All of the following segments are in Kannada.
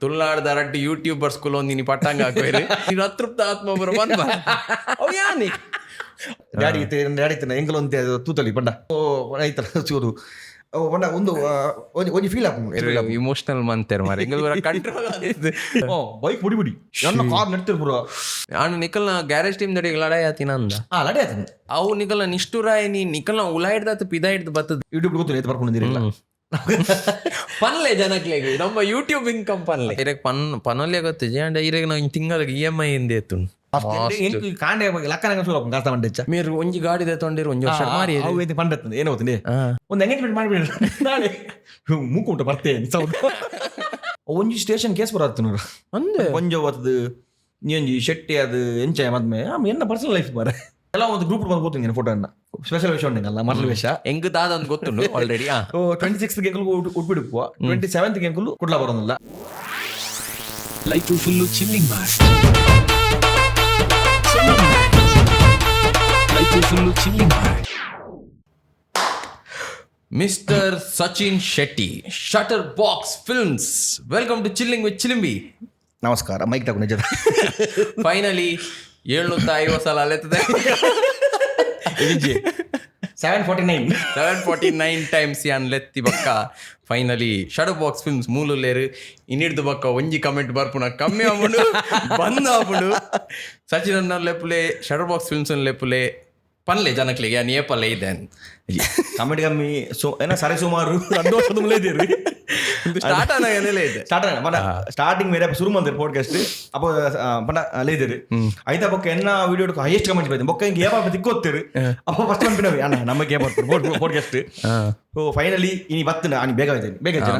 ತುಳುನಾಡದರಟ್ಟು ಯೂಟ್ಯೂಬರ್ಸ್ ಕುಲೊಂದಿನಿ ಪಟ್ಟಂಗ ಹಾಕೋರು ನೀನು ಅತೃಪ್ತ ಆತ್ಮ ಬರೋ ಬಂದ ಅವು ಯಾನಿ ಡ್ಯಾಡಿ ಎಂಗಳೊಂದು ತೂತಲಿ ಪಂಡ ರೈತರ ಚೂರು ಪಂಡ ಒಂದು ಒಂಜಿ ಫೀಲ್ ಆಪು ಇಮೋಷನಲ್ ಮಂತೇರ್ ಮಾರೆ ಕಂಟ್ರೋಲ್ ಬೈಕ್ ಬುಡಿ ಬುಡಿ ನನ್ನ ಕಾರ್ ನಡ್ತಿರ್ ಪುರ ನಾನು ನಿಕಲ್ನ ಗ್ಯಾರೇಜ್ ಟೀಮ್ ದಡಿ ಲಡಾಯಿ ಆತಿನ ಅಂದ ಲಡೆ ಆತನ ಅವು ನಿಕಲ್ನ ನಿಷ್ಠುರಾಯ ನೀ ನಿಕಲ್ನ ಉಲಾ ಹಿಡ್ದಾತು ಪಿದ ಹಿಡ್ದು ಬರ್ತದ ಯೂಟ್ಯೂಬ್ ಗೊತ್ತು ಎತ್ತು ಬರ್ಕೊಂಡಿದ್ದೀರಿಲ್ಲ ಪನ್ಲೆ ಜನಕ್ಲೆಗೆ ನಮ್ಮ ಯೂಟ್ಯೂಬ್ ಇನ್ಕಮ್ ಪನ್ಲೆ ಇರಕ್ ಪನ್ನಲ್ಲೇ ಗೊತ್ತಿದೆ ಅಂಡ್ ಇರಗ ನಾವು ತಿಂಗಳಿಗೆ EMI ಎಂದೇ ಎತ್ತು ಕಾಂಡೆ ಲಕ್ಕನ ಕಾಸ್ತ ಮಂಡೆಚ್ಚ మీరు ಒಂಜಿ ಗಾಡಿ ತೊಂಡಿರು ಒಂಜಿ ವರ್ಷ ಮಾರಿ ಅವು ಪಂಡತ್ ಏನೋ ಹೋಗ್ತೀನಿ ಒಂದು ಎಂಗೇಜ್ಮೆಂಟ್ ಮಾಡಿಬಿಡ್ರಿ ನಾಳೆ ಮೂಕು ಉಂಟು ಬರ್ತೇನೆ ಒಂಜಿ ಸ್ಟೇಷನ್ ಕೇಸ್ ಬರತ್ತ ನೋಡ್ರ ಅಂದೆ ಕೊಂಜ ಹೊತ್ತದು ನೀಂಜಿ ಶೆಟ್ಟಿ ಅದು ಎಂಚಾಯ ಮದ್ಮೆ ಎನ್ನ ಪರ್ಸನಲ್ ಲೈಫ್ ಬಾರೆ ಎಲ್ಲ ಒಂದು ಗ್ರೂಪ್ ಬಂದು ಗೊತ್ತಿಂಗ್ ಫೋಟೋ ಸ್ಪೆಷಲ್ ವೇಷ ಉಂಡಿಂಗಲ್ಲ ಮರಳ ವೇಷ ಹೆಂಗ್ ದಾದ ಗೊತ್ತುಂಡು ಆಲ್ರೆಡಿ 26th ಎಂಕಲು ಉಟ್ಬಿಡುವ 27th ಎಂಕಲು ಕುಡ್ಲ ಬರೋದಿಲ್ಲ ಲೈಫ್ ಫುಲ್ಲು ಚಿಲ್ಲಿಂಗ್ ಮಾರ್ ಲೈಫ್ ಫುಲ್ಲು ಚಿಲ್ಲಿಂಗ್ ಮಾರ್ mister Sachin Shetty shutter box films welcome to chilling with Chilimbi. ನಮಸ್ಕಾರ ಮೈಕ್ ತಗೊಂಡು ನಿಜ ಫೈನಲಿ 750 ಸಲ ಅಲೆತ್ತದೆ 749 ಟೈಮ್ಸ್ ಯಾನ್ ಲೆತ್ತಿ ಬಕ್ಕ ಫೈನಲಿ ಶಟರ್ ಬಾಕ್ಸ್ ಫಿಲ್ಮ್ಸ್ ಮೂಲುಲ್ಲೇರು ಇನ್ನಿಡ್ದು ಬಕ್ಕ ಒಂಜಿ ಕಮೆಂಟ್ ಬರ್ಪುನ ಕಮ್ಮಿ ಆಪುಂಡು ಬಂದ್ ಆಪುಂಡು ಸಚಿನ್ ಅನ್ನ ಲೆಪ್ಪುಲೆ ಶಟರ್ ಬಾಕ್ಸ್ ಫಿಲ್ಮ್ಸ್ ಲೆಪ್ಪುಲೆ ಪನ್ಲೆ ಜನಕ್ಲಿಗೆ ಯಾನ್ ಏಪಲ್ಲ ಇದೆ ಕಮೆಂಟ್ ಕಮ್ಮಿ ಏನ ಸರಿ ಸುಮಾರು 2 ವರ್ಷದ ಮುಲೆ ಇದ್ದೀರಿ ಸ್ಟಾರ್ಟ್ ಆನಾಗಲೇ ಇದೆ ಸ್ಟಾರ್ಟಿಂಗ್ ಮೇರೆ ಶುರು ಮಾಡ್ತಾರೆ ಪಾಡ್ಕಾಸ್ಟ್ ಅಪ್ಪ ಪಂಡ ಲೇದಿರಿ ಐತ ಬೊಕ್ಕ ಎನ್ನ ವಿಡಿಯೋ ಹೈಯೆಸ್ಟ್ ಕಮೆಂಟ್ ಬೈದೆ ಬೊಕ್ಕ ಹಿಂಗೆ ಏಪ ತಿಕ್ಕೋತ್ತೀರಿ ಅಪ್ಪ ಫಸ್ಟ್ ಕಮೆಂಟ್ ಅಣ್ಣ ನಮಗೆ ಬರ್ತಾರೆ ಪಾಡ್ಕಾಸ್ಟ್ ಸೊ ಫೈನಲಿ ಇನಿ ಬತ್ತನ ಅನಿ ಬೇಗ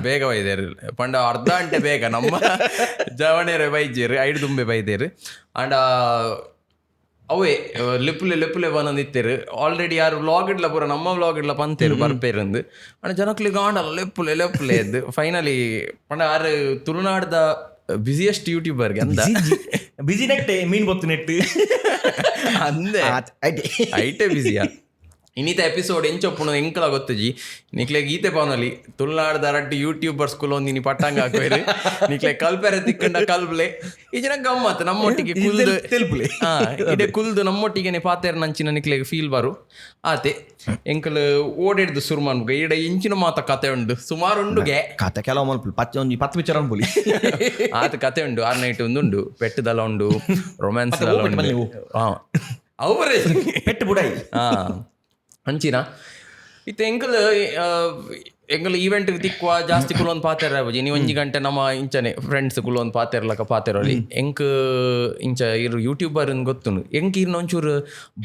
ಬೇಗ ಬೈದೇರು ಪಂಡ ಅರ್ಧ ಗಂಟೆ ಬೇಗ ನಮ್ಮ ಜವಣೆರೆ ಬೈಜೇರು ಐದು ದುಂಬೆ ಬೈದೇರು ಅಂಡ್ ಅವೇ ಲೆಪ್ಪುಲೆ ಬಂದಿತ್ತೇರು ಆಲ್ರೆಡಿ ಯಾರು ವ್ಲಾಗ್ ಇಡ್ಲ ಪೂರ ನಮ್ಮ ವ್ಲಾಗ್ ಇಡ್ಲ ಪಂತೇರು ಬರ್ಪೇರಂದು ಅಂಡ್ ಜನಕ್ಲಿ ಗಾಂಡಲ್ಲ ಲೆಪ್ಪುಲೆ ಎದ್ದು ಫೈನಲಿ ಪಂಡ ಯಾರು ತುಳುನಾಡದ ಬಿಸಿಯೆಸ್ಟ್ ಯೂಟ್ಯೂಬರ್ಗೆ ಅಂದ ಬಿಸಿ ನೆಟ್ಟೆ ಮೀನ್ ಬೊತ್ತು ನೆಟ್ಟು ಅಂದೆ ಐಟೆ ಬಿಸಿಯಾ ಇನ್ನಿತ ಎಪಿಸೋಡ್ ಎಂಚೊಪ್ಪುಣ ಎಂಕಲ ಗೊತ್ತಜಿ ನಿಕ್ಲೆ ಗೀತೆ ಪವನಲ್ಲಿ ತುಳುನಾಡದ ರಡ್ಡು ಯೂಟ್ಯೂಬರ್ಸ್ ಕುಲೊಂದಿನಿ ಪಟ್ಟಂಗ ಹಾಕೋರು ನಿಕ್ಲೆ ಕಲ್ಪೆರೆ ತಿಕ್ಕಂಡ ಕಲ್ಬ್ಲೆ ಈ ಜನ ಗಮ್ಮತ್ ನಮ್ಮೊಟ್ಟಿಗೆ ಕುಲ್ದು ತೆಲ್ಪುಲೆ ಇಡೆ ಕುಲ್ದು ನಮ್ಮೊಟ್ಟಿಗೆ ಪಾತೇರ್ ನಂಚಿನ ನಿಕ್ಲೆಗೆ ಫೀಲ್ ಬರು ಆತೆ ಎಂಕಲ್ ಓಡಿಡ್ದು ಸುರ್ಮನ್ ಈಡ ಇಂಚಿನ ಮಾತ ಕತೆ ಉಂಡು ಸುಮಾರು ಉಂಡುಗೆ ಕತೆ ಕೆಲವು ಮಲ್ಪು ಒಂಜಿ 10 ವಿಚಾರ ಬೋಲಿ ಆತ ಕತೆ ಉಂಡು 6 ನೈಟ್ ಉಂದುಂಡು ಪೆಟ್ಟದಲ್ಲ ಉಂಡು ರೊಮ್ಯಾನ್ಸ್ ಅವರೇ ಪೆಟ್ಟು ಬುಡಾಯಿ ಹಂಚಿನ ಇತ್ತು ಎಂಕಲ್ ಈವೆಂಟ್ ತಿಕ್ಕುವ ಜಾಸ್ತಿ ಕುಲೊಂದು ಪಾತೆರ ಬಜಿ ನೀವು 1 ಗಂಟೆ ನಮ್ಮ ಇಂಚನೆ ಫ್ರೆಂಡ್ಸ್ ಕುಲೊಂದು ಪಾತೆರ್ಲಕ ಪಾತೆರಲ್ಲಿ ಎಂಕ್ ಇಂಚ ಇರು ಯೂಟ್ಯೂಬರ್ ಗೊತ್ತುನು ಎಂಕ್ ಇರ್ನ ಒಂಚೂರು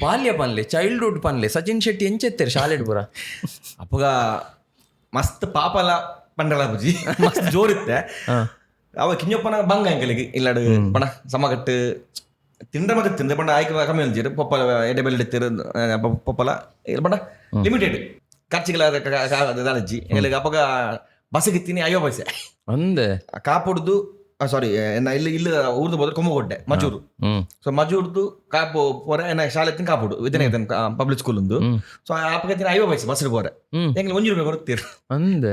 ಬಾಲ್ಯ ಪನ್ಲೆ ಚೈಲ್ಡ್ಹುಡ್ ಪನ್ಲೆ ಸಚಿನ್ ಶೆಟ್ಟಿ ಎಂಚೆತ್ತೇರು ಶಾಲೆಡ್ ಪುರ ಅಪ್ಪಗ ಮಸ್ತ್ ಪಾಪಲ ಪಂಡಲ ಬುಜಿ ಮಸ್ತ್ ಜೋರಿತ್ತೆ ಅವ ಕಿಂಜಪ್ಪನ ಬಂಗ ಎಂಕಲಿಗೆ ಇಲ್ಲಾಡು ಪಣ ಸಮಗಟ್ಟು ತಿಂಡ ಮತ್ತೆ ತಿಂದ ಪಂಡ ಆಯ್ಕೆ ಕಮ್ಮಿ ಅಂತೀರು ಪಪ್ಪಲ ಎಡೆಬೆಲ್ ಎತ್ತಿರು ಪಪ್ಪಲ ಇಲ್ಲ ಪಂಡ ಲಿಮಿಟೆಡ್ ಖರ್ಚಿಗಳಜ್ಜಿ ಎಲ್ಲಿಗೆ ಅಪ್ಪಗ ಬಸ್ಸಿಗೆ ತಿನ್ನಿ ಅಯ್ಯೋ ಬಸ್ಸೆ ಅಂದೆ ಕಾಪುಡ್ದು ಸಾರಿ ಇಲ್ಲಿ ಊರ್ದು ಹೋದ್ರೆ ಕೊಮ್ಮಗೊಡ್ಡೆ ಮಜೂರು ಸೊ ಮಜೂರ್ದು ಕಾಪು ಪೋರ ಶಾಲೆ ತಿನ್ ಕಾಪುಡು ವಿದ್ಯಾನಗರ ಪಬ್ಲಿಕ್ ಸ್ಕೂಲ್ ಒಂದು ಸೊ ಅಪ್ಪಗ ತಿನ್ನ ಅಯ್ಯೋ ಬಸ್ಸೆ ಬಸ್ಸಿಗೆ ಪೋರೆ ಎಂಗ್ಲ 1 ರೂಪಾಯಿ ಬರುತ್ತೀರು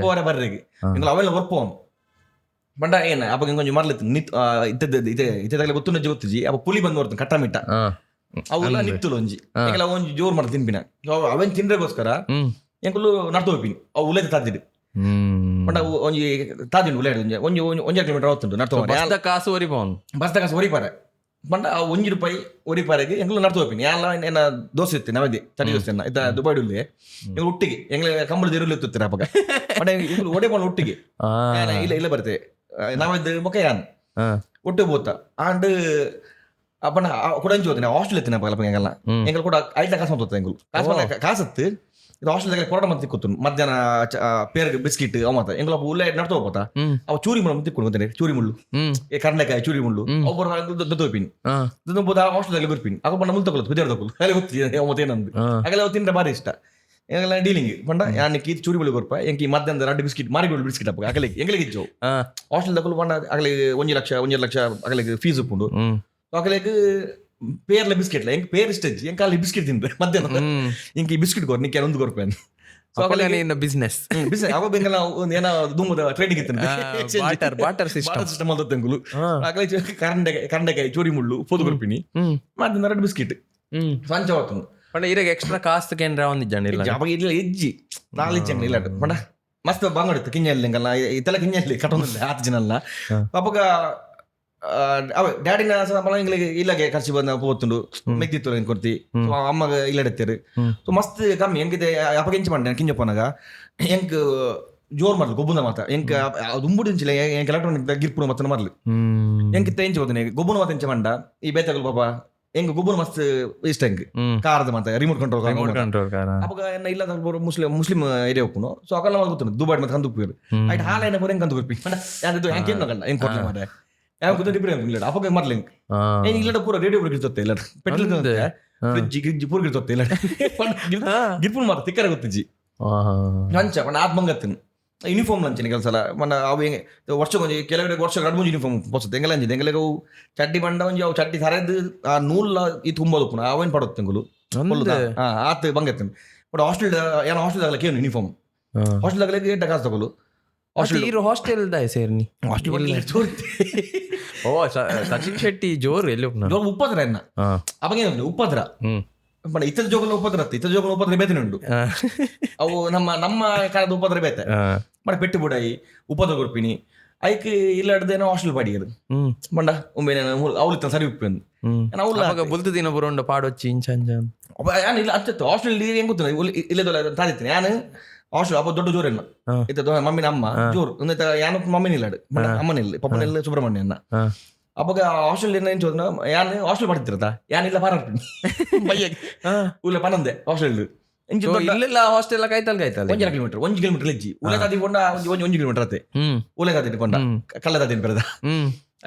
ಪೋರೆ ಬರ್ರಿಗೆ ಇಂಗ್ಲ ಅವೆಲ್ಲ ಒಪ್ಪೋಮ್ ಬಂಡ ಏನ ಅಪ್ಪ ಕೊಂಚ ಮರ್ಲಿತ್ತು ಇತ್ತದಾಗಲೇ ಗೊತ್ತು ನಜ್ಜಿ ಗೊತ್ತಿಜಿ ಅಪ್ಪ ಪುಲಿ ಬಂದು ಬರ್ತದೆ ಕಟ್ಟ ಮಿಟ್ಟ ಅವೆಲ್ಲ ನಿತ್ತುಲು ಒಂಜಿ ಎಂಗೆಲ್ಲ ಒಂಜಿ ಜೋರ್ ಮಾಡಿ ತಿನ್ಪಿನ ಅವೇನ್ ತಿನ್ರೆಗೋಸ್ಕರ ಎಂಕುಲು ನಡ್ತು ಹೋಗ್ಪಿನಿ ಅವು ಉಲೇದ ತಾದಿಡು ಬಂಡ ಒಂಜಿ ತಾದಿಂಡು ಉಲೇಡ್ ಒಂಜಿ 1 ಕಿಲೋಮೀಟರ್ ಹೋಗ್ತುಂಟು ನಡ್ತು ಕಾಸು ಒರಿಪೋನ್ ಬಸ್ದ ಕಾಸು ಒರಿಪಾರೆ ಬಂಡ 1 ರೂಪಾಯಿ ಒರಿಪಾರೆಗೆ ಎಂಗ್ಲು ನಡ್ತು ಹೋಗ್ಪಿನಿ ಎಲ್ಲ ಏನ ದೋಸೆ ಇತ್ತು ನವದಿ ಚಡಿ ದೋಸೆ ಇತ್ತ ದುಬೈ ಉಳ್ಳಿ ಎಂಗ್ಲು ಒಟ್ಟಿಗೆ ಎಂಗ್ಲ ಕಂಬಳದ ಇರುಳು ಇತ್ತು ಅಪ್ಪಗ ಬಟ್ ಎಂಗ್ಲು ಒಡೆ ಬಂದು ಒಟ್ಟಿಗೆ ಇಲ್ಲ ಬರ್ತೇವೆ ನಾವಿದ್ದು ಮುಖ ಯಾನ್ ಒಟ್ಟು ಬೋತ ಆಂಡ್ ಅಪ್ಪನ ಕುಡಂಚಿ ಹೋಗ್ತೀನಿ ಹಾಸ್ಟೆಲ್ ಎತ್ತಿನ ಪಕ್ಕ ಎಂಗಲ್ಲ ಎಂಗಲ್ ಕೂಡ ಐಟ ಕಾಸು ಮಾಡ್ತಾ ಎಂಗಲ್ ಕಾಸತ್ತು ಇದು ಹಾಸ್ಟೆಲ್ ಕೊರಡ ಮತ್ತೆ ತಿಕ್ಕೊತ್ತು ಮಧ್ಯಾಹ್ನ ಪೇರ್ಗೆ ಬಿಸ್ಕಿಟ್ ಅವ ಮಾತ ಎಂಗಲ ಉಲ್ಲ ನಡ್ತಾ ಹೋಗ್ಬೋತಾ ಅವ ಚೂರಿ ಮುಳ್ಳು ತಿಕ್ಕೊಂಡು ಚೂರಿ ಮುಳ್ಳು ಕರ್ನೆಕಾಯಿ ಚೂರಿ ಮುಳ್ಳು ಒಬ್ಬರು ದೊಡ್ಡೋಪಿನಿ ಬೋದ ಹಾಸ್ಟೆಲ್ ಗುರ್ಪಿನಿ ಆಗ ಬಂಡ ಮುಲ್ ತಗೊಳ್ಳೋದು ವಿದ್ಯಾರ್ಥಿ ತಗೊಳ್ಳು ಅಲ್ಲಿ ಗೊತ್ತಿದೆ ಮತ್ತೇನಂದು ಆಗಲ್ಲ ಅವ್ ತಿಂದ್ರೆ ಭಾರಿ ಇಷ್ಟ ಎಂಗಲ್ಲ ಡೀಲಿಂಗ್ ಪಂಡ ಯಾನಿಕ್ಕಿ ಚೂರಿ ಬಳಿ ಕೊರಪ ಎಂಕಿ ಮಧ್ಯಾಹ್ನದ 2 ಬಿಸ್ಕಿಟ್ ಮಾರಿಗೋಲ್ಡ್ ಬಿಸ್ಕಿಟ್ ಅಪ್ಪ ಅಗಲಿಗೆ ಎಂಗಲಿಗೆ ಇಚ್ಚು ಹಾಸ್ಟೆಲ್ ತಗೊಳ್ಳು ಪಂಡ ಅಗಲಿಗೆ 1 ಲಕ್ಷ 1.5 ಲಕ್ಷ ಅಗಲಿಗೆ ಫೀಸ್ ಉಪ್ಪುಂಡು ಅಗಲಿಗೆ ಪೇರ್ಲ ಬಿಸ್ಕೆಟ್ಲ ಎಂಕ್ ಪೇರ್ ಇಷ್ಟ ಎಂಕ ಅಲ್ಲಿ ಬಿಸ್ಕಿಟ್ ತಿಂದ್ರೆ ಮಧ್ಯಾಹ್ನ ಎಂಕಿ ಬಿಸ್ಕಿಟ್ ಕೊರ್ ನಿಕ್ಕೆ 1 ಕೊರಪೆ ಇನ್ನ ಬಿಸ್ನೆಸ್ ಬಿಸ್ನೆಸ್ ಅವ ಬೆಂಗಲ ಒಂದು ಏನೋ ದುಮ್ಮದ ಟ್ರೇಡಿಂಗ್ ಇತ್ತು ಬಾಟರ್ ಸಿಸ್ಟಮ್ ಸಿಸ್ಟಮ್ ಅಂತ ತೆಂಗುಲು ಕರಂಡೆಕಾಯಿ ಚೂರಿ ಮುಳ್ಳು ಪೋದು ಕೊರ್ಪಿನಿ ಮತ್ತೆ 2 ಬಿಸ್ಕಿಟ್ ಸಂಚ ಹೊತ್ತು ಪಂಡ ಇರಾಗ ಎಕ್ಸ್ಟ್ರಾ ಕಾಸ್ಟ್ ಕೇಂದ್ರ ಒಂದಿಜ್ಜಾನಿಲ್ಲ ಅವಾಗ ಇಲ್ಲ ಎಜ್ಜಿ 4 ಇಂಚಂಗ್ ಇಲ್ಲ ಪಂಡ ಮಸ್ತ್ ಬಂಗಡಿತ್ತು ಕಿಂಜಲ್ಲಿ ಹಿಂಗಲ್ಲ ಇತ್ತಲ್ಲ ಕಿಂಜಲ್ಲಿ ಕಟ್ಟೊಂದಿಲ್ಲ 10 ಜನ ಅಲ್ಲ ಅವಾಗ ಅವ ಡ್ಯಾಡಿನ ಸಂಬಳ ಇಂಗ್ಲಿಗೆ ಇಲ್ಲಗೆ ಖರ್ಚು ಬಂದ ಹೋಗ್ತುಂಡು ಮೆಕ್ತಿತ್ತು ಕೊಡ್ತಿ ಅಮ್ಮಗ ಇಲ್ಲಡೆತ್ತೇರು ಸೊ ಮಸ್ತ್ ಕಮ್ಮಿ ಹೆಂಗಿದೆ ಅವಾಗ ಎಂಚು ಮಾಡಿ ಕಿಂಜಪ್ಪನಾಗ ಹೆಂಗ್ ಜೋರ್ ಮಾಡ್ಲು ಗೊಬ್ಬುನ ಮಾತ ಹೆಂಗ್ ದುಂಬುಡಿಂಚಿಲ್ಲ ಹೆಂಗ್ ಎಲೆಕ್ಟ್ರಾನಿಕ್ ಗಿರ್ಪುನ ಮತ್ತನ ಮಾಡ್ಲು ಹೆಂಗ್ ಎಂಚು ಹೋಗ್ತಾನೆ ಗೊಬ್ಬುನ ಮಾತ ಎಂಚ ಮಂಡ ಈ ಬೇತಗಳು ಪಾಪ ಹೆಂಗ್ ಗೊಬ್ಬುನ ಮಸ್ತ್ ಇಷ್ಟ ಹೆಂಗ್ ಕಾರದ ಮಾತ ರಿಮೋಟ್ ಕಂಟ್ರೋಲ್ ಅವಾಗ ಇಲ್ಲ ಮುಸ್ಲಿಂ ಏರಿಯಾ ಹೋಗ್ನು ಸೊ ಅಕಲ್ಲ ಮಾಡ್ಕೊತಾನೆ ದುಬಾಯ್ ಮತ್ತೆ ಕಂದು ಉಪ್ಪಿರು ಆಯ್ತು ಹಾಲೈನ ಬರೋ ಹೆಂಗ್ ಕಂದು ಉಪ್ಪಿ ಯಾವ್ದು ಹೆಂಗೆ ಏನಲ್ಲ ಹೆಂಗ್ ಕೊಡ್ಲಿ ಮಾಡ ಯಾವ ಗೊತ್ತ ಡಿಫ್ರೆಂಟ್ ಇಲ್ಲ ಅವಾಗ ಮಾಡ್ಲಿ ಹೆಂಗ್ ಇಲ್ಲ ಪೂರ ರೇಡಿಯೋ ಗಿರ್ತತ್ತೆ ಇಲ್ಲ ಪೆಟ್ರೋಲ್ ಫ್ರಿಜ್ ಗಿಜ್ಜಿ ಪೂರ ಗಿರ್ತತ್ತೆ ಇಲ್ಲ ಗಿರ್ಪುನ್ ಮಾತ ತಿಕ್ಕರ ಗೊತ್ತಿಜ್ಜಿ ಲಂಚ ಪಂಡ ಆತ್ಮಂಗತ್ತಿನ ಯೂನಿಫಾರ್ಮ್ ಲಂಚನೆ ಕೆಲಸ మన ಅವು ವರ್ಷ ಕೆಲವರಿಗೆ ವರ್ಷ 2-3 ಯೂನಿಫಾರ್ಮ್ ಪೋಸುತ್ತೆ ಎಂಗೆಲ್ಲ ಅಂಜಿದೆ ಎಂಗೆಲ್ಲ ಅವು ಚಡ್ಡಿ ಬಂಡ ಒಂಜಿ ಅವು ಚಡ್ಡಿ ತರದ್ದು ಆ ನೂಲ್ ಈ ತುಂಬೋದು ಪುನಃ ಅವೇನು ಪಡುತ್ತೆ ಎಂಗುಲು ಆತ್ ಬಂಗತ್ತೆ ಬಟ್ ಹಾಸ್ಟೆಲ್ ಏನೋ ಹಾಸ್ಟೆಲ್ ಆಗಲಕ್ಕೆ ಏನು ಯೂನಿಫಾರ್ಮ್ ಹಾಸ್ಟೆಲ್ ಆಗಲಕ್ಕೆ ಏಟ ಕಾಸು ತಗೊಳ್ಳು ಹಾಸ್ಟೆಲ್ ಸೇರ್ನಿ ಹಾಸ್ಟೆಲ್ ಓ ಸಚಿನ್ ಶೆಟ್ಟಿ ಜೋರ್ ಎಲ್ಲಿ ಜೋರ್ ಉಪ್ಪದ್ರ ಎನ್ನ ಅವಾಗ ಏನು ಉಪ್ಪದ್ರ ಬಟ್ ಇತರ ಜೋಗಲ ಉಪದ್ರ ಬೇತನೆ ಉಂಟು ಅವು ನಮ್ಮ ಕಾಲದ ಉಪದ್ರ ಬೇತೆ ಬಟ್ ಪೆಟ್ಟು ಬುಡಾಯಿ ಉಪದ್ರ ಕೊಡ್ಪಿನಿ ಐಕ್ ಇಲ್ಲಡ್ದೇನೋ ಹಾಸ್ಟೆಲ್ ಪಾಡಿಯರು ಬಂಡ ಒಮ್ಮೆ ಅವಳು ಸರಿ ಉಪ್ಪು ಬುಲ್ತು ದಿನ ಬರೋಂಡ ಪಾಡೊಚ್ಚಿ ಇಂಚಂಜಾನ್ ಇಲ್ಲ ಅಚ್ಚತ್ತು ಹಾಸ್ಟೆಲ್ ಹೆಂಗ್ ಗೊತ್ತಿಲ್ಲ ಇಲ್ಲದಲ್ಲ ತಾದಿತ್ತೇನೆ ನಾನು ಹಾಸ್ಟೆಲ್ ಅಪ್ಪ ದೊಡ್ಡ ಜೋರೇನ ಇತ್ತ ಮಮ್ಮಿನ ಅಮ್ಮ ಜೋರು ಯಾನು ಮಮ್ಮಿನ ಇಲ್ಲ ಅಮ್ಮನಿಲ್ಲ ಪಪ್ಪನಿಲ್ಲ ಸುಬ್ರಹ್ಮಣ್ಯನ ಅವಾಗ ಹಾಸ್ಟೆಲ್ ಏನು ಯಾನು ಹಾಸ್ಟೆಲ್ ಮಾಡ್ತಿರತ್ತ ಯಾನಿಲ್ಲ ಪಾರಾಡ್ತೀನಿ ಉಲ್ಲ ಪನಂದೆ ಹಾಸ್ಟೆಲ್ ಇಲ್ಲ ಹಾಸ್ಟೆಲ್ ಕಾಯ್ತಲ್ 1 ಕಿಲೋಮೀಟರ್ ಇಜ್ಜಿ ಉಲೆಗಾದಿ ಕೊಂಡ 1 ಕಿಲೋಮೀಟರ್ ಅತ್ತೆ ಉಲೆಗಾದಿ ಕೊಂಡ ಕಲ್ಲದಾದಿನ ಬರದ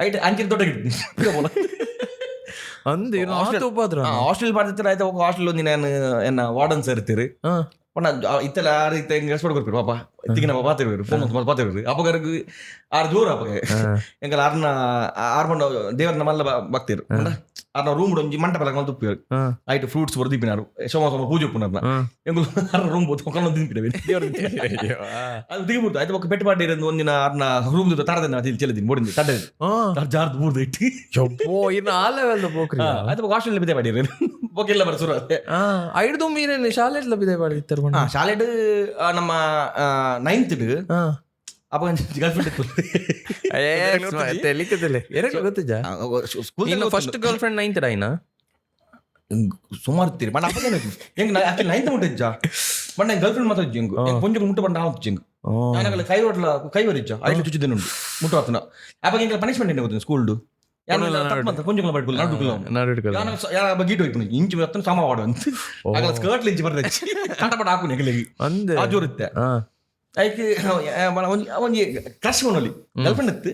ಐಟ್ ಅಂಚಿನ ದೊಡ್ಡ ಹಾಸ್ಟೆಲ್ ಮಾಡ್ತಿರ್ತಾರೆ ಆಯ್ತಾ ಹಾಸ್ಟೆಲ್ ಒಂದಿನ ಏನ ವಾರ್ಡನ್ ಸರ್ ಇರ್ತೀರಿ ಪಂಡ ಇತ್ತಲ್ಲ ಆ ರೀತಿ ರೆಸ್ಪಾಂಡ್ ಕೊಡ್ತೀರಿ ಪಾಪ ತಿಗಿನ ಪಾತಿರ್ವೇರು ಫೋನ್ ಪಾತಿರ್ವೇರು ಅಪ್ಪಗಾರಿಗೆ 6 ಜೋರು ಅಪ್ಪಗೆ ಎಂಗಲ್ಲ ಆರ್ಮಂಡ ದೇವರನ್ನ ಮಲ್ಲ ಭಕ್ತಿರು ಅರ್ನ ರೂಮ್ ಒಂಜಿ ಮಂಟಪಲ ತುಪ್ಪಿರು ಆಯ್ತು ಫ್ರೂಟ್ಸ್ ಬರ್ ದಿಪ್ಪಿನಾರು ಸೋಮ ಪೂಜೆ ಉಪ್ಪುನರ್ನ ಎಂಗುಲು ರೂಮ್ ಕೊಲ್ಲ ದಿಪ್ಪಿನವೆ ಅದು ದಿಗಿಬಿಡ್ತು ಆಯ್ತು ಒಕ್ಕ ಪೆಟ್ಟು ಪಾಟಿ ಒಂದಿನ ಅರ್ನ ರೂಮ್ ತರದನ್ನ ಚೆಲ್ಲಿದ್ದೀನಿ ಬೋಡಿಂದ ತಡ್ಡೆ ಜಾರ್ದು ಮೂರ್ದು ಇಟ್ಟು ಆಯ್ತು ಹಾಸ್ಟೆಲ್ ಬಿದೆ ಮಾಡಿರಿ ಬೊಕ್ಕೆಲ್ಲ ಬರ ಶುರು ಐದು ಮೀರೇನು ಶಾಲೆಡ್ಲ ಬಿದೆ ಮಾಡಿರ್ತಾರೆ ಶಾಲೆಡ್ ನಮ್ಮ 9th ಅಪ್ಪ ಗರ್ಲ್ಫ್ರೆಂಡ್ ಇತ್ತು ಫಸ್ಟ್ ಗರ್ಲ್ ಫ್ರೆಂಡ್ 9th ಆಯ್ನಾ ಸುಮಾರು ಇರ್ತೀರಿ ಬಣ್ಣ ಅಪ್ಪ ಹೆಂಗ್ 9th ಮುಟ್ಟಿಜ್ಜ ಬಣ್ಣ ಗರ್ಲ್ಫ್ರೆಂಡ್ ಮಾತ್ರ ಹೆಂಗ್ ಕೊಂಚ ಮುಟ್ಟು ಬಂಡ ಹಾಕ್ತಿ ಹೆಂಗ್ ನಾನಾಗಲ್ಲ ಕೈ ವರಿಜ್ಜ ಐದು ಚುಚ್ಚಿದ್ದೇನೆ ಉಂಟು ಮುಟ್ಟು ಆತನ ಅಪ್ಪ ಹೆಂಗ್ ಪನಿಷ್ಮೆಂಟ್ ಏನು ಗೊತ್ತಿನ ಸ್ಕೂಲ್ಡು ಕೊಂಚ ಗೀಟ್ ಹೋಯ್ತು ಇಂಚು ಹತ್ತನ ಸಮ ವಾಡು ಅಂತ ಆಗಲ್ಲ ಸ್ಕರ್ಟ್ ಇಂಚು ಬರ್ತದೆ ಕಟಪಟ ಹಾಕು ನೆಗಲಿಗೆ ಜೋರುತ್ತೆ ಐಕ್ ಒಂಜಿ ಕ್ರಶ್ ಕೊನೊಲಿ ಗರ್ಲ್ಫ್ರೆಂಡ್ ಇತ್ತು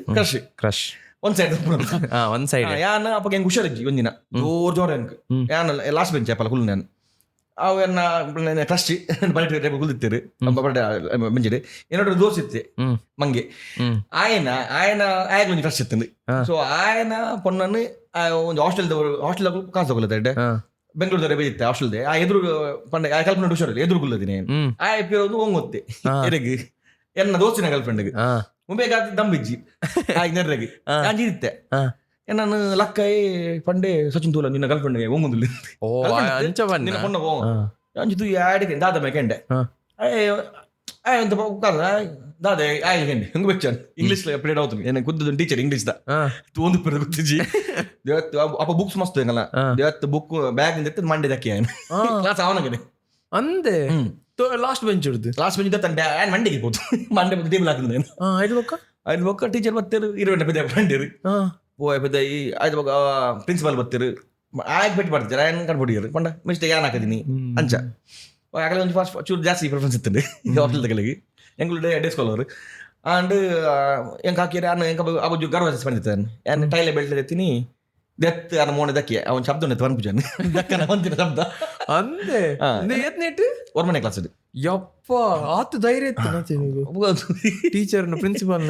ಕ್ರಶ್ ಒಂದ್ ಸೈಡ್ ಯಾನ ಅಪ್ಪ ಹೆಂಗ್ ಹುಷಾರಿಜ್ಜಿ ಒಂದಿನ ಜೋರ್ ಹೆಂಗ್ ಯಾನ ಲಾಸ್ಟ್ ಬೆಂಚ್ ಅಪ್ಪಲ್ಲ ಹುಲ್ ನಾನು ಅವೆನ್ನ ಕ್ರಶ್ ಬರಟೆ ಹುಲ್ದಿತ್ತೇರು ಬೆಂಚಿಡ್ ಏನೋಡ್ರ ದೋಸ್ ಇತ್ತೆ ಮಂಗೆ ಆಯನ ಕ್ರಶ್ ಇತ್ತು ಸೊ ಆಯನ ಪೊಣ್ಣನ್ನು ಒಂದು ಹಾಸ್ಟೆಲ್ ಕಾಸು ತಗೊಳ್ಳತ್ತೆ ಬೆಂಗಳೂರು ಬೇಯಿತ್ತೆ ಹಾಸ್ಟೆಲ್ ಆ ಎದುರು ಪಂಡ ಕಲ್ಪನೆ ಹುಷಾರಿಲ್ಲ ಎದುರುಗುಲ್ಲದಿನೇ ಆ ಒಂದು ಒಂಗೊತ್ತೆ ಎರೆಗೆ ಎನ್ನ ದೋಸ್ತಿನ ಗರ್ಲ್ಫ್ರೆಂಡ್ಗೆ ಮುಂಬೈಗಾದ ದಂಬಿಜ್ಜಿ ನೆರ್ರೆಗೆ ಅಂಜಿರುತ್ತೆ ನಾನು ಲಕ್ಕೈ ಪಂಡೆ ಸಚಿನ್ ತೂಲ ನಿನ್ನ ಗರ್ಲ್ಫ್ರೆಂಡ್ಗೆ ಒಂಗೊಂದು ನಿನ್ನ ಪೊಣ್ಣ ಅಂಜಿತು ಆಡಿಕೆ ದಾದ ಮೇಕೆಂಡೆ ದಾದೆ ಆಯ್ಕೆಂಡೆ ಹೆಂಗ್ ಬೆಚ್ಚನ್ ಇಂಗ್ಲಿಷ್ ಪೀರಿಯಡ್ అవుతుంది నేను కుద్దు టీచర్ ఇంగ్లీష్ దా తోందు పెరు గుత్తిజి దేవత్ అప్ప బుక్స్ మస్తు Engala Devath book bag ఇందెత్త Monday దక్కి ఆయన క్లాస్ అవనగనే అందే లాస్ట్ బెంచ్ ತಂಡೆ ಆನ್ ಮಂಡೆಗೆ ಹೋತು ಮಂಡೆ ಬಗ್ಗೆ ಟೇಬಲ್ ಹಾಕಿದ್ದೆ ನಾನು ಐದು ಬೊಕ್ಕ ಟೀಚರ್ ಬರ್ತಿರು 20 ಪೆದ್ದ ಮಂಡೆರು ಓ ಪೆದ್ದ ಐದು ಬೊಕ್ಕ ಪ್ರಿನ್ಸಿಪಲ್ ಬರ್ತಿರು ಆಯ್ಕೆ ಬೆಟ್ಟಿ ಬರ್ತಾರೆ ಆಯ್ನ ಕಣ್ಬಿಟ್ಟಿರು ಪಂಡ ಮಿಸ್ಟೇಕ್ ಯಾನ್ ಹಾಕಿದೀನಿ ಅಂಚ ಆಗಲೇ ಒಂದು ಫಾಸ್ಟ್ ಚೂರು ಜಾಸ್ತಿ ಪ್ರಿಫರೆನ್ಸ್ ಇತ್ತು ಹಾಸ್ಟೆಲ್ ತಗಲಿಗೆ ಎಂಗ್ಳು ಡೇ ಸ್ಕಾಲರ್ ಅಂಡ್ ಹೆಂಗೆ ಹಾಕಿರಿ ಅನ್ನ ಹೆಂಗೆ ಅಬ್ಬು ಗರ್ವ ಬಂದಿರ್ತಾನೆ ಏನು ಟೈಲೆ ಬೆಳ್ಳಿ ಎತ್ತೀನಿ ದೆತ್ ಅನ್ನ ಮೋನೆ ದಕ್ಕಿ ಅವನ ಶಬ್ದ ಉಂಟು ಅನ್ಪುಜನ್ ದಕ್ಕನ ಒಂದಿನ ಶಬ್ದ ಅಂದೆ ಎತ್ನೇಟ್ ಒರ್ಮನೆ ಕ್ಲಾಸ್ ಇದು ಯಪ್ಪ ಆತು ಧೈರ್ಯ ಇತ್ತು ಟೀಚರ್ ಪ್ರಿನ್ಸಿಪಲ್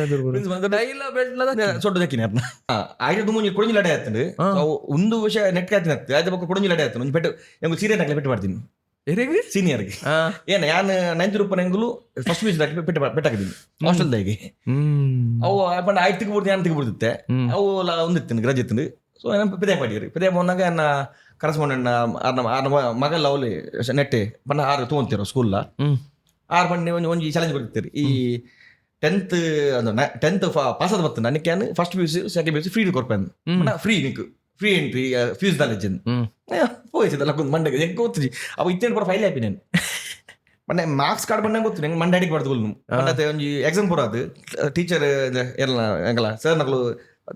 ಸೊಡ್ಡ ದಕ್ಕಿನ ಆಯ್ತು ಮುಂಜೆ ಕುಡಿಂಜಿ ಲಡೆ ಆಯ್ತಂಡು ಒಂದು ವಿಷಯ ನೆಟ್ ಆಯ್ತು ಆಯ್ತು ಬಕ್ಕ ಕುಡಿಂಜಿ ಲಡೆ ಆಯ್ತು ಒಂದು ಪೆಟ್ಟು ಹೆಂಗೆ ಸೀರಿಯಸ್ ಆಗಲಿ ಪೆಟ್ಟು ಮಾಡ್ತೀನಿ ಎರೆಗೆ ಸೀನಿಯರ್ಗೆ ಏನು ಯಾನು 9th ರೂಪಾಯಿಗಳು ಫಸ್ಟ್ ಪೀಸ್ ಪೆಟ್ಟಾಕಿದ್ದೀನಿ ಹಾಸ್ಟೆಲ್ದಾಗಿ ಅವು ಪಂಡ ಆಯ್ತು ತಿಗ್ಬಿಡ್ತು ನಾನು ತಿಗ್ಬಿಡ್ತಿತ್ತೆ ಅವು ಒಂದಿತ್ತು ಗ್ರಜ್ ಇತ್ತು ಸೊ ನಾನು ಪಿದೇ ಪಾಡಿರಿ ಪಿದೇ ಬಂದಾಗ ನನ್ನ ಕರೆಸ್ಪಾಂಡೆಂಟ್ ಮಗಲ್ಲ ಅವಲಿ ನೆಟ್ಟೆ ಪಂಡ 6 ತೊಗೊಂತೀರೋ ಸ್ಕೂಲ್ಲ 6 ಬಂದು ಒಂದು ಚಾಲೆಂಜ್ ಬರ್ತೀರಿ ಈ 10th ಪಾಸ್ ಆದ ಬರ್ತದೆ ನನಗೆ first P U C second P U C free ಕೊಡ್ಪೇನು ಫ್ರೀ ನಿಕ್ಕು ಫ್ರೀ ಎಂಟ್ರಿ ಫೀಸ್ ನಾಲೆಜ್ ಹೋಯ್ತಲ್ಲ ಮಂಡೆಗೆ ಹೆಂಗೆ ಗೊತ್ತಿದ್ದಿ ಅವು ಇತ್ತೇನು ಬರೋ ಫೈಲ್ ಆಯ್ತು ನಾನು ಮೊನ್ನೆ ಮಾರ್ಕ್ಸ್ ಕಾರ್ಡ್ ಬಂದಂಗೆ ಗೊತ್ತು ನಂಗೆ ಮಂಡೆ ಅಡಿಗೆ ಬರ್ತದೆ ಮತ್ತೆ ಒಂದು ಎಕ್ಸಾಮ್ ಬರೋದು ಟೀಚರ್ ಎಲ್ಲ ಹೆಂಗಲ್ಲ ಸರ್ ನಕಲು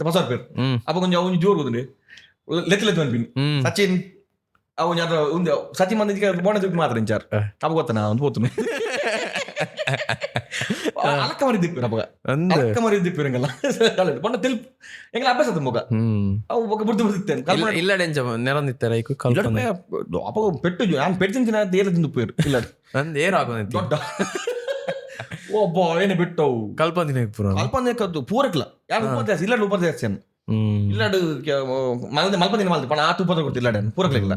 ಹೊಸ ಪೇರು ಅಪ್ಪ ಕೊಂಚ ಅವ್ನು ಜೋರು ಹೋದ್ರೆ ಲೆತ್ತಲೆತ್ತು ಅನ್ಪಿನಿ ಸಚಿನ್ ಅವನು ಯಾರು ಒಂದು ಸಚಿನ್ ಮಂದಿಗೆ ಬೋಣ ಜೋಗಿ ಮಾತ್ರ ಇಂಚಾರ್ ಅಪ್ಪ ಗೊತ್ತಾನ ಒಂದು ಹೋತು ಅಲಕ್ಕ ಮರಿದ್ದಿಪ್ಪು ಅಪ್ಪ ಅಲಕ್ಕ ಮರಿದ್ದಿಪ್ಪು ಹೆಂಗಲ್ಲ ಬಣ್ಣ ತೆಲ್ ಹೆಂಗಲ್ಲ ಅಭ್ಯಾಸ ಅದು ಮಗ ಅವು ಬುದ್ಧಿ ಬರ್ತಿತ್ತೇನೆ ಇಲ್ಲ ಡೆಂಚ ನೆರಂದಿತ್ತಾರೆ ಅಪ್ಪ ಪೆಟ್ಟು ನಾನು ಪೆಟ್ಟು ತಿಂತೀನಿ ಅಂತ ಏರ ತಿಂದು ಉಪ್ಪೇರು ಇಲ್ಲ ನಂದು ಏರು ಆಗೋದು ದೊಡ್ಡ ಒಬ್ಬ ಏನೇ ಬಿಟ್ಟವು ಕಲ್ಪನೆ ಕಲ್ಪನೆಕ್ಕದ್ದು ಪೂರಕ್ಲ ಯಾರು ಉಪದೇಶ ಇಲ್ಲ ಉಪದೇಶ ಇಲ್ಲಾಡು ಮಲ್ಪದಿನ ಮಲ್ತು ಪಣ 8 ಉಪದ ಕೊಡ್ತು ಇಲ್ಲಾಡ ಪೂರಕ್ಲಿಲ್ಲ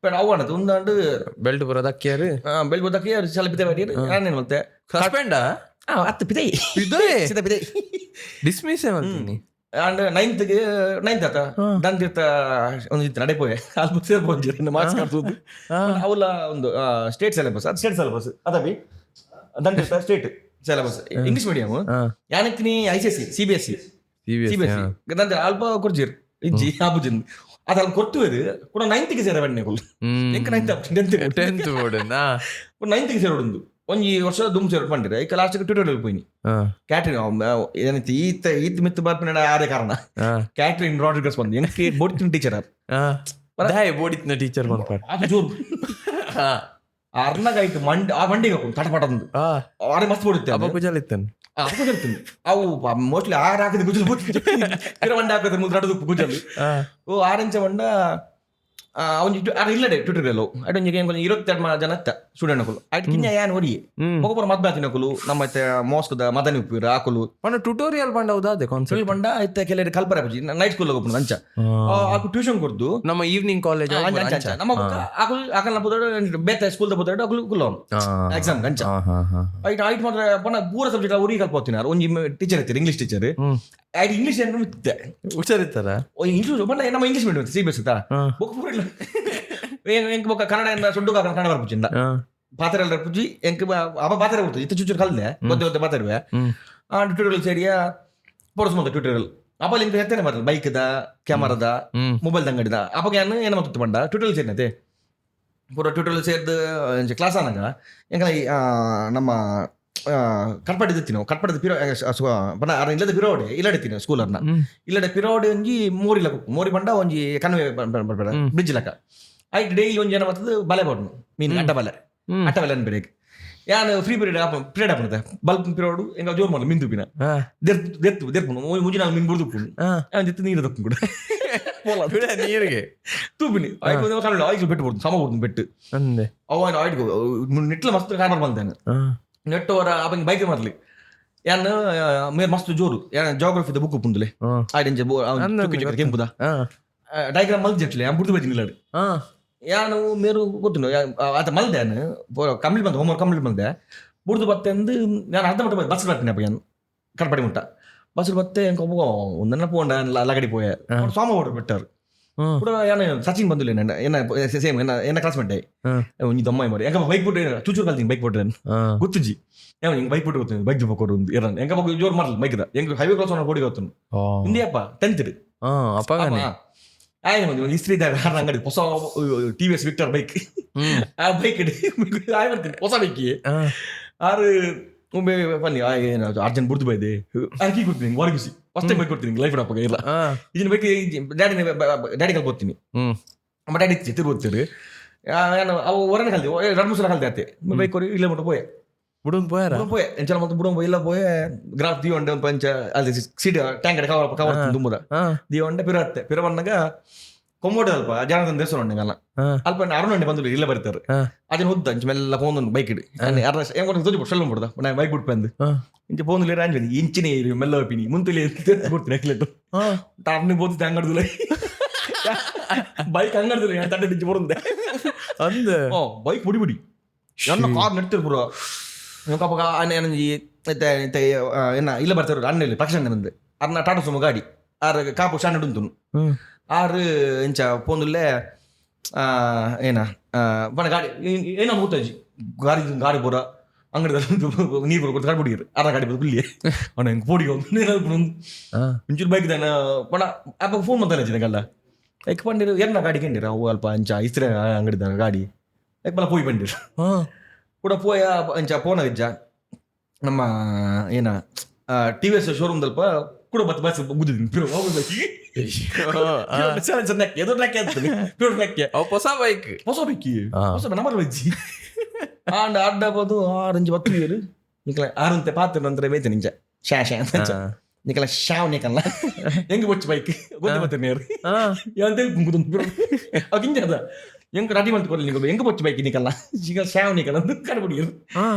ಅವು ಅನ್ನದು ಒಂದಾಂಡು ಬೆಲ್ಟ್ ಬರೋದು ಅಕ್ಕಿಯಾರು ಬೆಲ್ಟ್ ಬರೋದು ಅಕ್ಕಿಯಾರು ಸಲ ಪಿತೆ ಬಾಡಿ ನಾನೇನು ಮತ್ತೆ ಸಸ್ಪೆಂಡಾ 10 ಪಿತೆ ಪಿತೆ ಡಿಸ್ಮಿಸ್ ಮಾಡ್ತೀನಿ ಅಂಡ್ 9th ಆತ ದಂತಿರ್ತ ಒಂದಿತ್ತು ನಡೆಪೋಯೆ ಅಲ್ಲಿ ಸೇರ್ಬೋದು ಮಾರ್ಕ್ಸ್ ಕಾಡ್ಸೋದು ಅವಲ ಒಂದು ಸ್ಟೇಟ್ ಸಿಲೆಬಸ್ ಅದು ಸ್ಟೇಟ್ ಸಿಲೆಬಸ್ ಅದವಿ ದಂತಿರ್ತ ಸ್ಟೇಟ್ ಸಿಲೆಬಸ್ ಇಂಗ್ಲಿಷ್ ಮೀಡಿಯಂ ಯಾನಕ್ಕಿನಿ ICSE CBSE ದಂತ ಅಲ್ಪ ಕೊಡ್ಜಿರ್ ಇಜ್ಜಿ ಆಬುಜಿನ್ ಅದು ಅಲ್ಲಿ ಕೊಟ್ಟುವರು ಕೂಡ 9th ಸೇರ ಬಣ್ಣೆಗಳು ಎಂಕ 10th ಬೋರ್ಡ್ 9th ಸೇರೋಡು ಒಂಜಿ ವರ್ಷ ದುಮ್ ಸೇರ್ ಪಂಡಿರ ಈಗ ಲಾಸ್ಟ್ ಟ್ಯೂಟೋರಿಯಲ್ ಹೋಯ್ನಿ ಕ್ಯಾಟ್ರಿನ್ ಏನೈತಿ ಈತ್ ಮಿತ್ತು ಬರ್ಪಿನ ಆರೇ ಕಾರಣ ಕ್ಯಾಟ್ರಿನ್ ರಾಡ್ರಿಗಸ್ ಬಂದು ಎಂಕ್ಕೆ ಬೋಡಿನ ಟೀಚರ್ ಬೋಡಿನ ಟೀಚರ್ ಅದು ಜೋರು ಅರ್ನಗಾಯ್ತು ಆ ಮಂಡಿಗೆ ತಟಪಟ ಆರೆ ಮಸ್ತ್ ಬೋಡುತ್ತೆ ಅಪ್ಪ ಕುಜಲಿತ್ತೇನೆ ಅವು ಮೋಸ್ಟ್ಲಿ 6 ಹಾಕಿದ ಗುಜಲ್ ಕಿರವಂಡ ಹಾಕಿದ್ರೆ ಮುದ್ರಾಡದು ಗುಜಲ್ ಓ 6 ಇಂಚ ಮಂಡ ಅವನು ಇಲ್ಲಡೆ ಟ್ಯೂಟೋರಿಯಲ್ ಅಡೊಂಜಿ ಕೊಂಚ 22 ಜನ ಸ್ಟೂಡೆಂಟ್ಗಳು ಅಟ್ ಕಿಂಜ ಯಾನ್ ಹೊಡಿ ಒಬ್ಬೊಬ್ಬರು ಮದ್ಬಾತಿನಕುಲು ನಮ್ಮತ್ತೆ ಮೋಸ್ಕದ ಮದನಿ ಉಪ್ಪಿರು ಆಕುಲು ಪಂಡ ಟ್ಯೂಟೋರಿಯಲ್ ಬಂಡ ಹೌದಾದೆ ಕಾನ್ಸೆಪ್ಟ್ ಬಂಡ ಐತೆ ಕೆಲವರು ಕಲ್ಪನೆ ಬಜಿ ನೈಟ್ ಸ್ಕೂಲ್ ಹೋಗ್ಬಿಡು ಅಂಚ ಆಕು ಟ್ಯೂಷನ್ ಕೊಡ್ದು ನಮ್ಮ ಈವ್ನಿಂಗ್ ಕಾಲೇಜ್ ನಮ್ಮ ಆಕುಲ್ ಆಕಲ್ನ ಬುದಡ ಬೇತೆ ಸ್ಕೂಲ್ ದ ಬುದಡ ಆಕುಲ್ ಕುಲೋನ್ ಎಕ್ಸಾಮ್ ಅಂಚ ಐಟ್ ಐಟ್ ಮಾತ್ರ ಪಣ ಪೂರ ಸಬ್ಜೆಕ್ಟ್ ಉರಿ ಕಲ್ಪೋತಿನಾರು ಒಂಜಿ ಟೀಚರ್ ಇರ್ತಾರೆ ಇಂಗ್ಲಿಷ್ ಟೀಚರ್ ಐಟ್ ಇಂಗ್ಲಿಷ್ ಏನು ಇತ್ತೆ ಹುಷಾರಿತ್ತಾರ ಇಂಗ್ಲಿಷ್ ಬಂಡ ನಮ್ಮ ಇಂಗ್ಲಿಷ್ ಮೀಡಿಯಂ CBSE ತಾ ಬುಕ್ ಪೂರ ಇಲ್ಲ ಎಂಕ್ ಬೊಕ್ಕ ಕನ್ನಡ ಸುಡ್ಡು ಕನ್ನಡ ಬರ್ಪುಜಿಂದ ಪಾತ್ರ ಎಲ್ಲ ಪೂಜಿ ಎಂಕ್ ಅವ ಪಾತ್ರ ಬರ್ತು ಇತ್ತ ಚೂಚೂರು ಕಲ್ದೆ ಗೊತ್ತೆ ಪಾತ್ರವೆ ಆ ಟ್ಯೂಟೋರಿಯಲ್ ಸೇರಿಯ ಪೊರಸ್ ಮಂದ ಟ್ಯೂಟೋರಿಯಲ್ ಅಪ್ಪ ಲಿಂಕ್ ಹೆತ್ತೇನೆ ಬರ್ತದೆ ಬೈಕ್ದ ಕ್ಯಾಮರಾದ ಮೊಬೈಲ್ ಅಂಗಡಿದ ಅಪ್ಪಗೆ ಏನು ಮತ್ತೊತ್ತು ಬಂಡ ಟ್ಯೂಟೋರಿಯಲ್ ಸೇರಿನತೆ ಪೂರ ಟ್ಯೂಟೋರಿಯಲ್ ಸೇರಿದ ಕ್ಲಾಸ್ ಆನಾಗ ಎಂಕಲ ನಮ್ಮ ಕಟ್ಪಾಡಿದ ನಾವು ಕಟ್ಪಾಡಿದ ಪಿರೋ ಇಲ್ಲದ ಪಿರೋಡೆ ಇಲ್ಲಡೆತೀನಿ ಸ್ಕೂಲರ್ನ ಇಲ್ಲಡೆ ಪಿರೋಡೆ ಒಂಜಿ ಮೋರಿ ಬಂಡ ಒಂಜಿ ಕನ್ವೆ ಬ್ರಿಡ್ಜ್ ಲಕ ಐಟ್ ಡೈಲಿ ಒಂಜಿ ಜನ ಬರ್ತದೆ ಬಲೆ ಬರ್ನು ಮೀನ್ ಅಡ್ಡ ಬಲೆ ಅನ್ಬೇಡಿ ಯಾನು ಫ್ರೀ ಪೀರಿಯಡ್ ಆಪುತ್ತೆ ಬಲ್ಪ್ ಪಿರೋಡು ಎಂಗ ಜೋರ್ ಮಾಡಲು ಮೀನ್ ತುಪ್ಪಿನ ದೆರ್ಪುನು ಮುಂಜಿ ನಾನು ಮೀನ್ ಬುಡ್ದುಪ್ಪುನು ದಿತ್ತು ನೀರು ತಪ್ಪು ಕೂಡ ನೀರಿಗೆ ತೂಪಿನಿ ಆಯ್ತು ಬೆಟ್ಟು ಬರ್ದು ಸಮ ಬರ್ದು ಬೆಟ್ಟು ಅವನು ಆಯ್ತು ನಿಟ್ಲ ಮಸ್ತ್ ಕಾಣರ್ ಬಂದೇನೆ ನೆಟ್ಟವರ ಅವಂಗೆ ಬೈಕ್ ಮಾರ್ಲಿ ಯಾನು ಮೇರ್ ಮಸ್ತ್ ಜೋರು ಯಾನ ಜಾಗ್ರಫಿದ ಬುಕ್ ಪುಂದುಲೆ ಆಯ್ತು ಕೆಂಪುದ ಡೈಗ್ರಾಮ್ ಮಲ್ಜಿಟ್ಲೆ ಬುಡ್ದು ಬೈತೀನಿ ಇಲ್ಲಾಡು ಯಾನು ಮೇರು ಗೊತ್ತು ಆತ ಮಲ್ದೆ ಕಂಪ್ಲೀಟ್ ಬಂದ ಹೋಮ್ವರ್ಕ್ ಕಂಪ್ಲೀಟ್ ಬಂದೆ ಬುಡ್ದು ಬತ್ತೆ ಅಂದು ನಾನು ಅರ್ಧ ಮಟ್ಟ ಬಸ್ ಬರ್ತೀನಿ ಅಪ್ಪ ಯಾನು ಕಟ್ಪಾಡಿ ಮುಟ್ಟ ಬಸ್ ಬತ್ತೆ ಎಂಕೊಬ್ಬ ಒಂದನ್ನ ಪೋಂಡ ಲಗಡಿ ಪೋಯ ಸೋಮ ಓಡ್ರು ಬಿಟ್ಟಾರು ಕೂಡ ಯಾನು ಸಚಿನ್ ಬಂದಿಲ್ಲ என்ன ಸೇಮ್ என்ன ಕ್ಲಾಸ್ಮೇಟ್ ಒಂಜಿ ದಮ್ಮ ಮರಿ ಎಂಕ ಬೈಕ್ ಬಿಟ್ಟು ಚೂಚೂರು ಕಲ್ತೀನಿ ಬೈಕ್ ಬಿಟ್ರೆ ಗೊತ್ತುಜಿ ಹಿಂಗೆ ಬೈಕ್ ಬಿಟ್ಟು ಗೊತ್ತು ಬೈಕ್ ಜೊತೆ ಕೊಡು ಇರ ಎಂಕ ಬಗ್ಗೆ ಜೋರು ಮಾಡಲ್ಲ ಬೈಕ್ದ ಹೆಂಗ್ ಹೈವೇ ಕ್ರಾಸ್ ಓಡಿ ಗೊತ್ತು ಹಿಂದಿಯಪ್ಪ 10th ಆಯ್ತು ಬಂದು ಇಸ್ತ್ರಿದಾಗ ಅಂಗಡಿ ಹೊಸ TVS ವಿಕ್ಟರ್ ಬೈಕ್ ಆ ಬೈಕ್ ಆಯ್ ಬರ್ತೀನಿ ಹೊಸ ಬೈಕಿ ಆರು ಒಮ್ಮೆ ಬನ್ನಿ ಅರ್ಜೆಂಟ್ ಬುಡ್ದು ಬೈದೆ ಹಾಕಿ ಕೊಡ್ತೀನಿ ಹೊರಗಿಸಿ ಫಸ್ಟ್ ಟೈಮ್ ಬೈಕ್ ಕೊಡ್ತೀನಿ ಲೈಫ್ ಅಪ್ಪ ಇಲ್ಲ ಇದನ್ನ ಬೈಕ್ ಡ್ಯಾಡಿ ಕಲ್ಬೋತೀನಿ ನಮ್ಮ ಡ್ಯಾಡಿ ತಿರ್ಬೋಗ್ತೀರಿ ನಾನು ಅವು ಹೊರನೆ ಕಲ್ತಿ 2-3 ಸಲ ಕಲ್ತೆ ಆತೆ ಬೈಕ್ ಕೊಡಿ ಇಲ್ಲೇ ಬಿಟ್ಟು ಪೋಯೆ ಪೋಯೆ ಎಂಚಲ ಮತ್ತೆ ಬುಡಂ ಇಲ್ಲ ಪೋಯೆ ಗ್ರಾಫ್ ದೀವಂಡ ಪಂಚ ಅಲ್ಲಿ ಸೀಟ್ ಟ್ಯಾಂಕ್ ಕವರ್ ತುಂಬುದ ದೀವಂಡ ಪಿರತ್ತೆ ಪಿರವನ್ನಾಗ ಕೊಮ್ಮೋಡಿ ಅಲ್ಪ ಜನಾರ್ದನ್ ದೇವಸ್ಥಾನ ಉಂಡೆಗಲ್ಲ ಅಲ್ಪ ಅರುಣ್ ಬಂದು ಇಲ್ಲ ಬರ್ತಾರೆ ಅದನ್ನ ಹೊದ್ದ ಅಂಚ ಮೆಲ್ಲ ಫೋನ್ ಬೈಕ್ ಇಡಿ ಹೆಂಗ್ ಸೆಲ್ ಬಿಡ್ದ ನಾನು ಬೈಕ್ ಬಿಟ್ಟು ಬಂದು ಇಂಚ ಫೋನ್ ರಾಂಜಿ ಇಂಚಿನೇ ಮೆಲ್ಲ ಪಿನಿ ಮುಂತಲಿ ಕೊಡ್ತೀನಿ ಎಕ್ಲೆಟ್ ಟರ್ನಿ ಬೋದ್ ಅಂಗಡ್ದು ಬೈಕ್ ಅಂಗಡ್ದು ತಟ್ಟೆ ಬರುಂದೆ ಅಂದ ಬೈಕ್ ಬುಡಿ ಬುಡಿ ನನ್ನ ಕಾರ್ ನಡ್ತಿರ್ ಬ್ರೋ ಪಾಪ ಏನ ಇಲ್ಲ ಬರ್ತಾರೆ ಅಣ್ಣಲ್ಲಿ ಪ್ರಕ್ಷಣ ನಂದು ಅರ್ನ ಟಾಟಾ ಸುಮೋ ಗಾಡಿ ಆರು ಕಾಪು ಶಾಣ ಉಂಟು ಆರು ಇಂಚ ಪೋಂದುಲ್ಲೇ ಏನ ಬಣ್ಣ ಗಾಡಿ ಏನೋ ಮೂತಾಜಿ ಗಾಡಿ ಬೋರ ಅಂಗಡಿ ನೀರು ಕೊಡ್ತು ಗಾಡಿ ಬಿಡಿರು ಅರ್ನ ಗಾಡಿ ಬೋದು ಬಿಲ್ಲಿ ಅಣ್ಣ ಹೆಂಗೆ ಪೋಡಿ ಒಂಚೂರು ಬೈಕ್ ತಾನೆ ಬಣ್ಣ ಅಪ್ಪ ಫೋನ್ ಮಾಡ್ತಾನೆ ನಂಗಲ್ಲ ಎಕ್ ಪಂಡಿರು ಎನ್ನ ಗಾಡಿ ಕಂಡಿರ ಅವು ಅಲ್ಪ ಅಂಚ ಇಸ್ತ್ರೆ ಅಂಗಡಿ ಗಾಡಿ ಎಕ್ ಬಲ್ಲ ಪೋಯಿ ಬಂದಿರು ಕೂಡ ಪೋಯ ಅಂಚ ಪೋನ ಇಜ್ಜ ನಮ್ಮ ಏನ TVS ಶೋರೂಮ್ ದಲ್ಪ ಕೂಡ ಬಸ್ ಬಸ್ ಗುದ್ದಿದ್ದೀನಿ ಹೊಸ ಬೈಕ್ ಹೊಸ ಬೈಕಿ ಹೊಸ ನಂಬರ್ ಬಜ್ಜಿ ಆಂಡ ಅಡ್ಡ ಬೋದು 6-10 ಇಯರ್ ನಿಕಲ ಆರಂತೆ ಪಾತ್ರ ನಂತರ ಬೇತೆ ನಿಂಚ ಶಾ ಅಂತ ನಿಕಲ ಶಾವ್ ನಿಕಲ್ಲ ಹೆಂಗೆ ಬಚ್ಚ ಬೈಕ್ ಗೊತ್ತ ಮತ್ತೆ ನೀರು ಅಂತ ಅಗಿಂಜ ಅದ ಹೆಂಗೆ ರೆಡಿ ಮಾಡ್ಕೊಳ್ಲಿ ನಿಗಲು ಹೆಂಗೆ ಬಚ್ಚ ಬೈಕ್ ನಿಕಲ್ಲ ಈಗ ಶಾವ್ ನಿಕಲ್ಲ ಅಂತ ಕಡ್ಬಿಡಿಯರು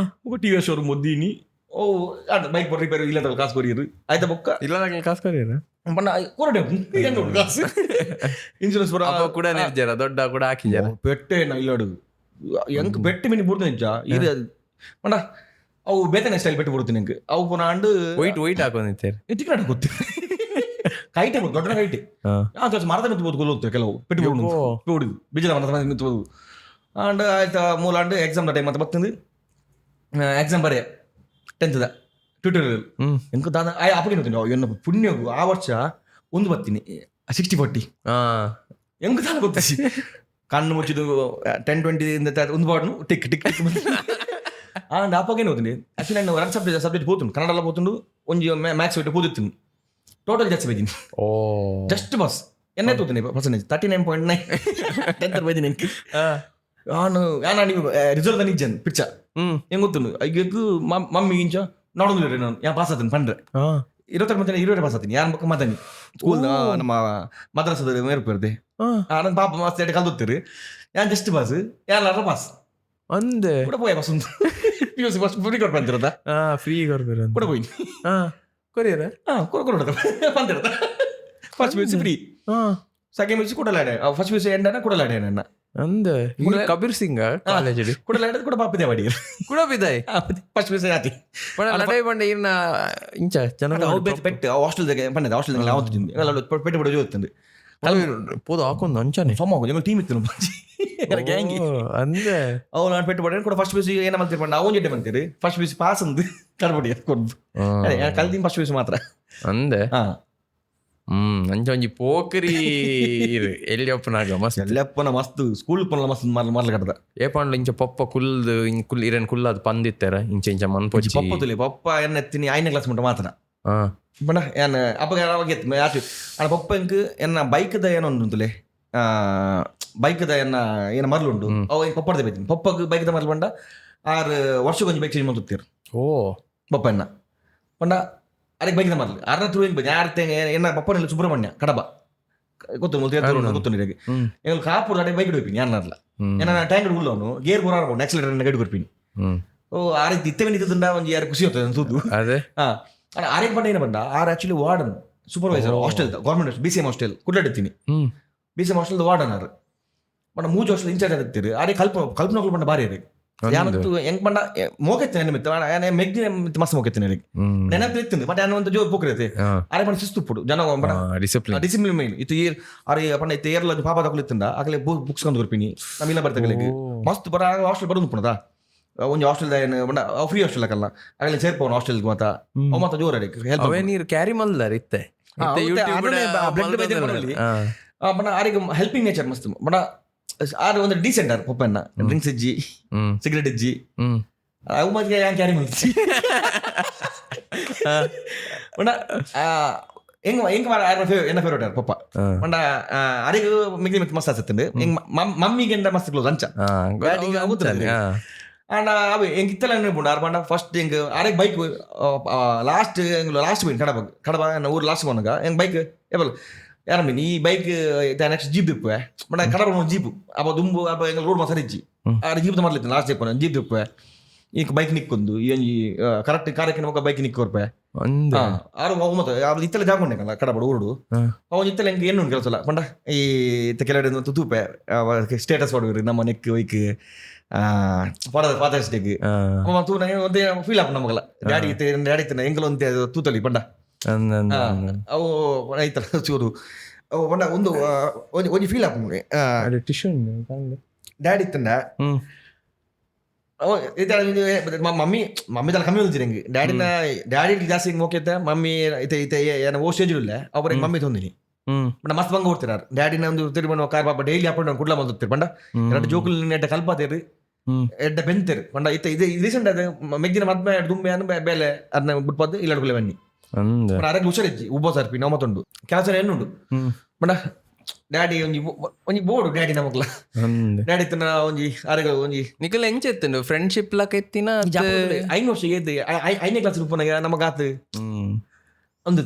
TVS ಶೋರೂಮ್ ಓದಿನಿ ಓ ಅದ ಬೈಕ್ ಬರ್ರಿ ಬೇರೆ ಇಲ್ಲ ಕಾಸು ಕೊರಿಯರು ಆಯ್ತಾ ಬೊಕ್ಕ ಇಲ್ಲ ಕಾಸು ಕೊರಿಯರು ಬಣ್ಣ ಕೊರಡೆ ಹೆಂಗೆ ಕಾಸು ಇನ್ಶೂರೆನ್ಸ್ ಬರ ಕೂಡ ನಿರ್ಜರ ದೊಡ್ಡ ಕೂಡ ಹಾಕಿಜಾರ ಪೆಟ್ಟೇನ ಇಲ್ಲಾಡು ಹೆಂಗ್ ಬೆಟ್ಟ ಮೀನಿ ಬಿಡ್ದು ನಿಜ ಇದು ಬಣ್ಣ ಅವು ಬೇತನೆ ಸ್ಟೈಲ್ ಬೆಟ್ಟು ಬಿಡ್ತೀನಿ ನಿಂಗೆ ಅವು ಪುನಃ ಅಂಡು ವೈಟ್ ಹಾಕೊಂಡಿರ್ತಾರೆ ಎತ್ತಿಕನಾಟ ಗೊತ್ತು ಕೈಟೆ ದೊಡ್ಡ ಕೈಟೆ ಮರದ ನಿಂತು ಗೊತ್ತು ಕೆಲವು ಪೆಟ್ಟು ಬಿಡುದು ಬೀಜದ ಮರದ ನಿಂತು ಅಂಡ್ ಆಯ್ತಾ ಮೂಲ ಅಂಡು ಎಕ್ಸಾಮ್ ಟೈಮ್ ಅಂತ ಬರ್ತಂದು ಎಕ್ಸಾಮ್ ಬರೆಯ 10th ಟ್ಯೂಟೋರಿಯಲ್ ಹೆಂಗೆ ದಾದ ಅಪ್ಪಗೆ ನೋಡ್ತೀನಿ ಏನು ಪುಣ್ಯಗು ಆ ವರ್ಷ ಒಂದು ಬರ್ತೀನಿ 60-40 ಹೆಂಗೆ ದಾದ ಗೊತ್ತಿಸಿ ಕಣ್ಣು ಮುಚ್ಚಿದು 10-20 ಒಂದು ಬಾಡ್ನು ಟಿಕ್ ಟಿಕ್ ಟಿಕ್ ಅಂಡ್ ಅಪ್ಪಗೇನು ಓದ್ತೀನಿ ಆ್ಯಕ್ಚುಲಿ ನಾನು 2 ಸಬ್ಜೆಕ್ಟ್ పోతుండు ಕನ್ನಡ పోతుండు ಒಂಜಿ ಮ್ಯಾಥ್ಸ್ ಬಿಟ್ಟು పోದಿತ್ತೀನಿ ಟೋಟಲ್ ಜಾಸ್ತಿ ಬೈದಿನಿ ಜಸ್ಟ್ ಬಸ್ ಎನ್ನೇ ತೋತೀನಿ ಪರ್ಸೆಂಟೇಜ್ 39.9 10th ಬೈದಿನಿ ನಾನು ನೀವು ರಿಸಲ್ಟ್ ನಿಜನ್ ಪಿಚ್ಚ ಹೆಂಗೆ ಗೊತ್ತುಂಡು ಐಗು ಮಮ್ಮಿ ಇಂಚ ನೋಡೋದಿಲ್ಲ ನಾನು ಯಾ ಪಾಸ್ ಆತೀನಿ ಪಂಡ್ರೆ 20 ಪಾಸ್ ಆತೀನಿ ಯಾರು ಮಕ್ಕ ಮಾತಾನಿ ಸ್ಕೂಲ್ ನಮ್ಮ ಮದ್ರಸದ ಮೇರ್ಪೇರ್ದೆ ನನ್ನ ಪಾಪ ಮಸ್ತ್ ಕಲ್ದೋಗ್ತೀರಿ ಯಾನ್ ಜಸ್ಟ್ ಪಾಸ್ ಯಾರು ಪಾಸ್ ಅಂದೆ ಕೂಡ ಪೋಯ ಬಸ್ ಉಂಟು PUC ಬಸ್ ಫ್ರೀ ಕೊಡ್ಬಂತಿರದ ಫ್ರೀ ಕೊಡ್ಬೇರ ಕೂಡ ಹೋಗಿ ಕೊರಿಯರ ಕೊಡೋದ ಬಂದಿರದ first PUC free second PUC ಕೊಡಲಾಡೆ ಫಸ್ಟ್ PUC ಎಂಡನ ಕೊಡಲಾಡೆ ನನ್ನ ಅಂದೆ ಕಬೀರ್ ಸಿಂಗ್ ಕಾಲೇಜ್ ಕೊಡಲಾಡೆ ಕೂಡ ಪಾಪಿದೆ ಮಾಡಿ ಕೂಡ ಬಿದ್ದಾಯ್ ಫಸ್ಟ್ PUC ಆತಿ ಲಡೈ ಬಂಡೆ ಇನ್ನ ಇಂಚ ಜನ ಪೆಟ್ಟು ಹಾಸ್ಟೆಲ್ ಬಂದಿದೆ ಹಾಸ್ಟೆಲ್ ಯಾವತ್ತು ಪೆಟ್ಟು ಬಿಡೋ ಜೋತ್ತಂದು ಪೋದು ಹಾಕೊಂಡು ಅಂಚಾನೆ ಸೊಮ್ಮ ഞങ്ങൾ ಟೀಮ್ ಇತ್ತು ಗ್ಯಾಂಗ್ ಅಂದೆ ಅವು ನಾನು ಪೆಟ್ಟು ಬಿಡ ಕೂಡ ಫಸ್ಟ್ PUC ಏನ ಮಾಡ್ತೀರಿ ಬಣ್ಣ ಅವನ್ ಜೊತೆ ಬಂತೀರಿ ಫಸ್ಟ್ PUC ಪಾಸ್ ಅಂದು ಕರ್ಬಿಡಿ ಕೊಡ್ದು ಕಲ್ತೀನಿ ಫಸ್ಟ್ PUC ಮಾತ್ರ ಅಂದೆ ಅಂಚ ಒಂಜಿ ಪೋಕರಿ ಎಲ್ಲಿಯಪ್ಪನಾಗ ಮಸ್ತ್ ಎಲ್ಲಪ್ಪನ ಮಸ್ತ್ ಸ್ಕೂಲ್ ಪನ್ನ ಮಸ್ತ್ ಮಾರ್ಲ ಕಟ್ಟದ ಏ ಪಂಡ್ಲ ಇಂಚ ಪಪ್ಪ ಕುಲ್ ಇರೇನ್ ಕುಲ್ಲದು ಪಂದಿತ್ತಾರ ಇಂಚ ಇಂಚ ಮನ್ಪೊಚ್ಚಿ ಪಪ್ಪ ತುಲಿ ಪಪ್ಪ ಎನ್ನ ಎತ್ತೀನಿ 5ನೇ ಕ್ಲಾಸ್ ಮಟ್ಟ ಮಾತ್ರ ಬಣ್ಣ ಏನ್ ಅಪ್ಪಗೆ ಅವಾಗ ಆಚು ಅಣ್ಣ ಪಪ್ಪ ಎಂಕ್ ಎನ್ನ ಬೈಕ್ದ ಏನೊಂದುಲೆ ಬೈಕ್ದ ಏನ ಮರ್ಲುಂಡು ಅವ ಪಪ್ಪಡ್ದೆ ಬೈತೀನಿ ಪಪ್ಪಗೆ ಬೈಕ್ದ ಮರ್ಲು ಬಂಡ 6 ವರ್ಷಕ್ಕೊಂದು ಬೈಕ್ ಚೇಂಜ್ ಮಾಡ್ತಿರ್ತಾರೆ ಪಪ್ಪ ಎನ್ನ ಬಂಡ ಅದಕ್ಕೆ ಬೈಕ್ದ ಮರ್ಲು 6ನೇ ತ್ರೂ ಹೆಂಗ್ ಬೈಕ್ 6 ಎನ್ನ ಪಪ್ಪನೆಲ್ಲ ಸುಬ್ರಹ್ಮಣ್ಯ ಕಡಬ ಗೊತ್ತು ನಿನಗೆ ಎಂಗ್ ಕಾಪುರ ಅಡೆ ಬೈಕ್ ಹೋಗ್ತೀನಿ ಯಾರಲ್ಲ ಏನ ಟ್ಯಾಂಕ್ ಉಳ್ಳವನು ಗೇರ್ ಪೂರ ಆಕ್ಸಿಲೇಟರ್ ಗಡಿ ಕೊಡ್ತೀನಿ ಓ ಆ ರೀತಿ ಇತ್ತವೆ ನಿಂತದಿಂದ ಒಂದು ಯಾರು ಖುಷಿ ಹೋಗ್ತದೆ ಅನ್ಸುದು ಆರೇಕ್ ಬಂಡ ಏನು ಬಂದ actually warden supervisor hostel government BCM hostel ಕುಡ್ಲಾಡಿರ್ತೀನಿ BCM ಹಾಸ್ಟೆಲ್ ವಾರ್ಡನ್ ಆರು ಬಣ್ಣ 3 ವರ್ಷದ ಇನ್ಚಾರ್ಜ್ ಆಗಿರ್ತೀರಿ ಆರೇ ಕಲ್ಪನಗಳು ಬಂಡ ಬಾರಿ ರೀ ಯಾನಂತೂ ಹೆಂಗ್ ಬಂಡ ಮೋಕೆತ್ತೇನೆ ನೆನಮಿತ್ತು ಮೆಗ್ದಿ ಮಸ್ತ್ ಮೋಕೆತ್ತೇನೆ ನೆನಪು ಇತ್ತು ಬಟ್ ನಾನು ಒಂದು ಜೋರ್ ಪೋಕ್ರೈತೆ ಆರೇ ಬಂದು ಶಿಸ್ತು ಪುಡು ಜನ ಡಿಸಿಪ್ಲಿನ್ ಮೈನ್ ಇತ್ತು ಆರೇ ಪಂಡ ಇತ್ತು ಏರ್ಲ ಪಾಪ ತಗೊಳಿತ್ತಂದ ಆಗಲೇ ಬುಕ್ಸ್ ಕೊಂಡು ಕೊರ್ಪಿನಿ ನಮ್ಮಿಲ್ಲ ಬರ್ತಗಲೇ ಮಸ್ತ್ ಬರ ಹಾಸ್ಟೆಲ್ ಬರೋದು ಪುಣದ ಒಂದು ಹಾಸ್ಟೆಲ್ ಬಣ್ಣ ಫ್ರೀ ಹಾಸ್ಟೆಲ್ ಹಾಕಲ್ಲ ಆಗಲೇ ಸೇರ್ಪವನು ಹಾಸ್ಟೆಲ್ ಮಾತ ಅವ ಮಾತ ಜೋರ ಹೆಲ್ಪ್ ನೀರು ಕ್ಯಾರಿ ಮಲ್ದಾರ ಇತ್ತೆ ಬಣ್ಣ ಆರಿಗೆ ಹೆಲ್ಪಿಂಗ್ ನೇಚರ್ ಮಸ್ತ್ ಬಣ್ಣ ಆರು ಒಂದು ಡೀಸೆಂಟ್ ಆರ್ ಪಪ್ಪನ್ನ ಡ್ರಿಂಕ್ಸ್ ಇಜ್ಜಿ ಸಿಗರೇಟ್ ಇಜ್ಜಿ ಅವು ಮತ್ತೆ ಯಾನ್ ಕ್ಯಾರಿ ಮಾಡ್ತಿ ಬಣ್ಣ ಹೆಂಗ್ ಎನ್ನ ಫೇವ್ರೇಟ್ ಆರ್ ಪಪ್ಪ ಬಣ್ಣ ಆರಿಗೂ ಮಿಗಿ ಮಸ್ತ್ ಆಸತ್ತಂಡು ಹೆಂಗ್ ಮಮ್ಮಿಗೆ ಮಸ್ತ್ ಕ್ಲೋಸ್ ಅಂಚ ಅಂಡ್ ಅವು ಹೆಂಗೆ ಇತ್ತಲ್ಲ ನೆನಪುಂಡು ಆರು ಬಂಡ ಫಸ್ಟ್ ಹೆಂಗೆ ಆರೇಕ್ ಬೈಕ್ ಲಾಸ್ಟ್ ಬೈಕ್ ಕಡಬ ಊರು ಲಾಸ್ಟ್ ಬಂದಾಗ ಹೆಂಗೆ ಬೈಕ್ ಏಬಲ್ ಯಾರ ಮೀನ್ ಈ ಬೈಕ್ ನೆಕ್ಸ್ಟ್ ಜೀಪ್ ದಿಪ್ಪೆ ಬಟ್ ಕಡಬ ಜೀಪು ಅಪ್ಪ ದುಂಬು ಅಪ್ಪ ಹೆಂಗೆ ರೋಡ್ ಮಸಾಲ ಇಜ್ಜಿ ಆರು ಜೀಪ್ ಮಾಡ್ಲಿತ್ತು ಲಾಸ್ಟ್ ಜೀಪ್ ಜೀಪ್ ದಿಪ್ಪೆ ಈಗ ಬೈಕ್ ನಿಕ್ಕೊಂದು ಈ ಕರೆಕ್ಟ್ ಕಾರ್ಯಕ್ಕೆ ಬೈಕ್ ನಿಕ್ಕೋರ್ಪೆ ಅಂದೆ ಆರು ಒಮ್ಮತ ಅವ್ರು ಇತ್ತಲೆ ಜಾಕೊಂಡೆ ಕಡಬಡು ಊರುಡು ಅವ ಇತ್ತಲೆ ಹೆಂಗೆ ಏನು ಕೆಲಸ ಇಲ್ಲ ಪಂಡ ಈ ಕೆಲವಡೆ ತೂಪೆ ಸ್ಟೇಟಸ್ ಹೊಡೋರು ನಮ್ಮ ನೆಕ್ ವೈಕ್ ಫಾದರ್ಸ್ ಡೇಗೆ ತೂನ ಒಂದೇ ಫೀಲ್ ಆಪ್ ನಮಗಲ್ಲ ಡ್ಯಾಡಿ ಇತ್ತೆ ಎಂಗಲ್ ಒಂದೇ ತೂತಲಿ ಪಂಡ ಅವು ಐತಲ್ಲ ಚೂರು ಅವು ಪಂಡ ಒಂದು ಒಂದು ಫೀಲ್ ಆಪ್ ಡ್ಯಾಡಿ ಇತ್ತಂಡ ಮಮ್ಮಿ ತಲೆ ಕಮ್ಮಿ ಹೊಲ್ತೀನಿ ಹೆಂಗೆ ಡ್ಯಾಡಿ ಜಾಸ್ತಿ ಹಿಂಗೆ ಹೋಗ್ಯತೆ ಮಮ್ಮಿ ಏನೋ ಓ ಸ್ಟೇಜ್ ಇಲ್ಲ ಅವ್ರಿಗೆ ಮಮ್ಮಿ ತೊಂದಿನಿ ಬಟ್ ಮಸ್ತ್ ಬಂಗ ಕೊಡ್ತಿರಾರು ಡ್ಯಾಡಿನ ಒಂದು ತಿರುಗಿ ಕಾರ್ ಪಾಪ ಡೈಲಿ ಅಪ್ ಕುಡ್ಲ ಬಂದಿರ್ತೀರಿ ಬಂಡ ಎರಡು ಜೋಕುಲ್ ಎಡ್ಡ ಕಲ್ಪಾತೇರಿ ಎಡ್ಡ ಬೆಂತೇರಿ ಬಂಡ ಇದು ರೀಸೆಂಟ್ ಅದು ಮೆಗ್ದಿನ ಮದ್ಮೆ ದುಂಬೆ ಅನ್ನು ಬೇಲೆ ಅದನ್ನ ಬಿಟ್ಪದ್ದು ಇಲ್ಲ ಅಡ್ಗುಲೆ ಬನ್ನಿ ಅರಗೆ ಹುಷಾರಿಜ್ಜಿ ಉಬ್ಬ ಸರ್ಪಿ ನಾವು ಮತ್ತೊಂದು ಕೆಲಸ ಏನುಂಡು ಬಂಡ ಡ್ಯಾಡಿ ಒಂಜಿ ಬೋರ್ಡು ಡ್ಯಾಡಿ ನಮಗ್ಲ ಡ್ಯಾಡಿ ಇತ್ತನ ಒಂಜಿ ಅರೆಗ ಒಂಜಿ ನಿಕಲ್ ಎಂಚೆತ್ತಂಡು ಫ್ರೆಂಡ್ಶಿಪ್ ಲಕ ಎತ್ತಿನ 5 ವರ್ಷ ಏತ್ 5ನೇ ಕ್ಲಾಸ್ ಉಪ್ಪನಾಗ ನಮಗಾತ್ ಒಂದು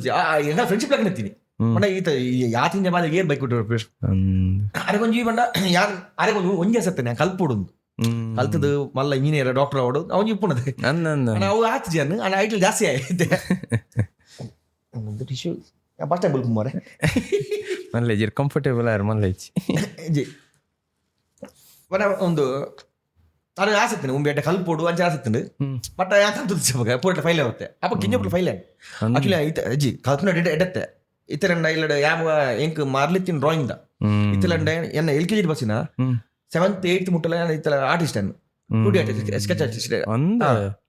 ಫ್ರೆಂಡ್ಶಿಪ್ ಲಕ ಎತ್ತೀನಿ ಬಂಡ ಈತ ಯಾತಿಂಜ ಬಾದ ಏರ್ ಬೈಕ್ ಬಿಟ್ಟು ಅರೆಗೊಂಜಿ ಬಂಡ ಯಾರು ಅರೆಗೊಂದು ಒಂಜಿ ಸತ್ತೇನೆ ಕಲ್ಪುಡು ಕಲ್ತದು ಮಲ್ಲ ಇಂಜಿನಿಯರ್ ಡಾಕ್ಟರ್ ಅವಡು ಅವನ್ ಇಪ್ಪುಣದು ಅವು ಆತ್ ಜನ ಅಣ್ಣ ಐಟ್ಲ್ ಜಾಸ್ತಿ ಆಯ್ತೆ ಟಿಶ್ಯೂ ಬಸ್ ಸ್ಟ್ಯಾಂಡ್ ಬಲ್ಕು ಮಾರೆ ಮಲ್ಲೇಜ್ ಕಂಫರ್ಟೇಬಲ್ ಆರ್ ಮಲ್ಲೇಜ್ ಜಿ ಬಡ ಒಂದು ಅದು ಆಸಕ್ತೇನೆ ಉಂಬೆ ಕಲ್ಪೋಡು ಅಂಚೆ ಆಸಕ್ತೇನೆ ಬಟ್ ಯಾಕೆ ಪೂರ ಫೈಲ್ ಆಗುತ್ತೆ ಅಪ್ಪ ಕಿಂಜಪುರ ಫೈಲ್ ಆಕ್ಚುಲಿ ಅಜ್ಜಿ ಕಲ್ಪನೆ ಎಡತ್ತೆ ಇತರಂಡ ಇಲ್ಲ ಯಾವ ಎಂಕ್ ಮಾರ್ಲಿತ್ತಿನ ಡ್ರಾಯಿಂಗ್ ದ ಇತ್ತಲಂಡ ಎನ್ನ LKG ಬಸ್ಸಿನ 7th 8th ಮುಟ್ಟಲ ಇತ್ತಲ ಆರ್ಟಿಸ್ಟ್ ಅನ್ನು ಸ್ಕೆಚ್ ಆರ್ಟಿಸ್ಟ್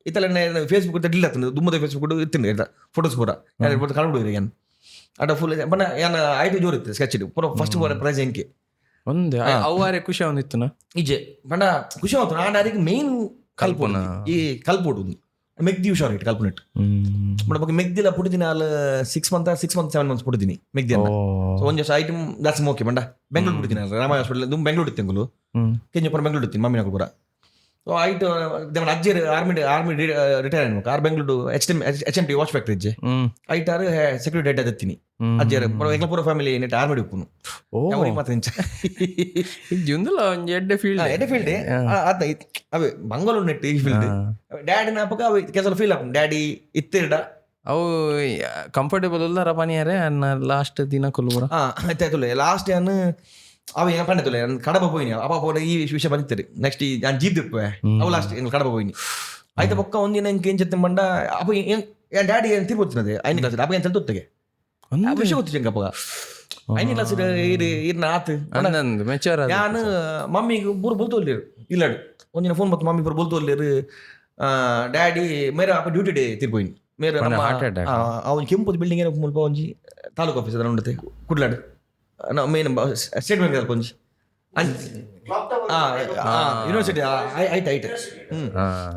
ಇತ್ತಲ ಫೇಸ್ಬುಕ್ ಡಿಲ್ ಆತಂದು ದುಮ್ಮದ ಫೇಸ್ಬುಕ್ ಇತ್ತಿನ ಫೋಟೋಸ್ ಪೂರ ಕಾಣ್ಬಿಡಿದ್ರಿ ಏನ್ ಅಡ ಫುಲ್ ಬಣ್ಣ ಏನ ಐಟಿ ಜೋರ್ ಇತ್ತು ಸ್ಕೆಚ್ ಪೂರ ಫಸ್ಟ್ ಪ್ರೈಸ್ ಎಂಕೆ ಒಂದೇ ಅವಾರೆ ಖುಷಿ ಅವನಿತ್ತನ ಇಜೆ ಬಣ್ಣ ಖುಷಿ ಆಯ್ತು ನಾನು ಅದಕ್ಕೆ ಮೇನ್ ಕಲ್ಪನ ಈ ಕಲ್ಪೋಡು ಮೆಗ್ದಿ ಹುಷಾರ್ ಇಟ್ಟು ಕಲ್ಪನೆಟ್ ಬಟ್ ಮೆಗ್ದಿಲ್ಲ ಪುಟ್ಟಿದ್ದೀನಿ ಅಲ್ಲಿ 6 months 7 months ಪುಟ್ಟಿದ್ದೀನಿ ಮೆಗ್ದಿ ಅಂತ ಸೊ ಒಂದು ಐಟಮ್ ಜಾಸ್ತಿ ಓಕೆ ಬಂಡ ಬೆಂಗಳೂರು ಬಿಡ್ತೀನಿ ರಾಮ ಹಾಸ್ಪಿಟಲ್ ದುಮ್ ಬೆಂಗಳೂರು ಇತ್ತಂಗಲು ಕೆಂಜಪುರ ಬೆಂಗಳೂರು ಇತ್ತೀನಿ ಮಮ್ಮಿನ ಕೂಡ ಸೊ ಆಯ್ತು ದೇವನ ಅಜ್ಜಿ ಆರ್ಮಿ ರಿಟೈರ್ ಆಗ್ಬೇಕು ಆರ್ ಬೆಂಗಳೂರು HMT ವಾಚ್ ಫ್ಯಾಕ್ಟ್ರಿ ಇಜ್ಜೆ ಐಟಾರು ಸೆಕ್ಯೂರಿಟಿ ಹೆಡ್ ಅದತ್ತೀನಿ ಅಜ್ಜರ ಎಂಗ್ಲಪುರ ಫ್ಯಾಮಿಲಿ ನೆಟ್ ಆರ್ಮಿ ಉಪ್ಪುನು ಮಾತ್ರ ಜುಂದಲ ಒಂಜಿ ಎಡ್ಡೆ ಫೀಲ್ಡ್ ಆತ ಅವೇ ಮಂಗಳೂರು ನೆಟ್ ಈ ಫೀಲ್ಡ್ ಡ್ಯಾಡಿನ ಅಪ್ಪಗ ಅವು ಕೆಲಸ ಫೀಲ್ ಆಪು ಡ್ಯಾಡಿ ಇತ್ತಿರ್ಡ ಅವು ಕಂಫರ್ಟೇಬಲ್ ಉಲ್ಲಾರ ಪನಿಯಾರೆ ಅನ್ನ ಲಾಸ್ಟ್ ದಿನ ಕೊಲ್ಲುವ ಆಯ್ತಾಯ್ತು ಲಾಸ್ಟ್ ಅನ್ನು ಅವ ಹೆಂಗ ಪಂಡತುಲೆ ಕಡಬ ಹೋಯ್ನಿ ಅಪ್ಪ ಈ ವಿಷಯ ಬಂದಿತ್ತಾರೆ ನೆಕ್ಸ್ಟ್ ನಾನು ಜೀಪ್ ದಿಪ್ಪೆ ಅವು ಲಾಸ್ಟ್ ಕಡಬ ಹೋಯ್ನಿ ಆಯ್ತಾ ಪಕ್ಕ ಒಂದಿನ ಹೆಂಗೆ ಏನ್ ಬಂಡ ಅಪ್ಪ ಡ್ಯಾಡಿ ಏನು ತಿರ್ಬೋತಿನದೆ 5ನೇ ಕ್ಲಾಸ್ ಅಪ್ಪ ಏನು ತಲ್ತೊತ್ತಿಗೆ ವಿಷಯ ಗೊತ್ತಿತ್ತು ಹೆಂಗಪ್ಪ 5ನೇ ಕ್ಲಾಸ್ ಇರ್ನ ಆತು ನಾನು ಮಮ್ಮಿಗೆ ಬೂರು ಬೋಲ್ತೋಲ್ಲೇರು ಇಲ್ಲಾಡು ಒಂದಿನ ಫೋನ್ ಬತ್ತು ಮಮ್ಮಿ ಬರು ಬೋಲ್ತೋಲ್ಲೇರು ಡ್ಯಾಡಿ ಮೇರೆ ಅಪ್ಪ ಡ್ಯೂಟಿ ಡೇ ತಿರ್ಬೋಯ್ನಿ ಮೇರೆ ಅವನು ಕೆಂಪು ಬಿಲ್ಡಿಂಗ್ ಏನೋ ಮುಲ್ಪ ಒಂಜಿ ತಾಲೂಕು ಆಫೀಸ್ ಅದರ ಉಂಡತೆ ಕುಡ್ಲಾಡು ಮೇನ್ ಸ್ಟೇಟ್ ಬ್ಯಾಂಕ್ ಕೊಂಚ ಯೂನಿವರ್ಸಿಟಿ ಆಯ್ತು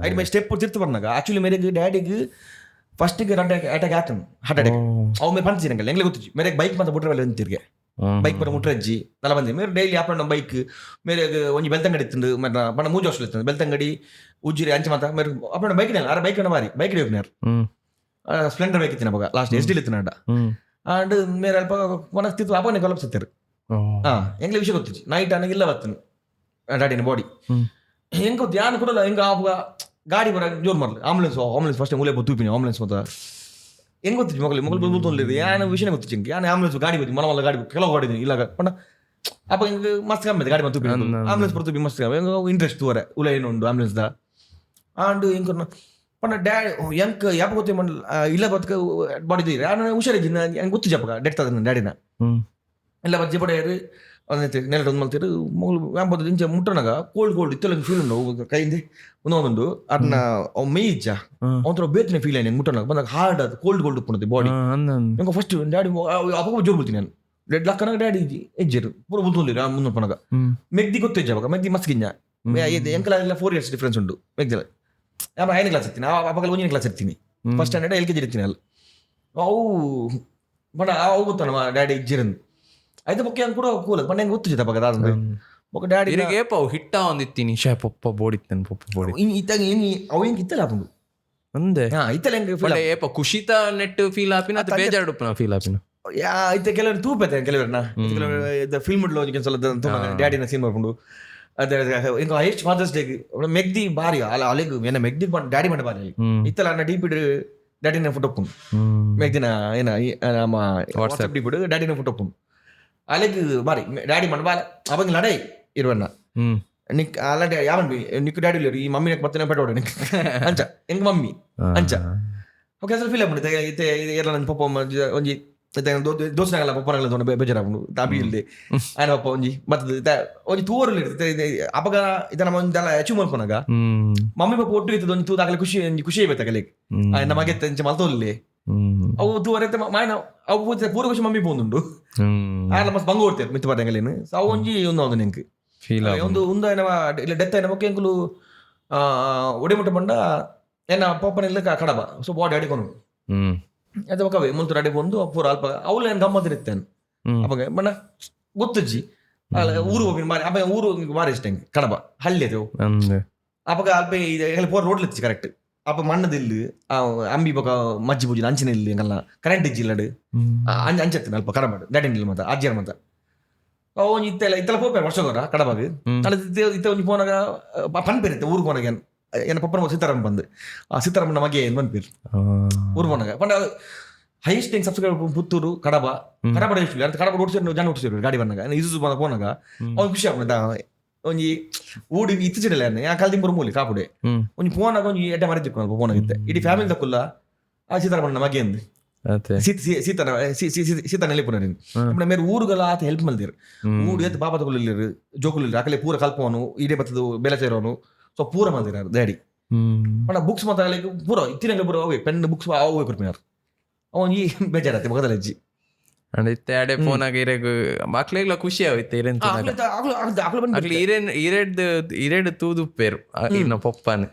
ಐಟ್ ಮೈ ಸ್ಟೆಪ್ ತಿರ್ತು ಬಂದಾಗ ಆಕ್ಚುಲಿ ಮೇರೆಗೆ ಡ್ಯಾಡಿಗೆ ಫಸ್ಟಿಗೆ ಅಟ್ಯಾಕ್ ಆತನು ಹಾರ್ಟ್ ಅಟ್ಯಾಕ್ ಅವು ಮೇಲೆ ಪಂಚಿರಂಗಲ್ಲ ಎಂಗ್ಲೇ ಗೊತ್ತಿಜ್ಜಿ ಮೇರೆಗೆ ಬೈಕ್ ಮಾತ್ರ ಬಿಟ್ರೆ ಅಂತಿರ್ಗೆ ಬೈಕ್ ಬರ ಮುಟ್ರಜ್ಜಿ ನಲ್ಲ ಬಂದಿ ಮೇರೆ ಡೈಲಿ ಆಪಣ ಬೈಕ್ ಮೇರೆಗೆ ಒಂಜಿ ಬೆಳ್ತಂಗಡಿ ಇತ್ತು ಮೇರೆ ಬಣ್ಣ ಮೂಜಿ ವರ್ಷ ಇತ್ತು ಬೆಳ್ತಂಗಡಿ ಉಜ್ಜಿರಿ ಅಂಚೆ ಮಾತ ಮೇರೆ ಅಪ್ಪಣ ಬೈಕ್ನಲ್ಲ ಅರ ಬೈಕ್ ಮಾರಿ ಬೈಕ್ ಹೋಗ್ನಾರು ಸ್ಪ್ಲೆಂಡರ್ ಬೈಕ್ ಇತ್ತಿನ ಅವಾಗ ಲಾಸ್ಟ್ SD ಇತ್ತು ನಾಡ ಅಂಡ್ ಮೇರೆ ಅಲ್ಪ ಮನಸ್ತಿತ್ತು ಅಪ್ಪನೇ ಕಲಪ್ಸುತ್ತಾರೆ ಎಂಗ್ಲೇ ವಿಷಯ ಗೊತ್ತಿಜ್ಜಿ ನೈಟ್ ನನಗೆ ಇಲ್ಲ ಬರ್ತನು ಡ್ಯಾಡಿನ ಬಾಡಿ ಹೆಂಗೆ ಗೊತ್ತು ಯಾನು ಕೊಡಲ್ಲ ಹೆಂಗೆ ಆವಾಗ ಗಾಡಿ ಬರ ಜೋರು ಮಾಡಲಿ ಆಂಬುಲೆನ್ಸ್ ಫಸ್ಟ್ ಮೂಲೆ ತೂಪಿನಿ ಆಂಬುಲೆನ್ಸ್ ಮತ್ತೆ ಹೆಂಗೆ ಗೊತ್ತಿಜ್ಜಿ ಮಗಳು ಬಲ್ತೊಂದಿಲ್ಲ ಯಾನ ವಿಷಯ ಗೊತ್ತಿಜ್ಜಿ ಯಾನು ಆಂಬುಲೆನ್ಸ್ ಗಾಡಿ ಬತ್ತಿ ಮಲ ಗಾಡಿ ಕೆಲವು ಗಾಡಿದ್ದೀನಿ ಇಲ್ಲ ಪಂಡ ಅಪ್ಪ ಹಿಂಗೆ ಮಸ್ತ್ ಕಮ್ಮಿ ಗಾಡಿ ಮತ್ತೆ ಆಂಬುಲೆನ್ಸ್ ಬರ್ತೂಪಿ ಮಸ್ತ್ ಹೆಂಗೆ ಇಂಟ್ರೆಸ್ಟ್ ತೂವರೆ ಉಲ ಏನೊಂದು ಆಂಬುಲೆನ್ಸ್ದ ಅಂಡ್ ಹಿಂಗೆ ಪಂಡ ಡ್ಯಾಡಿ ಎಂಕ್ ಯಾಪ ಗೊತ್ತೇ ಮಾಡಲ್ಲ ಇಲ್ಲ ಬದುಕ ಬಾಡಿದ್ದೀರಿ ನಾನು ಹುಷಾರಿದ್ದೀನಿ ಹೆಂಗೆ ಗೊತ್ತು ಜಪ್ಪಗ ಡೆಟ್ ಅದ ಡ್ಯಾಡಿನ ಎಲ್ಲ ಬಜ್ಜಿ ಬಡಿಯಾರು ಒಂದೈತಿ ನೆಲ ಒಂದು ಮಲ್ತಿರು ಮಗಳು ವ್ಯಾಂಬದು ಇಂಚೆ ಮುಟ್ಟನಾಗ ಕೋಲ್ಡ್ ಇತ್ತಲ್ಲ ಫೀಲ್ ಉಂಡು ಕೈಯಿಂದ ಒಂದೊಂದು ಅದನ್ನ ಅವ್ ಮೈ ಇಜ್ಜ ಒಂಥರ ಬೇತನೆ ಫೀಲ್ ಆಯ್ತು ಮುಟ್ಟನಾಗ ಬಂದಾಗ ಹಾರ್ಡ್ ಅದು ಕೋಲ್ಡ್ ಉಪ್ಪುನದು ಬಾಡಿ ಹೆಂಗೆ ಫಸ್ಟ್ ಡ್ಯಾಡಿ ಅಪ್ಪ ಜೋರು ಬಿಡ್ತೀನಿ ನಾನು ರೆಡ್ ಲಕ್ಕನಾಗ ಡ್ಯಾಡಿ ಎಜ್ಜರು ಪೂರ ಬುಲ್ತೊಂದಿರಿ ಮುಂದೆ ಪನಗ ಮೆಗ್ದಿ ಗೊತ್ತಿಜ್ಜ ಅವಾಗ ಮೆಗ್ದಿ ಮಸ್ಕಿಂಜ ಎಂಕಲ 4 years ಡಿಫ್ರೆನ್ಸ್ ಉಂಟು ಮೆಗ್ದಿಲ್ಲ ನಾನು 5ನೇ ಕ್ಲಾಸ್ ಇರ್ತೀನಿ ಅವಾಗ 1ನೇ ಕ್ಲಾಸ್ ಇರ್ತೀನಿ ಫಸ್ಟ್ ಸ್ಟ್ಯಾಂಡರ್ಡ್ LKG ಇರ್ತೀನಿ ಅಲ್ಲಿ ಅವು ಬಡ ಅವು ಗೊತ್ತಾನ ಡ್ಯಾಡಿ ಇಜ್ಜಿರನ್ ಆಯ್ತು ಬೊಕ್ಕೆ ಹಂಗೆ ಕೂಡ ಕೂಲ ಬಣ್ಣ ಹೆಂಗೆ ಗೊತ್ತಿದ್ದ ಅವಾಗ ಅದಾದ ಬೊಕ್ಕ ಡ್ಯಾಡಿ ಪವು ಹಿಟ್ಟ ಒಂದಿತ್ತೀನಿ ಶಾ ಪಪ್ಪ ಬೋಡಿತ್ತೇನೆ ಪಪ್ಪ ಬೋಡಿ ಇತ್ತಾಗ ಹಿಂಗೆ ಅವು ಹೆಂಗೆ ಇತ್ತಲ್ಲ ಆಪಂದು ಅಂದೆ ಇತ್ತಲ್ಲ ಹೆಂಗೆ ಏಪ ಖುಷಿತ ನೆಟ್ ಫೀಲ್ ಆಪಿನ ಅದು ಬೇಜಾರು ಫೀಲ್ ಆಪಿನ ಇತ್ತ ಕೆಲವರು ತೂಪೈತೆ ಕೆಲವ್ರನ್ನ ಕೆಲವರು ಫಿಲ್ಮ್ ಇಡ್ಲೋ ಕೆಲಸ ಡ್ಯಾಡಿನ ಸೀನ್ ಮಾಡ್ಕೊಂಡು ಅದೇ ಹಿಂಗೆ ಎಷ್ಟು ಫಾದರ್ಸ್ ಡೇಗೆ ಮೆಗ್ದಿ ಬಾರಿ ಅಲ್ಲ ಅಲ್ಲಿಗೆ ಏನ ಮೆಗ್ದಿ ಡ್ಯಾಡಿ ಮಾಡಿ ಬಾರಿ ಇತ್ತಲ್ಲ ಅನ್ನ ಡೀಪ್ ಡ್ಯಾಡಿನ ಫೋಟೋ ಒಪ್ಪುನು ಮೇಗ್ದಿನ ಏನ ನಮ್ಮ ವಾಟ್ಸಪ್ ಡಿಬಿಡು ಡ್ಯಾಡಿನ ಫೋಟೋ ಒಪ್ಪುನು ಅಲೆಗ್ ಬಾರಿ ಡ್ಯಾಡಿ ಮಣ್ಣ ಬಾಲ ಅವಾಗ ನಡೈ ಇರುವನ್ನ ನಿಕ್ ಅಲ್ಲ ಯಾವನ್ ನಿಕ್ ಡ್ಯಾಡಿ ಇಲ್ಲ ಈ ಮಮ್ಮಿ ಬರ್ತೇನೆ ಪೆಟ್ಟೋಡು ನಿಕ್ ಅಂಚ ಹೆಂಗ್ ಮಮ್ಮಿ ಅಂಚ ಓಕೆ ಅಸಲು ಫೀಲ್ ಆಗ್ಬಿಡುತ್ತೆ ಎಲ್ಲ ನನ್ನ ಪಪ್ಪ ಒಂಜಿ ದೋಸ್ನಾಗಲ್ಲ ಪಪ್ಪನಾಗಲ್ಲ ತೊಂಡ ಬೇಜಾರಾಗ್ಬಿಡು ದಾಬಿ ಇಲ್ಲದೆ ಆಯ್ನ ಪಪ್ಪ ಒಂಜಿ ಮತ್ತೆ ಒಂಜಿ ತೂರಲ್ಲಿ ಇರ್ತದೆ ಅಪಗ ಇದನ್ನ ಒಂದೆಲ್ಲ ಅಚೀವ್ ಮಾಡ್ಕೊನಾಗ ಮಮ್ಮಿ ಪಪ್ಪ ಒಟ್ಟು ಇರ್ತದೆ ಒಂದು ತೂದಾಗಲೇ ಖುಷಿ ಇರ್ಬೇಕಲೆ ನಮಗೆ ಇಂಚ ಮಲ್ತೋಲ್ಲಿ ಅವು ತೂವರೆ ಮಾಯನ ಅವು ಪೂರ ಖುಷಿ ಮಮ್ಮಿ ಪೋಂದುಂಡು ಆಯ್ನ ಮಸ್ತ್ ಬಂಗ ಕೊಡ್ತೇವೆ ಮಿತ್ತು ಬರಂಗಲೇನು ಅವು ಒಂಜಿ ಒಂದು ನಿಂಗೆ ಒಂದು ಏನವ ಇಲ್ಲ ಡೆತ್ ಏನವ ಎಂಕುಲು ಒಡೆಮುಟ್ಟ ಬಂಡ ಏನ ಪಪ್ಪನೆಲ್ಲ ಕಡಬ ಸೊ ಬಾಡಿ ಅಡಿಕೊಂಡು ಅದು ಒಕ್ಕವೇ ಮುಂತೂರು ಅಡಿ ಬಂದು ಪೂರ ಅಲ್ಪ ಅವಳು ಏನು ಗಮ್ಮತ್ ಇರ್ತೇನೆ ಅವಾಗ ಬಣ್ಣ ಗೊತ್ತಜ್ಜಿ ಊರು ಹೋಗಿ ಮಾರಿ ಅಪ್ಪ ಊರು ಮಾರಿ ಇಷ್ಟ ಕಡಬ ಹಳ್ಳಿ ಅದು ಅವಾಗ ಅಲ್ಪ ಇದು ಪೂರ ರೋಡ್ಲಿ ಇತ್ತು ಕರೆಕ್ಟ್ ಅಪ್ಪ ಮಣ್ಣದಿಲ್ಲ ಅಂಬಿ ಬೊಕ ಮಜ್ಜಿ ಪೂಜಿ ಅಂಚಿನ ಇಲ್ಲಿ ಹಂಗಲ್ಲ ಕರೆಂಟ್ ಇಜ್ಜಿ ಇಲ್ಲಡು ಅಂಚೆತ್ತೇನೆ ಅಲ್ಪ ಕಡಬ ಡ್ಯಾಡಿನ ಇಲ್ಲ ಮತ ಅಜ್ಜಿಯರ್ ಮತ ಒಂಜಿ ಇತ್ತೆಲ್ಲ ಪೋಪೆ ವರ್ಷದವರ ಕಡಬಾಗ ಇತ್ತ ಒಂಜಿ ಪೋನಾಗ ಪನ್ಪೇರಿತ್ತೆ ಊರು ಪೋನಾಗ ಏನ ಪಪ್ಪನ ಸೀತಾರಾಮ ಬಂದು ಆ ಸೀತಾರಾಮನ ಮಗೆ ಏನು ಬಂದ್ಪೀರು ಊರು ಪೋನಾಗ ಪಂಡ ಹೈಯೆಸ್ಟ್ ಹಿಂಗ್ ಸಬ್ಸ್ಕ್ರೈಬರ್ ಪುತ್ತೂರು ಕಡಬ ಇಷ್ಟು ಅಂತ ಕಡಬ ಓಡಿಸಿದ್ರು ಜನ ಓಡಿಸಿದ್ರು ಗಾಡಿ ಬಂದಾಗ ಇಸು ಬಂದ ಪೋನಾಗ ಅವ್ನು ಖುಷಿ ಆಗ್ಬಿಡ ಒಂಜಿ ಊಡಿ ಇತ್ತಿಚಿಡಲ್ಲ ಆ ಕಾಲದಿಂದ ಬರುಮೂಲಿ ಕಾಪುಡೆ ಒಂಜಿ ಪೋನಾಗ ಒಂಜಿ ಎಡ್ಡೆ ಮರಿತಿಕ್ಕು ಪೋನಾಗಿತ್ತೆ ಇಡೀ ಫ್ಯಾಮಿಲಿ ತಕ್ಕುಲ್ಲ ಆ ಸೀತಾರಾಮನ ಮಗೆ ಎಂದು ಸೀತ ನೆಲೆಪುನ ಮೇರೆ ಊರುಗಳ ಆತ ಹೆಲ್ಪ್ ಮಲ್ದಿರು ಊರು ಎತ್ತು ಬಾಬಾ ತಗೊಳ್ಳಿರು ಜೋಕುಲಿರು ಆಕಲೆ ಪೂರ ಕಲ್ಪವನು ಇಡೇ ಬತ್ತದು ಬೆಲೆ ಸೇರೋನು ಸೊ ಪೂರ ಮಲ್ದಿರಾರು ಡ್ಯಾಡಿ ಬಟ್ ಬುಕ್ಸ್ ಮಾತಾಡಲಿ ಪೂರ ಇತ್ತಿನ ಪೂರ ಅವೇ ಪೆನ್ ಬುಕ್ಸ್ ಅವೇ ಕೊಡ್ಪಿನಾರು ಅವನ್ ಈ ಬೇಜಾರತ್ತೆ ಮಗದಲ್ಲ ಅಜ್ಜಿ ಇತ್ತೆ ಅಡೆ ಫೋನಾಗ ಇರೆಗ್ ಮಕ್ಳಿಗೆಲ್ಲ ಖುಷಿ ಆಗುತ್ತೆ ಇರೆಡ್ ತೂದು ಪೇರು ಇನ್ನ ಪಪ್ಪನ್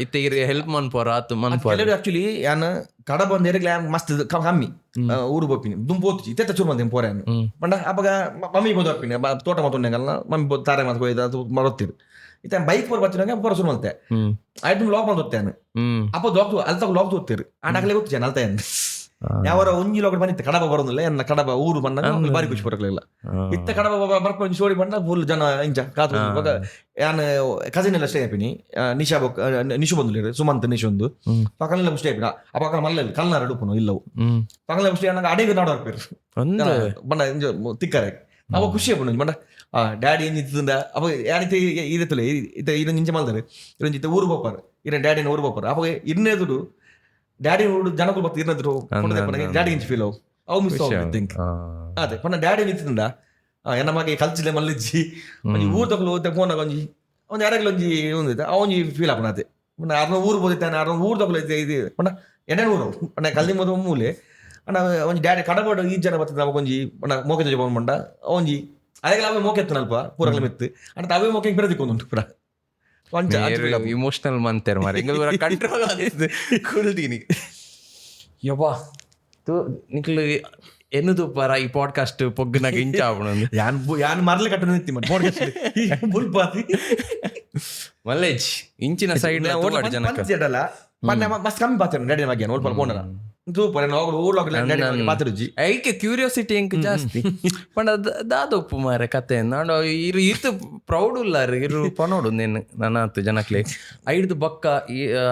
ಇತ್ತೆ ಹೆಲ್ಪ್ ಮನ್ಪೋರ ಆತು ಮನ್ಪೋರ ಆಕ್ಚುಲಿ ಯಾನ ಕಡ ಬಂದ ಮಸ್ತ್ ಕಮ್ಮಿ ಊರು ಬಪ್ಪಿನಿ ದುಂಬೋತಿ ಇತ್ತೆ ಚೂರು ಬಂದ ಪೋರ ಬಂಡ ಅವಾಗ ಮಮ್ಮಿ ಬೋದು ಹಪ್ಪಿನಿ ತೋಟ ಮಾತೊಂಡೆಗಲ್ಲ ಮಮ್ಮಿ ತಾರೆ ಮಾತು ಹೋಯ್ತು ಮರತ್ತಿರು ಇತ್ತ ಬೈಕ್ ಪೋರ್ ಬರ್ತಿನಾಗ ಪೋರ ಶುರು ಮಲ್ತೆ ಆಯ್ತು ಲಾಕ್ ಬಂದೊತ್ತೇನು ಅಪ್ಪ ಲಾಕ್ ಅಲ್ಲಿ ತಗ ಲಾಕ್ ತೋತಿರು ಆಡಾಗಲೇ ಗೊತ್ತು ಜನ ಅಲ್ತಾ ಯಾವರ ಒಂಜಿ ಲೋಕ ಬಂದಿತ್ತು ಕಡಬ ಬರೋದಿಲ್ಲ ಎನ್ನ ಕಡಬ ಊರು ಬಂದಾಗ ಬಾರಿ ಖುಷಿ ಬರಲಿಲ್ಲ ಇತ್ತ ಕಡಬ ಬರ್ಕೊಂಡು ಸೋಡಿ ಬಂದ ಫುಲ್ ಜನ ಇಂಚ ಕಾತು ಯಾನ್ ಕಸಿನ್ ಎಲ್ಲ ಸ್ಟೇ ಆಪಿನಿ ನಿಶು ಬಂದು ಸುಮಂತ್ ನಿಶು ಒಂದು ಪಕ್ಕನೆಲ್ಲ ಸ್ಟೇ ಆಪಿನ ಆ ಪಕ್ಕ ಮಲ್ಲ ಕಲ್ನಾರ ಅಡುಪುನು ಇಲ್ಲವು ಪಕ್ಕನೆಲ್ಲ ಸ್ಟೇ ಅನ್ನಂಗ ಅಡೇಗ ನಾಡು ಹಾಕ್ಬೇರು ಬಂಡ ಇಂಜ ತಿಕ್ಕರೆ ಅವ ಖುಷಿ ಆಪುನು ಬಂಡ ಡ್ಯಾಡಿ ಏನ್ ಇತ್ತದ ಅವ ಯಾರಿತ ಇದತ್ತಲ್ಲ ಇದೊಂದು ಇಂಚ ಮಲ್ದಾರೆ ಇದೊಂದು ಊರು ಬಪ್ಪಾರ ಇರ ಡ್ಯಾಡಿನ ಊರು ಬಪ್ಪಾರ ಅವಾಗ ಇನ್ನೇ ದುಡ್ಡು ಡ್ಯಾಡಿ ನೋಡು ಜನಗಳು ಬರ್ತು ಇರ್ನದ್ರು ಡ್ಯಾಡಿ ಇಂಚ್ ಫೀಲ್ ಅವು ಮಿಸ್ ಥಿಂಕ್ ಅದೇ ಪಣ್ಣ ಡ್ಯಾಡಿ ನಿಂತಿಂದ ಎನ್ನ ಮಗೆ ಕಲ್ಚಿಲೆ ಮಲ್ಲಿಜ್ಜಿ ಒಂಜಿ ಊರು ತಗೊಳ್ಳು ಫೋನಾಗ ಒಂಜಿ ಯಾರಾಗಲಿ ಒಂಜಿ ಒಂದಿತ್ತು ಅವೊಂಜಿ ಫೀಲ್ ಆಪಣ ಅದೇ ಪಣ್ಣ ಅರ್ನ ಊರು ಬೋದಿತ್ತಾನೆ ಅರ್ನ ಊರು ತಗೊಳ್ಳಿ ಇದು ಪಣ್ಣ ಎಣ್ಣೆ ಊರು ಪಣ್ಣ ಕಲ್ದಿ ಮದುವೆ ಮೂಲೆ ಅಣ್ಣ ಒಂಜಿ ಡ್ಯಾಡಿ ಕಡಬಾಡು ಈ ಜನ ಬರ್ತದೆ ಅವಾಗ ಒಂಜಿ ಪಣ್ಣ ಮೋಕೆ ಜೊತೆ ಬಂದ ಒಂಜಿ ಅದಕ್ಕೆ ಅವೇ ಮೋಕೆ ಎತ್ತು ನಲ್ಪ ಪೂರಗಳ ಮೆತ್ತು ಅಂತ ಅವೇ ಮೋಕೆ ಬೆರೆದಿಕ್ಕೊಂದುಂಟು ಪುರ ಇಮೋಷನಲ್ ಮಂತೇರ್ ಮಾರೆ ಕಂಟ್ರೋಲ್ ಕುಳ್ತೀನಿ ಯವ್ವಾ ನಿಕ್ಲು ಎನ್ನುದು ಪರ ಈ ಪಾಡ್ಕಾಸ್ಟ್ ಪೊಗ್ಗನಾಗ ಇಂಚ ಆವಣಂದು ಯಾನ್ ಮರ್ಲೆ ಕಟ್ಟ ನಿಂತಿ ಮಲ್ಲೇಜ್ ಇಂಚಿನ ಸೈಡ್ ಜನಲ್ಲ ಮಸ್ತ್ ಕಮ್ಮಿ ಪಾತ್ರ ಡ್ಯಾಡಿ ಬಗ್ಗೆ ನೋಡ್ಕೊಂಡು ಪೋಣ ಸೂಪರ್ ಊರ್ಲೋಗಿ ಐಕೆ ಕ್ಯೂರಿಯಾಸಿಟಿ ಎಂಕ್ ಜಾಸ್ತಿ ಪಂಡ ದಾದೊಪ್ಪು ಮಾರೆ ಕತೆ ನಾಡು ಇತ್ತು ಪ್ರೌಡ್ ಉಲ್ಲಾರು ಇರು ಪನೋಡು ನೇನು ನನ್ನ ಆತು ಜನಕ್ಲೆ ಐಡ್ದು ಬಕ್ಕ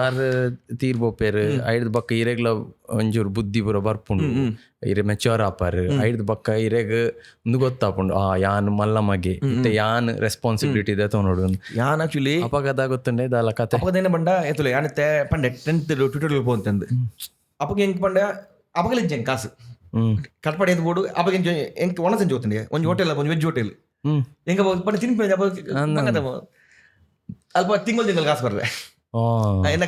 ಆರು ತೀರ್ಬೋಪೇರು ಐಡ್ದು ಬಕ್ಕ ಇರೆಗ್ಲ ಒಂಜೂರು ಬುದ್ಧಿ ಬರೋ ಬರ್ಪುಂಡು ಇರೆ ಮೆಚ್ಯೂರ್ ಆಪಾರು ಐಡ್ದು ಬಕ್ಕ ಇರೆಗ್ ಒಂದು ಗೊತ್ತಾಪುಂಡು ಯಾನ್ ಮಲ್ಲ ಮಗೆ ಇತ್ತೆ ಯಾನ್ ರೆಸ್ಪಾನ್ಸಿಬಿಲಿಟಿ ಇದೆ ತಗೊಂಡು ಯಾನ್ ಆಕ್ಚುಲಿ ಅಪಗದ ಗೊತ್ತುಂಡೆ ದಾಲ ಕತೆ ಅಪಗದೇನ ಬಂಡ ಎತ್ತಲು ಯಾನತ್ತೆ ಪಂಡೆ 10th ಟ್ಯೂಟೋರಿಯಲ್ ಪೋಂತಂದು ಅಪ್ಪಗೆ ಹೆಂಗೆ ಪಂಡ ಅಪಗಲಿಂಚ ಕಾಸು ಕಟ್ಪಾಡಿ ಎದ್ದು ಬೋಡು ಅಪ್ಪಗೆ ಹೆಂಗೆ ಒಣ ಸಂಜೆ ಹೋಗ್ತಂಡೆ ಒಂದು ಹೋಟೆಲ್ ಒಂದು ವೆಜ್ ಹೋಟೆಲ್ ಹೆಂಗೆ ಪಂಡ ತಿನ್ಪಿ ಅಲ್ಪ ತಿಂಗಳು ಕಾಸು ಬರ್ರೆ ಎನ್ನ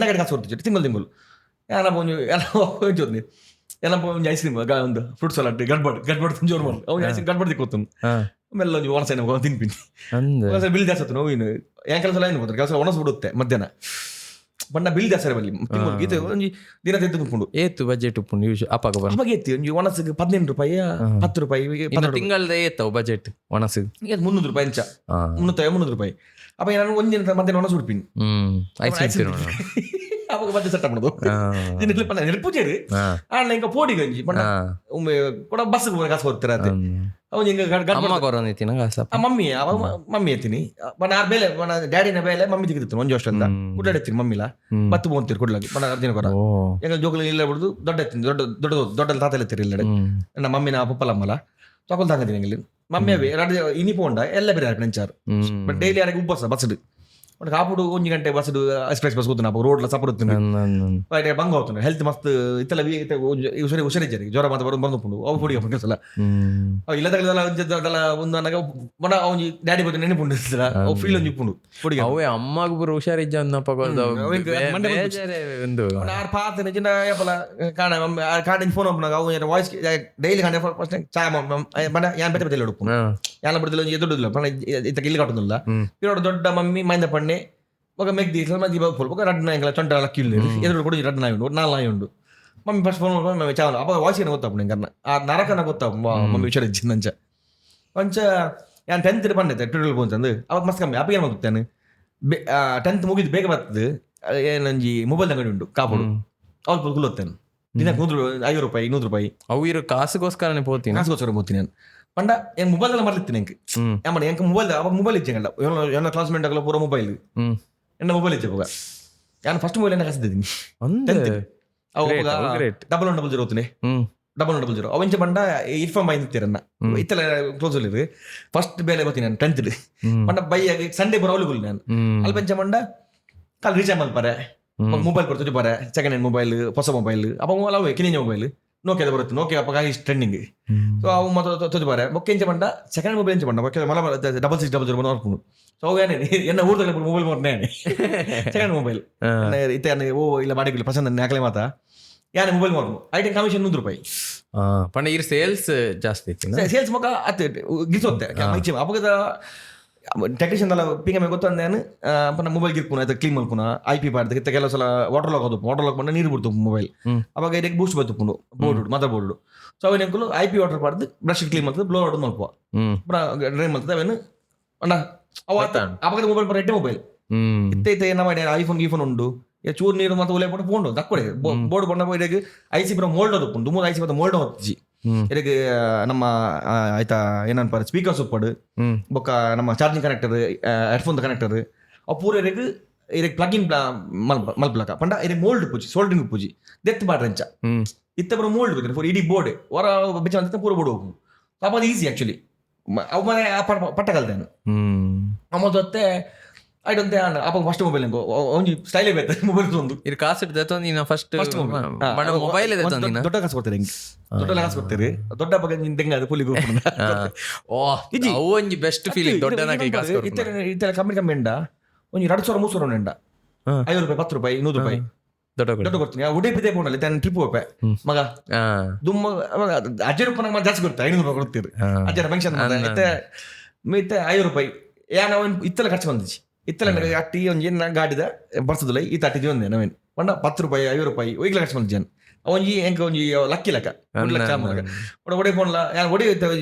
ಕಡೆ ಕಾಸು ಕೊಡ್ತಿದ್ದೆ ತಿಂಗಳು ಏನಪ್ಪ ಒಂದು ಎಲ್ಲ ಏನಪ್ಪ ಒಂದು ಐಸ್ ಕ್ರೀಮ್ ಒಂದು ಫ್ರೂಟ್ ಸಲಾಡ್ ಗಡ್ಬಡ್ ಜೋರು ಮಾಡಿ ಅವ್ನು ಐಸ್ ಗಡ್ಬಡ್ ತಿಕ್ಕೋತನು ಆಮೇಲೆ ಒಂದು ಒಣಸೆ ತಿನ್ಪಿನಿ ಬಿಲ್ ಜಾಸ್ತಿ ಆಯ್ತು ನೋವು ಏನು ಕೆಲಸ ಏನು ಗೊತ್ತಾರೆ ಕೆಲಸ ಒಣಸ್ಬಿಡುತ್ತೆ ಮಧ್ಯಾಹ್ನ ಬಣ್ಣ ಬಿಲ್ ಜಾಸ್ತಿ ಬರಲಿ ಗೀತೆ ಒಂದು ದಿನ ತೆಗೆದುಕೊಂಡು ಏತು ಬಜೆಟ್ ಉಪ್ಪುಂಡು ಯೂಶ್ ಅಪ್ಪಾಗ ಅವಾಗ ಎತ್ತಿ ಒಂದು ಒಣಸಿಗೆ 15 ರೂಪಾಯಿ 10 ರೂಪಾಯಿ ತಿಂಗಳದ ಏತವು ಬಜೆಟ್ ಒಣಸಿಗೆ 300 ರೂಪಾಯಿ ಇಂಚ 300 ರೂಪಾಯಿ ಅಪ್ಪ ನಾನು ಒಂದಿನ ಮಧ್ಯಾಹ್ನ ಒಣಸಿ ಹುಡ್ಪಿನಿ ಅವಾಗ ಮತ್ತೆ ಸೆಟ್ ಮಾಡೋದು ನೆನಪುಜೇರಿ ಆಂಡ ಇಂಕ ಪೋಡಿ ಗಂಜಿ ಪಂಡ ಕೂಡ ಬಸ್ ಕಾಸು ಹೋಗ್ತಾರ ಅದೇ ಅವ್ನು ಹಿಂಗ ಅಮ್ಮ ಕೊರೋನಿತಿನ ಕಾಸಪ್ಪ ಮಮ್ಮಿ ಅವಾಗ ಮಮ್ಮಿ ಎತ್ತೀನಿ ಬಣ್ಣ ಆ ಬೇಲೆ ಬಣ್ಣ ಡ್ಯಾಡಿನ ಬೇಲೆ ಮಮ್ಮಿ ತೆಗಿತಿತ್ತು ಒಂಜು ವರ್ಷ ಅಂತ ಕುಡ್ಡಾಡ್ತೀನಿ ಮಮ್ಮಿಲ ಬತ್ತು ಬೋಂತೀರಿ ಕುಡ್ಲಾಗಿ ಬಣ್ಣ ಅರ್ಜಿನ ಕೊರ ಎಂಗ ಜೋಗಲಿ ಇಲ್ಲ ಬಿಡುದು ದೊಡ್ಡ ಎತ್ತೀನಿ ದೊಡ್ಡ ತಾತ ಎತ್ತೀರಿ ಇಲ್ಲಡೆ ನನ್ನ ಮಮ್ಮಿನ ಪಪ್ಪಲಮ್ಮಲ ತಗೊಳ್ ತಂಗತೀನಿ ಎಂಗಲಿ ಮಮ್ಮಿ ಅವೇ ಇನಿ ಪೋಂಡ ಎಲ್ಲ ಬೇರೆ ನೆಂಚಾರು ಬಟ್ ಡೈಲಿ ಯಾರಿಗೆ ಉಬ್ಬಸ ಬಸ್ಡು ಬಟ್ ಕಾಪುಡು 1 ಗಂಟೆ ಬಸ್ಡು ಎಕ್ಸ್ಪ್ರೆಸ್ ಬಸ್ ಕೂತು ರೋಡ್ಲ ಸಪರುತ್ತೀನಿ ಬಂಗ ಹೋಗ್ತಾನೆ ಹೆಲ್ತ್ ಮಸ್ತ್ ಇತ್ತಲ್ಲ ಹುಷಾರಿದ್ದಾರೆ ಜ್ವರ ಮಾತ್ರ ಬಂದು ಅವು ಹುಡುಗಿ ಕೆಲಸಲ್ಲ ಇಲ್ಲದಲ್ಲ ಒಂದು ನನಗೆ ಮನ ಅವ್ನು ಡ್ಯಾಡಿ ಬಂದು ನೆನಪುಂಡು ಅವು ಫೀಲ್ ಒಂದು ಇಪ್ಪುಂಡು ಹುಡುಗಿ ಅವೇ ಅಮ್ಮಗ ಬರೋ ಹುಷಾರಿಜ್ಜ ಆರು ಪಾತ್ರ ಚಿನ್ನ ಏಪಲ ಕಾಣ ಕಾಣಿನ ಫೋನ್ ಒಪ್ಪನಾಗ ಅವು ವಾಯ್ಸ್ ಡೈಲಿ ಕಾಣ ಫಸ್ಟ್ ಚಾಯ್ ಬಣ್ಣ ಯಾನ್ ಬೆತ್ತ ಬೆತ್ತಲ್ಲಿ ಹುಡುಕು ಯಾನ ಬಿಡ್ದಿಲ್ಲ ಎದುರುದಿಲ್ಲ ಬಣ್ಣ ಇತ್ತ ಇಲ್ಲಿ ಕಟ್ಟುದಿಲ್ಲ ಇರೋಡು ದೊಡ್ಡ ಮಮ್ಮಿ ಮೈಂದ ಪಣ್ಣೆ ఒక మెగ్ది మధ్య ఫుల్ ఒక రెడ్ నాయకుల చొంట లక్కీలు ఎదురు కూడా రెడ్ నాయ ఉండు 4 నాయ ఉండు మమ్మీ ఫస్ట్ ఫోన్ మేము చాలా అప్పుడు వాయిస్ ಗೊತ್ತಾಪು ನಿಂಗೆ ಆ ನರಕನ ಗೊತ್ತಾಪು ಮಮ್ಮಿ ವಿಚಾರ ಇಚ್ಚಿಂದಂಚ ಕೊಂಚ ನಾನು 10th ಬಂದಿದ್ದೆ ಟ್ಯೂಟೋರಿಯಲ್ ಬಂತಂದು ಅವಾಗ ಮಸ್ತ್ ಕಮ್ಮಿ ಅಪ್ಪ ಏನು ಮಾಡ್ತಾನೆ 10th ಮುಗಿದು ಬೇಗ ಬರ್ತದೆ ಏನಂಜಿ ಮೊಬೈಲ್ ಅಂಗಡಿ ಉಂಟು ಕಾಪುಡು ಅವ್ರು ಕುಲ್ಲೋತ್ತೇನೆ ದಿನಕ್ಕೆ 100 ರೂಪಾಯಿ 100 ರೂಪಾಯಿ ಅವು ಇರೋ ಕಾಸುಗೋಸ್ಕರನೇ ಹೋಗ್ತೀನಿ ಕಾಸುಗೋಸ್ಕರ ಹೋಗ್ತೀನಿ ನಾನು ಪಂಡ ಹೆಂಗ್ ಮೊಬೈಲ್ ಎಲ್ಲ ಮರ್ಲಿತ್ತೀನಿ ಹೆಂಗೆ ಯಾಮಣ್ಣ ಹೆಂಗೆ ಮೊಬೈಲ್ ಅವಾಗ ಮೊಬೈಲ್ ಇಚ್ಚಂಗಲ್ಲ ಎಲ್ಲ ಕ್ಲಾಸ್ಮೇಟ್ ಆಗಲ್ಲ ಪೂರ ಮೊಬೈಲ್ ಎನ್ನ ಮೊಬೈಲ್ ಇಚ್ಚೆ ಹೋಗ ನಾನು ಫಸ್ಟ್ ಮೊಬೈಲ್ ಎನ್ನ ಕಸಿದ್ದೀನಿ ಡಬಲ್ 100 ಹೋಗ್ತೀನಿ ಡಬಲ್ 100 ಅವಂಚೆ ಬಂಡ ಇರ್ಫಾಮ್ ಬೈತಿರನ್ನ ಇತ್ತಲ್ಲ ಕ್ಲೋಸ್ ಅಲ್ಲಿ ಫಸ್ಟ್ ಬೇಲೆ ಬರ್ತೀನಿ ನಾನು 10th ಬಂಡ ಬೈ ಸಂಡೇ ಬರೋ ಅವಲಿಗುಲ್ ನಾನು ಅಲ್ಲಿ ಪಂಚ ಬಂಡ ಕಾಲ್ ರೀಚಾರ್ಜ್ ಮಲ್ಪಾರೆ ಮೊಬೈಲ್ ಕೊಡ್ತೀವಿ ಬಾರೆ ಸೆಕೆಂಡ್ ಹ್ಯಾಂಡ್ ಮೊಬೈಲ್ ಹೊಸ ಮೊಬೈಲ್ ಅಪ್ಪ ಅವು ಕಿನಿಂಜ ಮೊಬೈಲ್ ನೋಕಿಯಾದ ಬರುತ್ತೆ ನೋಕಿಯಾ ಅಪ್ಪ ಟ್ರೆಂಡಿಂಗ್ ಸೊ ಅವು ಮತ್ತೆ ತೊಜು ಬಾರೆ ಬೊಕ್ಕೆಂಚ ಬಂಡ ಸೆಕೆಂಡ್ ಮೊಬೈಲ್ ಎಂಚ ಬಂಡ ಬೊಕ್ಕೆ ಮಲ 6600 ಬಂದು ನೋಡ್ಕೊಂಡು ಸೊ ಅವು ಏನೇ ಎನ್ನ ಊರ್ದಲ್ಲಿ ಮೊಬೈಲ್ ಮಾಡ್ನೇ ಸೆಕೆಂಡ್ ಮೊಬೈಲ್ ಇತ್ತೆ ಓ ಇಲ್ಲ ಮಾಡಿಲ್ಲ ಪಸಂದ್ ನಾಕಲೆ ಮಾತಾ ಯಾನೆ ಮೊಬೈಲ್ ಮಾಡ್ಬೋದು ಐಟಮ್ ಕಮಿಷನ್ 100 ರೂಪಾಯಿ ಪಂಡ ಇರ್ ಸೇಲ್ಸ್ ಜಾಸ್ತಿ ಇತ್ತು ಸೇಲ್ಸ್ ಮಗ ಅತ್ತೆ ಗಿಲ್ಸೋತ್ತೆ ಅಪಗದ ಟೆಕ್ನಿಷಿಯನ್ ಎಲ್ಲ ಪಿಂಗ ಗೊತ್ತಂದೇನು ಪನ್ನ ಮೊಬೈಲ್ ಗಿರ್ಪುನ ಆಯ್ತು ಕ್ಲೀನ್ ಮಲ್ಪುನ ಐ ಪಿ ಬಾರ್ದು ಇತ್ತ ಕೆಲವು ಸಲ ವಾಟರ್ ಲಾಕ್ ಹೋದು ವಾಟರ್ ಲಾಕ್ ಬಂದ ನೀರು ಬಿಡ್ತು ಮೊಬೈಲ್ ಅವಾಗ ಇದಕ್ಕೆ ಬೂಸ್ಟ್ ಬರ್ತುಕೊಂಡು ಬೋರ್ಡ್ ಮದರ್ ಬೋರ್ಡ್ ಸೊ ಅವೇನು ಅಂಕಲು ಐ ಪಿ ವಾಟರ್ ಬಾರ್ದು ಬ್ರಷ್ ಕ್ಲೀನ್ ಮಾಡ್ತದೆ ಬ್ಲೋ ಹೊಡೆದು ಮಲ್ಪುವ ಡ್ರೈನ್ ಮಾಡ್ತದೆ ಅವೇನು ಅಣ್ಣ ಅವಾಗ ಮೊಬೈಲ್ ಬರ ಎಟ್ಟೆ ಮೊಬೈಲ್ ಇತ್ತ ಏನ ಮಾಡಿ ಐಫೋನ್ ಗೀಫೋನ್ ಉಂಡು ಚೂರು ನೀರು ಮತ್ತೆ ಒಲೆ ಪಟ್ಟು ಪೋಂಡು ದಕ್ಕೊಡೆ ಬೋರ್ಡ್ ಬಂದ ಇದಕ್ಕೆ ಐಸಿ ಬರೋ ಮೋಲ್ಡ್ ಅದು ಉಂಟು 3 ಐಸಿ ಬತ್ತ ಮೋಲ್ಡ್ ಹೊತ್ತಿಜಿ ಇದಕ್ಕೆ ನಮ್ಮ ಆಯ್ತಾ ಏನನ್ಪ ಸ್ಪೀಕರ್ಸ್ ಉಪ್ಪಡು ಬೊಕ್ಕ ನಮ್ಮ ಚಾರ್ಜಿಂಗ್ ಕನೆಕ್ಟರ್ ಹೆಡ್ಫೋನ್ ಕನೆಕ್ಟರ್ ಅವು ಪೂರ ಇದಕ್ಕೆ ಪ್ಲಗ್ ಇನ್ ಮಲ್ಪಲಕ ಪಂಡ ಇದಕ್ಕೆ ಮೋಲ್ಡ್ ಪೂಜಿ ಸೋಲ್ಡ್ರಿಂಗ್ ಪೂಜಿ ದೆತ್ ಬಾಡ್ರೆ ಅಂಚ ಇತ್ತ ಬರೋ ಮೋಲ್ಡ್ ಬೇಕು ಫೋರ್ ಇಡೀ ಬೋರ್ಡ್ ಹೊರ ಬೆಚ್ಚ ಅಂತ ಪೂರ ಬೋರ್ಡ್ ಹೋಗು ಪಾಪ ಅದು ಈಸಿ ಆಕ್ಚುಲಿ ಅವು ಮನೆ ಪಟ್ಟ ಕಲ್ತೇನು ಅಮ್ಮದೊತ್ತೆ ಐಡೊಂತೆ ಅಪ್ಪ ಫಸ್ಟ್ ಮೊಬೈಲ್ ಒಂಜಿ ಸ್ಟೈಲೇ ಬೇಕು ಮೊಬೈಲ್ ಒಂದು ಇದು ಕಾಸು ಇಡ್ದು ನೀನು ಫಸ್ಟ್ ಮೊಬೈಲ್ ದೊಡ್ಡ ಕಾಸು ಕೊಡ್ತಾರೆ ಹಿಂಗೆ ದೊಡ್ಡ ಕಾಸು ಕೊಡ್ತೀರಿ ದೊಡ್ಡ ಬಗ್ಗೆ ತೆಂಗ ಅದು ಪುಲಿ ಒಂಜಿ ಬೆಸ್ಟ್ ಫೀಲಿಂಗ್ ದೊಡ್ಡ ಇತ್ತೆಲ್ಲ ಕಮ್ಮಿ ಕಮ್ಮಿ ಎಂಡ ಒಂಜಿ 2,000-3,000 ಎಂಡ 5 ರೂಪಾಯಿ 10 ರೂಪಾಯಿ 100 ರೂಪಾಯಿ ದೊಡ್ಡ ಕೊಡ್ತೀನಿ ಉಡುಪಿದೆ ಬೋನಲ್ಲಿ ತನ್ನ ಟ್ರಿಪ್ ಹೋಗ್ಪೆ ಮಗ ದುಮ್ಮ ಅಜ್ಜ ರೂಪಾಯಿ ಜಾಸ್ತಿ ಕೊಡ್ತಾರೆ 500 ರೂಪಾಯಿ ಕೊಡ್ತೀರಿ ಅಜ್ಜರ ಫಂಕ್ಷನ್ ಮಿತ್ತೆ 5 ರೂಪಾಯಿ ಯಾನ ಇತ್ತೆಲ್ಲ ಖರ್ಚು ಬಂದಿச்சு ಇತ್ತಲ ಅಟ್ಟಿ ಒಂಜಿ ಗಾಡಿದ ಬರ್ಸದಿಲ್ಲ ಈ ತಟ್ಟಿ ಒಂದೇ ನಾವೇನು ಪಂಡ 10 ರೂಪಾಯಿ 5 ರೂಪಾಯಿ ಒಯ್ಗ್ಲ ಖರ್ಚು ಬಂದ ಜನ ಒಂಜಿ ಎಂಕ ಒಂಜಿ ಲಕ್ಕಿ ಲೆಕ್ಕ 1 ಲಕ್ಷ ಒಡೆ ಫೋನ್ಲ ಒಡೆ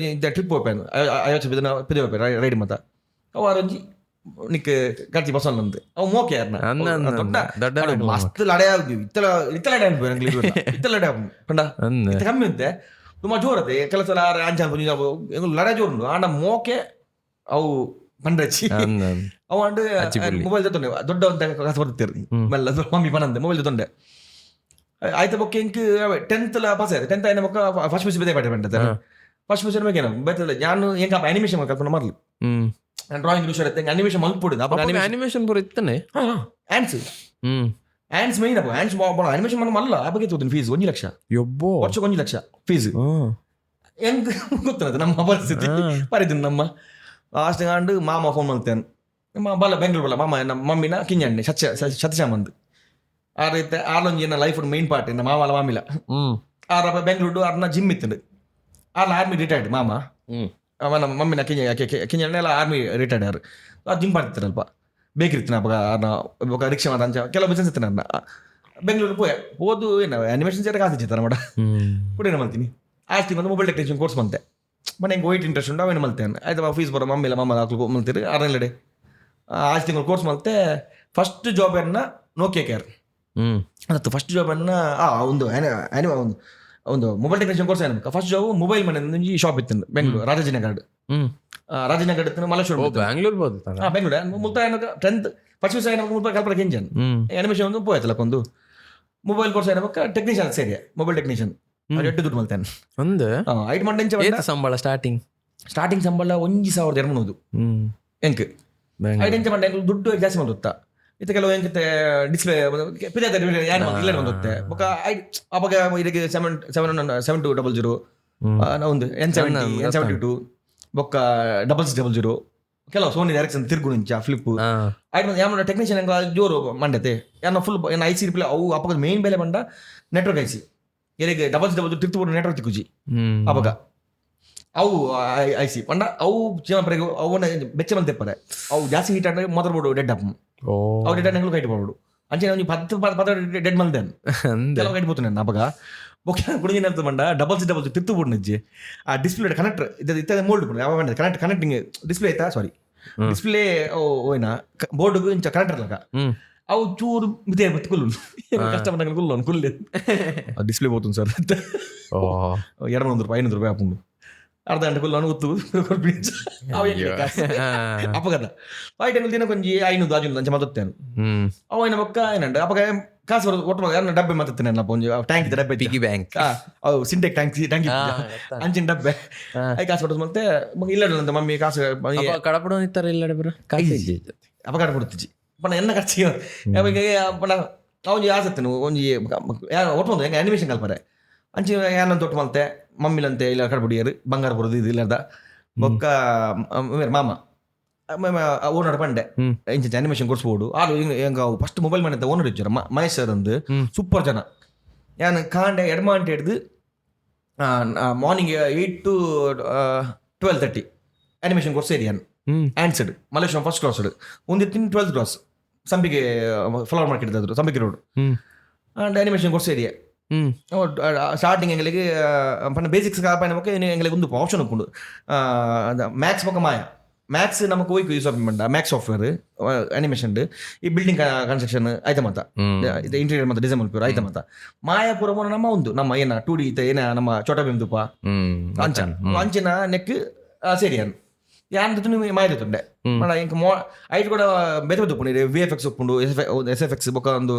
ಟ್ರಿಪ್ ಹೋಗ್ಪೇನು 50 ರೂಪಾಯಿ ಹೋಗ್ಪೆ ರೈಡ್ ಮತ್ತ ಅವಾರ ಒಂಜಿ ನಿಕ್ ಖರ್ಚಿ ಬಸವನ್ ಅಂತೆ ಅವು ಮೋಕೆ ಯಾರನ್ನ ದೊಡ್ಡ ಮಸ್ತ್ ಲಡೆ ಇತ್ತ ಲಡೆ ಇತ್ತ ಲಡೆ ಪಂಡ ಇತ್ತ ಕಮ್ಮಿ ಅಂತೆ ತುಂಬಾ ಜೋರತೆ ಕೆಲಸ ಅಂಚಾನ್ ಲಡೆ ಜೋರು ಆಂಡ ಮೋಕೆ ಅವು ಪಂಡ್ರಚ್ಚಿ ಅವು ಅಂಡ್ ಮೊಬೈಲ್ ತೊಂಡೆ ದೊಡ್ಡ ಕಾಸು ಬರ್ತೀರಿ ಮೆಲ್ಲ ಮಮ್ಮಿ ಪನಂದೆ ಮೊಬೈಲ್ ತೊಂಡೆ ಆಯ್ತು ಬೊಕ್ಕ ಇಂಕ್ 10th ಪಾಸ್ ಆಯ್ತು 10th ಆಯ್ನ ಬೊಕ್ಕ ಫಸ್ಟ್ ಪಿಸಿ ಬೇರೆ ಪಾಠ ಬಂದ ಫಸ್ಟ್ ಪಿಸಿ ಬೇಕೇನು ಬೇತಲ್ಲ ನಾನು ಎಂಕ ಅನಿಮೇಷನ್ ಕಲ್ಪನೆ ಮಾಡ್ಲಿ ನಾನು ಡ್ರಾಯಿಂಗ್ ಹುಷಾರ್ ಇತ್ತೆ ಅನಿಮೇಷನ್ ಮಲ್ಪುಡು ಅನಿಮೇಷನ್ ಬರೋ ಇತ್ತನೆ ಆನ್ಸ್ ಆನ್ಸ್ ಮೈನ್ ಅಪ್ಪ ಆನ್ಸ್ ಅನಿಮೇಷನ್ ಮಾಡಿ ಮಲ್ಲ ಅಪ್ಪಗೆ ತೋತೀನಿ ಫೀಸ್ 1 ಲಕ್ಷ ಯೊಬ್ಬೋ ವರ್ಷಕ್ಕೆ 1 ಲಕ್ಷ ಫೀಸ್ ಹೆಂಗ್ ಗೊತ್ತದ ನಮ್ಮ ಪರಿಸ್ಥಿತಿ ಪರಿದಿನ ನಮ್ಮ ಲಾಸ್ಟ್ ಕಾಂಡು ಮಾಮ ಫೋನ್ ಮಾಡ್ತೇನೆ ಬಲ್ಲ ಬೆಂಗಳೂರು ಬಲ್ಲ ಮಾಮ ನಮ್ಮ ಮಮ್ಮಿನ ಕಿಂಜಣ್ಣೆ ಸತ್ಯಶಾಮಂದು ಆ ರೀತಿ ಆಲೊಂಜಿ ನನ್ನ ಲೈಫ್ ಮೇನ್ ಪಾರ್ಟ್ ನಮ್ಮ ಮಾಮಲ ಮಾಮಿಲ ಆರ ಬೆಂಗಳೂರು ಅರ್ನ ಜಿಮ್ ಇತ್ತಂಡು ಆರ್ಲ ಆರ್ಮಿ ರಿಟೈರ್ಡ್ ಮಾಮ ನಮ್ಮ ಮಮ್ಮಿನ ಕಿಂಜಣ್ಣೆ ಎಲ್ಲ ಆರ್ಮಿ ರಿಟೈರ್ಡ್ ಯಾರು ಅದು ಜಿಮ್ ಮಾಡ್ತಿರಲ್ಪ ಬೇಕಿರ್ತೀನಿ ಅವಾಗ ರಿಕ್ಷಾ ಮಾಡ ಅಂಚ ಕೆಲವು ಬಿಸ್ನೆಸ್ ಇರ್ತೀನಿ ಅನ್ನ ಬೆಂಗಳೂರು ಹೋದು ಏನು ಅನಿಮೇಷನ್ ಸೇರಿ ಕಾಸಿಚ್ಚಿತ್ತಾರ ಮಾಡ ಕೂಡ ಏನು ಮಾಡ್ತೀನಿ ಆಸ್ತಿ ಬಂದು ಮೊಬೈಲ್ ಟೆಕ್ನಿಷಿಯನ್ ಕೋರ್ಸ್ ಬಂತೆ ಮನೆ ಹೆಂಗೆ ವೈಟ್ ಇಂಟ್ರೆಸ್ಟ್ ಉಂಟು ಅವೇನು ಮಲ್ತೇನೆ ಆಯ್ತು ಫೀಸ್ ಬರೋ ಮಮ್ಮಿಲ್ಲ ಮಮ್ಮ ಹಾಕ್ಲು ಮಲ್ತೀರಿ 6 ಕೋರ್ಸ್ ಮಲ್ತೆ ಫಸ್ಟ್ ಜಾಬ್ ಏನ ನೋಕಿಯಾ ಕೇರ್ ಅದತ್ತು ಫಸ್ಟ್ ಜಾಬ್ ಅನ್ನ ಒಂದು ಒಂದು ಮೊಬೈಲ್ ಟೆಕ್ನಿಷಿಯನ್ ಕೋರ್ಸ್ ಏನಕ್ಕೆ ಫಸ್ಟ್ ಜಾಬ್ ಮೊಬೈಲ್ ಮನೆ ಶಾಪ್ ಇತ್ತು ಬೆಂಗಳೂರು ರಾಜಾಜಿನಗರ್ ರಾಜಾಜಿನಗರ್ ಮಲ್ಲೇಶ್ವರ ಬ್ಯಾಂಗ್ಳೂರ್ ಬೆಂಗಳೂರು ಮುಲ್ತಾಯ 10th ಫಸ್ಟ್ ವಿಷಯ ಮುಲ್ಪ ಕಲ್ಪನೆ ಕೆಂಜನ್ ಅನಿಮೇಷನ್ ಒಂದು ಪೋಯ್ತಲ್ಲ ಒಂದು ಮೊಬೈಲ್ ಕೋರ್ಸ್ ಏನಕ್ಕೆ ಟೆಕ್ನಿಷಿಯನ್ ಸೇರಿಯ ಮೊಬೈಲ್ ಟೆಕ್ನಿಷಿಯನ್ ಎಟ್ಟು ದುಡ್ಡು ಮಲ್ತಾನೆ ಒಂದು ಐದು ಮಂಡೆ ಸಂಬಳ ಸ್ಟಾರ್ಟಿಂಗ್ ಸಂಬಳ 1,200 ಎಂಕ್ ಐದು ಮಂಡೆ ದುಡ್ಡು ಜಾಸ್ತಿ ಬಂದುತ್ತಾ ಇತ್ತ ಕೆಲವು ಹೆಂಗೆ ಡಿಸ್ಪ್ಲೇ ಇಲ್ಲ ಬಂದುತ್ತೆ ಅವಾಗ ಇದಕ್ಕೆ 7200 ಒಂದು N72 ಬೊಕ್ಕ 600 ಕೆಲವು ಸೋನಿ ಡೈರೆಕ್ಷನ್ ತಿರುಗು ನಿಂಚ ಫ್ಲಿಪ್ ಆಯ್ತು ಟೆಕ್ನಿಷಿಯನ್ ಹೆಂಗ ಜೋರು ಮಂಡತೆ ಏನೋ ಫುಲ್ ಏನು ಐಸಿ ರಿಪ್ಲೇ ಅವು ಅವಾಗ ಮೇನ್ ಬೆಲೆ ಬಂದ ನೆಟ್ವರ್ಕ್ ಐಸಿ ಇದಕ್ಕೆ 600 ತಿರ್ತು ನೆಟ್ವರ್ಕ್ ತಿಕ್ಕುಜಿ ಅವಾಗ ಅವು ಐಸಿ ಪಂಡ ಅವು ಜೀವನ ಅವನ್ನ ಬೆಚ್ಚ ಮಂದಿ ತೆಪ್ಪರೆ ಅವು ಜಾಸ್ತಿ ಹೀಟ್ ಆದ್ರೆ ಮದರ್ ಬೋರ್ಡು ಡೆಡ್ ಅಪ್ ಅವು ಡೆಡ್ ಹೆಂಗ್ಳು ಕೈಟ್ ಮಾಡ್ಬಿಡು ಅಂಚೆ ನಾವು 10 ಡೆಡ್ ಮಂದೇನು ಕೆಲವು ಕೈಟ್ ಹೋಗ್ತಾನೆ ಅವಾಗ ಕುಡಿದಿನ ಮಂಡ 600 ತಿರ್ತು ಬೋರ್ಡ್ ನಿಜ್ಜಿ ಆ ಡಿಸ್ಪ್ಲೇ ಕನೆಕ್ಟರ್ ಇತ್ತ ಮೋಲ್ಡ್ ಯಾವ ಕನೆಕ್ಟಿಂಗ್ ಡಿಸ್ಪ್ಲೇ ಆಯ್ತಾ ಸಾರಿ ಡಿಸ್ಪ್ಲೇ ಓಯ್ನ ಬೋರ್ಡ್ಗೂ ಇಂಚ ಕನೆಕ್ಟರ್ ಲಕ ಅವು ಚೂರು ಮಿತೆ ಕುಲ್ಲು ಕಷ್ಟ ಬಂದಾಗ ಕುಲ್ಲು ಡಿಸ್ಪ್ಲೇ ಹೋಗ್తుంది ಸರ್ 200 ರೂಪಾಯಿ 500 ರೂಪಾಯಿ ಹಾಕೊಂಡು ಅರ್ಧ ಗಂಟೆ ಕುಲ್ಲು ಗೊತ್ತು ಅಪಗದ ಫೈಟ್ ದಿನ ಕೊಂಚ 500 ಆಜು ಅಂಚೆ ಮತ್ತೇನು ಅವನ ಪಕ್ಕ ಏನಂಡ ಅಪಗ ಕಾಸು ಬರೋದು ಒಟ್ಟು ಡಬ್ಬೆ ಮತ್ತೇನೆ ಟ್ಯಾಂಕ್ ಡಬ್ಬೆ ಪಿಗಿ ಬ್ಯಾಂಕ್ ಅವು ಸಿಂಟೆಕ್ ಟ್ಯಾಂಕ್ ಅಂಚಿನ ಡಬ್ಬೆ ಐ ಕಾಸು ಬರೋದು ಮತ್ತೆ ಇಲ್ಲ ಮಮ್ಮಿ ಕಾಸು ಕಡಪಡ ಇತ್ತಾರೆ ಇಲ್ಲ ಅಪಘಾತ ಕೊಡ್ತಿಜಿ ಪಣ ಎನ್ನ ಖರ್ಚಿಗೆ ಪಣ ಅವನು ಆಸತ್ತೇನು ಒಂಜಿ ಒಟ್ಟು ಒಂದು ಹೆಂಗೆ ಅನಿಮೇಷನ್ ಕಲ್ಪರೆ ಅಂಚಿ ಏನಂತ ಒಟ್ಟು ಮಲ್ತೆ ಮಮ್ಮಿಲಂತೆ ಇಲ್ಲ ಕಡ್ಬಿಡಿಯರು ಬಂಗಾರ ಬರೋದು ಇದು ಇಲ್ಲದ ಬೊಕ್ಕ ಮಾಮ ಓನರ್ ಪಂಡೆ ಇಂಚ ಅನಿಮೇಷನ್ ಕೊಡ್ಸ್ಬೋದು ಆರು ಹೆಂಗ ಫಸ್ಟ್ ಮೊಬೈಲ್ ಮನೆ ಅಂತ ಓನರ್ ಇಚ್ಚಾರ ಮಹೇಶ್ ಸರ್ ಅಂದು ಸೂಪರ್ ಜನ ಯಾನು ಕಾಂಡೆ ಎಡ್ಮಾಂಟ್ ಹಿಡ್ದು ಮಾರ್ನಿಂಗ್ 8 to 12:30 ಅನಿಮೇಷನ್ ಕೋರ್ಸ್ ಸೇರಿ ಆನ್ಸರ್ಡ್ ಮಲೇಶ್ವರಂ ಫಸ್ಟ್ ಕ್ಲಾಸ್ ಒಂದಿತ್ತಿನ 12th class Sampige flower market ಇದ್ದಾದ್ರು Sampige road and animation course ಸೇರಿಯ ಸ್ಟಾರ್ಟಿಂಗ್ ಎಂಗಳಿಗೆ ಪಂಡ ಬೇಸಿಕ್ಸ್ ಕಾಪಾಯಿನ ಪಕ್ಕ ಎಂಗಳಿಗೆ ಒಂದು ಆಪ್ಷನ್ ಉಂಟು ಮ್ಯಾಕ್ಸ್ ಪಕ್ಕ ಮಾಯ ಮ್ಯಾಕ್ಸ್ ನಮಗೆ ಹೋಯ್ಕು ಯೂಸ್ ಆಫ್ ಮಂಡ ಮ್ಯಾಕ್ಸ್ ಸಾಫ್ಟ್ವೇರ್ ಅನಿಮೇಷನ್ ಈ ಬಿಲ್ಡಿಂಗ್ ಕನ್ಸ್ಟ್ರಕ್ಷನ್ ಆಯ್ತ ಮತ್ತ ಇದು ಇಂಟೀರಿಯರ್ ಮತ್ತು ಡಿಸೈನ್ ಮಲ್ಪೂರ್ ಆಯ್ತ ಮತ್ತ ಮಾಯಾಪುರ ನಮ್ಮ ಒಂದು ನಮ್ಮ ಏನ 2D ಏನ ನಮ್ಮ ಚೋಟ ಬಿಂದುಪ ಅಂಚಿನ ನೆಕ್ ಸೇರಿ ಅನ್ ಯಾನ್ ನೀವು ಮಾಯతుండే మన ఇంక ఐట్ కూడా బెటర్ దుప్పుడు విఎఫ్ఎక్స్ ఒప్పుండు ఎస్ఎఫ్ఎక్స్ ఒక ಒಂದು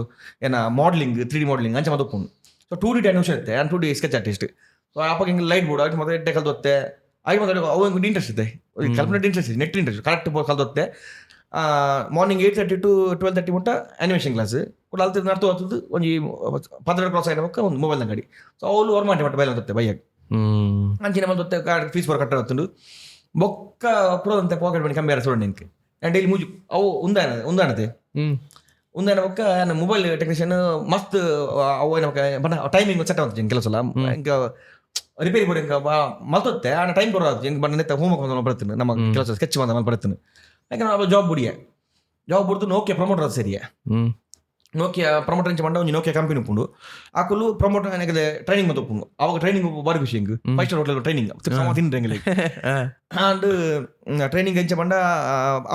ಏನ ಮಾಡಲಿಂಗ್ 3D ಮಾಡಲಿಂಗ್ ಅಂಚ ಮತ್ತೊಪ್ಪುಂಡು ಸೊ 2D ಟೆನ್ಯೂಷನ್ ಇರುತ್ತೆ and 2D sketch artist so ಅಪ್ಪ ಹಿಂಗೆ ಲೈಟ್ ಬೋರ್ಡ್ ಆಗಿ ಮತ್ತೆ ಎಡ್ಡೆ ಕಲ್ದೊತ್ತೆ ಆಗಿ ಮತ್ತೆ ಅವು ಹಿಂಗೆ ಇಂಟ್ರೆಸ್ಟ್ ಇದೆ ಕಲ್ಪನೆ ಇಂಟ್ರೆಸ್ಟ್ ಇದೆ ನೆಟ್ ಇಂಟ್ರೆಸ್ಟ್ ಕರೆಕ್ಟ್ ಕಲ್ದೊತ್ತೆ ಮಾರ್ನಿಂಗ್ 8:30 to 12:30 ಮುಟ್ಟ ಅನಿಮೇಷನ್ ಕ್ಲಾಸ್ ಕೂಡ ಅಲ್ತಿದ್ದು ನಡ್ತು ಹೋಗ್ತದ್ದು ಒಂದು 12 ಕ್ರಾಸ್ ಆಗಿನ ಪಕ್ಕ ಒಂದು ಮೊಬೈಲ್ ಅಂಗಡಿ ಸೊ ಅವಳು ಅವ್ರು ಮಾಡಿ ಮಟ್ಟ ಬೈಲ್ ಅಂತತ್ತೆ ಬೈಯಾಗ ಅಂಚಿನ ಮತ್ತೆ ಫೀಸ್ ಬರೋ ಕಟ್ಟ ಹೊತ್ತುಂಡು ಬೊಕ್ಕ ಪುರೋದಂತೆ ಪಾಕೆಟ್ ಮನಿ ಕಂಬೇರ చూడండి ఇంక నేను డైలీ మూజు అవు ఉందానది బొక్క మొబైల్ టెక్నీషియన్ మస్త్ ಅವನ ಬಣ್ಣ ಟೈಮಿಂಗ್ ಸೆಟ್ ಆಗ್ತದೆ ಕೆಲವು ಸಲ ఇంకా ರಿಪೇರಿ ಬರೋ ఇంకా ಮಲ್ತೊತ್ತೆ ಆ ಟೈಮ್ ಬರೋದು ಹೆಂಗೆ ಬಣ್ಣ ನೆತ್ತ ಹೋಮ್ವರ್ಕ್ ಬರ್ತೀನಿ ನಮ್ಮ ಕೆಲಸ ಸ್ಕೆಚ್ ಬಂದ ಬರ್ತೀನಿ ಯಾಕಂದ್ರೆ ಜಾಬ್ ಬಿಡ್ತು ನೋಕಿಯಾ ಪ್ರಮೋಟರ್ ಅದು ಸರಿಯಾ ನೋಕಿಯಾ ಪ್ರಮೋಟರ್ ಇಂಚ ಮಂಡ ಒಂದು ನೋಕಿಯಾ ಕಂಪನಿ ಉಪ್ಪುಂಡು ಆಕಲು ಪ್ರಮೋಟರ್ ನನಗೆ ಟ್ರೈನಿಂಗ್ ಮತ್ತೆ ಉಪ್ಪುಂಡು ಅವಾಗ ಟ್ರೈನಿಂಗ್ ಬಾರಿ ಖುಷಿ ಹಿಂಗೆ 5-star ಹೋಟೆಲ್ ಟ್ರೈನಿಂಗ್ ತಿಂದ್ರೆ ಅಂಡ್ ಟ್ರೈನಿಂಗ್ ಇಂಚ ಮಂಡ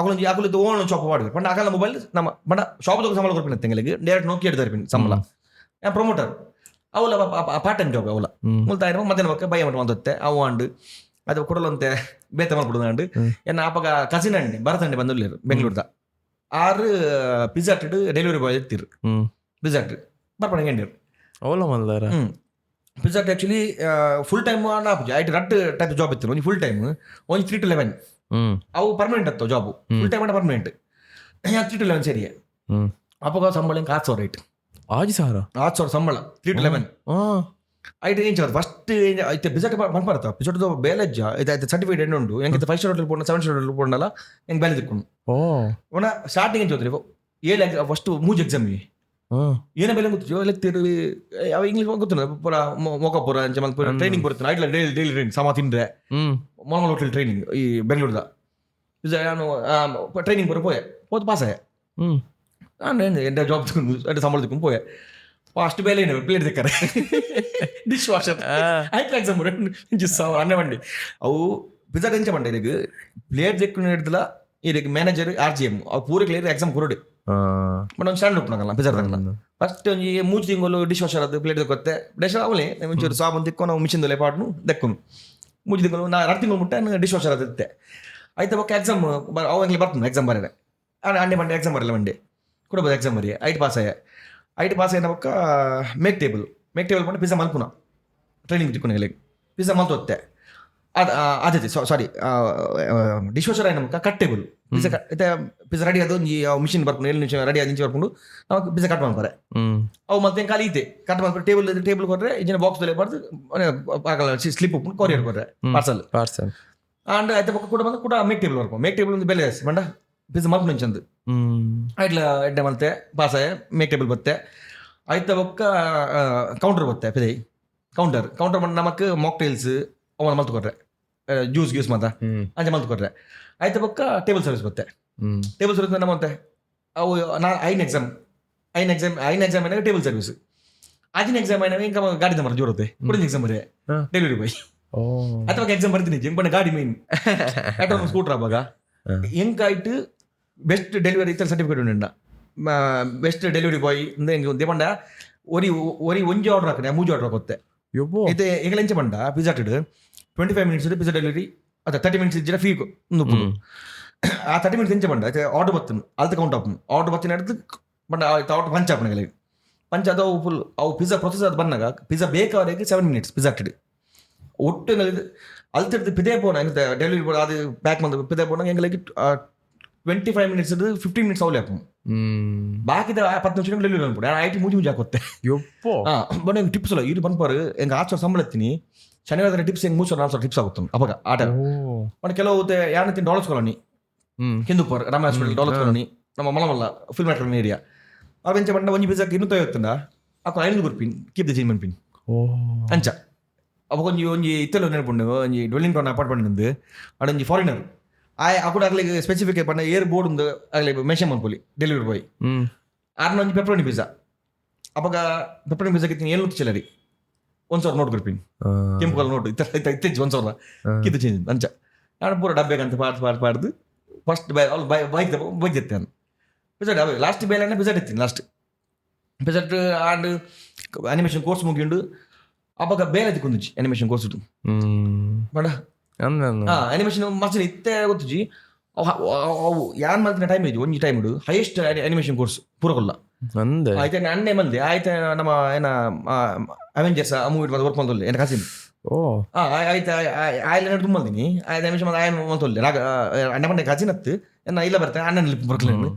ಆಕಲು ಓನ್ ಶಾಪ್ ಮಾಡಿದ್ರು ಪಂಡ ಆಕಲ ಮೊಬೈಲ್ ನಮ್ಮ ಬಣ್ಣ ಶಾಪ್ ತಗೋ ಸಂಬಳ ಕೊಡ್ತೀನಿ ತೆಂಗಳಿಗೆ ಡೈರೆಕ್ಟ್ ನೋಕಿಯಾ ಇಡ್ತಾರೆ ಸಂಬಳ ಪ್ರಮೋಟರ್ ಅವಳ ಪಾರ್ಟ್ ಟೈಮ್ ಜಾಬ್ ಅವಳ ಮುಲ್ತಾಯ ಮಧ್ಯಾಹ್ನ ಬಕ್ಕ ಬೈ ಮಾಡಿ ಬಂದತ್ತೆ ಅವು ಅಂಡು ಅದು ಕೊಡಲಂತೆ ಬೇತ ಮಾಡ್ಬಿಡುದು ಅಂಡು ಏನ ಆಪಗ ಕಸಿನ್ ಅಂಡಿ ಭರತಂಡಿ ಬಂದಿಲ್ಲ ಬೆಂಗಳೂರ್ದ 6 ಪಿಜ್ಜಾ ಇಟ್ಟು ಡೆಲಿವರಿ ಬಾಯ್ ಇರ್ತಿರು ಪಿಜ್ಜಾ ಬರ್ಪಣೆ ಗಂಡಿರು ಅವಲ ಮಲ್ದಾರ ಪಿಜ್ಜಾ ಆಕ್ಚುಲಿ ಫುಲ್ ಟೈಮ್ ಐಟ್ ರಟ್ ಟೈಪ್ ಜಾಬ್ ಇತ್ತು ಒಂದು ಫುಲ್ ಟೈಮ್ ಒಂದು 3 to 11 ಅವು ಪರ್ಮನೆಂಟ್ ಅತ್ತು job full time permanent 3 to 11 ಸರಿ ಅಪ್ಪಗ ಸಂಬಳ 8,000 ಐಟ್ 8,000 ಸಂಬಳ 3 to 11 ಐಟು ಏನ್ ಚೌದು ಫಸ್ಟ್ ಐತೆ ಪಿಜ್ಜಾ ಬಂದ್ಬರ್ತಾವ ಪಿಜ್ಜಾಟು ಬೇಲೆಜ್ಜ ಇದು ಸರ್ಟಿಫಿಕೇಟ್ ಏನು ಉಂಟು ಹೆಂಗೆ 5-star ಹೋಟೆಲ್ ಪೋಣ 7-star ಹೋಟೆಲ್ ಪೋಣಲ್ಲ ಹೆಂಗೆ ಬೇಲೆ ತಿಕ್ಕೊಂಡು ಒಣ ಸ್ಟಾರ್ಟಿಂಗ್ ಏನು ಚೌದ್ರಿ 7 ಫಸ್ಟ್ 3 ಎಕ್ಸಾಮ್ ಏನೇ ಬೆಲೆ ಗೊತ್ತು ಎಲೆಕ್ತಿರು ಅವ ಇಂಗ್ಲೀಷ್ ಗೊತ್ತಿಲ್ಲ ಪೂರ ಮೊಕಪುರ ಅಂಚ ಮಲ್ಪುರ ಟ್ರೈನಿಂಗ್ ಬರುತ್ತೆ ಐಟ್ಲ ಡೈಲಿ ಟ್ರೈನಿಂಗ್ ಸಮ ತಿಂದ್ರೆ ಮಾಮೂಲು ಹೋಟೆಲ್ ಟ್ರೈನಿಂಗ್ ಈ ಬೆಂಗಳೂರದ ನಾನು ಟ್ರೈನಿಂಗ್ ಬರೋ ಹೋದ್ ಪಾಸ್ ನಾನು ಎಂಟು ಜಾಬ್ ತಗೊಂಡು ಸಂಬಳ ತಗೊಂಡು ಪೋಯೆ ಫಸ್ಟ್ ಬೇಲೆ ಪ್ಲೇಟ್ ತೆಕ್ಕಾರೆ ಡಿಶ್ ವಾಷರ್ ಆಯ್ತು ಎಕ್ಸಾಮ್ 12,000 ಅವು ಪಿಜ್ಜಾ ಗಂಚ ಮಂಡೆ ಇದಕ್ಕೆ ಪ್ಲೇಟ್ ತೆಕ್ಕೊಂಡು ಹಿಡ್ದಲ್ಲ ಇದಕ್ಕೆ ಮ್ಯಾನೇಜರ್ RGM ಅವು ಪೂರ ಕ್ಲಿಯರ್ ಎಕ್ಸಾಮ್ ಕೊರಡು ಬಟ್ ಒಂದು ಸ್ಟ್ಯಾಂಡ್ ಉಪ್ಪನಲ್ಲ ಪಿಜ್ಜಾದಂಗಲ್ಲ ಫಸ್ಟ್ ಒಂಜಿ ಮೂಜಿ ತಿಂಗಳು ಡಿಶ್ ವಾಷರ್ ಅದು ಪ್ಲೇಟ್ ಕೊತ್ತೆ ಡಿಶ್ ಅವಲೇ ಒಂಚೂರು ಸಾಬೂನು ತಿಕ್ಕು ನಾವು ಮಿಷಿನ್ದಲ್ಲೇ ಪಾಡ್ನು ದೆಕ್ಕನು ಮೂಜಿ ತಿಂಗಳು ನಾ 2 ತಿಂಗಳು ಮುಟ್ಟ ಡಿಶ್ ವಾಷರ್ ಅದು ಇತ್ತೆ ಆಯ್ತು ಬೊಕ್ಕ ಎಕ್ಸಾಮ್ ಅವಾಗಲೇ ಬರ್ತೀನಿ ಎಕ್ಸಾಮ್ ಬರೀ ಅಂಡೆ ಮಂಡೆ ಎಕ್ಸಾಮ್ ಬರಲ್ಲ ಮಂಡೆ ಕೊಡಬೋದು ಎಕ್ಸಾಮ್ ಬರೀ ಐಟ್ ಪಾಸ್ ಆಯ್ನ ಬೊಕ್ಕ ಮೇಕ್ ಟೇಬಲ್ ಬಂದು ಪಿಜ್ಜಾ ಮಲ್ಪುನ ಟ್ರೈನಿಂಗ್ ತಿಕ್ಕೊಂಡು ಪಿಜ್ಜಾ ಮಲ್ತೊತ್ತೆ ಅದೇ ಸಾರಿ ಡಿಶ್ ವಾಷರ್ ಆಯ್ನ ಬೊಕ್ಕ ಕಟ್ ಟೇಬಲ್ ಪಿಜ್ಜಾ ರೆಡಿ ಅದು ಮಿಷಿನ್ ಬರ್ಕೊಂಡು 7 ನಿಮಿಷ ರೆಡಿ ಆದ ನಿಂಚೆ ಬರ್ಕೊಂಡು ನಾವು ಪಿಜ್ಜಾ ಕಟ್ ಮಾಡ್ತಾರೆ ಅವು ಮತ್ತೆ ಖಾಲಿ ಐತೆ ಕಟ್ ಮಾಡ್ಕೊಂಡು ಟೇಬಲ್ ಕೊಟ್ಟರೆ ಈಜಿನ ಬಾಕ್ಸ್ದಲ್ಲಿ ಬರ್ದು ಸ್ಲಿಪ್ ಉಪ್ಪು ಕೊರಿಯರ್ ಕೊಟ್ಟರೆ ಪಾರ್ಸಲ್ ಅಂಡ್ ಆಯ್ತು ಪಕ್ಕ ಕೂಡ ಬಂದು ಕೂಡ ಮೇಕ್ ಟೇಬಲ್ ಒಂದು ಬೆಲೆ ಬಂಡ ಪಿಜ್ಜಾ ಮಲ್ಪು ನಿಂಚಂದು ಆಯ್ತಲ್ಲ ಎಡ್ಡೆ ಮಲ್ತೆ ಪಾಸ್ ಮೇಕ್ ಟೇಬಲ್ ಬತ್ತೆ ಆಯ್ತ ಬೊಕ್ಕ ಕೌಂಟರ್ ಬತ್ತೆ ಪಿದೈ ಕೌಂಟರ್ ಬಂದು ನಮಕ್ ಮಾಕ್ಟೇಲ್ಸ್ ಅವನ್ನ ಮಲ್ತು ಕೊಟ್ರೆ ಜ್ಯೂಸ್ ಮಾತ ಅಂಚೆ ಮಲ್ತು ಕೊಟ್ರೆ ಆಯ್ತ ಬೊಕ್ಕ ಟೇಬಲ್ ಸರ್ವಿಸ್ ಬತ್ತೆ ಟೇಬಲ್ ಸರ್ವಿಸ್ ನಮ್ಮಂತೆ ಅವು ಐನ್ ಎಕ್ಸಾಮ್ ಏನಾಗ ಟೇಬಲ್ ಸರ್ವಿಸ್ ಆಜಿನ ಎಕ್ಸಾಮ್ ಏನಾಗ ఇంకా ಗಾಡಿ ನಂಬರ್ ಜೋರುತ್ತೆ ಕುಡಿನ ಎಕ್ಸಾಮ್ ಬರೀ ಡೆಲಿವರಿ ಬಾಯ್ ಅಥವಾ ಎಕ್ಸಾಮ್ ಬರ್ತೀನಿ ಎಂಬ ಗಾಡಿ ಮೇನ್ ಆಟೋ ಸ್ಕೂಟರ್ ಆವಾಗ ಎಂಕಾಯ್ತು ಬೆಸ್ಟ್ ಡೆಲಿವರಿ ಇತ್ತ ಸರ್ಟಿಫಿಕೇಟ್ ಉಂಡ ಬೆಸ್ಟ್ ಡೆಲಿವರಿ ಬಾಯ್ ದೇಪಂಡ ಒರಿ ಒಂಜಿ ಆರ್ಡರ್ ಹಾಕನೆ ಮೂಜಿ ಆರ್ಡರ್ ಹಾಕೋತ್ತೆ ಇದು ಎಂಗಲ ಎಂಚ ಬಂಡ ಪಿಜ್ಜಾ 25 minutes ಪಿಜ್ಜಾ ಡೆಲಿವರಿ ಅದ 30 minutes ಇಜ್ಜಿರ ಫೀ ನುಪ್ಪುಡು ಆ 30 minutes ಎಂಚ ಬಂಡ ಆರ್ಡರ್ ಬತ್ತನು ಅಲ್ತ ಕೌಂಟ್ ಆಪನು ಆರ್ಡರ್ ಬತ್ತಿನ ಹಿಡಿದು ಬಂಡ ಆರ್ಡರ್ ಪಂಚ ಆಪನಗಳಿಗೆ ಪಂಚ ಅದು ಫುಲ್ ಅವು ಪಿಜ್ಜಾ ಪ್ರೊಸೆಸ್ ಅದು ಬಂದಾಗ ಪಿಜ್ಜಾ ಬೇಕಾವರೆಗೆ 7 minutes ಪಿಜ್ಜಾ ಇಟ್ಟಿಡು ಒಟ್ಟು ಅಲ್ತಿಡ್ದು ಪಿದೇ ಪೋನ ಡೆಲಿವರಿ ಅದು ಪ್ಯಾಕ್ ಮಾಡಿ ಪಿದೇ ಪೋನ ಎಂಗಳಿಗೆ 25 minutes 15 minutes ಅವಲೇ ಹಾಕು ಬಾಕಿದ 10 ನಿಮಿಷ ಡೆಲಿವರಿ ಅನ್ಬಿಡು ಐಟಿ ಮೂಜಿ ಹಾಕೋತ್ತೆ ಬಟ್ ಹೆಂಗೆ ಟಿಪ್ಸ್ ಅಲ್ಲ ಇದು ಬಂದ್ಪಾರು ಹೆಂಗೆ 8,000 ಸಂಬಳ ಎತ್ತೀನಿ ಶನಿವಾರ ಟಿಪ್ಸ್ ಹೆಂಗೆ 3,000-4,000 ಟಿಪ್ಸ್ ಆಗುತ್ತೆ ಅವಾಗ ಆಟ ಬಟ್ ಕೆಲವು ಯಾರತ್ತೀನಿ dollars colony Hindupur Rama hospital dollars colony ನಮ್ಮ ಮಲಮಲ್ಲ ಫಿಲ್ಮ್ ಮ್ಯಾಟರ್ ಏರಿಯಾ ಅವೆಂಚ ಬಂಡ ಒಂಜಿ ಪಿಜ್ಜಾಕ್ಕೆ 250 ಅಕ್ಕ 500 ಪಿನ್ ಕೀಪ್ ದ ಚೇಂಜ್ ಪಿನ್ ಅಂಚ ಅವಾಗ ಒಂಜಿ ಇತ್ತಲು ನೆನಪುಂಡು ಒಂಜಿ ಡ್ವೆಲ್ಲಿಂಗ್ ಟೌನ್ ಅಪಾರ್ಟ್ಮೆಂಟ್ ಉಂದು ಅಡೊಂಜಿ ಫಾರಿನರ್ ಅಕೂಡ ಆಗ್ಲಿಗೆ ಸ್ಪೆಸಿಫಿಕ್ ಪಂಡ ಏರ್ ಬೋರ್ಡ್ ಉಂದು ಆಗ್ಲಿ ಮೆನ್ಷನ್ ಮಾಡ್ಕೊಳ್ಳಿ ಡೆಲಿವರಿ ಬಾಯ್ ಆರ್ನ ಒಂಜಿ ಪೆಪ್ರೋನಿ ಪಿಜ್ಜಾ ಅವಾಗ ಪೆಪ್ರೋನಿ ಪಿಜ್ಜಾಕ್ಕೆ 700 ಚಿಲ್ಲರಿ 1,000 ನೋಟ್ ಕೊಡ್ತೀನಿ ಕೆಂಪು ಕಲ್ ನೋಟು ಇತ್ತೆಜ್ಜಿ 1,000 ಕಿತ್ತು ಚೇಂಜ್ ಅಂಚ ನಾನು ಪೂರ ಡಬ್ಬೆಗಂತ ಪಾಡ್ದು ಫಸ್ಟ್ ಬೈಕ್ ಎತ್ತೆ ನಾನು ಪಿಜ್ಜಾ ಲಾಸ್ಟ್ ಬೇಲೆ ಪಿಜ್ಜಾ ಎತ್ತೀನಿ last pizza and animation course ಮುಗಿಂಡು ಅವಾಗ ಬೇಲೆ ತಿಕ್ಕೊಂದುಜಿ ಅನಿಮೇಷನ್ ಕೋರ್ಸ್ ಇಟ್ಟು ಬಡ ಅನಿಮೇಷನ್ ಮಸ್ತ್ ಇತ್ತೆ ಗೊತ್ತುಜಿ ಅವು ಯಾನ್ ಮಾಡ್ತಿನ ಟೈಮ್ ಇದ್ದು ಒಂಜಿ ಟೈಮ್ ಇಡು ಹೈಯೆಸ್ಟ್ ಅನಿಮೇಷನ್ ಕೋರ್ಸ್ ಪೂರಕೊಲ್ಲ ಆಯ್ತು ಅಣ್ಣೆ ಮಲ್ದೆ ಆಯ್ತು ನಮ್ಮ ಏನ ಅವೆಂಜರ್ಸ್ ಆ ಮೂವಿ ವರ್ಕ್ ಮಾಡ್ತೊಳ್ಳೆ ಏನ ಕಸಿನ್ ಆಯ್ತು ಆಯ್ಲ ತುಂಬಲ್ತೀನಿ ಆಯ್ತು ಅನಿಮೇಷನ್ ಆಯ್ನ ಮಾಡ್ತೊಳ್ಳೆ ರಾಗ ಅಣ್ಣ ಬಂಡೆ ಕಸಿನ್ ಹತ್ತು ಏನ ಇಲ್ಲ ಬರ್ತೇನೆ ಅಣ್ಣನ ಬರ್ಕಲೇನು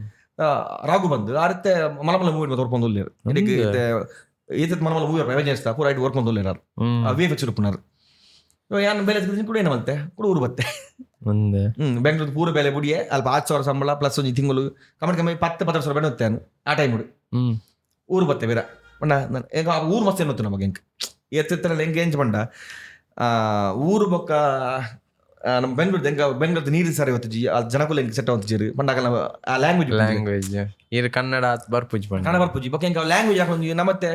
ರಾಗು ಬಂದು ಆರತ್ತೆ ಮಲಮಲ ಮೂವಿ ವರ್ಕ್ ಮಾಡ್ತೊಳ್ಳೆ ಇದಕ್ಕೆ ಈತ ಮಲಮಲ ಮೂವಿ ಅವೆಂಜರ್ಸ್ ಪೂರ ಆಯ್ತು ವರ್ಕ್ ಮಾಡ್ತೊಳ್ಳೆ ವಿ ಎಫ್ ಪುನರ್ ಯಾನ್ ಬೇಲೆ ಕೂಡ ಏನು ಮತ್ತೆ ಕೂಡ ಊರು ಬತ್ತೆ ಬೆಂಗಳೂರು ಪೂರ ಬೆಲೆ ಬುಡಿಯೇ ಅಲ್ಪ 8,000 ಸಂಬಳ ಪ್ಲಸ್ ಒಂಜಿ ತಿಂಗಳು ಕಮ್ಮಿ 10-12 ಬೆಲೆ ಹೊತ್ತೇನು ಆ ಟೈಮ್ ಊರು ಬತ್ತೆ ಬೇರೆ ಬಂಡ ಈಗ ಊರು ಮಸ್ತ್ ಏನೊತ್ತು ನಮಗೆ ಹೆಂಗೆ ಎತ್ತಿತ್ತಲ್ಲ ಹೆಂಗೆ ಎಂಚ ಬಂಡ ಊರು ಬೊಕ್ಕ ನಮ್ಮ ಬೆಂಗಳೂರು ನೀರು ಸರಿ ಹೊತ್ತು ಜನಕುಲ ಹೆಂಗೆ ಸೆಟ್ ಹೊತ್ತಿರು ಬಂಡಾಗಲ್ಲ ಆ ಲ್ಯಾಂಗ್ವೇಜ್ ಇದು ಕನ್ನಡ ಬರ್ಪುಜಿ ಬೊಕ್ಕ ಹೆಂಗೆ ಲ್ಯಾಂಗ್ವೇಜ್ ಹಾಕೊಂಡು ನಮ್ಮತ್ತೆ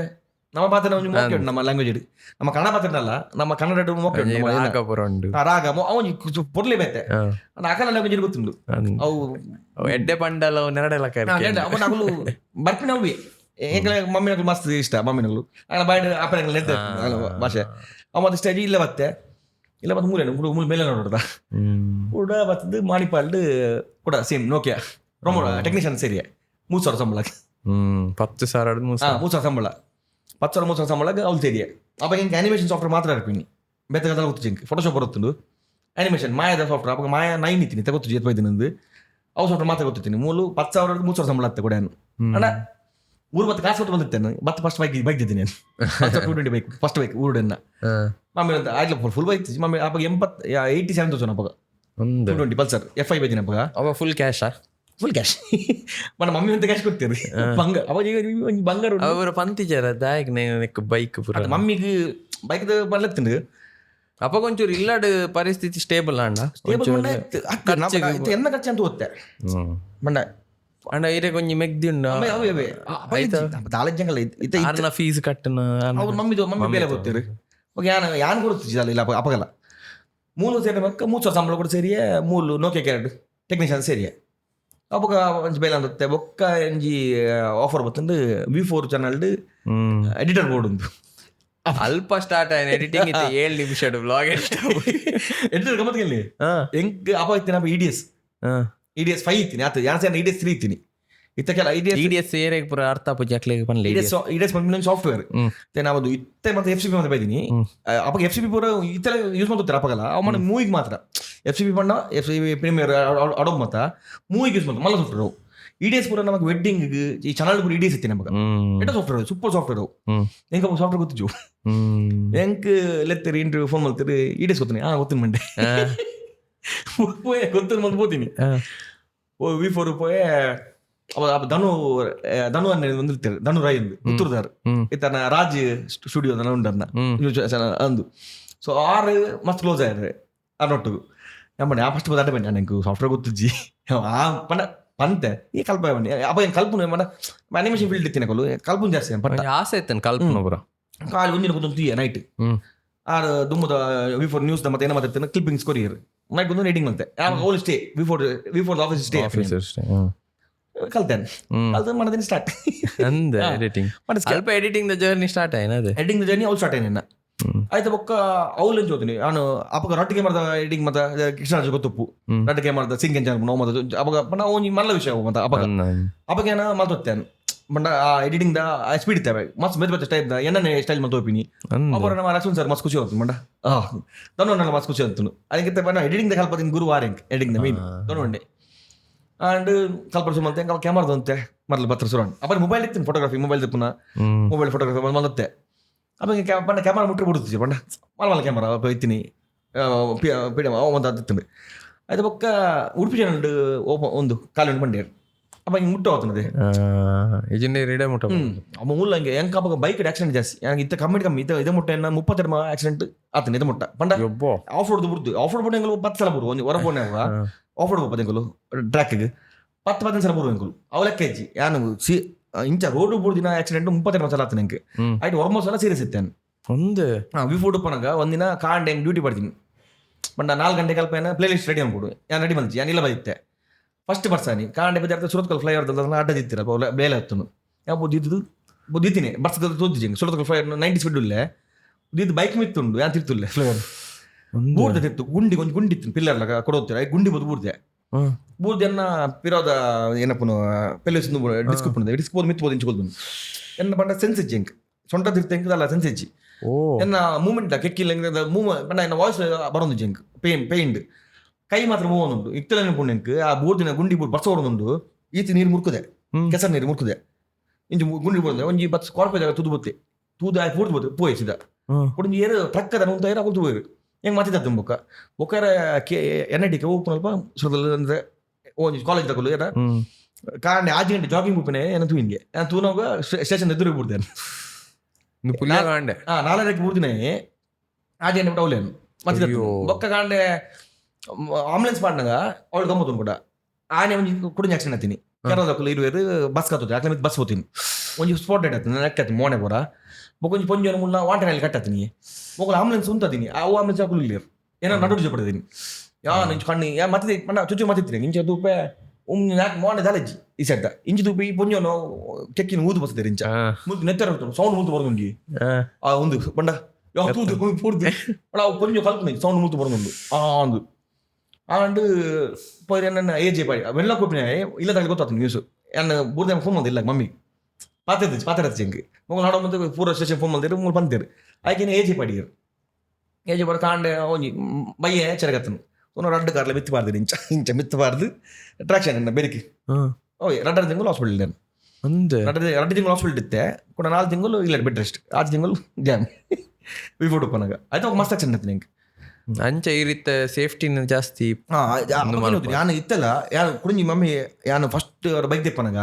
ನಮ್ಮ ಪಾತ್ರ ಒಂದು ಮೋಕೆ ಉಂಟು ನಮ್ಮ ಲ್ಯಾಂಗ್ವೇಜ್ ಇಡು ನಮ್ಮ ಕನ್ನಡ ಪಾತ್ರ ಅಲ್ಲ ನಮ್ಮ ಕನ್ನಡ ಮೋಕೆ ಉಂಟು ರಾಗ ಅವನು ಪೊರ್ಲೆ ಬೇತೆ ಅಕಲ ಲ್ಯಾಂಗ್ವೇಜ್ ಗೊತ್ತುಂಡು ಅವು ಎಡ್ಡೆ ಪಂಡಲ ನೆರಡೆಲ್ಲ ಅವನು ಬರ್ಪಿನ ಅವು ಮಮ್ಮಿನಗಳು ಮಸ್ತ್ ಇಷ್ಟ ಮಮ್ಮಿನಗಳು ಬಾಯ್ ಅಪ್ಪನ ಭಾಷೆ ಅವ ಮತ್ತೆ ಸ್ಟೇಜ್ ಇಲ್ಲ ಬತ್ತೆ ಇಲ್ಲ ಮತ್ತೆ ಮೂಲೆ ಮೇಲೆ ನೋಡೋದ ಕೂಡ ಬರ್ತದ್ದು ಮಾಡಿಪಾಲ್ಡು ಕೂಡ ಸೇಮ್ ನೋಕಿಯಾ ರೊಮ್ಮ ಟೆಕ್ನಿಷಿಯನ್ ಸೇರಿಯೇ 3,000 ಸಂಬಳ 10,000 ಸಂಬಳ 10,000 ಸಂಬಳ ಅವ್ಳು ಸೇರಿಯೇ ಅವಾಗ ಹಿಂಗೆ ಅನಿಮೇಷನ್ ಸಾಫ್ಟ್ವೇರ್ ಮಾತ್ರ ಇರ್ತೀನಿ ಬೇತಗದಲ್ಲ ಗೊತ್ತು ಫೋಟೋಶಾಪ್ ಬರುತ್ತುಂಡು ಅನಿಮೇಷನ್ ಮಾಯದ ಸಾಫ್ಟ್ವೇರ್ ಅವಾಗ ಮಾಯ 9 ಇತ್ತೀನಿ ತಗೋತು ಜೇತ್ಪೈದಿನಂದು ಅವು ಸಾಫ್ಟ್ವೇರ್ ಮಾತ್ರ ಗೊತ್ತಿದ್ದೀನಿ 10,000 3,000 ಸಂಬಳ ಆಗ್ತದೆ ಕೂಡ ಅಣ್ಣ ಊರು ಮತ್ತೆ ಕಾಸು ಕೊಟ್ಟು ಬಂದಿರ್ತೇನೆ ಮತ್ತೆ ಫಸ್ಟ್ ಬೈಕ್ ಇದ್ದೀನಿ 220 ಬೈಕ್ ಫಸ್ಟ್ ಬೈಕ್ ಊರನ್ನ ಮಮ್ಮಿ ಅಂತ ಆಯ್ತು ಫುಲ್ ಬೈಕ್ ಮಮ್ಮಿ ಅವಾಗ 87,000 ಅವಾಗ 220 ಪಲ್ಸರ್ F5 ಬೈದಿನ ಅವಾಗ ಅವಾಗ ಫುಲ್ ಕ್ಯಾಶ್ మన మమ్మీ ఎంత క్యాష్ కొట్టారు బంగారు ಅವರು ಪಂತಿಜರ ದಾಯಕ್ ನೆಕ್ ಬೈಕ್ ಪುರ ಮಮ್ಮಿಗೆ ಬೈಕ್ ಬರ್ಲತ್ತಿಂಡು ಅಪ್ಪ ಕೊಂಚೂರು ಇಲ್ಲಾಡ್ ಪರಿಸ್ಥಿತಿ ಸ್ಟೇಬಲ್ ಅಂಡ ಎನ್ನ ಖರ್ಚು ಅಂತ ಓದ್ತೆ ಮಂಡ ಅಂಡ ಇರೆ ಕೊಂಚ ಮೆಗ್ದಿ ಉಂಡ ತಾಳಜ್ಜಂಗಲ್ಲ ಆರ್ನ ಫೀಸ್ ಕಟ್ಟನ ಅವ್ರ ಮಮ್ಮಿ ಬೇಲೆ ಗೊತ್ತಿರು ಯಾನ್ ಕೊಡುತ್ತಿದ್ದ ಇಲ್ಲ ಅಪಗಲ್ಲ 3 ಸೇರಿ 3,000 ಸಂಬಳ ಕೂಡ ಸೇರಿಯೇ 3 ನೋಕೆ ಕ್ಯಾರೆಟ್ ಟೆಕ್ನಿಷಿಯನ್ ಸೇರಿಯೇ ಅವಾಗ ಒಂಚು ಬೇಲೆ ಅಂದತ್ತೆ ಬೊಕ್ಕ ಎಂಜಿ ಆಫರ್ ಬತ್ತಂದು V4 ಚಾನಲ್ ಎಡಿಟರ್ ಬೋರ್ಡ್ ಉಂಟು ಅಲ್ಪ ಸ್ಟಾರ್ಟ್ ಆಯ್ತು ಎಡಿಟಿಂಗ್ ಇತ್ತು 7 ನಿಮಿಷ ಬ್ಲಾಗ್ ಎಡಿಟರ್ ಗಮ್ಮತ್ ಕೇಳಿ ಹೆಂಗ್ ಅಪ್ಪ ಇತ್ತೀನಿ ಅಪ್ಪ EDS 5 ಇತ್ತೀನಿ ಆತ ಯಾರು EDS 3 ಇತ್ತೀನಿ ಇತ್ತಕ್ಕೆಲ್ಲ EDS ಏರೆಗೆ ಪೂರ ಅರ್ಥ ಪುಜಾಕ್ಲೆಗೆ ಬಂದ್ಲಿ EDS ಬಂದ ಸಾಫ್ಟ್ವೇರ್ ನಾವು ಇತ್ತೆ ಮತ್ತೆ FCP ಮತ್ತೆ ಬೈದೀನಿ ಅಪ್ಪ FCP ಪೂರ ಇತ್ತೆಲ್ಲ ಯೂಸ್ ಮಾಡ್ತಾರೆ ಅಪ್ಪಗಲ್ಲ ಅವ ಮೂವಿಗೆ ಮಾತ್ರ FCP ಬಣ್ಣ FCP ಪ್ರೀಮಿಯರ್ ಅಡೋಬ್ ಮತ್ತ ಮೂವಿಗೆ ಯೂಸ್ ಮಾಡ್ತಾರೆ ಮಲ್ಲ ಸಾಫ್ಟ್ವೇರ್ EDS ಪೂರ ನಮಗೆ ವೆಡ್ಡಿಂಗ್ ಈ ಚಾನಲ್ ಕೂಡ EDS ಇತ್ತು ನಮಗೆ ಎಟ ಸಾಫ್ಟ್ವೇರ್ ಸೂಪರ್ ಸಾಫ್ಟ್ವೇರ್ ಹೆಂಗ ಸಾಫ್ಟ್ವೇರ್ ಗೊತ್ತಿದ್ದು ಹೆಂಗ್ ಲೆತ್ತರಿ ಇಂಟರ್ವ್ಯೂ ಫೋನ್ ಮಾಡ್ತೀರಿ EDS ಗೊತ್ತೀನಿ ಗೊತ್ತಿನ ಮಂಡೆ ಗೊತ್ತಿನ ಮಂದ್ ಹೋಗ್ತೀನಿ V4 போய் தனு வந்துருத்தாரு தனு ராய் புத்தூர்தார் இத்தனை ராஜ் ஸ்டுடியோ தானே உண்டர்னா ಅಂದು ಸೊ 6 ಮಸ್ತ್ ಕ್ಲೋಸ್ ಆಯ್ತಾರೆ ಅನ್ನೊಟ್ಟಿಗೂ ಏನ್ ಫಸ್ಟ್ ಬದಾಟ ಬನ್ನಿ ನನಗೆ ಸಾಫ್ಟ್ವೇರ್ ಗೊತ್ತಿಜ್ಜಿ ಪಂಡ ಪಂತೆ ಈ ಕಲ್ಪ ಬನ್ನಿ ಅಪ್ಪ ಏನು ಕಲ್ಪನೆ ಮಾಡ ಅನಿಮೇಷನ್ ಫೀಲ್ಡ್ ಇತ್ತಿನ ಕೊಲು ಕಲ್ಪನೆ ಜಾಸ್ತಿ ಪಟ್ಟ ಆಸೆ ಇತ್ತೇನೆ ಕಲ್ಪನೆ ಬರ ಕಾಲು ಒಂದಿನ ಕೂತು ನೈಟ್ ಆರು ದುಮ್ಮದ V4 ನ್ಯೂಸ್ ಮತ್ತೆ ಏನೋ ಮಾತಾಡ್ತೇನೆ ಕ್ಲಿಪ್ಪಿಂಗ್ಸ್ ಕೊರಿಯರ್ ನೈಟ್ ಒಂದು ಎಡಿಟಿಂಗ್ ಮತ್ತೆ ಓಲ್ ಸ್ಟೇ V4 ಆಫೀಸ್ ಸ್ಟೇ ಕಲ್ತೇನೆ ಕಲ್ತ ಮಾಡೋದೇನು ಸ್ಟಾರ್ಟ್ ಅಂದ ಎಡಿಟಿಂಗ್ ಸ್ವಲ್ಪ ಎಡಿಟಿಂಗ್ ದ ಜರ್ನಿ ಸ್ಟಾರ್ಟ್ ಆಯ್ನದು ಎಡಿಟಿಂಗ್ ದ ಜರ್ನಿ ಅವ್ಳು ಸ್ಟಾರ್ಟ್ ಆಯ್ನ ಆಯ್ತು ಬೊಕ್ಕ ಅವ್ಲು ಅಂಚೋತೀನಿ ನಾನು ಅಪ್ಪಗ ರೊಟ್ಟಿಗೆ ಮಾಡ್ದ ಎಡಿಟಿಂಗ್ ಮತ್ತೆ ಕೃಷ್ಣರಾಜ ಗೊತ್ತುಪ್ಪು ರೊಟ್ಟಿಗೆ ಮಾಡ್ದ ಸಿಂಗ್ ಎಂಜಾನ್ ನಾವು ಮತ್ತೆ ಅವಾಗ ನಾವು ಒಂಜಿ ಮಲ್ಲ ವಿಷಯ ಮತ್ತೆ ಅಪ್ಪಗೇನ ಮಲ್ತೊತ್ತೇನು ಬಂಡ ಆ ಎಡಿಟಿಂಗ್ ದ ಸ್ಪೀಡ್ ಇತ್ತವೆ ಮಸ್ತ್ ಮೆತ್ತ ಮೆತ್ತ ಸ್ಟೈಲ್ ಎಣ್ಣೆ ಸ್ಟೈಲ್ ಮಲ್ತ ಹೋಗ್ತೀನಿ ಅಪ್ಪರ ನಮ್ಮ ಲಕ್ಷ್ಮಣ್ ಸರ್ ಮಸ್ತ್ ಖುಷಿ ಹೋಗ್ತೀನಿ ಬಂಡ ದೊಣ್ಣೆ ಮಸ್ತ್ ಖುಷಿ ಅಂತನು ಅದಕ್ಕಿಂತ ಬಣ್ಣ ಎಡಿಟಿಂಗ್ ದ ಕಲ್ಪತೀನಿ ಗುರು ವಾರೆಂಕ್ ಎಡಿಟಿಂಗ್ ದ ಮೀನ್ ದೊಣ್ಣೆ ಅಂಡ್ ಕಲ್ಪರ್ಸು ಮತ್ತೆ ಕ್ಯಾಮರಾದ ಅಂತೆ ಮರ್ಲಿ ಬತ್ರ ಸುರಾಣ್ ಅಪ್ಪ ಮೊಬೈಲ್ ಇತ್ತು ಫೋಟೋಗ್ರಫಿ ಮೊಬೈಲ್ ಪುನ ಮೊಬೈಲ್ ಫೋಟೋಗ್ರಫಿ ಮಲತ್ತೆ ಅಪ್ಪ ಬಣ್ಣ ಕ್ಯಾಮರಾ ಮುಟ್ಟಿ ಬಿಡುತ್ತಿ ಬಣ್ಣ ಮಲ್ಮಲ್ಲ ಕ್ಯಾಮರಾ ಇತ್ತೀನಿ ಪೀಡ ಒಂದು ಅದಿತ್ತು ಅದು ಬೊಕ್ಕ ಉಡುಪಿ ಚಾನಲ್ ಓಪನ್ ಒಂದು ಕಾಲು ಬಂಡಿ ಅಪ್ಪ ಹಿಂಗೆ ಮುಟ್ಟ ಹೋಗ್ತದೆ ಅಮ್ಮ ಮುಲ್ಲ ಹಂಗೆ ಹೆಂಗೆ ಅಪ್ಪ ಬೈಕ್ ಆಕ್ಸಿಡೆಂಟ್ ಜಾಸ್ತಿ ಹೆಂಗೆ ಇತ್ತ ಕಮ್ಮಿ ಇದೇ ಮುಟ್ಟ 32 ಆಕ್ಸಿಡೆಂಟ್ ಆತನ ಇದೇ ಮುಟ್ಟ ಪಂಡ ಆಫ್ ರೋಡ್ ಬಿಡ್ದು ಆಫ್ ರೋಡ್ ಬಂಡೆಂಗಲು 10 ಸಲ ಬರು ಒಂದು ಹೊರ ಬೋಣೆ ಆಫ್ ರೋಡ್ ಹೋಗ್ಬೋದೆಂಗಲು ಟ್ರ್ಯಾಕಿಗೆ 10-15 ಸಲ ಬರು ಎಂಗಲು ಅವಲಕ್ಕೆ ಹೆಜ್ಜಿ ಯಾನು ಇಂಚ ರೋಡ್ ಬುಡ್ದಿನ ಆಕ್ಸಿಡೆಂಟ್ 32 ಸಲ ಆತನ ಹೆಂಗೆ ಆಯ್ತು ಹೊರಮೋ ಸಲ ಸೀರಿಯಸ್ ಇತ್ತೇನು ಒಂದು V4 ಪನಗ ಒಂದಿನ ಕಾಂಡೆ ಹೆಂಗೆ ಡ್ಯೂಟಿ ಪಡ್ತೀನಿ ಬಂಡ 4 ಗಂಟೆ ಕಲ್ಪೇನ ಪ್ಲೇ ಲಿಸ್ಟ್ ರೆಡಿ ಅನ್ಕೊಡು ನಾನು ರೆಡಿ ಬಂದಿ ನಾನು ಇಲ್ಲ ಬಂದಿತ್ತೆ ಫಸ್ಟ್ ಬರ್ಸಾನಿ ಕಾಂಡೆ ಬದಿರ್ತ ಸುರತ್ಕಲ್ ಫ್ಲೈಓವರ್ ಅಡ್ಡದಿತ್ತಿರ ಬೇಲೆ ಹತ್ತನು ಯಾವ ಬುದ್ದಿದ್ದೀನಿ ಬರ್ಸದ ತೋದಿಜಿ ಸುರತ್ಕಲ್ ಫ್ಲೈಓವರ್ 90 ಸ್ಪೀಡ್ ಉಳ್ಳೆ ಬುದ್ದಿದ್ದು ಬೈಕ್ ಮಿತ್ತುಂಡು ಯಾನ್ ತಿರ್ತುಲ್ಲೆ ಫ್ಲೈಓವರ್ ಬೂರ್ದೆ ತಿರ್ತು ಗುಂಡಿ ಒಂದು ಗುಂಡಿ ಇತ್ತು ಪಿಲ್ಲರ್ ಕೊಡೋತೀರ ಗುಂಡಿ ಬೋದು ಬೂರ್ದೆ ಬೂರ್ದೆನ್ನ ಪಿರೋದ ಏನಪ್ಪನು ಪೆಲ್ಲಿಸ್ ಡಿಸ್ಕ್ ಪುಂಡೆ ಡಿಸ್ಕ್ ಬೋದು ಮಿತ್ತು ಬೋದು ಇಂಚ್ಕೊಳ್ದು ಎನ್ನ ಬಂಡ ಸೆನ್ಸ್ ಇಜ್ಜಿ ಹೆಂಗೆ ಸೊಂಟ ತಿರ್ತ ಹೆಂಗದಲ್ಲ ಸೆನ್ಸ್ ಇಜ್ಜಿ ಎನ್ನ ಮೂಮೆಂಟ್ ಕೆಕ್ಕಿಲ್ಲ ಹೆಂಗೆ ಮೂವ್ ಬಂಡ ಎನ್ನ ವಾಯ್ಸ್ ಬರೋದು ಹೆಂಗೆ ಪೇಂಡ್ ಕೈ ಮಾತ್ರ ಮೂವೊಂದುಂಟು ಇತ್ತಲೇ ಪುಣ್ಯಂಕ್ ಆ ಬೂರ್ದಿನ ಗುಂಡಿ ಬರ್ಸ ಹೊರೊಂದುಂಡು ಈತಿ ನೀರು ಮುರ್ಕುದೆ ಕೆಸರು ನೀರು ಮುರ್ಕುದೆ ಇಂಚು ಗುಂಡಿ ಬೋದ್ರೆ ಒಂಜಿ ಬಸ್ ಕೊಳಪೆ ಜಾಗ ತುದು ಬತ್ತಿ ತೂದು ಆಯ್ತು ಪೂರ್ತಿ ಬೋದು ಪೋಯಿಸಿದ ಕೊಡು ಏರು ಪ್ರಕ್ಕದ ಉಂತ ಏರ ಕುಲ್ತು ಹೋಯ್ರು ಹೆಂಗೆ ಮಾತಿದ್ದ ಬೊಕ್ಕ ಬೊಕ್ಕರ NIT ಹೋಗ್ನಲ್ಪ ಸುರದಲ್ಲಿ ಅಂದ್ರೆ ಒಂಜಿ ಕಾಲೇಜ್ ತಗೊಳ್ಳು ಏನ ಕಾರಣೆ 6 ಗಂಟೆ ಜಾಗಿಂಗ್ ಹೋಗ್ಪೇನೆ ಏನ ತೂನ್ಗೆ ನಾನು ತೂನೋಗ ಸ್ಟೇಷನ್ ಎದುರು ಬಿಡ್ದೆ 4 ಬೂರ್ದಿನೇ 6 ಗಂಟೆ ಬಿಟ್ಟು ಅವಲೇನು ಮಾತಿದ್ದ ಬೊಕ್ಕ ಕಾಂಡೆ ಆಂಬುಲೆನ್ಸ್ ಮಾಡ್ನಾಗ ಅವಳು ಗಮ್ಮತ್ತು ಕೂಡ ಆನೆ ಒಂಜಿ ಕುಡಿഞ്ഞ ಆಕ್ಸಿಡೆಂಟ್ ಆತೀನಿ ಕೇರಳದಕ್ಕೂ ಇರುವೇರು ಬಸ್ ಕತ್ತೋದು ಯಾಕೆ ಬಸ್ ಹೋಗ್ತೀನಿ ಒಂಜಿ ಸ್ಪಾಟ್ ಡೆಡ್ ಆಯ್ತು ನಾನು ಎಕ್ಕತ್ತೀನಿ ಮೋನೆ ಪೂರ ಬೊಕೊಂಜಿ ಪೊಂಜಿ ಮುಲ್ಲ ವಾಟರ್ನಲ್ಲಿ ಕಟ್ಟಾತೀನಿ ಮೊಗಲು ಆಂಬುಲೆನ್ಸ್ ಉಂಟದೀನಿ ಆ ಆಂಬುಲೆನ್ಸ್ ಹಾಕಲು ಇಲ್ಲಿರು ಏನೋ ನಡು ಪಡೆದೀನಿ ಇಂಚು ಕಣ್ಣಿ ಮತ್ತೆ ಮಣ್ಣ ಚುಚ್ಚು ಮಾತಿರ್ತೀನಿ ಇಂಚ ತೂಪೆ ಯಾಕೆ ಮೋನೆ ಜಾಲಜ್ಜಿ ಈ ಸೆಟ್ ಇಂಚು ತೂಪಿ ಪೊಂಜನು ಕೆಕ್ಕಿನ ಊದು ಬರ್ತದೆ ಇಂಚ ಮುಂದೆ ನೆತ್ತರ ಸೌಂಡ್ ಮುಂದೆ ಬರೋದುಂಡಿ ಆ ಒಂದು ಬಂಡ ತೂದು ಪೂರ್ತಿ ಪೊಂಜು ಕಲ್ಪನೆ ಸೌಂಡ್ ಮುಂದೆ ಬರೋದುಂಡು ಒಂದು ಆಂಡ್ ಪೋಯ್ ನನ್ನ ಏಜ್ ಪಾಡಿ ಅವೆಲ್ಲ ಕೊಪ್ಪಿನ ಇಲ್ಲದಾಗ ಗೊತ್ತಾಗ್ತು ನ್ಯೂಸು ಏನು ಬೂರ್ದೆ ಫೋನ್ ಮಾಡಿದೆ ಇಲ್ಲ ಮಮ್ಮಿ ಪಾತಿರತ್ತೆ ಹೆಂಗೆ ಮಗು ನಾಡೋ ಮತ್ತೆ ಪೂರ ಸ್ಟೇಷನ್ ಫೋನ್ ಮಾಡಿದ್ರು ಮೂರು ಬಂದಿರು ಆಯ್ಕೆ ಏಜ್ ಪಾಡಿಯರು ಏಜ್ ಪಾಡಿ ಕಾಂಡೆ ಒಂಜಿ ಬಯ್ಯ ಚೆರಗತ್ತನು ಒಂದು 2 ಕಾರ್ಲೆ ಮಿತ್ತಬಾರ್ದು ಇಂಚ ಮಿತ್ತಬಾರ್ದು ಅಟ್ರಾಕ್ಷನ್ ಎನ್ನ ಬೆರಿಕಿ ಓಯ್ 2 ತಿಂಗಳು ಹಾಸ್ಪಿಟಲ್ ನಾನು 2 ತಿಂಗಳು ಹಾಸ್ಪಿಟಲ್ ಇತ್ತೆ ಕೂಡ 4 ತಿಂಗಳು ಇಲ್ಲ ಬೆಡ್ ರೆಸ್ಟ್ 6 ತಿಂಗಳು ಡ್ಯಾಮ್ V4 ಪನಗ ಆಯ್ತು ಮಸ್ತ್ ಆಕ್ಷನ್ ಆಯ್ತು ನಂಗೆ ಅಂಚ ಈ ರೀತಿ ಸೇಫ್ಟಿನ ಜಾಸ್ತಿ ನಾನು ಇತ್ತಲ್ಲ ಯಾರು ಕುಡಿಂಜಿ ಮಮ್ಮಿ ಯಾನು ಫಸ್ಟ್ ಬೈಕ್ ತೆಪ್ಪನಗ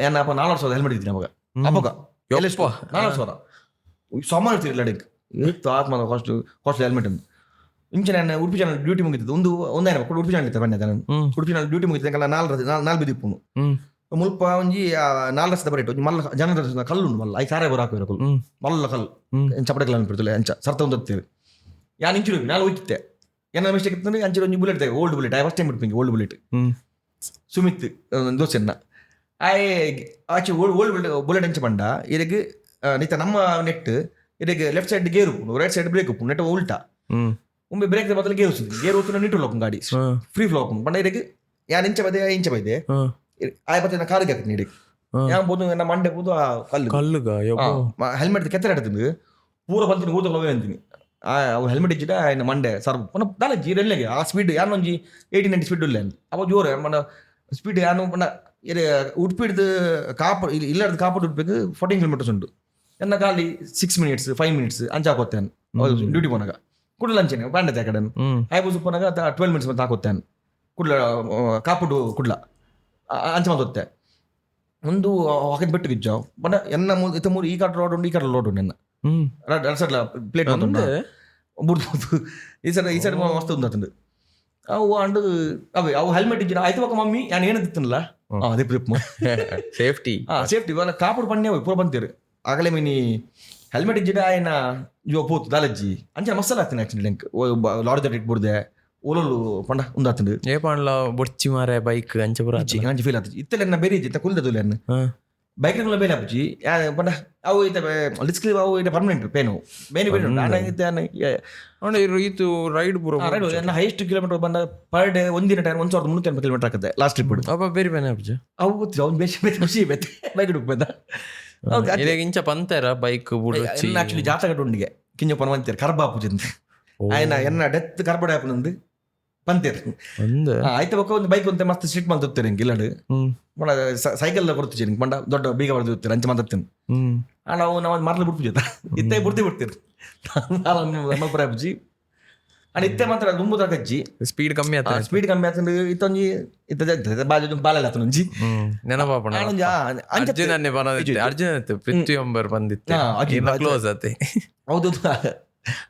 ಏನಪ್ಪ 4,000 ಹೆಲ್ಮೆಟ್ ಇದ್ದೀನಿ ಅವಾಗ ಅವಾಗ 4,000 ಸಮ ಇರ್ತೀರಿ ಲಡಿಕ್ ಇತ್ತು ಆತ್ಮ ಕಾಸ್ಟ್ ಹೆಲ್ಮೆಟ್ ಅಂತ ಇಂಚೆ ನಾನು ಉಡುಪಿ ಚಾನಲ್ ಡ್ಯೂಟಿ ಮುಗಿದ್ದು ಒಂದೇನ ಉಡುಪಿ ಚಾನಲ್ ಇತ್ತು ಬನ್ನಿ ನಾನು ಉಡುಪಿ ಚಾನಲ್ ಡ್ಯೂಟಿ ಮುಗಿದ 4 ಬಿದ್ದಿಪ್ಪುನು ಮುಲ್ಪ ಒಂಜಿ 4 ಲಕ್ಷದ ಬರೇಟ್ ಒಂಜಿ ಮಲ್ಲ ಜನರ ಕಲ್ಲುಂಡು ಮಲ್ಲ ಐ ಸಾರೇ ಬರ ಹಾಕಿರೋ ಕಲ್ಲು ಮಲ್ಲ ಕಲ್ಲು ಚಪಡೆ ಕಲ್ಲು ಬಿಡ್ತಲ್ಲ ಅಂಚ ಸರ್ತ ಒಂದತ್ತೇವೆ ಯಾನು ಇಂಚು ನಾನು ಹೋಯ್ತಿದ್ದೆ ಏನಾರ ಮಿಸ್ಟೇಕ್ ಇತ್ತು ಅಂಚೆ ಒಂಜಿ bullet old bullet first time ಬಿಡ್ತೀನಿ ಓಲ್ಡ್ ಬುಲೆಟ್ ಸುಮಿತ್ ದೋಸೆನ್ನ ಆಚೆ ಓಲ್ಡ್ ಬುಲೆಟ್ ಹೆಂಚ ಬಂಡ ಇದಕ್ಕೆ ನಿತ್ತ ನಮ್ಮ ನೆಟ್ ಇದಕ್ಕೆ ಲೆಫ್ಟ್ ಸೈಡ್ ಗೇರ್ ಉಪ್ಪು ರೈಟ್ ಸೈಡ್ ಬ್ರೇಕ್ ಉಪ್ಪು ನೆಟ್ ಉಲ್ಟಾ ಒಮ್ಮೆ ಬ್ರೇಕ್ ಬದಲು ಗೇರ್ ವస్తుంది ಗೇರ್ ಒತ್ತು ನಿಟ್ಟು ಹೋಗು ಗಾಡಿ ಫ್ರೀ ಫ್ಲೋ ಹೋಗು ಬಂಡ ಇದಕ್ಕೆ ಯಾನ್ ಇಂಚ ಬೈದೆ ಇಂಚ ಬೈದೆ ಆಯ ಬತ್ತೆ ಕಾಲಿಗೆ ಹಾಕಿ ನೀಡಿ ಯಾನ್ ಬೋದು ನನ್ನ ಮಂಡೆ ಬೋದು ಆ ಕಲ್ಲು ಹೆಲ್ಮೆಟ್ ಕೆತ್ತರ ಇಡ್ತೀನಿ ಪೂರ ಬಂತೀನಿ ಊತಲು ಹೋಗಿ ಅಂತೀನಿ ಅವು ಹೆಲ್ಮೆಟ್ ಇಚ್ಚಿಟ ఆయన ಮಂಡೆ ಸರ್ మన దాని జీరెల్లే ఆ స్పీడ్ యాన్ నుంచి 80-90 స్పీడ్ ఉల్లేన్ అవ జోర మన స్పీడ్ యాన్ మన ఉడ్పిడ్ದು ಕಾಪು ಇಲ್ಲದ ಕಾಪು ಉಡ್ಬೇಕು 14 ಕಿಲೋಮೀಟರ್ಸ್ ಉಂಟು ಎನ್ನ ಖಾಲಿ 6 minutes 5 minutes ಅಂಚಾಕೊತ್ತೇನೆ ಡ್ಯೂಟಿ ಪೋನಾಗ ಕುಡ್ಲ ಅಂಚೆನೆ ಬಾಂಡೆ ತಾಕಡನ್ ಐಬೂಸು ಪೋನಾಗ 12 minutes ಮತ್ತೆ ಹಾಕೋತ್ತೇನೆ ಕುಡ್ಲ ಕಾಪುಡು ಕುಡ್ಲ ಅಂಚ ಮಂದೊತ್ತೆ ಒಂದು ಹಾಕಿದ್ ಬಿಟ್ಟು ಗಿಜ್ಜಾವ್ ಬಣ್ಣ ಎನ್ನ ಇತ್ತ ಮೂರು ಈ ಕಡೆ ರೋಡ್ ಉಂಡು ಈ ಕಡೆ ರೋಡ್ ಉಂಡು ಎನ್ನ ಸೈಡ್ಲ ಪ್ಲೇಟ್ ಬಂದು ಬುಡ್ದು ಈ ಸೈಡ್ ಮಸ್ತ್ ಉಂದು ಅವು ಅಂಡು ಅವೆ ಅವು ಹೆಲ್ಮೆಟ್ ಇಜ್ಜಿನ ಆಯ್ತು ఒక ಮಮ್ಮಿ ನಾನು ಏನದಿತ್ತನಲ್ಲ ಅದೇ ಸೇಫ್ಟಿ వాళ్ళ కాపుడు పన్నే ఇప్పుడు పంతారు ಆಗಲೇ ಮಿನಿ ಹೆಲ್ಮೆಟ್ ಇಜ್ಜಿಡ ఆయన ಇವ ಪೋತು ದಾಲಜ್ಜಿ ಅಂಚೆ ಮಸ್ಸಲ್ಲ ಆಗ್ತೀನಿ ಆಕ್ಚುಲಿ ಲಿಂಕ್ ಲಾರಿ ದಟ್ ಬುಡ್ದೆ ಓಲೋಲು ಪಂಡ ಉಂದಾತಂದು ಏ ಪಂಡ್ಲ ಬೊಡ್ಚಿ ಮಾರೆ ಬೈಕ್ ಅಂಚೆ ಪುರ ಅಂಚೆ ಫೀಲ್ ಆಗ್ತದೆ ಇತ್ತಲೆನ್ನ ಬೇರೆ ಇಜ್ಜಿ ಕುಲ್ದದು ಅನ್ನ ಬೈಕ್ ಬೇಲೆ ಹಾಪುಜಿ ಪಂಡ ಅವು ಇತ್ತ ಲಿಸ್ಕ್ ಅವು ಇತ್ತ ಪರ್ಮನೆಂಟ್ ಪೇನು ಬೇನೆ ಬೇರೆ ಉಂಟು ಈತು ರೈಡ್ ಪೂರ ರೈಡ್ ಹೈಯೆಸ್ಟ್ ಕಿಲೋಮೀಟರ್ ಬಂದ ಪರ್ ಡೇ ಒಂದಿನ ಟೈಮ್ 1380 ಕಿಲೋಮೀಟರ್ ಆಗ್ತದೆ ಲಾಸ್ಟ್ ಟ್ರಿಪ್ ಅಪ್ಪ ಬೇರೆ ಬೇನೆ ಹಾಪುಜಿ ಅವು ಗೊತ್ತಿಲ್ಲ ಅವ್ನು ಬೇಸಿ ಖುಷಿ ಬೇತೆ ಬೈಕ್ ಡುಪ್ಪದ ಇಂಚ ಪಂತಾರ ಬೈಕ್ ಬುಡ್ಚಿ ಆಕ್ಚುಲಿ ಜಾತಕ ಉಂಡಿಗೆ ಕಿಂಜ ಪನ್ವಂತೀರ ಕರ್ಬ ಹಾಪುಜಿ ಅಂತ ఆయన ಎನ್ನ ಡೆತ್ ಕರ್ಬಡ ಹಾಪನಂದು ಪಂತೇರ್ ಆಯ್ತು ಬೊಕ್ಕ ಒಂದು ಬೈಕ್ ಅಂತ ಮಸ್ತ್ ಸ್ಟ್ರೀಟ್ ಮಂತಾರೆ ಹಿಂಗೆ ಇಲ್ಲಡು ಮಡ ಸೈಕಲ್ ಕೊಡ್ತೀವಿ ಹಿಂಗೆ ಮಂಡ ದೊಡ್ಡ ಬೀಗ ಹೊಡೆದು ಇರ್ತೀರಿ ಅಂಚೆ ಮಾತಾಡ್ತೀನಿ ನಾವು ಮರ್ಲು ಬಿಡ್ಪುಜ ಇತ್ತೆ ಬಿಡ್ತೀರಿ ಪುಜಿ ಅಂಡ್ ಇತ್ತೆ ಮಾತ್ರ ದುಂಬು ತಗಜ್ಜಿ ಸ್ಪೀಡ್ ಕಮ್ಮಿ ಆತಂದು ಇತ್ತೊಂಜಿ ಇತ್ತ ಬಾಲೆಲ್ಲ ಆತನೊಂಜಿ ನೆನಪಾಪಣ ಅರ್ಜುನ ಪ್ರತಿಯೊಬ್ಬರು ಬಂದಿತ್ತು ಕ್ಲೋಸ್ ಆತೆ ಹೌದು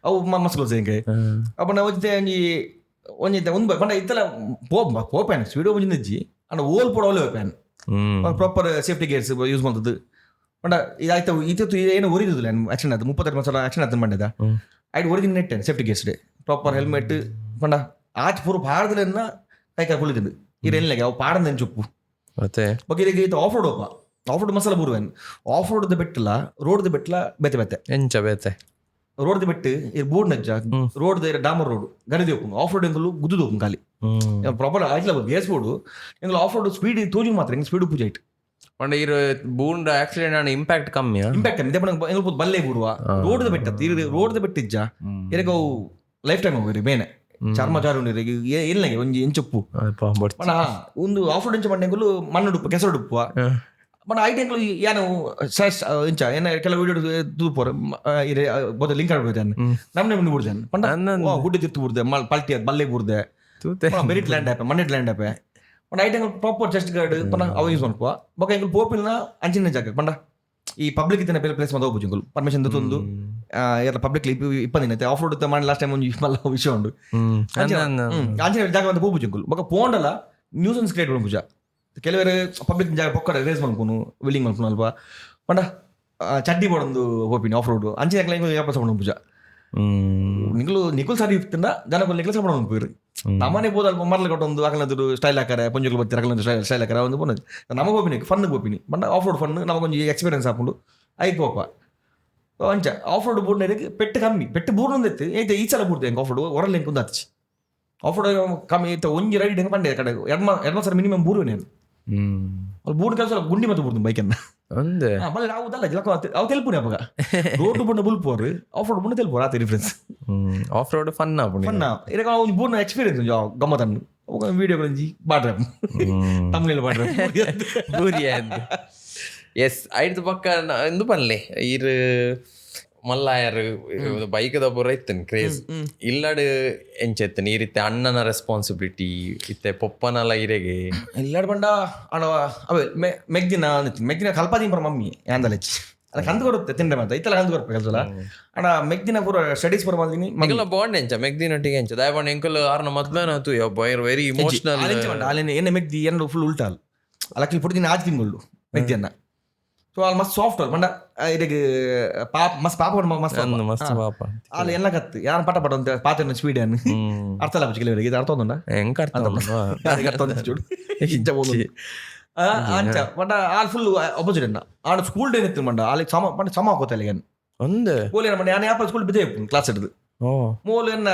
ಅವು ಮಸ್ತ್ ಕ್ಲೋಸ್ ಹಿಂಗೆ ಅಪ್ಪ ನಾವು ಒಂಜಿತ್ತೆ ಒಂದು ಪಂಡ ಇತ್ತಲ್ಲ ಪೋಪ್ಯಾನ್ ಸ್ಪೀಡ್ ಒಂಜಿಂದಜ್ಜಿ ಅಂಡ್ ಓಲ್ ಪೋಡ ಒಳ್ಳೆ ಪ್ಯಾನ್ ಪ್ರಾಪರ್ ಸೇಫ್ಟಿ ಗೇರ್ಸ್ ಯೂಸ್ ಮಾಡ್ತದ್ದು ಪಂಡ ಇದಾಯ್ತು ಇತ್ತು ಏನು ಒರಿದಿಲ್ಲ ಆಕ್ಷನ್ ಆಯ್ತು 32 ವರ್ಷ ಆಕ್ಷನ್ ಆಯ್ತು ಮಂಡ್ಯದ ಆಯ್ತು ಒರಿದಿನ ನೆಟ್ಟೆ ಸೇಫ್ಟಿ ಗೇರ್ಸ್ ಪ್ರಾಪರ್ ಹೆಲ್ಮೆಟ್ ಪಂಡ ಆಚೆ ಪೂರ ಪಾಡದನ್ನ ಕೈ ಕುಳಿತಿದ್ದು ಇರೇನಿಲ್ಲ ಅವು ಪಾಡದ ಚುಪ್ಪು ಮತ್ತೆ ಬಗ್ಗೆ ಇದು ಆಫ್ ರೋಡ್ ಆಫ್ ರೋಡ್ ಮಸಾಲ ಬರುವೇನು ಆಫ್ ರೋಡ್ದು ಬೆಟ್ಟಿಲ್ಲ ರೋಡ್ದು ಬೆಟ್ಟಿಲ್ಲ ಬೆತ್ತೆ ಬೆತ್ತೆ ಎಂಚ ಬೇತೆ ರೋಡ್ದು ಬೆಟ್ಟು ಬೋರ್ಡ್ ನಜ್ಜ ರೋಡ್ ಡಾಮರ್ ರೋಡ್ ಗಡಿದಿ ಹೋಗ್ನು ಆಫ್ ರೋಡ್ ಎಂಗಲು ಗುದ್ದು ಹೋಗ್ನು ಖಾಲಿ ಪ್ರಾಪರ್ ಆಯ್ತಲ್ಲ ಗೇಸ್ ಬೋರ್ಡು ಎಂಗಲು ಆಫ್ ರೋಡ್ ಸ್ಪೀಡ್ ತೋಜಿ ಮಾತ್ರ ಎಂಗ್ ಸ್ಪೀಡ್ ಪೂಜೆ ಆಯ್ತು ಪಂಡ ಇರು ಬೂಂಡ ಆಕ್ಸಿಡೆಂಟ್ ಆನ ಇಂಪ್ಯಾಕ್ಟ್ ಕಮ್ಮಿ ಎಂಗಲು ಬಲ್ಲೆ ಬಿಡುವ ರೋಡ್ದು ಬೆಟ್ಟ ರೋಡ್ದು ಬೆಟ್ಟಿಜ್ಜ ಎನಗೆ ಅವು ಲೈಫ್ ಟೈಮ್ ಹೋಗಿರಿ ಬೇನೆ ಚರ್ಮ ಚಾರು ಇಲ್ಲ ಒಂಜಿ ಎಂಚುಪ್ಪು ಒಂದು ಆಫ್ ರೋಡ್ ಎಂಚ ಮಂಡೆಂಗಲು ಮಣ್ಣುಡುಪ್ಪು ಕೆಸರುಡುಪ್ಪುವ మన ఐటెంక్లు యాను ఇంచా ఏನ ಕೆಲವು ವಿಡಿಯೋ ತೂಪೋರ ಇರೆ ಬೋದ ಲಿಂಕ್ ಆಡ್ಬೋದಾನೆ ನಮ್ಮನೆ ಮುಂದೆ ಬಿಡ್ದಾನೆ ಪಂಡ ಗುಡ್ಡೆ ತಿರ್ತು ಬಿಡ್ದೆ ಪಲ್ಟಿ ಬಲ್ಲೆ ಬಿಡ್ದೆ ಮೆರಿಟ್ ಲ್ಯಾಂಡ್ ಆಪೆ ಮನೆಟ್ ಲ್ಯಾಂಡ್ ಆಪೆ ಪಂಡ ಐಟೆಂಕ್ಲು ಪ್ರಾಪರ್ ಚೆಸ್ಟ್ ಗಾರ್ಡ್ ಪಂಡ ಅವ ಯೂಸ್ ಮಾಡ್ಕೋ ಬೊಕ ಎಂಕ್ಲು ಪೋಪಿಲ್ನ ಅಂಚಿನ ಜಾಗ ಪಂಡ ಈ ಪಬ್ಲಿಕ್ ಇತ್ತನೆ ಬೇರೆ ಪ್ಲೇಸ್ ಮಂದ ಹೋಗ್ಬೋದು ಎಂಕ್ಲು ಪರ್ಮಿಷನ್ ದೊಂದು ಎಲ್ಲ ಪಬ್ಲಿಕ್ ಇಪ್ಪದಿನೈತೆ ಆಫ್ ರೋಡ್ ಮಾಡಿ ಲಾಸ್ಟ್ ಟೈಮ್ ಒಂದು ಮಲ್ಲ ವಿಷಯ ಉಂಡು ಅಂಚಿನ ಜಾಗ ಬಂದು ಹೋಗ್ಬೋದು ಎಂಕ್ಲು ಬೊಕ ಪೋಂಡಲ್ಲ ನ್ಯೂಸನ್ಸ್ ಕ್ರಿಯೇಟ್ ಮಾಡ್ಬೋದು ಪೂಜಾ ಕೆಲವರು ಪಬ್ಲಿಕ್ ಜಾಗ ಪೊಕ್ಕಡೆ ರೇಸ್ ಮಲ್ಕೊನು ವಿಲ್ಲಿಂಗ್ ಮಲ್ಕೊನು ಅಲ್ವಾ ಪಂಡ ಚಡ್ಡಿ ಬೋಡೊಂದು ಹೋಪಿನಿ ಆಫ್ ರೋಡ್ ಅಂಚೆ ವ್ಯಾಪಾರ ಸಪಣ ಪೂಜಾ ನಿಕುಲ್ ಸಾರಿ ಇರ್ತಿಂದ ಜನಗಳು ನಿಕಲ್ ಸಪಣ ಹೋಗ್ಬಿರಿ ನಮ್ಮನೆ ಬೋದ ಅಲ್ಪ ಮರ್ಲ ಕೊಟ್ಟೊಂದು ಅಕಲಂದು ಸ್ಟೈಲ್ ಹಾಕಾರೆ ಪಂಜುಗಳು ಬರ್ತಾರೆ ಅಕಲಂದು ಸ್ಟೈಲ್ ಹಾಕಾರೆ ಒಂದು ಬೋನ ನಮಗೆ ಹೋಪಿನಿ ಫನ್ ಹೋಪಿನಿ ಪಂಡ ಆಫ್ ರೋಡ್ ಫನ್ ನಮಗೊಂದು ಎಕ್ಸ್ಪೀರಿಯನ್ಸ್ ಹಾಕೊಂಡು ಐಕ್ ಹೋಪ ಅಂಚ ಆಫ್ ರೋಡ್ ಬೋರ್ಡ್ ಪೆಟ್ಟು ಕಮ್ಮಿ ಪೆಟ್ಟು ಬೋರ್ಡ್ ಒಂದೈತೆ ಐತೆ ಈ ಸಲ ಬಿಡ್ತೆ ಹೆಂಗೆ ಆಫ್ ರೋಡ್ ಹೊರಲ್ಲ ಹೆಂಗೆ ಒಂದು ಹಚ್ಚಿ ಆಫ್ ರೋಡ್ ಕಮ್ಮಿ ಐತೆ ಒಂಜಿ ರೈಡ್ ಹೆಂಗೆ ಪಂಡೆ ಕಡೆ ಎರಡು ಸಲ ಮಿನಿಮಮ್ ಬೂರು ನೇನು ಬೂಡ್ ಕೆಲಸ ಗುಂಡಿ ಮತ್ತೆ ಬಿಡ್ತೀನಿ ಬೈಕನ್ನ ಅವು ತೆಲ್ಪುನಿ ಅವಾಗ ರೋಡ್ ಬಣ್ಣ ಬುಲ್ಪೋರು ಆಫ್ ರೋಡ್ ಬಣ್ಣ ತೆಲ್ಪೋರು ಆತ ಡಿಫ್ರೆನ್ಸ್ ಆಫ್ ರೋಡ್ ಫನ್ ಇದಕ್ಕೆ ಅವ್ನು ಬೂರ್ನ ಎಕ್ಸ್ಪೀರಿಯನ್ಸ್ ಗಮ್ಮತನ್ನು ವಿಡಿಯೋ ಗುరించి ಬಾಡ್ರ ತಮಿಳಲ್ಲಿ ಬಾಡ್ರ ಬೂರಿಯ ಎಸ್ ಐದು ಪಕ್ಕ ಎಂದು ಪನ್ಲೆ ಇರು ಮಲ್ಲಾಯರು ಬೈಕದ ಪೂರ ಇತ್ತನ್ ಕ್ರೇಜ್ ಇಲ್ಲಡ್ ಎಂಚೆತ್ತನ್ ಈ ರೀತಿ ಅಣ್ಣನ ರೆಸ್ಪಾನ್ಸಿಬಿಲಿಟಿ ಇತ್ತೆ ಪೊಪ್ಪನಲ ಇರೆಗೆ ಇಲ್ಲಡ್ ಬಂಡ ಅಣ್ಣ ಅವೇ ಮೆಗ್ದಿನ ಕಲ್ಪಾದಿ ಪರ ಮಮ್ಮಿ ಯಾಂದಲೆಚ್ಚಿ ಅಲ್ಲ ಕಂದು ಕೊಡುತ್ತೆ ತಿಂಡೆ ಮಾತ್ರ ಇತ್ತಲ್ಲ ಕಂದು ಕೊಡ್ಬೇಕು ಕೆಲಸಲ್ಲ ಅಣ್ಣ ಮೆಗ್ದಿನ ಪೂರ ಸ್ಟಡೀಸ್ ಪರ ಮಾಡ್ತೀನಿ ಮಗಲ ಬಾಂಡ್ ಎಂಚ ಮೆಗ್ದಿನೊಟ್ಟಿಗೆ ಎಂಚ ದಯವಾಣ ಎಂಕಲ್ ಆರ್ನ ಮದ್ಮೇನಾತು ವೆರಿ ಇಮೋಷನಲ್ ಅಲ್ಲೇನೆ ಎಣ್ಣೆ ಮೆಗ್ದಿ ಎರಡು ಫುಲ್ ಉಲ್ಟಾಲ್ ಅಲ್ಲಕ್ಕೆ ಪುಡ್ದಿನ ಆಜ್ ತಿಂಗಳು ಮೆಗ್ದಿಯನ್ನ ಸೊ ಅಲ್ಲಿ ಮಸ್ತ್ ಸಾಫ್ಟ್ ಬಂಡ ಇದಕ್ಕೆ ಪಾಪ ಮಸ್ತ್ ಪಾಪ ಮಸ್ತ್ ಪಾಪ ಅಲ್ಲಿ ಎಲ್ಲ ಕತ್ತು ಯಾರು ಪಟ ಅಂತ ಪಾತ್ರ ಸ್ಪೀಡ್ ಅನ್ನು ಅರ್ಥ ಅಲ್ಲ ಕೆಲವರಿಗೆ ಇದು ಅರ್ಥ ಒಂದ ಹೆಂಗ್ ಅರ್ಥ ಅರ್ಥ ಚೂಡು ಇಂಚ ಬೋಲು ಅಂಚ ಪಂಡ ಆಲ್ ಫುಲ್ ಅಪೋಸಿಟ್ ಅನ್ನ ಆಡ ಸ್ಕೂಲ್ ಡೇ ಎತ್ತು ಮಂಡ ಅಲ್ಲಿ ಸಮ ಹಾಕೋತಲ್ಲ ಏನು ಅಂದೆ ಬೋಲ್ ಏನ ನಾನು ಯಾಪ ಸ್ಕೂಲ್ ಬಿದ್ದೆ ಕ್ಲಾಸ್ ಹಿಡಿದು ಓ ಮೋಲ್ ಎನ್ನ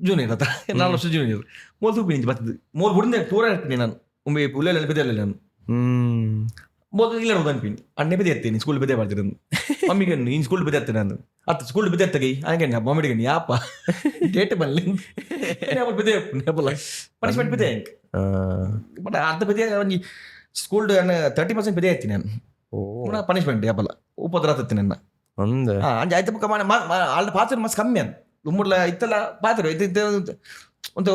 ಜೂನಿಯರ್ ಅತ್ತ 4 ವರ್ಷ ಜೂನಿಯರ್ ಮೋಲ್ ತೂಪಿ ನಿಂಚು ಬರ್ತದೆ ಮೋಲ್ ಬುಡಿಂದೆ ತೂರ ಇರ್ತೀನಿ ನಾನು ಒಮ್ಮೆ ಉಲ್ಲೆಲ್ಲ ಬಿದ್ದಲ್ಲ ನಾನು ಮೋಲ್ ಇಲ್ಲ ಅನ್ಪಿನಿ ಅಣ್ಣೆ ಬಿದ್ದೆ ಎತ್ತೀನಿ ಸ್ಕೂಲ್ ಬಿದ್ದೆ ಬರ್ತೀನಿ ಮಮ್ಮಿಗೆ ನೀನು ಸ್ಕೂಲ್ ಬಿದ್ದೆ ಎತ್ತೆ ನಾನು ಅತ್ತ ಸ್ಕೂಲ್ ಬಿದ್ದೆ ಎತ್ತಗಿ ಹಂಗೆ ಮಮ್ಮಿಗೆ ಯಾಪ ಡೇಟ್ ಬರಲಿ ಬಿದ್ದೆ ನೆಪಲ್ಲ ಪನಿಷ್ಮೆಂಟ್ ಬಿದ್ದೆ ಹೆಂಗೆ ಬಟ್ ಅರ್ಧ ಬಿದ್ದೆ ಒಂಜಿ ಸ್ಕೂಲ್ 30% ಬಿದ್ದೆ ಎತ್ತೀನಿ ನಾನು ಪನಿಷ್ಮೆಂಟ್ ಯಾಪಲ್ಲ ಉಪದ್ರ ಹತ್ತೀನಿ ನನ್ನ ಅಂದೆ ಅಂಜ ಆಯ್ತು ಪಕ್ಕ ಅಲ್ಲಿ ಪಾತ್ರ ಮಸ್ತ್ ಕಮ್ಮಿ ಅಂತ ಉಮ್ಮಡ್ಲ ಇತ್ತಲ್ಲ ಪಾತ್ರ ಇದು ಒಂದು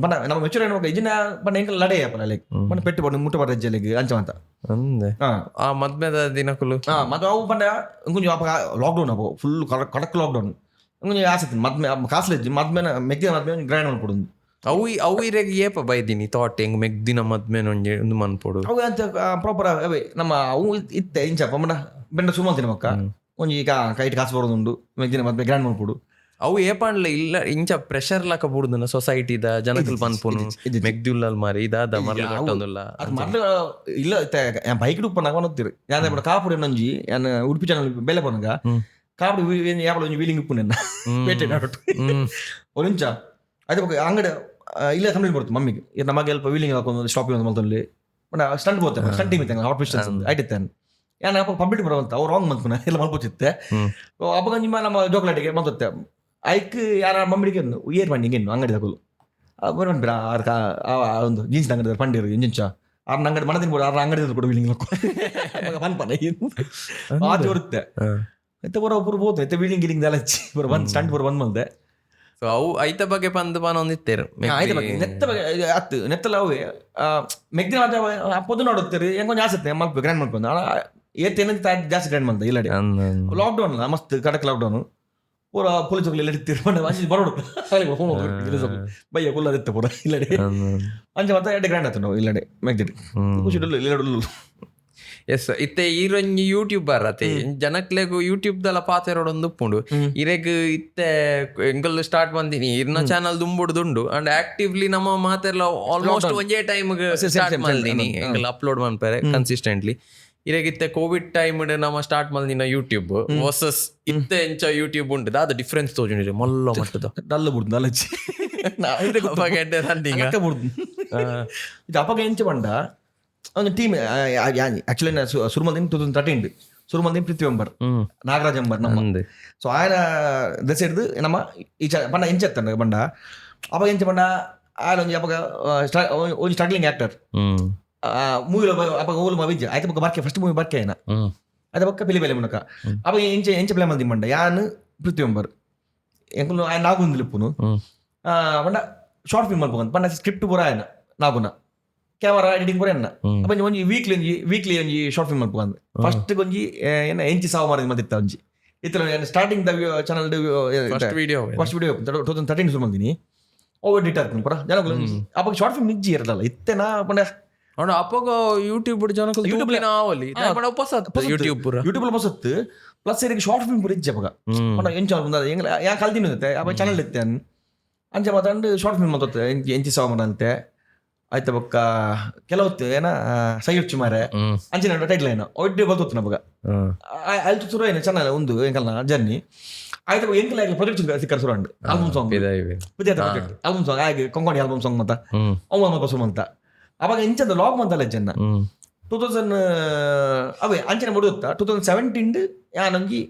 ಬಣ್ಣ ನಮ್ಮ ಮೆಚೂರ್ ಏನು ಇಜಿನ ಬಣ್ಣ ಹೆಂಗೆ ಲಡೆ ಅಪ್ಪಲ್ಲ ಲೈಕ್ ಬಣ್ಣ ಪೆಟ್ಟು ಬಣ್ಣ ಮುಟ್ಟ ಬರ ಹೆಜ್ಜೆಲಿಗೆ ಅಂಚ ಅಂತ ಅಂದೆ ಆ ಮದ್ಮೆದ ದಿನಕುಲು ಮತ್ತೆ ಅವು ಬಂದ ಇಂಕೊಂಚ ಲಾಕ್ಡೌನ್ ಅವು ಫುಲ್ ಕಡಕ್ ಲಾಕ್ಡೌನ್ ಇಂಕೊಂಚ ಆಸಕ್ತಿ ಮದ್ಮೆ ಕಾಸ್ಲೆಜ್ಜಿ ಮದ್ಮೆನ ಮೆಗ್ದಿನ ಮದ್ಮೆ ಗ್ರ್ಯಾಂಡ್ ಮಾಡ್ಕೊಡುದು ಅವು ಇರೆಗ್ ಏಪ ಬೈದಿನಿ ಥಾಟ್ ಹೆಂಗ್ ಮೆಗ್ದಿನ ಮದ್ಮೆನ ಒಂದು ಮನ್ಪೊಡು ಅವು ಅಂತ ಪ್ರಾಪರ್ ಅವೇ ನಮ್ಮ ಅವು ಇತ್ತೆ ಇಂಚ ಬಣ್ಣ ಬೆಂಡ ಸುಮಂತಿನ ಮಕ್ಕ ಒಂಜಿ ಕೈಟ್ ಕಾಸು ಬರೋದುಂಡು ಮೆಗ್ದಿನ ಮದ್ಮೆ ಗ್ರ್ಯಾಂಡ್ ಮಾಡ್ಕೊಡು ಅವು ಏಪಂಡ್ಲ ಇಲ್ಲ ಇಂಚ ಪ್ರೆಷರ್ ಲಕ ಬುಡುದನ ಸೊಸೈಟಿದ ಜನಕಲ್ ಪನ್ಪುನು ಮೆಗ್ದುಲ್ಲಲ್ ಮಾರಿ ಇದಾದ ಮರ್ಲ ಕಟ್ಟೊಂದುಲ್ಲ ಅದು ಮರ್ಲ ಇಲ್ಲ ಬೈಕ್ ಡುಪ್ಪ ನಾಗ ನೋಡ್ತೀರಿ ಯಾನ್ ಕಾಪುಡಿ ನಂಜಿ ಯಾನ್ ಉಡುಪಿ ಚಾನಲ್ ಬೆಲೆ ಪನಗ ಕಾಪುಡಿ ಯಾಪಲ ಒಂಜಿ ವೀಲಿಂಗ್ ಉಪ್ಪು ನೆನ್ನ ಪೇಟೆ ನಾಟು ಒಂಚ ಅದೇ ಅಂಗಡಿ ಇಲ್ಲ ಕಂಪ್ಲೇಂಟ್ ಬರುತ್ತೆ ಮಮ್ಮಿಗೆ ನಮಗೆ ಸ್ವಲ್ಪ ವೀಲಿಂಗ್ ಹಾಕೊಂಡು ಸ್ಟಾಪಿಂಗ್ ಒಂದು ಮಲ್ತಲ್ಲಿ ಸ್ಟಂಟ್ ಬೋಗ್ತಾರೆ ಸ್ಟಂಟ್ ಟೀಮ್ ಇತ್ತು ಹಾಟ್ ಪಿಸ್ಟನ್ಸ್ ಆಯ್ತಿತ್ತೇನೆ ಯಾನ್ ಅಪ್ಪ ಪಬ್ಲಿಕ್ ಬರೋಂತ ಅವ್ರು ರಾಂಗ್ ಮಂತ್ನ ಎಲ್ಲ ಮಲ್ಪೋಚಿತ್ತೆ ಅಪ್ಪ ನಿಮ್ಮ ನಮ್ಮ ಜೋಕ್ಲಾಟಿಗೆ ಮಂತತ್ತೆ ಐಕ್ ಯಾರ ಮಮ್ಮಿಗೆ ಏರ್ ಪಂಡಿಗೆ ಇನ್ನು ಅಂಗಡಿ ತಗೊಳ್ಳು ಬಿಡ ಒಂದು ಜೀನ್ಸ್ ಅಂಗಡಿ ಪಂಡಿರು ಇಂಜಿಂಚ ಅವ್ರನ್ನ ಅಂಗಡಿ ಮನದಿನ ಕೂಡ ಅವ್ರ ಅಂಗಡಿ ಕೂಡ ವೀಲಿಂಗ್ ಪನ್ಪನ ಆಚೆ ಬರುತ್ತೆ ಎತ್ತ ಬರೋ ಒಬ್ಬರು ಬೋದು ಎತ್ತ ವೀಲಿಂಗ್ ಗಿಲಿಂಗ್ ಎಲ್ಲ ಹಚ್ಚಿ ಬರೋ ಬಂದು ಸ್ಟಂಟ್ ಬರೋ ಬಂದ್ ಮಲ್ದೆ ಸೊ ಅವು ಐತ ಬಗ್ಗೆ ಪಂದ್ ಪಾನ ಒಂದಿತ್ತೇರು ಆಯ್ತ ಬಗ್ಗೆ ನೆತ್ತ ಬಗ್ಗೆ ಹತ್ತು ನೆತ್ತಲ್ಲ ಅವೇ ಮೆಗ್ದಿನ ಪೊದ್ದು ನೋಡುತ್ತೀರಿ ಹೆಂಗೊಂದು ಆಸತ್ತೆ ಮಲ್ಪ ಗ್ರ್ಯಾಂಡ್ ಮಾಡ್ಕೊಂಡು ಏತೇನ ಜಾಸ್ತಿ ಗ್ರ್ಯಾಂಡ್ ಮಾಡ್ದೆ ಇಲ್ಲಡೆ ಲಾಕ್ಡೌನ್ ಮಸ್ತ್ ಕಡಕ್ ಲಾಕ್ಡೌನ್ ಪೂರ ಪೊಲೀಸ್ ಎಲ್ಲ ಇರ್ತೀರಿ ಬರೋಡು ಬಯ್ಯ ಕುಲ್ಲದಿತ್ತ ಪೂರ ಇಲ್ಲಡೆ ಅಂಚ ಮತ್ತೆ ಎಡ್ಡೆ ಗ್ರ್ಯಾಂಡ್ ಆಯ್ತು ನಾವು ಇಲ್ಲಡೆ ಮೆಗ್ದಿಟ್ಟು ಖುಷಿ ಇಲ್ಲಡು ಎಸ್ ಇತ್ತೆ ಈರೊಂಜಿ ಯೂಟ್ಯೂಬರ್ ಅತೆ ಜನಕ್ಲೆಗು ಯೂಟ್ಯೂಬ್ ದಲ ಪಾತೆರೋಡೊಂದು ಉಪ್ಪುಂಡು ಇರೆಗ್ ಇತ್ತೆ ಎಂಕಲ್ ಸ್ಟಾರ್ಟ್ ಬಂದಿನಿ ಇರ್ನ ಚಾನಲ್ ದುಂಬುಡುದುಂಡು ಅಂಡ್ ಆಕ್ಟಿವ್ಲಿ ನಮ್ಮ ಮಾತೆಲ್ಲ ಆಲ್ಮೋಸ್ಟ್ ಒಂಜೇ ಟೈಮ್ ಸ್ಟಾರ್ಟ್ ಮಲ್ದಿನಿ ಎಂಕಲ್ ಅಪ್ಲೋಡ್ ಮನ್ಪರೆ ಕನ್ಸಿಸ್ಟೆಂಟ್ಲಿ ಇರೆಗಿತ್ತೆ ಕೋವಿಡ್ ಟೈಮ್ ನಮ್ಮ ಸ್ಟಾರ್ಟ್ ಮಲ್ದಿನ ಯೂಟ್ಯೂಬ್ ವರ್ಸಸ್ ಇತ್ತೆ ಎಂಚ ಯೂಟ್ಯೂಬ್ ಉಂಟು ಅದು ಡಿಫ್ರೆನ್ಸ್ ತೋಜುಂಡಿರಿ ಮಲ್ಲ ಮಟ್ಟದ ಡಲ್ಲ ಬಿಡ್ದು ನಲಚ್ಚಿ ಇದು ಅಪಗ ಎಂಚ ಬಂಡ ಒಂದು ಟೀಮ್ ಆಕ್ಚುಲಿ ಸುರುಮಲ್ದಿನ 2013 ಸುರುಮಲ್ದಿನ ಪೃಥ್ವಿ ಅಂಬರ್ ನಾಗರಾಜ್ ಅಂಬರ್ ನಮ್ಮ ಸೊ ఆయన ದಸ ಹಿಡ್ದು ನಮ್ಮ ಈಚ ಬಂಡ ಎಂಚತ್ತಂಡ ಬಂಡ ಅಪಗ ಎಂಚ ಬಂಡ ఆయన ಒಂಜಿ ಅಪಗ ಒಂಜಿ ಸ್ಟ್ರಗ್ಲಿಂಗ್ ಆಕ್ಟರ್ ಮೂವಿలో అప్పుడు ఊళ్ళు మా విద్య అయితే ఒక బర్కే ఫస్ట్ మూవీ బర్కే అయినా అది ఒక్క పెళ్లి వెళ్ళి మునక అప్పుడు ఎంచ ప్లే మంది మండ యాన్ పృథ్వీ అంబర్ ఎంకులు ఆయన నాకు ఉంది లిప్పును పంಡ ಶಾರ್ಟ್ ಫಿಲ್ಮ್ ಮಲ್ಪೊಂದು ಪಂಡ ಸ್ಕ್ರಿಪ್ಟ್ ಪೂರ ಆಯ್ನ ನಾಗುನ ಕ್ಯಾಮರಾ ಎಡಿಟಿಂಗ್ ಪೂರ ಎನ್ನ ಅಪ್ಪ ಒಂಜಿ ವೀಕ್ಲಿ ಒಂಜಿ ಶಾರ್ಟ್ ಫಿಲ್ಮ್ ಮಲ್ಪೊಂದು ಫಸ್ಟ್ ಒಂಜಿ ಏನ ಎಂಚಿ ಸಾವು ಮಾರಿದ ಮದಿತ್ತ ಒಂಜಿ ಇತ್ತ starting the channel first video 2013 ಶುರು ಮಾಡಿದೀನಿ ಓವರ್ ಎಡಿಟ್ ಆಗ್ತೀನಿ ಪೂರ ಜನಗಳು ಅಪ್ಪ ಶಾರ್ಟ್ ಫಿಲ್ಮ್ ನಿಜ್ಜಿ ಇರಲ್ಲ ಇತ್ತೆನಾ ಪಂಡ అవును అప్పగా యూట్యూబ్ జనకల్ యూట్యూబ్ నావలి మన ఉపసత్ యూట్యూబ్ పుర యూట్యూబ్ లో ఉపసత్ ప్లస్ ಇದಕ್ಕೆ ಶಾರ್ಟ್ ಫಿಲ್ಮ್ ಪುರ ಇಜ್ಜಪಗ ಮನ ಎಂಚ ಬಂದ ಎಂಗ ಯಾ ಕಲ್ದಿನತೆ ಅಪ ಚಾನೆಲ್ ಇತ್ತೆನ್ ಅಂಚ ಮಾತಾಂಡು ಶಾರ್ಟ್ ಫಿಲ್ಮ್ ಮತ್ತತೆ ಎಂಚಿ ಸಾವಮನಂತೆ ಆಯ್ತ ಬಕ್ಕ ಕೆಲವತ್ತು ಏನ ಸೈಯುಚ್ಚು ಮಾರೆ ಅಂಚಿನ ಟೈಟ್ಲ್ ಏನೋ ಒಡ್ಡೆ ಬರ್ತುತ್ತೆ ನಮಗ ಆಯ್ತು ಶುರು ಏನ ಚಾನಲ್ ಒಂದು ಎಂಕಲ್ನ ಜರ್ನಿ ಆಯ್ತು ಎಂಕಲ್ ಆಗಿ ಪ್ರಾಜೆಕ್ಟ್ ಸಿಕ್ಕರ್ ಶುರು ಅಂಡ್ ಆಲ್ಬಮ್ ಸಾಂಗ್ ವಿದ್ಯಾರ್ಥಿ ಪ್ರಾಜೆಕ್ಟ್ ಆಲ್ಬಮ್ ಸಾಂಗ್ ಆಗಿ ಕೊಂಕಣಿ ಆಲ್ಬಮ್ ಸಾಂಗ್ ಮತ್ತ ಅವ ಮಗ ಶುರು ಅಂತ ಅವಾಗ ಇಂಚಂದ ಲಾಗ್ ಮಂತಲ್ಲ ಜನ 2000 ಅವೇ ಅಂಚನೆ ಮುಡುತ್ತಾ 2017 ಯಾನೊಂಜಿ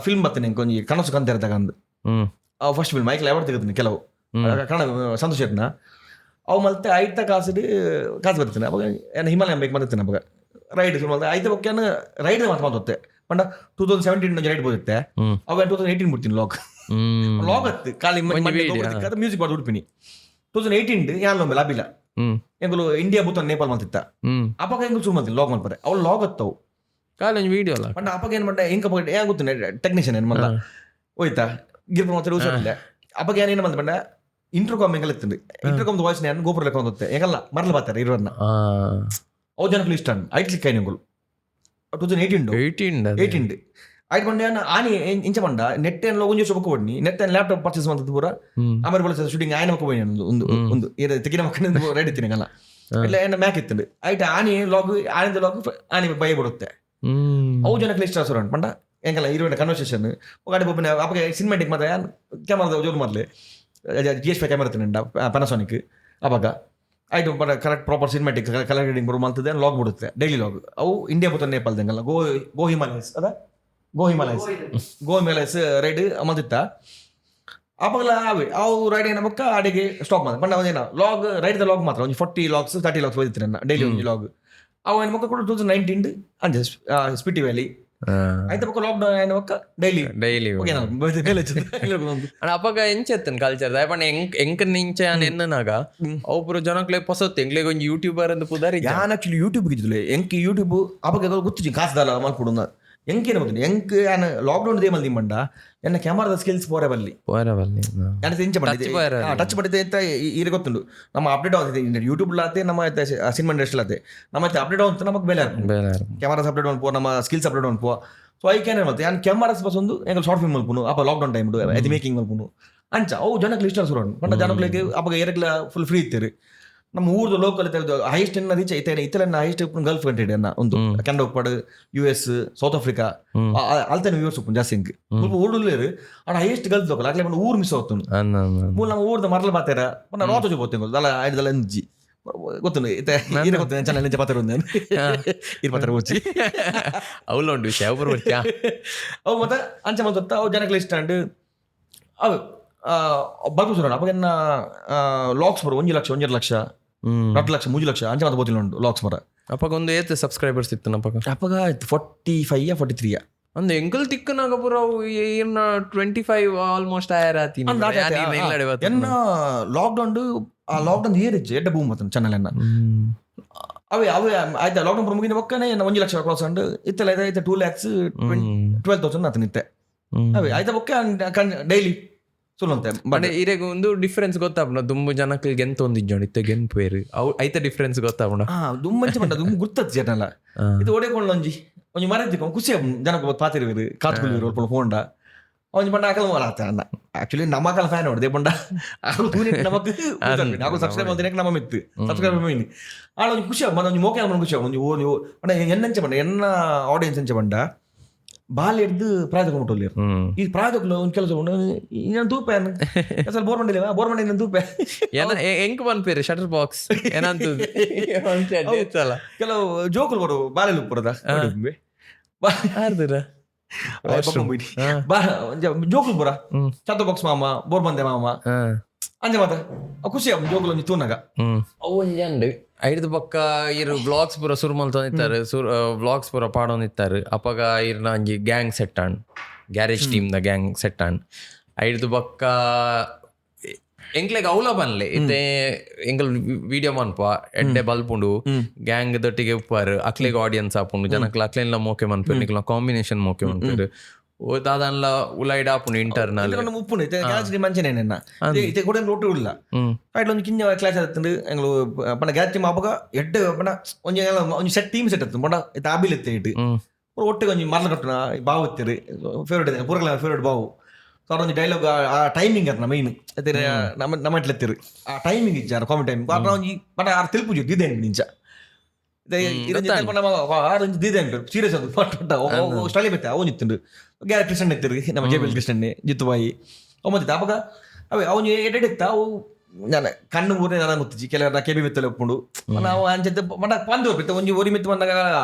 ಫಿಲ್ಮ್ ಬರ್ತೇನೆ ಕೊಂಜಿ ಕನಸು ಕಂತ ತಗಂದು ಫಸ್ಟ್ ಫಿಲ್ಮ್ ಐಕ್ಲ ಯಾವತ್ತು ತೆಗತೀನಿ ಕೆಲವು ಕನ್ನಡ ಸಂತೋಷ ಇರ್ನ ಅವು ಮತ್ತೆ ಐತ ಕಾಸು ಬರ್ತೇನೆ ಅವಾಗ ಏನು ಹಿಮಾಲಯ ಬೇಕ್ ಮಾಡ್ತೇನೆ ಅವಾಗ ರೈಡ್ ಶುರು ಮಾಡ್ದೆ ಐತ ಬೊಕ್ಕ ರೈಡ್ ಮಾತು ಮಾತುತ್ತೆ ಪಂಡ 2017 ರೈಡ್ ಬೋದಿತ್ತೆ ಅವಾಗ 2018 ಬಿಡ್ತೀನಿ ಲಾಗ್ ಹತ್ತು ಖಾಲಿ ಮ್ಯೂಸಿಕ್ ಬಾರ್ದು ಉಡುಪಿನಿ 2018 ಯಾನೊಮ್ಮೆ ಲಾಬಿಲ್ಲ ಎಂಗಲು ಇಂಡಿಯಾ ಬೂತ ನೇಪಾಲ್ ಮಂತಿತ್ತ ಅಪಗ ಎಂಗಲು ಶುರು ಮಾಡ್ತೀನಿ ಲಾಗ್ ಮಾಡ್ತಾರೆ ಅವ್ಳು ಲಾಗ್ ಹತ್ತವು ಕಾಲೇಜ್ ವಿಡಿಯೋ ಅಲ್ಲ ಪಂಡ ಅಪಗ ಏನ್ ಮಾಡ್ದೆ ಹೆಂಗ ಪಗಡೆ ಏನ್ ಗೊತ್ತು ಟೆಕ್ನಿಷಿಯನ್ ಏನ್ ಮಲ್ಲ ಹೋಯ್ತಾ ಗಿರ್ಪ ಮಾತ್ರ ಹುಷಾರಿಲ್ಲ ಅಪಗ ಏನೇನು ಬಂದ ಪಂಡ ಇಂಟರ್ಕಾಮ್ ಎಂಗಲ್ ಎತ್ತಂಡು ಇಂಟರ್ಕಾಮ್ ವಾಯ್ಸ್ ನಾನು ಗೋಪುರ ಲೆಕ್ಕ ಹೊಂದುತ್ತೆ ಎಂಗಲ್ಲ ಮರಲು ಬರ್ತಾರೆ ಇರೋರ್ನ ಅವು ಜನಗಳು ಇಷ್ಟ ಐಟ್ ಕ್ಲಿಕ್ ಆಯ್ತು ಎಂಗಲು 2018 ಆಯ್ತು ಬಂಡೆ ಆನಿ ಇಂಚ ಬಂಡ ನೆಟ್ ಏನು ಒಂಜಿ ವರ್ಷ ಬೊಕ್ಕೊಡ್ನಿ ನೆಟ್ ಲ್ಯಾಪ್ಟಾಪ್ ಪರ್ಚೇಸ್ ಮಾಡ್ತದ್ದು ಪೂರ ಆಮೇಲೆ ಶೂಟಿಂಗ್ ಆಯ್ನ ಬೊಕ್ಕೊಬೋಯ್ನಿ ಒಂದು ತೆಗಿನ ಮಕ್ಕಳಿಂದ ರೆಡಿ ಇತ್ತೀನಿ ಇಲ್ಲ ಎನ್ನ ಮ್ಯಾಕ್ ಇತ್ತಂಡು ಐಟ್ ಆನಿ ಲಾಗ್ ಆನಿಂದ ಲಾಗ್ ಆನಿ ಬೈ ಬಿಡುತ್ತೆ ಅವು ಜನಕ್ಕೆ ಇಷ್ಟ ಸುರ ಪಂಡ ಎಂಕಲ್ಲ ಇರುವಂತ ಕನ್ವರ್ಸೇಷನ್ ಗಾಡಿ ಬೊಬ್ಬನ ಅಪ್ಪಗೆ ಸಿನಿಮಾಟಿಕ್ ಮತ್ತೆ ಕ್ಯಾಮರಾ ಜೋರು ಮೊದಲು GH5 ಕ್ಯಾಮರಾ ತಿಂಡ ಪ್ಯಾನಾಸೋನಿಕ್ ಅವಾಗ ಆಯ್ತು but correct proper cinematic colour grading ಬರೋ ಮಾಡ್ತದೆ ಲಾಗ್ ಬಿಡುತ್ತೆ ಡೈಲಿ ಲಾಗ್ ಅವು ಇಂಡಿಯಾ ಬುತ್ತ ನೇಪಾಳದಂಗಲ್ಲ ಗೋ ಹಿಮಾಲಯಸ್ ಅದ ಗೋ ಹಿಮಾಲಯಸ್ ರೈಡ್ ಮತ್ತಿತ್ತ ಅವಾಗಲ ಅವು ರೈಡ್ ಏನ ಬಕ್ಕ ಅಡಿಗೆ ಸ್ಟಾಪ್ ಮಾಡಿ ಬಣ್ಣ ಅದೇನ ಲಾಗ್ ರೈಡ್ ಲಾಗ್ ಮಾತ್ರ ಒಂದು 40 ಲಾಗ್ಸ್ 30 ಲಾಗ್ಸ್ ಓದಿತ್ತು ನನ್ನ ಡೈಲಿ ಒಂದು ಲಾಗ್ ಅವು ಏನು ಮಕ್ಕ ಕೂಡ 2019 ಅಂಜೆ ಸ್ಪಿಟಿ ವ್ಯಾಲಿ అయితే ఒక లాక్డౌన్ అయిన ఒక డైలీ ಅಪ್ಪಾಗ ಎಂಚೆತ್ತನ್ ಕಲ್ಚರ್ ದಯಪಣ್ಣ ಎಂಕ ನಿಂಚೆ ಎನ್ನನಾಗ ಒಬ್ರು ಜನಕ್ಲೆ ಪೊಸತ್ತೆ ಎಂಕ್ಲೆ ಒಂದು ಯೂಟ್ಯೂಬರ್ ಅಂತ ಪುದಾರಿ ಯಾನ್ ಆಕ್ಚುಲಿ ಯೂಟ್ಯೂಬ್ ಗಿದ್ದಿಲ್ಲ ಎಂಕ್ ಯೂಟ್ಯೂಬ್ ಅಪ್ಪಾಗ ಗೊತ್ತಿಜಿ ಕಾಸ್ದಲ್ಲ ಮಲ್ಕೊಡು ಎಂಕೇನು ಗೊತ್ತಿಲ್ಲ ಎಂಕ್ ಯಾನ್ ಲಾಕ್ಡೌನ್ ದೇ ಮಲ್ದಿ ಮಂಡ ಎನ್ನ ಕ್ಯಾಮರಾದ ಸ್ಕಿಲ್ಸ್ ಪೋರೆ ಬಲ್ಲಿ ಟಚ್ ಮಾಡಿದೆ ಅಂತ ಈಗ ಗೊತ್ತುಂಡು ನಮ್ಮ ಅಪ್ಡೇಟ್ ಆಗುತ್ತೆ ಯೂಟ್ಯೂಬ್ ಲಾತೆ ನಮ್ಮ ಸಿನಿಮಾ ಇಂಡಸ್ಟ್ರಿ ಲಾತೆ ನಮ್ಮ ಅಪ್ಡೇಟ್ ಆಗುತ್ತೆ ನಮಗೆ ಬೇಲೆ ಕ್ಯಾಮರಾಸ್ ಅಪ್ಡೇಟ್ ಮಾಡ್ಪೋ ನಮ್ಮ ಸ್ಕಿಲ್ಸ್ ಅಪ್ಡೇಟ್ ಮಾಡ್ಪೋ ಸೊ ಐಕೇನೆ ಮತ್ತೆ ಯಾನ್ ಕ್ಯಾಮರಾಸ್ ಬಸ್ ಒಂದು ಎಂಗಲ್ ಶಾರ್ಟ್ ಫಿಲ್ಮ್ ಮಲ್ಪುನು ಅಪ್ಪ ಲಾಕ್ಡೌನ್ ಟೈಮ್ ಅದು ಮೇಕಿಂಗ್ ಮಲ್ಪುನು ಅಂಚ ಅವು ಜನಕ್ಕೆ ಇಷ್ಟ ಸುರೋಣ ಬಟ್ ಜನಕ್ಕೆ ಅಪ್ಪ ಏರಕ್ಲ ಫುಲ್ ಫ್ರೀ ಇತ್ತೀರಿ ನಮ್ಮ ಊರ್ದು ಲೋಕಲ್ ಹೈಯೆಸ್ಟ್ ಎನ್ನ ರೀಚ್ ಐತೆ ಇತ್ತಲೆನ್ನ ಹೈಯೆಸ್ಟ್ ಗಲ್ಫ್ ಕಂಟ್ರಿ ಅನ್ನ ಒಂದು ಕೆನಡಾ ಉಪ್ಪಡು US ಸೌತ್ ಆಫ್ರಿಕಾ ಅಲ್ತೇನೆ ವ್ಯೂವರ್ಸ್ ಉಪ್ಪು ಜಾಸ್ತಿ ಇಂಕ್ ಸ್ವಲ್ಪ ಊರ್ಲೇರು ಅಣ್ಣ ಹೈಯೆಸ್ಟ್ ಗಲ್ಫ್ ಲೋಕಲ್ ಆಗ್ಲೇ ಬಂದು ಊರು ಮಿಸ್ ಆಗುತ್ತು ಮೂಲ ನಮ್ಮ ಊರ್ದ ಮರಲ ಬಾತಾರ ನಾ ರೋತೋಜು ಬೋತೇನೆ ದಲ ಐದಲ ಎಂಜಿ ಗೊತ್ತು ಇತ್ತೆ ಈಗ ಗೊತ್ತು ಚಾನಲ್ ಎಂಜ ಪಾತ್ರ ಒಂದು ಪಾತ್ರ ಹೋಚಿ ಅವಳು ಒಂದು ವಿಷಯ ಒಬ್ಬರು ಬರ್ತೀಯಾ ಅವು ಮತ್ತೆ ಅಂಚ ಮತ್ತೆ ಅವು ಜನಕ್ಕೆ ಇಷ್ಟ ಅಂಡ್ ಅವು ಬಲ್ಪು ಸುರೋಣ ಅಪ್ಪಗೆನ್ನ ಲಾಕ್ಸ್ ಬರೋ 1 ಲಕ್ಷ 1.5 ಲಕ್ಷ 2 ಲಕ್ಷ 3 ಲಕ್ಷ ಅಂಚೆ ಮತ್ತೆ ಬೋತಿಲ್ಲ ಉಂಟು ಲಾಕ್ಸ್ ಮರ ಅಪ್ಪಾಗ ಒಂದು ಏತ್ ಸಬ್ಸ್ಕ್ರೈಬರ್ಸ್ ಇತ್ತು ಅಪ್ಪಗ 45 43 ಒಂದು ಎಂಕಲ್ ತಿಕ್ಕನಾಗ ಪುರ ಏನ 25 ಆಲ್ಮೋಸ್ಟ್ ಆಯರಾತಿ ಎನ್ನ ಲಾಕ್ಡೌನ್ ಆ ಲಾಕ್ಡೌನ್ ಏರಿಜ್ಜೆ ಎಡ್ಡ ಭೂಮಿ ಮತ್ತ ಚಾನಲ್ ಎನ್ನ ಅವೇ ಆಯ್ತಾ ಲಾಕ್ಡೌನ್ ಪುರ ಮುಗಿದ ಒಕ್ಕನೆ 1 ಲಕ್ಷ ಕ್ರಾಸ್ ಅಂಡ್ ಇತ್ತಲ್ಲ ಐತೆ 2 lakhs 12,000 ಆತ ನಿತ್ತೆ ಅವೇ ಆಯ್ತಾ ಒಕ್ಕ ಡೈಲಿ ಬಟ್ ಇರೆಗ ಒಂದು ಡಿಫ್ರೆನ್ಸ್ ಗೊತ್ತಾಪಣ ದುಂಬು ಜನಕ್ಕೆ ಗೆಂತ ಒಂದಿಜ್ಜೋಣ ಇತ್ತೆ ಗೆಂತ್ ಬೇರು ಅವು ಐತ ಡಿಫ್ರೆನ್ಸ್ ಗೊತ್ತಾಪಣ ದುಂಬಂಚ ಬಂಡ ದುಂಬು ಗುರ್ತದ ಜನಲ್ಲ ಇದು ಓಡಿಕೊಂಡು ಒಂಜಿ ಮರದಿಕ್ಕ ಖುಷಿ ಜನಕ್ಕೆ ಪಾತಿರುವರು ಕಾತ್ಕೊಳ್ರು ಸ್ವಲ್ಪ ಹೋಂಡ ಒಂಜಿ ಬಂಡ ಆಕಲ್ ಆತ ಅಣ್ಣ ಆಕ್ಚುಲಿ ನಮ್ಮ ಆಕಲ್ ಫ್ಯಾನ್ ಹೊಡೆದೆ ಬಂಡ ನಮಗೆ ನಾವು ಸಬ್ಸ್ಕ್ರೈಬ್ ಮಾಡ್ತೀನಿ ನಮ್ಮ ಮಿತ್ತು ಸಬ್ಸ್ಕ್ರೈಬ್ ಮೀನಿ ಆಳ ಒಂಜಿ ಖುಷಿ ಬಂದ ಒಂಜಿ ಮೋಕೆ ಆಗ ಖುಷಿ ಒಂಜಿ ಓ ನೀವು ಬಂಡ ಎನ್ನಂಚ ಬಂಡ ಎನ್ನ ಆಡಿಯನ್ಸ್ ಎಂಚ ಬಂಡ ಬಾಲ್ ಹಿಡ್ದು ಪ್ರಾಜೆಕ್ಟ್ ಮುಟ್ಟೋಲಿ ಈ ಪ್ರಾಜೆಕ್ಟ್ ಒಂದು ಕೆಲಸ ಇನ್ನೊಂದು ತೂಪೆ ಅಸಲು ಬೋರ್ಮಂಡಿ ತೂಪೆ ಎಂಕ್ ಬಂದ್ಪೇರಿ ಶಟರ್ ಬಾಕ್ಸ್ ಏನಂತ ಕೆಲವು ಜೋಕುಲು ಬರು ಬಾಲೆಲು ಪುರದ ಜೋಕುಲು ಪುರ ಶಟರ್ ಬಾಕ್ಸ್ ಮಾಮ ಬೋರ್ಮಂದೆ ಮಾಮ ಅಂಜೆ ಮಾತ ಖುಷಿ ಜೋಕುಲು ಒಂಜಿ ತೂನಾಗ ಅವು ಒಂಜಿ ಐದು ಪಕ್ಕ ಇರು ಬ್ಲಾಗ್ಸ್ ಪೂರ ಸುರುಮಲ್ ತಂದಿತ್ತಾರೆ ಬ್ಲಾಗ್ಸ್ ಪೂರ ಪಾಡೋನಿತ್ತಾರೆ ಅಪ್ಪಗ ಇರ್ನ ಒಂಜಿ ಗ್ಯಾಂಗ್ ಸೆಟ್ ಆಣ್ garage team the gang set ಆಣ್ ಐದು ಪಕ್ಕ ಎಂಕ್ಲೆಗ್ ಅವಲ ಬನ್ಲೆ ಇತ್ತೆ ಎಂಕಲ್ ವಿಡಿಯೋ ಮನ್ಪ ಎಡ್ಡೆ ಬಲ್ಪುಂಡು ಗ್ಯಾಂಗ್ ದೊಟ್ಟಿಗೆ ಉಪ್ಪಾರು ಅಕ್ಲೆಗ್ ಆಡಿಯನ್ಸ್ ಆಪುಂಡು ಜನಕ್ಲ ಅಕ್ಲೆಲ್ಲ ಮೋಕೆ ಮನ್ಪೇರು ನಿಕ್ಲ ಕಾಂಬಿನೇಷನ್ ಮೋಕೆ ಮನ್ಪೇರು ದಾದನ್ಲ ಉಲೈಡ್ ಆಪುಂಡು ಇಂಟರ್ನಲ್ ಉಪ್ಪುಂಡು ಇತ್ತೆ ಮಂಚನೇನ ಇತ್ತೆ ಕೂಡ ಒಟ್ಟು ಇಲ್ಲ ಐಟ್ ಒಂದು ಕಿಂಜ ಕ್ಲಾಸ್ ಆತಂದು ಎಂಗ್ಲು ಪಂಡ ಗ್ಯಾಚ್ ಮಾಪಗ ಎಡ್ಡೆ ಪಂಡ ಒಂಜಿ ಸೆಟ್ ಟೀಮ್ ಸೆಟ್ ಆತಂದು ಪಂಡ ಇತ್ತೆ ಆಬಿಲ್ ಎತ್ತೆ ಇಟ್ಟು ಒಟ್ಟಿಗೆ ಒಂಜಿ ಮರ್ಲ ಕಟ್ಟುನ ಬಾವು ಎತ್ತಿರು ಫೇವ್ರೇಟ್ ಪೂರಗಳ ಫೇವ್ರೇಟ್ ಬಾವು ಸೊ ಅದೊಂದು ಡೈಲಾಗ್ ಆ ಟೈಮಿಂಗ್ ಅದ ಮೈನ್ ಅದೇ ನಮ್ಮ ಎತ್ತಿರು ಆ ಟೈಮಿಂಗ್ ಇಜ್ಜಾರ ಕಾಮಿಡಿ ಟೈಮಿಂಗ್ ಒಂಜಿ ಪಂಡ ಆರು ತಿಳ್ಪು ದಿದೆ ನಿಂಚ ದಿದೆ ಸೀರಿಯಸ್ ಅದು ಸ್ಟೈಲಿ ಬತ್ತೆ ಅವು ನಿಂತು ಗ್ಯಾರ ಕೃಷ್ಣನ್ ಎತ್ತಿರು ನಮ್ಮ ಜೇಬಲ್ ಕೃಷ್ಣನ್ನೇ ಜಿತ್ತುಬಾಯಿ ಅವು ಮತ್ತೆ ಅವಾಗ ಅವೇ ಅವನು ಎಡೆಡಿತ್ತ ಅವು ನಾನು ಕಣ್ಣು ಮೂರನೇ ನಾನು ಗೊತ್ತಿಜಿ ಕೆಲವರ ಕೆಬಿ ಮೆತ್ತಲೆ ಒಪ್ಪುಂಡು ನಾವು ಅಂಚೆ ಮಟ ಪಂದು ಒಪ್ಪಿತ್ತು ಒಂಜಿ ಒರಿ ಮೆತ್ತು ಬಂದಾಗ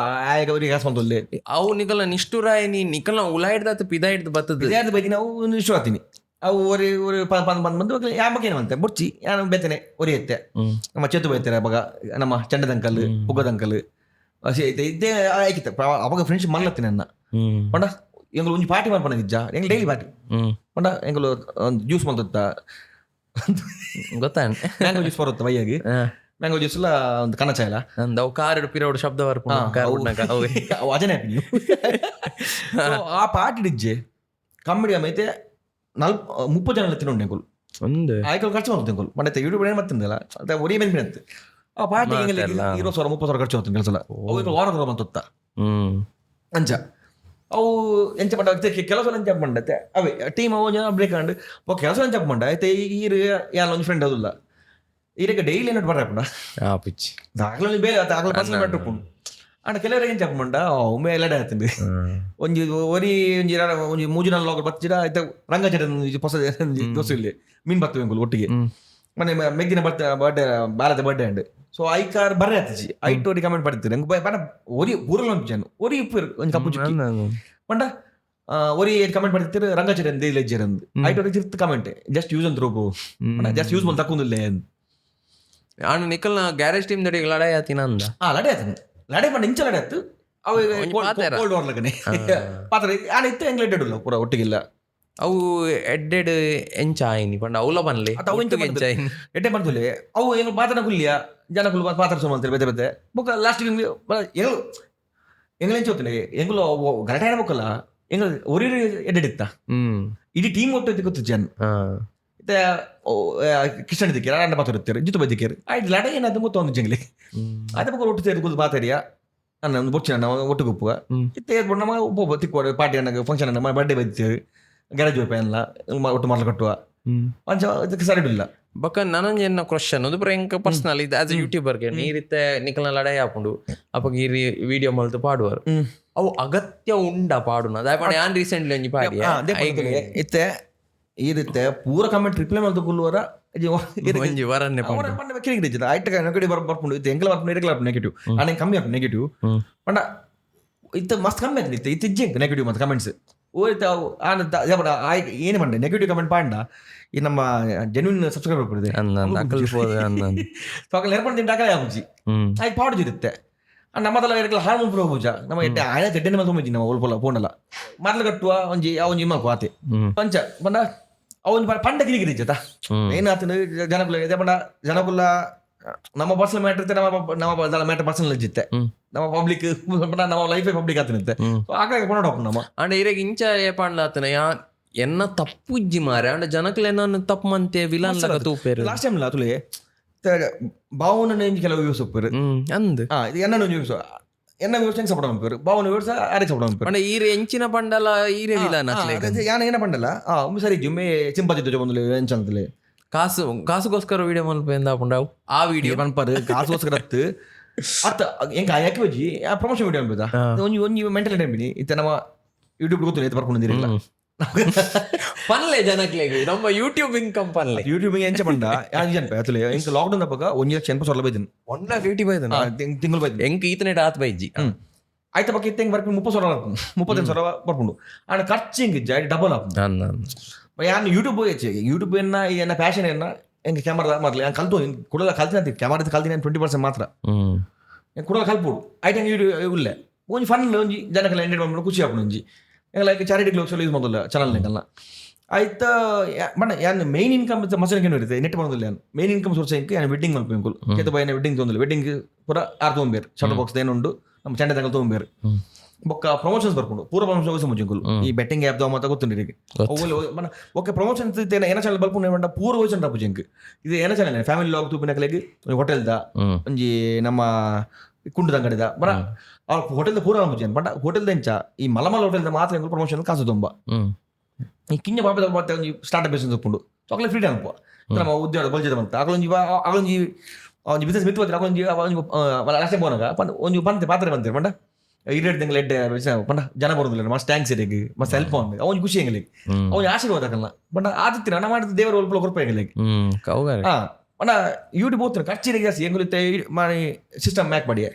ಆಗ ಅವರಿಗೆ ಹಾಸ್ಕೊಂತೊಲ್ಲೆ ಅವು ನಿಕಲ್ನ ನಿಷ್ಠುರಾಯ ನೀ ನಿಕಲ್ನ ಉಲಾಯ್ಡ್ದಾತ ಪಿದಾಯ್ಡ್ದು ಬರ್ತದೆ ಪಿದಾಯ್ಡ್ದು ಬೈದಿ ನಾವು ನಿಷ್ಠು ಹಾತೀನಿ ಅವು ಒರಿ ಒರಿ ಬಂದು ಯಾಮಕೇನು ಅಂತೆ ಬುರ್ಚಿ ನಾನು ಬೇತನೆ ಒರಿ ಎತ್ತೆ ನಮ್ಮ ಚೇತು ಬೈತಾರೆ ಅವಾಗ ನಮ್ಮ ಚಂಡದಂಕಲ್ ಪುಗ್ಗದಂಕಲ್ ಇದ್ದೇ ಆಯ್ಕಿತ್ತ ಅವಾಗ ಫ್ರೆಂಡ್ಶಿಪ್ ಮಲ್ಲತ್ತೀನಿ ನನ್ನ ಪಂಡ ಎಂಗಳು ಒಂಜಿ ಪಾರ್ಟಿ ಮಾಡ್ಪಣ್ಣ ನಿಜ ಎಂಗ್ ಡೈಲಿ ಪಾರ್ಟಿ ಪಂಡ ಎಂಗಳು ಜ್ಯೂಸ್ ಮಲ್ತತ್ತ ಗೊತ್ತಾ ಮ್ಯಾಂಗೋ ಜ್ಯೂಸ್ ಬರುತ್ತೆ ಬೈಯಾಗಿ ಮ್ಯಾಂಗೋ ಜ್ಯೂಸ್ ಎಲ್ಲ ಒಂದು ಕನಚಾಯಲ್ಲ ಅವು ಕಾರಡು ಪಿರೋಡು ಶಬ್ದ ಅಜನೇ ಆ ಪಾರ್ಟಿ ಡಿಜ್ಜೆ ಕಮ್ಮಡಿ ಆಮೈತೆ 30 ಜನ ತಿನ್ನೋಂಡು ಎಂಕುಲು ಆಯ್ಕಲು ಖರ್ಚು ಮಾಡ್ತೀನಿ ಎಂಕುಲು ಮತ್ತೆ ಯೂಟ್ಯೂಬ್ ಏನು ಮಾಡ್ತಿದ್ದಲ್ಲ ಅದೇ ಒರಿ ಮೇಲೆ ಅಂತ ಆ ಪಾರ್ಟಿ 20,000-30,000 ಖರ್ಚು ಮಾಡ್ತೀನಿ ಕೆಲಸ ಅವು ವಾರ ಬಂತ ಅಂಚ ಅವು ಎಂಚ ಪಂಡ ಕೆಲಸ ಎಂಚ ಪಂಡತ್ತೆ ಅವೇ ಟೀಮ್ ಅವು ಜನ ಬ್ರೇಕ್ ಅಂಡ್ ಕೆಲಸ ಎಂಚ ಪಂಡ ಐತೆ ಈರು ಯಾರ ಒಂದು ಫ್ರೆಂಡ್ ಅದಿಲ್ಲ ಇದಕ್ಕೆ ಡೈಲಿ ಏನೋ ಬರ್ರಪ್ಪಣ ಪಿಚ್ಚಿ ದಾಖಲೆ ಬೇರೆ ದಾಖಲೆ ಪರ್ಸನಲ್ ಮ್ಯಾಟ್ರ್ ಉಪ್ಪುಂಡು ಅಂಡ ಕೆಲವರಿಗೆ ಏನು చెప్పమంಡ ಒಮ್ಮೆ ಎಲ್ಲಡೆ ಆಯ್ತಂದು ಒಂಜಿ ಒರಿ ಒಂಜಿ ಮೂಜಿ ನಾಲ್ ಲಾಗ್ ಬತ್ತಿಡ ಆಯ್ತ ರಂಗಚಟ ಹೊಸ ದೋಸೆ ಇಲ್ಲಿ ಮೀನ್ ಬರ್ತವೆ ಅಂಕುಲ್ ಒಟ್ಟಿಗೆ ಮನೆ ಮೆಗ್ಗಿನ ಬರ್ಡೇ ಬಾಲದ ಬರ್ಡೇ ಅಂಡ್ ಸೊ ಐಕಾರ್ ಬರ್ರೆ ಆತಿಜಿ ಐಟ್ ಒರಿ ಕಮೆಂಟ್ ಪಡ್ತೀರಿ ನಂಗೆ ಬಣ್ಣ ಒರಿ ಪೂರಲ್ಲ ಒಂಜಾನು ಒರಿ ಇಪ್ಪು ಒಂದು ಕಪ್ಪು ಚುಕ್ಕಿ ಪಂಡ ಒರಿ ಕಮೆಂಟ್ ಪಡ್ತೀರಿ ರಂಗಚಟ ಅಂತ ಲೆಜ್ಜರ್ ಅಂದ್ ಐಟ್ ಒರಿ ತಿರ್ತು ಕಮೆಂಟ್ ಜಸ್ಟ್ ಯೂಸ್ ಅಂತ ರೋಬು ಜಸ್ಟ್ ಯೂಸ್ ಮಾಡಿ ತಕ್ಕೊಂದಿಲ್ಲ ಅಂದ್ ಆನು ನಿಖಲ್ನ ಗ್ಯಾರೇಜ್ ಟೀಮ್ ದಡಿ ಲಡಾಯಿ ಆತಿನ ಅಂದ ಲಡಾಯಿ ಆತನು ಲಡಾಯಿ ಪಂಡ ಇಂಚ ಲಡಾಯಿ ಆತು ಅವು ಕೋಲ್ಡ್ ವಾರ್ ಲಗನೆ ಪಾತ್ರ ಆನ ಇತ್ತು ಹೆಂಗ್ ಲೆಡ್ಡಲ್ಲ ಪೂರ ಒಟ್ಟಿಗಿಲ್ಲ ಅವು ಎಡ್ಡೆಡ್ ಎಂಚ ಆಯ್ನಿ ಪಂಡ ಅವಲ ಬನ್ಲಿ ಎಡ್ಡೆ ಬರ್ತಲೆ ಅವು ಹೆಂಗ್ ಮಾತನ ಕುಲ್ಲಿಯ ಜನ ಕುಲ್ ಪಾತ್ರ ಸೋಮಂತಾರೆ ಬೆತೆ ಬೆತೆ ಬೊಕ್ಕ ಲಾಸ್ಟ್ ಹೆಂಗ್ ಹೆಂಗ್ಲೆಂಚ ಹೋಗ್ತಾನೆ ಹೆಂಗ್ಲು ಗರಟಾಯಣ ಬೊಕ್ಕಲ್ಲ ಹೆಂಗ್ ಒರಿ ಎಡ್ಡೆಡಿತ್ತ ಇಡೀ ಟೀಮ್ ಒಟ್ಟು ಗೊತ್ತು ಜನ ಮತ್ತೆ ಕಿಶನ್ ದಿಕ್ಕೇರ ಅಣ್ಣ ಮಾತಾಡುತ್ತಾರೆ ಜಿತು ಬೈದಿಕ್ಕೇರು ಆಯ್ತು ಲಡ ಏನಾದ್ರು ಮೊತ್ತ ಒಂದು ಜಂಗ್ಲಿ ಅದೇ ಬೊಕ್ಕ ಒಟ್ಟು ಸೇರಿ ಕೂತು ಮಾತಾಡಿಯ ಅನ್ನ ಒಂದು ಬೊಚ್ಚಿನ ನಾವು ಒಟ್ಟು ಗುಪ್ಪುಗ ಇತ್ತೆ ಏರ್ಬೋದು ನಮ್ಮ ಒಬ್ಬ ತಿಕ್ಕೋಡು ಪಾರ್ಟಿ ಅಣ್ಣ ಫಂಕ್ಷನ್ ಅಣ್ಣ ಬರ್ಡೇ ಬೈತೇವೆ ಗ್ಯಾರೇಜ್ ಹೋಯ್ಪ ಎಲ್ಲ ಒಟ್ಟು ಮರಳು ಕಟ್ಟುವ ಅಂಚ ಇದಕ್ಕೆ ಸರಿ ಇಲ್ಲ ಬೊಕ್ಕ ನನಂಜ್ ಎನ್ನ ಕ್ವಶನ್ ಅದು ಎಂಕ ಪರ್ಸನಲ್ ಇದು ಆಸ್ ಎ ಯೂಟ್ಯೂಬರ್ಗೆ ನೀರಿತ್ತೆ ನಿಖಲ್ನ ಲಡಾಯಿ ಹಾಕೊಂಡು ಅಪ್ಪಗ ಈ ವಿಡಿಯೋ ಮಲ್ತು ಪಾಡುವರು ಅವು ಅಗತ್ಯ ಉಂಡ ಪಾಡುನ ಅದಾಯ ಯಾನ್ ರೀಸೆಂಟ್ಲಿ ಒಂಜಿ ಪಾಡಿ ಇತ್ತೆ ಈ ರೀತಿ ಪೂರ ಕಮೆಂಟ್ ರಿಪ್ಲೈ ಮಾಡ್ದು ಕುಲ್ಲುವರ ಒಂಜಿ ವರನ್ನೇ ಐಟ ನೆಗೆಟಿವ್ ಬರ್ಪುಂಡು ಇತ್ತು ಎಂಕಲ ಬರ್ಪುಂಡು ಇರಕಲ ನೆಗೆಟಿವ್ ಆನೆ ಕಮ್ಮಿ ಆಪು ನೆಗೆಟಿವ್ ಪಂಡ ಇತ್ತು ಮಸ್ತ್ ಕಮ್ಮಿ ಆಯ್ತು ಇತ್ತು ಇಜ್ಜೆ ನೆಗೆಟಿವ್ ಮತ್ತು ಕಮೆಂಟ್ಸ್ ಓಯ್ತು ಏನು ಪಂಡ ನೆಗೆಟಿವ್ ಕಮೆಂಟ್ ಪಾಂಡ ಈ ನಮ್ಮ ಜೆನ್ಯೂನ್ ಸಬ್ಸ್ಕ್ರೈಬರ್ ಬರ್ಬಿಡಿದೆ ಅಕಲ್ ನೆರ್ಪಂಡು ತಿಂಟ ಅಕಲೇ ಆಪುಜಿ ಆಯ್ತು ಪಾಡುಜಿ ಇರುತ್ತೆ ನಮ್ಮದೆಲ್ಲ ಇರಕಲ್ಲ ಹಾಳು ಮುಂಪು ಹೋಗುಜ ನಮ್ಮ ಎಡ್ಡೆ ಆಯ್ನ ತೆಡ್ಡೆನೆ ಮೇಲೆ ತೊಂಬಿಜಿ ನಮ್ಮ ಒಲ್ಪಲ್ಲ ಫೋನಲ್ಲ ಮರಳು ಕಟ್ಟುವ ಒಂಜಿ ಅವಂಜಿ ಇಮ್ಮಕು ಆತೆ ಪಂಚ ಪಂಡ ಅವನ್ ಪಂಡ ಕಿರಿಕಿರಿ ಜತ ಏನಾಗ್ತದೆ ಜನಕುಲ ಇದೇ ಪಂಡ ಜನಕುಲ ನಮ್ಮ ಪರ್ಸನಲ್ ಮ್ಯಾಟರ್ ಇತ್ತೆ ನಮ್ಮ ಮ್ಯಾಟರ್ ಪರ್ಸನಲ್ ಇಜ್ಜಿತ್ತೆ ನಮ್ಮ ಪಬ್ಲಿಕ್ ನಮ್ಮ ಲೈಫೇ ಪಬ್ಲಿಕ್ ಆತನಿತ್ತೆ ಆಗ ಕೊಂಡೋಗ ನಮ್ಮ ಅಂಡ್ ಇರಾಗ ಇಂಚ ಏ ಪಾಂಡ್ಲ ಆತನ ಎನ್ನ ತಪ್ಪು ಇಜ್ಜಿ ಮಾರೆ ಅಂಡ್ ಜನಕ್ಲೆ ಏನನ್ನು ತಪ್ಪು ಮಂತೆ ವಿಲನ್ ಲಗ ತೂಪೇರು ಲಾಸ್ಟ್ ಟೈಮ್ ಅತುಲೆ ಭಾವನ ಕೆಲವು ಯೂಸ್ ಒಪ್ಪರು ಅಂದ್ ಇದು ಎನ್ನ ಯೂಸ್ ಎನ್ನ ವ್ಯವಸ್ಥೆ ಸಪೋರ್ಟ್ ಮಾಡ್ತಾರೆ ಭಾವನ ವ್ಯವಸ್ಥೆ ಆರೆ ಸಪೋರ್ಟ್ ಮಾಡ್ತಾರೆ ಅಂಡ್ ಈರೆ ಎಂಚಿನ ಪಂಡಲ ಈರೆ ವಿಲನ್ ಯಾನ ಏನ ಪಂಡಲ ಸರಿ ಜುಮ್ಮೆ ಸಿಂಪತಿ ಬಂದು ಎಂಚಂತಲೆ ಕಾಸುಗೋಸ್ಕರ ವಿಡಿಯೋ ಮಲ್ಪೆಂದ ಪುಂಡಾವು ಆ ವಿಡಿಯೋ ಪನ್ಪರ್ ಕಾಸುಗೋಸ್ಕರ ಅತ್ತು ಅತ್ತ ಎಂಕ ಯಾಕೆ ಬಜ್ಜಿ ಪ್ರಮೋಷನ್ ವಿಡಿಯೋ ಅನ್ಬೋದಾ ಒಂಜಿ ಮೆಂಟಲ್ ಟೈಮಿನಿ ಇತ್ತ ನಮ್ಮ ಯೂಟ್ಯೂಬ್ ಗೊತ್ತಿಲ್ಲ ಎತ್ತು ಬರ್ಕೊಂಡಿರಿಲ್ಲ ಪನ್ಲೆ ಜನಕ್ಲೆಗೆ ನಮ್ಮ ಯೂಟ್ಯೂಬ್ ಇನ್ಕಮ್ ಪನ್ಲೆ ಯೂಟ್ಯೂಬ್ ಎಂಚ ಪಂಡ ಯಾನ್ ಜನ ಅತುಲೆ ಎಂಕ ಲಾಕ್ಡೌನ್ ಅಪ್ಪಗ 1,80,000 ಸೊಲ್ಲ ಬೈದನ್ 1,80,000 ಬೈದನ್ ತಿಂಗಳು ಬೈದನ್ ಎಂಕ ಈತನೆಟ್ ಆತ್ ಬೈಜಿ ಆಯ್ತ ಪಕ್ಕ ಇತ್ತ ಹೆಂಗ್ ಬರ್ಕೊಂಡು 30,000 35,000 ಬರ್ಕೊಂಡು ಆಡ ಖರ್ಚು ಹಿಂಗಿಜ್ಜ ಡಬಲ್ ಆಪ್ ಯಾನ್ ಯೂಟ್ಯೂಬ್ ಎನ್ನ ಪ್ಯಾಷನ್ ಎನ್ನ ಹೆಂಗೆ ಕ್ಯಾಮರಾ ಮೊದಲು ನಾನು ಕಲ್ತು ಕುಡಲ ಕಲ್ತೀನಿ ಕ್ಯಾಮರಾ ಕಲ್ತೀನಿ 20% ಮಾತ್ರ ಕುಡಲ ಕಲ್ಪೋಡು ಆಯ್ತು ಹಂಗೆ ಇಲ್ಲೇ ಒಂಜಿ ಫನ್ ಒಂಜಿ ಜನಕ್ಕೆಲ್ಲ ಎಂಟರ್ಟೈನ್ ಮಾಡ್ಬಿಟ್ಟು ಖುಷಿ ಆಗ್ಬಿಡು ಒಂಜಿ ಹೆಂಗೆ ಲೈಕ್ ಚಾರಿಟಿ ಗ್ಲೋಕ್ಸ್ ಯೂಸ್ ಮಾಡೋದಿಲ್ಲ ಚಾನಲ್ನಾಗೆಲ್ಲ ಆಯ್ತಾ ಬಣ್ಣ ಯಾನ್ ಮೇನ್ ಇನ್ಕಮ್ ಮಸನಿಗೆ ಇರುತ್ತೆ ನೆಟ್ ಮಾಡೋದಿಲ್ಲ ಯಾನ್ ಮೇನ್ ಇನ್ಕಮ್ ಸೋರ್ಸ್ ಹೆಂಗೆ ಯಾನ್ ವೆಡ್ಡಿಂಗ್ ಮಲ್ಪೇಂಕುಲ್ ಕೇತ ಬೈನ ವೆಡ್ಡಿಂಗ್ ತೊಂದಿಲ್ಲ ವೆಡ್ಡಿಂಗ್ ಪೂರ 6 ತೊಗೊಂಬೇರು ಶರ್ಟ್ ಬಾಕ್ಸ್ ಏನುಂಡು ನಮ್ಮ ಚಂಡೆ ತಂಗಲ್ ತೊಗೊಂಬೇರು ಬೊಕ್ಕ ಪ್ರಮೋಷನ್ಸ್ ಬರ್ಕೊಂಡು ಪೂರ ಪ್ರಮೋಷನ್ ಮುಂಚಿಂಕುಲ್ ಈ ಬೆಟ್ಟಿಂಗ್ ಆ್ಯಪ್ ಮಾತ ಗೊತ್ತುಂಡು ಓಕೆ ಪ್ರಮೋಷನ್ಸ್ ಏನ ಚಾನಲ್ ಬರ್ಕೊಂಡು ಪೂರ ಹೋಯ್ಸಂಡ ಪೂಜೆಂಕ್ ಇದು ಏನ ಚಾನಲ್ ಫ್ಯಾಮಿಲಿ ಲಾಗ್ ತೂಪಿನಕಲೆಗೆ ಹೋಟೆಲ್ದ ಒಂಜಿ ನಮ್ಮ ಕುಂಡದ ಅಂಗಡಿದ ಬರ ಹೋಟೆಲ್ದ ಪೂರ ಪೂಜೆ ಬಟ್ ಹೋಟೆಲ್ದ ಎಂಚ ಈ ಮಲಮಲ ಹೋಟೆಲ್ದ ಮಾತ್ರ ಪ್ರಮೋಷನ್ ಕಾಸು ತುಂಬ ಈ ಕಿಂಜ ಪಾಪದ ಮತ್ತೆ ಒಂಜಿ ಸ್ಟಾರ್ಟ್ಅಪ್ ಬಿಸ್ನೆಸ್ ಒಪ್ಪುಂಡು ಚೊಕ್ಲೆ ಫ್ರೀ ಅನ್ಪ ನಮ್ಮ ಉದ್ಯೋಗ ಬಲ್ಜದ ಬಂತ ಅಗಳೊಂಜಿ ಬಿಸ್ನೆಸ್ ಮಿತ್ತು ಅಗಳೊಂಜಿ ಲಾಸ್ಟ್ ಟೈಮ್ ಬೋನಾಗ ಒಂಜಿ ಬಂತೆ ಪಾತ್ರೆ ಬಂತೆ ಪಂಡ ಈಡೇಡ್ ತಿಂಗಳು ಎಡ್ಡೆ ಪಂಡ ಜನ ಬರೋದಿಲ್ಲ ಮಸ್ತ್ ಟ್ಯಾಂಕ್ಸ್ ಇರಿಗೆ ಮಸ್ತ್ ಹೆಲ್ಪ್ ಮಾಡಿ ಅವನಿಗೆ ಖುಷಿ ಹೆಂಗಲಿ ಅವ್ನಿಗೆ ಆಶೀರ್ವಾದ ಆಗಲ್ಲ ಬಟ್ ಆದಿತ್ಯ ನಾ ಮಾಡಿದ ದೇವರ ಒಲ್ಪ ಕೊರಪ ಹೆಂಗಲಿ ಪಂಡ ಯೂಟ್ಯೂಬ್ ಹೋಗ್ತಾನೆ ಖರ್ಚಿಗೆ ಜಾಸ್ತಿ ಹೆಂಗುತ್ತೆ ಮಾಡಿ ಸಿಸ್ಟಮ್ ಮ್ಯಾಕ್ ಮಾಡಿಯೇ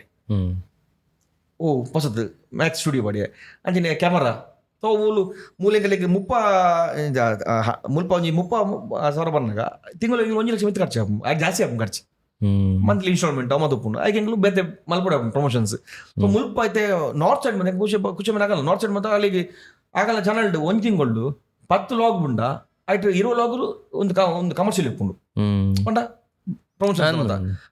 ಓ ಹೊಸದು ಮ್ಯಾಕ್ ಸ್ಟುಡಿಯೋ ಮಾಡಿಯೇ ಅಂಚಿನ ಕ್ಯಾಮರಾ ಸೊ ಮೂಲೆಗಳಿಗೆ ಮುಲ್ಪ ಒಂಜಿ 30,000 ಬಂದಾಗ ತಿಂಗಳಿಗೆ 1,00,000 ಮಿತ್ತು ಖರ್ಚು ಆಗ ಜಾಸ್ತಿ ಆಗ ಖರ್ಚು ಮಂತ್ಲಿ ಇನ್ಸ್ಟಾಲ್ಮೆಂಟ್ ಅಮ್ಮ ತುಪ್ಪುಂಡು ಆಯ್ಕೆ ಹೆಂಗ್ಲು ಬೇತೆ ಮಲ್ಪಡ ಪ್ರಮೋಷನ್ಸ್ ಸೊ ಮುಲ್ಪ ಐತೆ ನಾರ್ತ್ ಸೈಡ್ ಮತ್ತೆ ಖುಷಿ ಮೇಲೆ ಆಗಲ್ಲ ನಾರ್ತ್ ಸೈಡ್ ಮತ್ತೆ ಅಲ್ಲಿಗೆ ಆಗಲ್ಲ ಚಾನಲ್ ಒಂದು ತಿಂಗಳು 10 ಲಾಗ್ ಬುಂಡ ಆಯ್ತು 20 ಲಾಗರು ಒಂದು ಕಮರ್ಷಿಯಲ್ ಇಪ್ಪುಂಡು ಪಂಡ ಪ್ರಮೋಷನ್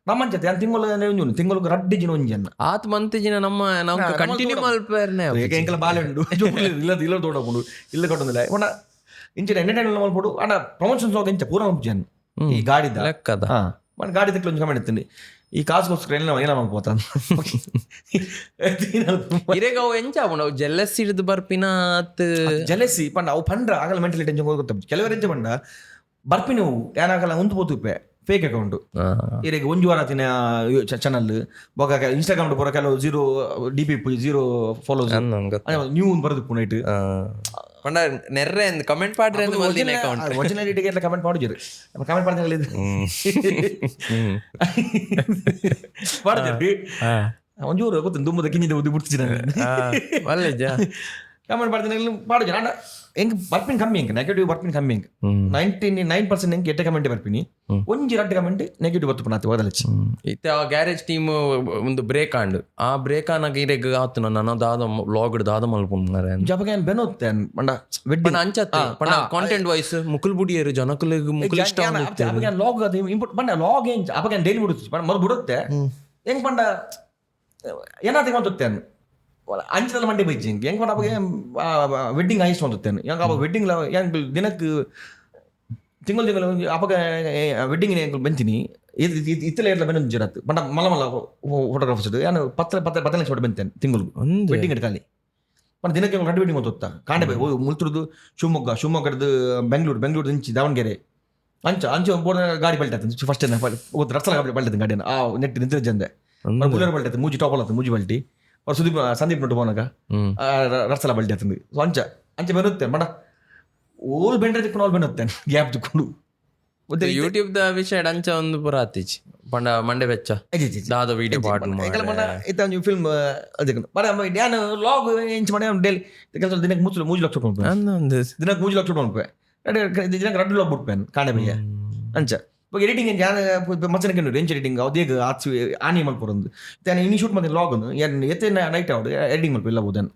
ನಮ್ಮಂಚತೆ ತಿಂಗಳು ರಡ್ಡಿ ಜಿನ ಒಂಜಿ ಆತ್ ಮಂತ್ ಜಿನ ನಮ್ಮ ಕಂಟಿನ್ಯೂ ಮಲ್ಪರ್ನೆ ಎಂಕಲ ಬಾಲೆ ಉಂಡು ಇಲ್ಲ ತೋಡಕೊಂಡು ಇಲ್ಲ ಕೊಟ್ಟೊಂದಿಲ್ಲ ಪಂಡ ಇಂಚಿನ ಎಂಟರ್ಟೈನ್ಮೆಂಟ್ ಮಲ್ಪಡು ಅಣ್ಣ ಪ್ರಮೋಷನ್ಸ್ ಹೋಗಿ ಇಂಚ ಪೂರ ಜನ ಈ ಗಾಡಿದ ಲೆಕ್ಕದ మన గాడి దగ్గర నుంచి కమెంట్ ఎత్తండి ಈ ಕಾಸುಗೋಸ್ಕರ ಎಲ್ಲ ಏನ ಮಾಡ್ಕೋತಾನ ಇರೇಗ ಅವು ಎಂಚ ನಾವು ಜೆಲಸ್ ಹಿಡಿದು ಬರ್ಪಿನಾತ್ ಜೆಲಸಿ ಪಂಡ ಅವು ಪಂಡ್ರ ಆಗಲ್ಲ ಮೆಂಟಲಿ ಟೆನ್ಷನ್ ಗೊತ್ತ ಕೆಲವರು ಎಂಚ ಪಂಡ ಬರ್ಪಿ ನೀವು ಏನಾಗಲ್ಲ ಉಂದು ಪೋತುಪ್ಪೆ ಫೇಕ್ ಅಕೌಂಟ್ ಇರಿಗೆ ಒಂಜು ವಾರ ತಿನ್ನ ಚಾನಲ್ ಬೊಕ ಇನ್ಸ್ಟಾಗ್ರಾಮ್ ಪೂರ ಕೆಲವು 0 DP 0 ಫಾಲೋಸ್ ನ್ಯೂ ಬರದು ಪುನೈಟ್ ಪಂಡ ನೆರ್ರೆ ಕಮೆಂಟ್ ಪಾಡ್ರೆ ಅಕೌಂಟ್ ಒರಿಜಿನಾಲಿಟಿಗೆ ಎಲ್ಲ ಕಮೆಂಟ್ ಮಾಡಿದ್ರು ಕಮೆಂಟ್ ಮಾಡಿದ್ರೆ ಒಂಚೂರು ಗೊತ್ತು ದುಮ್ಮದ ಕಿಂಜಿದ ಉದ್ದಿ ಬಿಡ್ತಿದ್ದ ಕಮೆಂಟ್ ಮಾಡ್ತೀನಿ ಪಾಡು ಜನ ಹೆಂಗೆ ಬರ್ಪಿನ ಕಮ್ಮಿ ಹೆಂಗೆ ನೆಗೆಟಿವ್ ಬರ್ಪಿನ ಕಮ್ಮಿ ಹೆಂಗೆ 99% ಹೆಂಗೆ ಎಟ್ಟೆ ಕಮೆಂಟ್ ಬರ್ಪಿನಿ ಒಂಜಿ 2 ಕಮೆಂಟ್ ನೆಗೆಟಿವ್ ಬರ್ತು ನಾತಿ ಓದಲಚ್ಚಿ ಇತ್ತೆ ಆ ಗ್ಯಾರೇಜ್ ಟೀಮ್ ಒಂದು ಬ್ರೇಕ್ ಆಂಡ್ ಆ ಬ್ರೇಕ್ ಆನಾಗ ಇರೆಗ್ ಆತು ನಾನು ದಾದ ವ್ಲಾಗ್ ದಾದ ಮಲ್ಪುಂಡಾರೆ ಜಪಗೆ ಬೆನೋತ್ತೆ ಪಂಡ ವೆಡ್ಡಿಂಗ್ ಅಂಚತ್ತೆ ಪಂಡ ಕಾಂಟೆಂಟ್ ವೈಸ್ ಮುಕುಲ್ ಬುಡಿಯರು ಜನಕುಲಿಗೆ ಮುಕುಲ್ ಇಷ್ಟ ಅಪಗೆ ಲಾಗ್ ಅದು ಇಂಪೋರ್ಟ್ ಪಂಡ ಲಾಗ್ ಏನ್ ಅಪಗೆ ಡೈಲಿ ಬಿಡುತ್ತೆ ಪಂಡ ಮೊದಲು ಬಿಡುತ್ತೆ ಹೆಂಗೆ ಪಂಡ ಏನಾತಿ ಮಾತುತ್ತೆ ಅಂಚದಲ್ಲಿ ಮಂಡಿ ಬೈಜಿ ಹೆಂಗೆ ಪಂಡ ಅಪಗೆ ವೆಡ್ಡಿಂಗ್ ಆಯಿಸ್ ಹೊಂದುತ್ತೇನೆ ಹೆಂಗೆ ಅವಾಗ ವೆಡ್ಡಿಂಗ್ ಹೆಂಗೆ ದಿನಕ್ಕೆ ತಿಂಗಳು ಅಪಗ ವೆಡ್ಡಿಂಗ್ ಹೆಂಗೆ ಬಂತೀನಿ ಇತ್ತಲೇ ಎಲ್ಲ ಬೆನ್ನ ಜರತ್ತು ಪಂಡ ಮಲ್ಲ ಮಲ್ಲ ಫೋಟೋಗ್ರಾಫರ್ಸ್ ಏನು 10 ಲಕ್ಷ ಬಂತೇನೆ ತಿಂಗಳು ವೆಡ್ಡಿಂಗ್ ಇಡ್ಕಾಲಿ ಪಂಡ ದಿನಕ್ಕೆ 2 ವೆಡ್ಡಿಂಗ್ ಹೊಂದುತ್ತಾ ಕಾಂಡೆ ಬೈ ಮುಲ್ತುರ್ದು ಶಿವಮೊಗ್ಗದ ಬೆಂಗಳೂರು ಇಂಚಿ ದಾವಣಗೆರೆ ಅಂಚ ಬೋರ್ಡ ಗಾಡಿ ಬಲ್ಟೈತೆ ಫಸ್ಟ್ ರಸ್ತೆ ಗಾಡಿ ಬಲ್ಟೈತೆ ಗಾಡಿನ ಆ ನೆಟ್ ನಿಂತಿರ ಜಂದೆ ಬುಲೆರ್ ಬಲ್ಟೈತೆ ಮೂಜಿ ಟಾಪ್ ಅಲ್ಲತ್ತೆ ಮೂಜಿ ಬಲ್ಟಿ ಅವ್ರು ಸಂದೀಪ್ ನೋಟು ಬೋನಾಗ ರಸ್ತೆಲ್ಲ ಬಲ್ಟಿ ಆತಂದು ಸೊ ಅಂಚ ಬೆನ್ನುತ್ತೇನೆ ಮಡ ಓಲ್ ಬೆಂಡ್ರೆ ತಿಕ್ಕೊಂಡು ಓಲ್ ಬೆನ್ನುತ್ತೇನೆ ಗ್ಯಾಪ್ ತಿಕ್ಕೊಂಡು ಯೂಟ್ಯೂಬ್ ದ ವಿಷಯ ಅಂಚ ಒಂದು ಪುರ ಆತಿಚಿ ಪಂಡ ಮಂಡೆ ಬೆಚ್ಚ ದಾದ ವಿಡಿಯೋ ಪಾಟ್ ನೀವು ಫಿಲ್ಮ್ ನಾನು ಲಾಗ್ ಇಂಚ್ ಮಾಡಿ ಡೈಲಿ ಕೆಲಸ ದಿನಕ್ಕೆ 3 ಲಕ್ಷ ದಿನಕ್ಕೆ 3 ಲಕ್ಷ ಕೊಡ್ಪೆ ದಿನಕ್ಕೆ 2 ಲಾಗ್ ಬಿಟ್ಪೇನು ಕಾಣೆ ಬಯ್ಯ ಅಂಚ ಇವಾಗ ಎಡಿಟಿಂಗ್ ಮಚ್ಚನಕ್ಕೆ ರೆಂಚ್ ಎಡಿಟಿಂಗ್ ಅದೇಗ ಆಚು ಆನಿ ಮಲ್ಪೊರಂದು ಇನ್ನು ಶೂಟ್ ಮಾಡಿ ಲಾಗ್ ಎತ್ತೆ ನೈಟ್ ಆವಡು ಎಡಿಟಿಂಗ್ ಮಲ್ಪ ಇಲ್ಲ ಹೋದನ್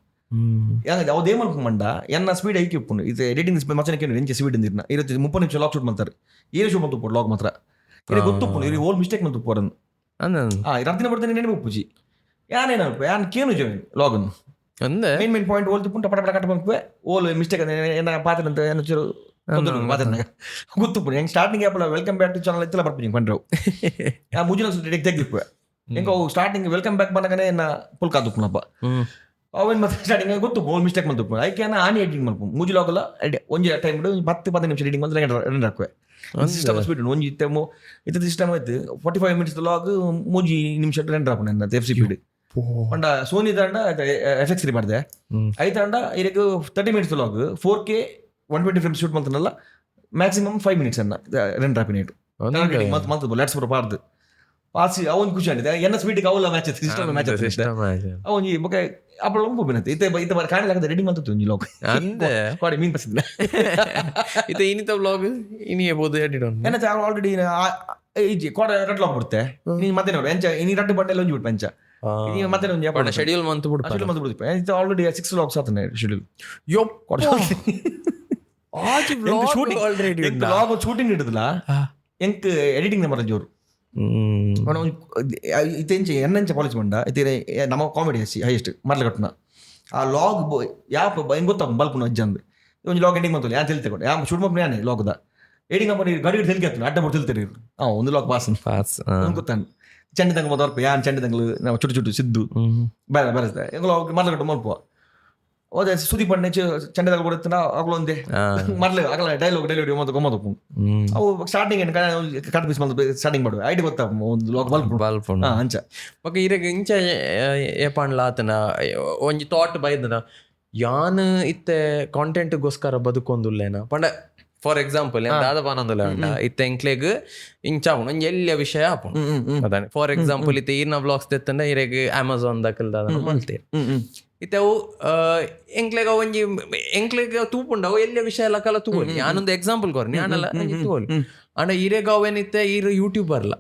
ಹೆಂಗೆ ಅದೇ ಮಲ್ಪಂಡ ಎನ್ನ ಸ್ಪೀಡ್ ಐಕಿ ಉಪ್ಪುಂಡು ಇದು ಎಡಿಟಿಂಗ್ ಮಚ್ಚನಕ್ಕೆ ರೆಂಚ್ ಸ್ಪೀಡ್ ಇಂದಿರ್ನ 30 ನಿಮಿಷ ಲಾಗ್ ಶೂಟ್ ಮಾಡ್ತಾರೆ ಏನೇ ಶೂಟ್ ಮಾಡ್ತು ಲಾಗ್ ಮಾತ್ರ ಇದು ಗೊತ್ತುಪ್ಪು ಇದು ಓಲ್ ಮಿಸ್ಟೇಕ್ ಮಾಡ್ತು ಪೋರನ್ ರತ್ತಿನ ಬರ್ತೇನೆ ನೆನಪು ಉಪ್ಪುಜಿ ಯಾನೇನಲ್ಪ ಯಾನ್ ಕೇನು ಜೋಯಿನ್ ಲಾಗನ್ನು ಮೇನ್ ಪಾಯಿಂಟ್ ಓಲ್ ತಿಪ್ಪುಂಟ ಪಟ ಕಟ್ಟ ಬಂದ್ಪೆ ಓಲ್ ಮಿಸ್ಟೇಕ್ ಏನ ಪಾತ್ರ ಅಂತ ಏನು ಗೊತ್ತು ಹೆಂಗೆ ಸ್ಟಾರ್ಟಿಂಗ್ ಆಪಲ್ಲ ವೆಲ್ಕಮ್ ಬ್ಯಾಕ್ ಟು ಚಾನಲ್ ಇತ್ತಲ್ಲ ಬರ್ತೀನಿ ಬಂದ್ರವು ಆ ಮುಜಿನ ತೆಗಿಪ್ಪ ಹೆಂಗೆ ಅವು ಸ್ಟಾರ್ಟಿಂಗ್ ವೆಲ್ಕಮ್ ಬ್ಯಾಕ್ ಬಂದಾಗನೇ ನಾ ಫುಲ್ ಕಾದುಪ್ಪನಪ್ಪ ಅವೇನು ಮತ್ತೆ ಸ್ಟಾರ್ಟಿಂಗ್ ಗೊತ್ತು ಓಲ್ ಮಿಸ್ಟೇಕ್ ಮಾಡ್ತು ಐಕೆ ಆನಿ ಎಡಿಟಿಂಗ್ ಮಾಡ್ಪು ಮುಜಿ ಲಾಗಲ್ಲ ಒಂಜಿ ಟೈಮ್ 10 ನಿಮಿಷ ಎಡಿಟಿಂಗ್ ಬಂದ್ರೆ ರೆಂಡ್ ಹಾಕುವೆ ಸಿಸ್ಟಮ್ ಸ್ಪೀಡ್ ಒಂಜಿ ಇತ್ತ ಸಿಸ್ಟಮ್ ಆಯ್ತು 45 ಮಿನಿಟ್ಸ್ ಲಾಗ್ ಮೂಜಿ ನಿಮಿಷ ರೆಂಡ್ ಹಾಕು ನನ್ನ ಎಫ್ ಸಿ ಸ್ಪೀಡ್ ಪಂಡ ಸೋನಿ ದಂಡ FX ಮಾಡಿದೆ ಐತಂಡ ಇದಕ್ಕೆ 30 ಮಿನಿಟ್ಸ್ ಲಾಗ್ 4K 120 ಫ್ರೇಮ್ಸ್ ಶೂಟ್ ಮಾಡ್ತಾನಲ್ಲ ಮ್ಯಾಕ್ಸಿಮಮ್ 5 ಮಿನಿಟ್ಸ್ ಅನ್ನ ರೆಂಡ್ ಹಾಪಿನೇಟು ಮತ್ತೆ ಲೆಟ್ಸ್ ಬರೋ ಪಾರ್ದು ಪಾಸಿ ಅವನ್ ಖುಷಿ ಆಗಿದೆ ಎನ್ನ ಸ್ಪೀಡಿಗೆ ಅವಲ್ಲ ಮ್ಯಾಚ್ ಸಿಸ್ಟಮ್ ಮ್ಯಾಚ್ ಅವನ್ ಈ ಬೊಕ ಅಪ್ಪಳ ಒಂಬು ಬಿನತ್ತೆ ಇತ್ತೆ ಬಾರಿ ಕಾಣಲಾಗದೆ ರೆಡಿ ಮಾಡ್ತು ಒಂಜಿ ಲೋಕ ಅಂದೆ ಕಾಡಿ ಮೀನ್ ಪಸಿದ್ನ ಇತ್ತೆ ಇನಿತ ವ್ಲಾಗ್ ಇನಿ ಬೋದು ಎಡಿಟ್ ಎನ್ನ ಚಾನಲ್ ಆಲ್ರೆಡಿ ಈಜಿ ಕೋಡ ರೆಡ್ ಲಾಗ್ ಬಿಡುತ್ತೆ ನೀ ಮತ್ತೆ ನೋಡು ಎಂಚ ಇನಿ ರಡ್ಡು ಬಂಡೆಲ್ಲ ಒಂಜಿ ಬಿಟ್ಟು ಪಂಚ ಇನಿ ಮತ್ತೆ ಒಂಜಿ ಅಪ್ಪ ಶೆಡ್ಯೂಲ್ ಮಂತ್ ಬಿಡು ಇದು ಆಲ್ರೆಡಿ 6 ಲಾಗ್ಸ್ ಆತನೆ ಶೆಡ್ಯೂಲ್ ಯಪ್ಪ ಶೂಟಿಂಗ್ ಇಡುದಿಲ್ಲ ಎಂಕ್ ಎಡಿಟಿಂಗ್ ನಂಬರ್ ಜೋರು ಇತ್ತೆಂಚ ಎನ್ನಂಚ ಪಾಲಿಸ್ ಮಂಡ ಇತ್ತೆ ನಮ್ಮ ಕಾಮಿಡಿ ಹೈಯೆಸ್ಟ್ ಮರ್ಲ ಕಟ್ಟನ ಆ ಲಾಗ್ ಯಾಪ ಹೆಂಗೆ ಗೊತ್ತ ಬಲ್ಪುನ ಅಜ್ಜಂದು ಒಂದು ಲಾಗ್ ಎಂಡಿಂಗ್ ಬಂತು ಯಾನ್ ತಿಳ್ತೇವೆ ಯಾ ಶೂಟ್ ಮಾಡ್ಕೊಂಡು ಯಾನೆ ಲಾಗ್ದ ಎಡಿಂಗ್ ನಂಬರ್ ಗಾಡಿ ತೆಲ್ಕೆ ಅಡ್ಡ ಬಿಟ್ಟು ತಿಳ್ತೀರಿ ಒಂದು ಲಾಗ್ ಪಾಸ್ ಗೊತ್ತಾನು ಚೆಂಡೆ ತಂಗ ಮೊದಲು ಯಾನ್ ಚೆಂಡೆ ತಂಗಳು ನಾವು ಚುಟ್ಟು ಸಿದ್ದು ಬೇರೆ ಬೇರೆ ಹೆಂಗೆ ಲಾಗ್ ಮರ್ಲ ಕಟ್ಟು ಮಲ್ಪ ಹೋದ ಸುದಿ ಬಣ್ಣೆ ಚೆಂಡೆ ತಗ ಕೊಡುತ್ತ ಅಗಳೊಂದೇ ಮರ್ಲೆ ಆಗಲ್ಲ ಡೈಲಾಗ್ ಡೆಲಿವರಿ ಗೊಮ್ಮದಪ್ಪು ಅವು ಸ್ಟಾರ್ಟಿಂಗ್ ಕಟ್ ಪೀಸ್ ಸ್ಟಾರ್ಟಿಂಗ್ ಮಾಡುವ ಐಡಿ ಗೊತ್ತ ಒಂದು ಲಾಗ್ ಬಲ್ಪ್ ಅಂಚ ಪಕ್ಕ ಇರಗ ಇಂಚ ಏಪಾಣ್ಲ ಆತನ ಒಂಜಿ ಥಾಟ್ ಬೈದನ ಯಾನ್ ಇತ್ತೆ ಕಾಂಟೆಂಟ್ಗೋಸ್ಕರ ಬದುಕೊಂದುಲ್ಲೇನ ಪಂಡ ಫಾರ್ ಎಕ್ಸಾಂಪಲ್ ದಾದ ಪಾನಂದುಲ್ಲ ಉಂಟ ಇತ್ತೆ ಎಂಕ್ಲೆಗ್ ಇಂಚಾಪುಣ ಒಂಜಿ ಎಲ್ಲಿಯ ವಿಷಯ ಆಪುಣ ಅದಾನೆ ಫಾರ್ ಎಕ್ಸಾಂಪಲ್ ಇತ್ತೆ ಈರ್ನ ವ್ಲಾಗ್ಸ್ ತೆತ್ತಂಡ ಇರೆಗ್ ಅಮೆಝಾನ್ ದಕ್ಕಲ್ದಾದ ಮಲ್ತೆ ಇತ್ತವು ಎಂಕ್ಲೆಗ ಒಂಜಿ ಎಂಕ್ಲೆಗ ತೂಪುಂಡವು ಎಲ್ಲಿಯ ವಿಷಯ ಎಲ್ಲ ಕಲ ತೂಗೋಲಿ ನಾನೊಂದು ಎಕ್ಸಾಂಪಲ್ ಕೊರ್ನಿ ನಾನಲ್ಲ ತೂಗೋಲಿ ಅಂಡ ಇರೆಗ ಅವೇನಿತ್ತೆ ಈರ್ ಯೂಟ್ಯೂಬರ್ಲ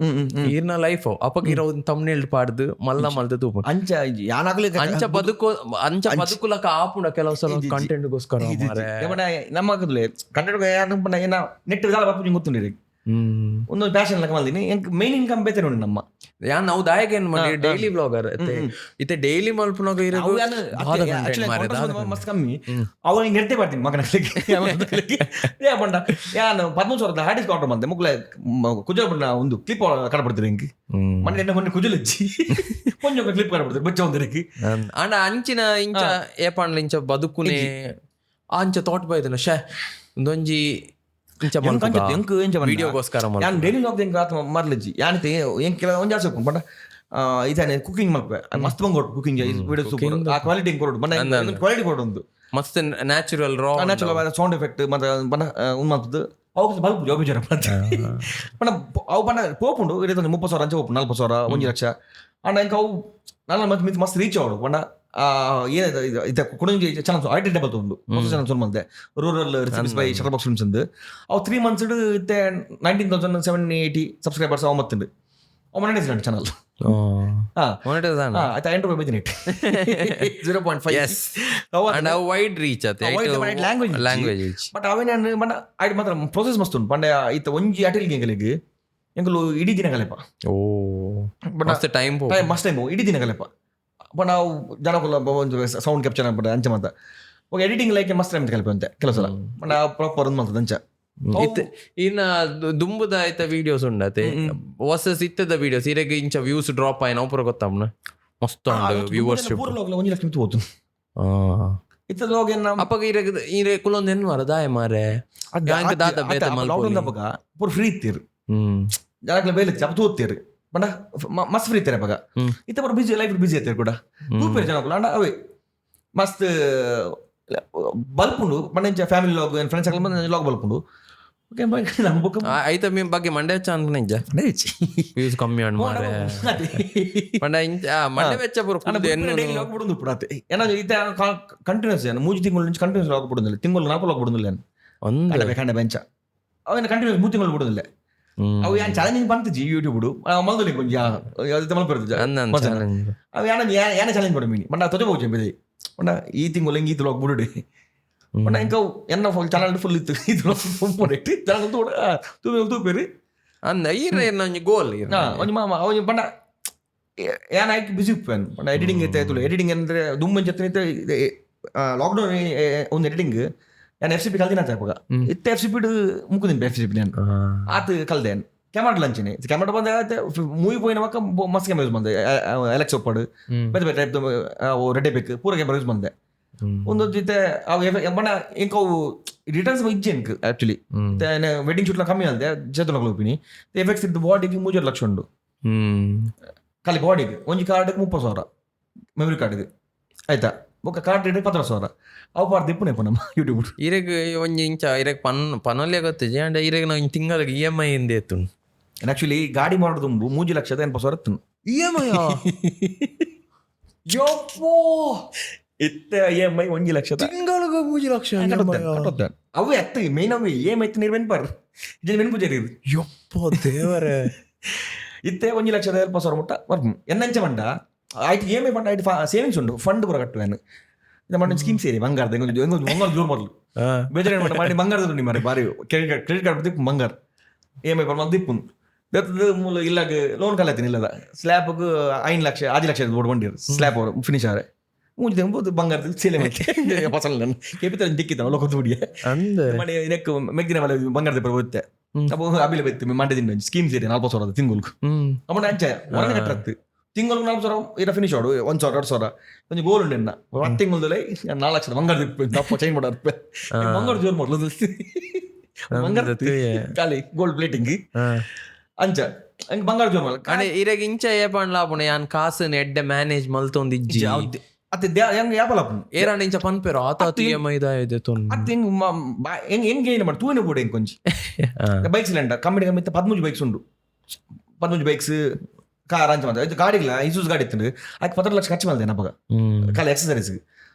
ಈರ್ನ ಲೈಫ್ ಅಪ್ಪಗ ಇರೋ ತಮ್ನೇಳ್ ಪಾಡ್ದು ಮಲ್ಲ ಮಲ್ದ ತೂಪು ಅಂಚ ಅಂಚ ಬದುಕುಲಕ ಆಪುಂಡ ಕೆಲವು ಸಲ ಕಂಟೆಂಟ್ಗೋಸ್ಕರ ನಮ್ಮ ಕಂಟೆಂಟ್ ನೆಟ್ ಗೊತ್ತುಂಡಿ ಒಂದೊಂದು ಪ್ಯಾಷನ್ ಲಕ ಮಲ್ದಿನಿ ಮೈನ್ ಇನ್ಕಮ್ ಬೇತೆ ನೋಡಿ ನಮ್ಮ ಯಾನ್ ನಾವು ದಾಯಕ ಏನ್ ಮಾಡಿ ಡೈಲಿ ಬ್ಲಾಗರ್ ಇತ್ತೆ ಡೈಲಿ ಮಲ್ಪನಾಗ ಇರೋದು ಮಸ್ತ್ ಕಮ್ಮಿ ಅವಾಗ ನೆಟ್ಟೆ ಬರ್ತೀನಿ ಮಗನ ಪಂಡ ಯಾನ್ 13,000 ಹಾಡಿಸ್ ಆರ್ಡರ್ ಮಾಡ್ದೆ ಮುಗ್ಲ ಕುಜಲ್ ಬಣ್ಣ ಒಂದು ಕ್ಲಿಪ್ ಕಡಪಡ್ತೀರಿ ಹಿಂಗೆ ಮನೆ ಎಣ್ಣೆ ಮೊನ್ನೆ ಕುಜಲ್ ಹಚ್ಚಿ ಕೊಂಚ ಕ್ಲಿಪ್ ಕಡಪಡ್ತೀರಿ ಬಚ್ಚ ಒಂದರಕ್ಕೆ ಅಂಡ ಅಂಚಿನ ಇಂಚ ಏಪಂಡ್ಲ ಇಂಚ ಬದುಕುನೆ ಅಂಚ ತೋಟ ಬೈದನ ಶೇ ಒಂದೊಂಜಿ ವಿಡಿಯೋಗೋಸ್ಕರ ನಾನು ಡೈಲಿ ಲಾಗ್ ಹೆಂಗೆ ಆತ ಮರ್ಲಿಜ್ಜಿ ಯಾನಿತೆ ಹೆಂಗೆ ಕೆಲ ಒಂದು ಜಾಸ್ತಿ ಬಟ್ ಇದಾನೆ ಕುಕಿಂಗ್ ಮಾಡ್ಬೇ ಮಸ್ತ್ ಬಂಗ್ ಕೊಡು ಕುಕಿಂಗ್ ವಿಡಿಯೋಸ್ ಆ ಕ್ವಾಲಿಟಿ ಹೆಂಗೆ ಕೊಡು ಬಣ್ಣ ಕ್ವಾಲಿಟಿ ಕೊಡು ಒಂದು ಮಸ್ತ್ ನ್ಯಾಚುರಲ್ ಸೌಂಡ್ ಎಫೆಕ್ಟ್ ಮತ್ತೆ ಬಣ್ಣ ಮಾಡ್ತದ್ದು ಅವು ಬಲ್ಪ್ ಜೋಬಿಜಾರ ಬಣ್ಣ ಅವು ಬಣ್ಣ ಪೋಪುಂಡು ಇರೋದು 30,000 ಅಂಚೆ ಪೋಪು 40,000 1 ಲಕ್ಷ ಅಣ್ಣ ಹೆಂಗೆ ಅವು ನಾನು ಮತ್ತೆ ಮಸ್ತ್ ರೀಚ್ ಅವಡು ಬಣ್ಣ ಏನಿದೆ ಇದು ಕುಣಂಜಿ ಚಾನಲ್ಸ್ ಐಟಿ ಡಬಲ್ ತೊಂದು ಹೊಸ ಚಾನಲ್ಸ್ ಬಂದೆ rural recipes by shutter box films ಅಂದು ಅವು 3 months ಇತ್ತೆ 19,780 ಸಬ್ಸ್ಕ್ರೈಬರ್ಸ್ ಅವು ಮತ್ತುಂಡು ಅವು ಮೊನೆಟೈಸ್ ಅಂಡ್ ಚಾನಲ್ ಆಯ್ತು 8 ರೂಪಾಯಿ ಬೈತೀನಿ 0.5 ವೈಡ್ ರೀಚ್ ಲ್ಯಾಂಗ್ವೇಜ್ ಬಟ್ ಅವೇನು ಬಣ್ಣ ಆಯ್ತು ಮಾತ್ರ ಪ್ರೊಸೆಸ್ ಮಸ್ತ್ ಉಂಟು ಬಂಡೆ ಇತ್ತ ಒಂಜಿ ಅಟಿಲ್ಗೆ ಎಂಗಳಿಗೆ ಎಂಗಲು ಇಡೀ ದಿನ ಕಲೆಪ ಮಸ್ತ್ ಟೈಮ್ ಮಸ್ತ್ ಟೈಮ್ ಇಡೀ ದಿನ ಕಲೆಪ ಬಟ್ ನಾವು ಜನಕುಲ್ಲ ಒಂದು ಸೌಂಡ್ ಕ್ಯಾಪ್ಚರ್ ಆಗ್ಬಿಟ್ಟೆ ಅಂಚೆ ಮಾತ ಹೋಗಿ ಎಡಿಟಿಂಗ್ ಲೈಕ್ ಮಸ್ತ್ ಟೈಮ್ ಕಲಿಪ ಅಂತೆ ಕೆಲವು ಸಲ ಬಟ್ ಪ್ರಾಪರ್ ಒಂದು ಮಾಡ್ತದೆ ಅಂಚ ಇನ್ನ ದುಂಬುದ ಆಯ್ತ ವಿಡಿಯೋಸ್ ಉಂಡತೆ ಹೊಸ ಸಿತ್ತದ ವಿಡಿಯೋಸ್ ಇರಗೆ ಇಂಚ ವ್ಯೂಸ್ ಡ್ರಾಪ್ ಆಯ್ನ ಒಬ್ಬರು ಗೊತ್ತಮ್ಮನ ಮಸ್ತ್ ವ್ಯೂವರ್ಶಿಪ್ 1 ಲಕ್ಷ ಮಿತ್ತು ಹೋತು ಇತ್ತದ ಹೋಗಿ ಅಪ್ಪಗ ಇರೆ ಕುಲೊಂದು ಏನು ಮಾರ ದಾಯ ಮಾರೆ ದಾದ ಬೇತ ಲಾಕ್ಡೌನ್ ಅಪ್ಪಗ ಪೂರ ಫ್ರೀ ಇತ್ತೀರು ಜನಕ್ಲೆ ಬೇಲೆ ಚಪ ತೂತ್ತೀರು ಬಣ್ಣ ಮಸ್ತ್ ಫ್ರೀ ಇತ್ತಾರೆ ಅಪ್ಪಗ ಇತ್ತ ಬರ ಬಿಜಿ ಲೈಫ್ ಬಿಜಿ ಇರ್ತಾರೆ ಕೂಡ ತೂಪೇರು ಜನಕ್ಕಲ್ಲ ಅಂಡ ಅವೇ ಮಸ್ತ್ ಬಲ್ಪುಂಡು ಬಣ್ಣ ಫ್ಯಾಮಿಲಿ ಲಾಗ್ ಫ್ರೆಂಡ್ಸ್ ಆಗಲಿ ಲಾಗ್ ಬಲ್ಪುಂಡು ಆಯ್ತ మేము ಬಗ್ಗೆ ಮಂಡ್ಯ ಚಾನ್ ನಿಜ ವ್ಯೂಸ್ ಕಮ್ಮಿ ಅಣ್ಣ ಮಾರೆ ಮಂಡ್ಯ ಮಂಡ್ಯ ವೆಚ್ಚ ಬರುತ್ತದೆ ಡೈಲಿ ಲಾಗ್ ಬಿಡುದು ಪುಡಾತೆ ಏನಾದ್ರು ಇತ ಕಂಟಿನ್ಯೂಸ್ ಏನು 3 ತಿಂಗಳ నుంచి ಕಂಟಿನ್ಯೂಸ್ ಲಾಗ್ ಬಿಡುದಿಲ್ಲ ತಿಂಗಳು 4 ಲಾಗ್ ಬಿಡುದಿಲ್ಲ ಒಂದು ಕಂಡ ಬೆಂಚ ಅವನ ಕಂಟಿನ್ಯೂಸ್ 3 ತಿಂಗಳು ಬಿಡುದಿಲ್ಲ ಅವು ಏನು ಚಾಲೆಂಜಿಂಗ್ ಬಂತಿಜಿ ಯೂಟ್ಯೂಬ್ ಮಲ್ದಲಿ ಕೊಂಚ ಮಲ್ಪರುದು ಅವು ಏನ ಚಾಲೆಂಜ್ ಕೊಡ ಮೀನಿ ಮಂಡ ತೊಜ ಹೋಗಿ ಬೆದಿ ಮಂಡ ಈ ತಿಂಗಳು ಹಿಂಗೆ ಲಾಗ್ ಬಿಡುಡಿ ಮಂಡ ಇಂಕ ಎನ್ನ ಫುಲ್ ಚಾನಲ್ ಫುಲ್ ಇತ್ತು ಇದು ಪೊರೆಟ್ಟಿ ಚಾನಲ್ ತೂಪೇರು ಅಂದ ಈರ ನಂಜಿ ಗೋಲ್ ಒಂಜಿ ಮಾಮ ಅವನಿ ಬಂಡ ಏನಾಯ್ತು ಬಿಸಿ ಉಪ್ಪೇನು ಬಂಡ ಎಡಿಟಿಂಗ್ ಐತೆ ಆಯ್ತು ಎಡಿಟಿಂಗ್ ಅಂದರೆ ದುಮ್ಮಂಚ ಲಾಕ್ಡೌನ್ ಒಂದು ಎಡಿಟಿಂಗ್ ನಾನು FCP ಕಲ್ದಿನ ಆಯ್ತಾಗ ಇತ್ತೆ FCP ಮುಕ್ಕುದಿನ FCP ನಾನು ಆತ ಕಲ್ದೆ ಕ್ಯಾಮರಾ ಲಂಚಿನಿ ಕ್ಯಾಮರಾ ಬಂದ ಮೂವಿ ಪೋಯಿನ ಮಕ್ಕ ಮಸ್ತ್ ಕ್ಯಾಮರಾ ಯೂಸ್ ಬಂದೆ ಎಲೆಕ್ಸ್ ಒಪ್ಪಡು ಬೇರೆ ಬೇರೆ ಟೈಪ್ ರೆಡ್ಡೆ ಬೇಕು ಪೂರ ಕ್ಯಾಮರಾ ಯೂಸ್ ಬಂದೆ ಒಂದು ಜೊತೆ ಅವು ಬಣ್ಣ ಇಂಕ ಅವು ರಿಟರ್ನ್ಸ್ ಇಜ್ಜೆ ಇಂಕ್ ಆಕ್ಚುಲಿ ವೆಡ್ಡಿಂಗ್ ಶೂಟ್ಲ ಕಮ್ಮಿ ಅಲ್ದೆ ಚೇತನ ಹೋಗ್ತೀನಿ ಎಫೆಕ್ಟ್ಸ್ ಇದ್ದು ಬಾಡಿಗೆ 3 ಲಕ್ಷ ಉಂಡು ಖಾಲಿ ಬಾಡಿಗೆ ಒಂಜಿ ಕಾರ್ಡ್ಗೆ 30,000 ಮೆಮರಿ ಕಾರ್ಡ್ಗೆ ಆಯ್ತಾ ఒక ಕಾರ್ಡ್ ರೇಟ್ 15,000 ಅವು ಪಾರ್ ದಿಪ್ಪುನೆ ನಮ್ಮ ಯೂಟ್ಯೂಬ್ ಇರೆಗ್ ಒಂಜಿ ಇಂಚ ಇರೆಗ್ ಪನೊಲ್ಲೆ ಗೊತ್ತಿಜಿ ಅಂಡ್ ಇರೆಗ್ ನಾವು ತಿಂಗಳಿಗೆ EMI ಎಂದೇ ಎತ್ತು ಆಕ್ಚುಲಿ ಗಾಡಿ ಮಾಡೋದು 3,80,000 ಎತ್ತು EMI ಯೋಪ್ಪೋ ಇತ್ತ EMI 1 ಲಕ್ಷ ತಿಂಗಳಿಗೆ 3 ಲಕ್ಷ ಅವು ಎತ್ತ ಮೇನ್ ಅವು EMI ಎತ್ತು ನೀರು ಮೆನ್ಪರ್ ಇದು ಮೆನ್ಪುಜರಿ ಯಪ್ಪೋ ದೇವರೇ ಇತ್ತೆ 1,70,000 ಮುಟ್ಟ ಬರ್ಪು ಎನ್ನಂಚ ಮಂಡ ಆಯ್ತು EMI ಪಂಡ ಆಯ್ತು ಸೇವಿಂಗ್ಸ್ ಉಂಡು ಫಂಡ್ ಪೂರ ಕಟ್ಟುವೇನು ಇದು ಮಾಡಿ ಸ್ಕೀಮ್ ಸೇರಿ ಬಂಗಾರದ ಹೆಂಗೊಂದು ಜೋರು ಮೊದಲು ಬೇಜಾರು ಮಾಡಿ ಬಂಗಾರದ ಉಂಡಿ ಮಾರಿ ಬಾರಿ ಕ್ರೆಡಿಟ್ ಕಾರ್ಡ್ ದಿಪ್ಪು ಬಂಗಾರ EMI ಪಂಡ ಮತ್ತೆ ದಿಪ್ಪು ಮೂಲ ಇಲ್ಲಾಗ ಲೋನ್ ಕಲಾತೀನಿ ಇಲ್ಲದ ಸ್ಲ್ಯಾಬ್ಗೆ 5 ಲಕ್ಷ 6 ಲಕ್ಷ ಓಡ್ ಸ್ಲ್ಯಾಬ್ ಅವರು ಫಿನಿಶ್ ಆದ್ರೆ ಮೂಜಿ ಎಂಬುದು ಬಂಗಾರದ ಸೇಲೆ ಮಾಡಿ ಫಸಲ್ ನಾನು ಕೆಪಿತ ದಿಕ್ಕಿದ್ದ ಲೋಕ ತುಡಿಯ ಮಾಡಿ ಇದಕ್ಕೆ ಮೆಗ್ದಿನ ಮೇಲೆ ಬಂಗಾರದ ಪರ ಹೋಗುತ್ತೆ ಅಪ್ಪ ಅಬಿಲೆ ಬೈತು ಮಂಡ್ಯದಿಂದ ಸ್ಕೀಮ್ ಸೇರಿ 40,000 ತಿಂಗಳಿಗೆ ಅಮ್ಮ ಅಂಚ ಹೊರಗೆ ಕಟ್ಟತ್ತು ತಿಂಗಳು 4,000 ಇರ ಫಿನಿಶ್ ಆಡು 1,000 2,000 ಒಂದು ಗೋಲ್ ಉಂಡೆ ಮತ್ತೆ ತಿಂಗಳದಲ್ಲಿ 4 ಲಕ್ಷ ಬಂಗಾರ ದಪ್ಪ ಚೇಂಜ್ ಮಾಡೋರು ಬಂಗಾರ ಜೋರು ಮೊದಲು ಬಂಗಾರ ಖಾಲಿ ಗೋಲ್ಡ್ ಪ್ಲೇಟಿಂಗ್ ಅಂಚ ಹಂಗೆ ಬಂಗಾರ ಜೋರು ಮಾಡಿ ಇರಾಗ ಇಂಚ ಏಪಣ್ಣ ಲಾಭಣ ಯಾನ್ ಕಾಸು ಎಡ್ಡೆ ಮ್ಯಾನೇಜ್ ಮಲ್ತೊಂದಿಜ್ಜಿ ಅತ್ತೆ ಹೆಂಗೆ ಯಾಪಲ್ಲ ಏರಾಂಡ ಇಂಚ ಪನ್ಪೇರು ಆತ EMI ಇದೆ ಅತ್ತೆ ಹೆಂಗೆ ಏನು ಮಾಡಿ ತೂನೆ ಕೂಡ ಹೆಂಗೆ ಕೊಂಚ ಬೈಕ್ಸ್ ಇಲ್ಲ ಕಮ್ಮಿ ಕಮ್ಮಿ 13 ಬೈಕ್ಸ್ ಉಂಡು 13 ಬೈಕ್ಸ್ ಕಾರ್ ಅಂಚ ಮಾತ್ರ ಗಾಡಿಗಳ ಇಸೂಸ್ ಗಾಡಿ ಇತ್ತು ಅದಕ್ಕೆ 16 ಲಕ್ಷ ಖರ್ಚು ಮಾಡಿದೆ ನಪ್ಪಗ ಖಾಲಿ ಎಕ್ಸಸರೀಸ್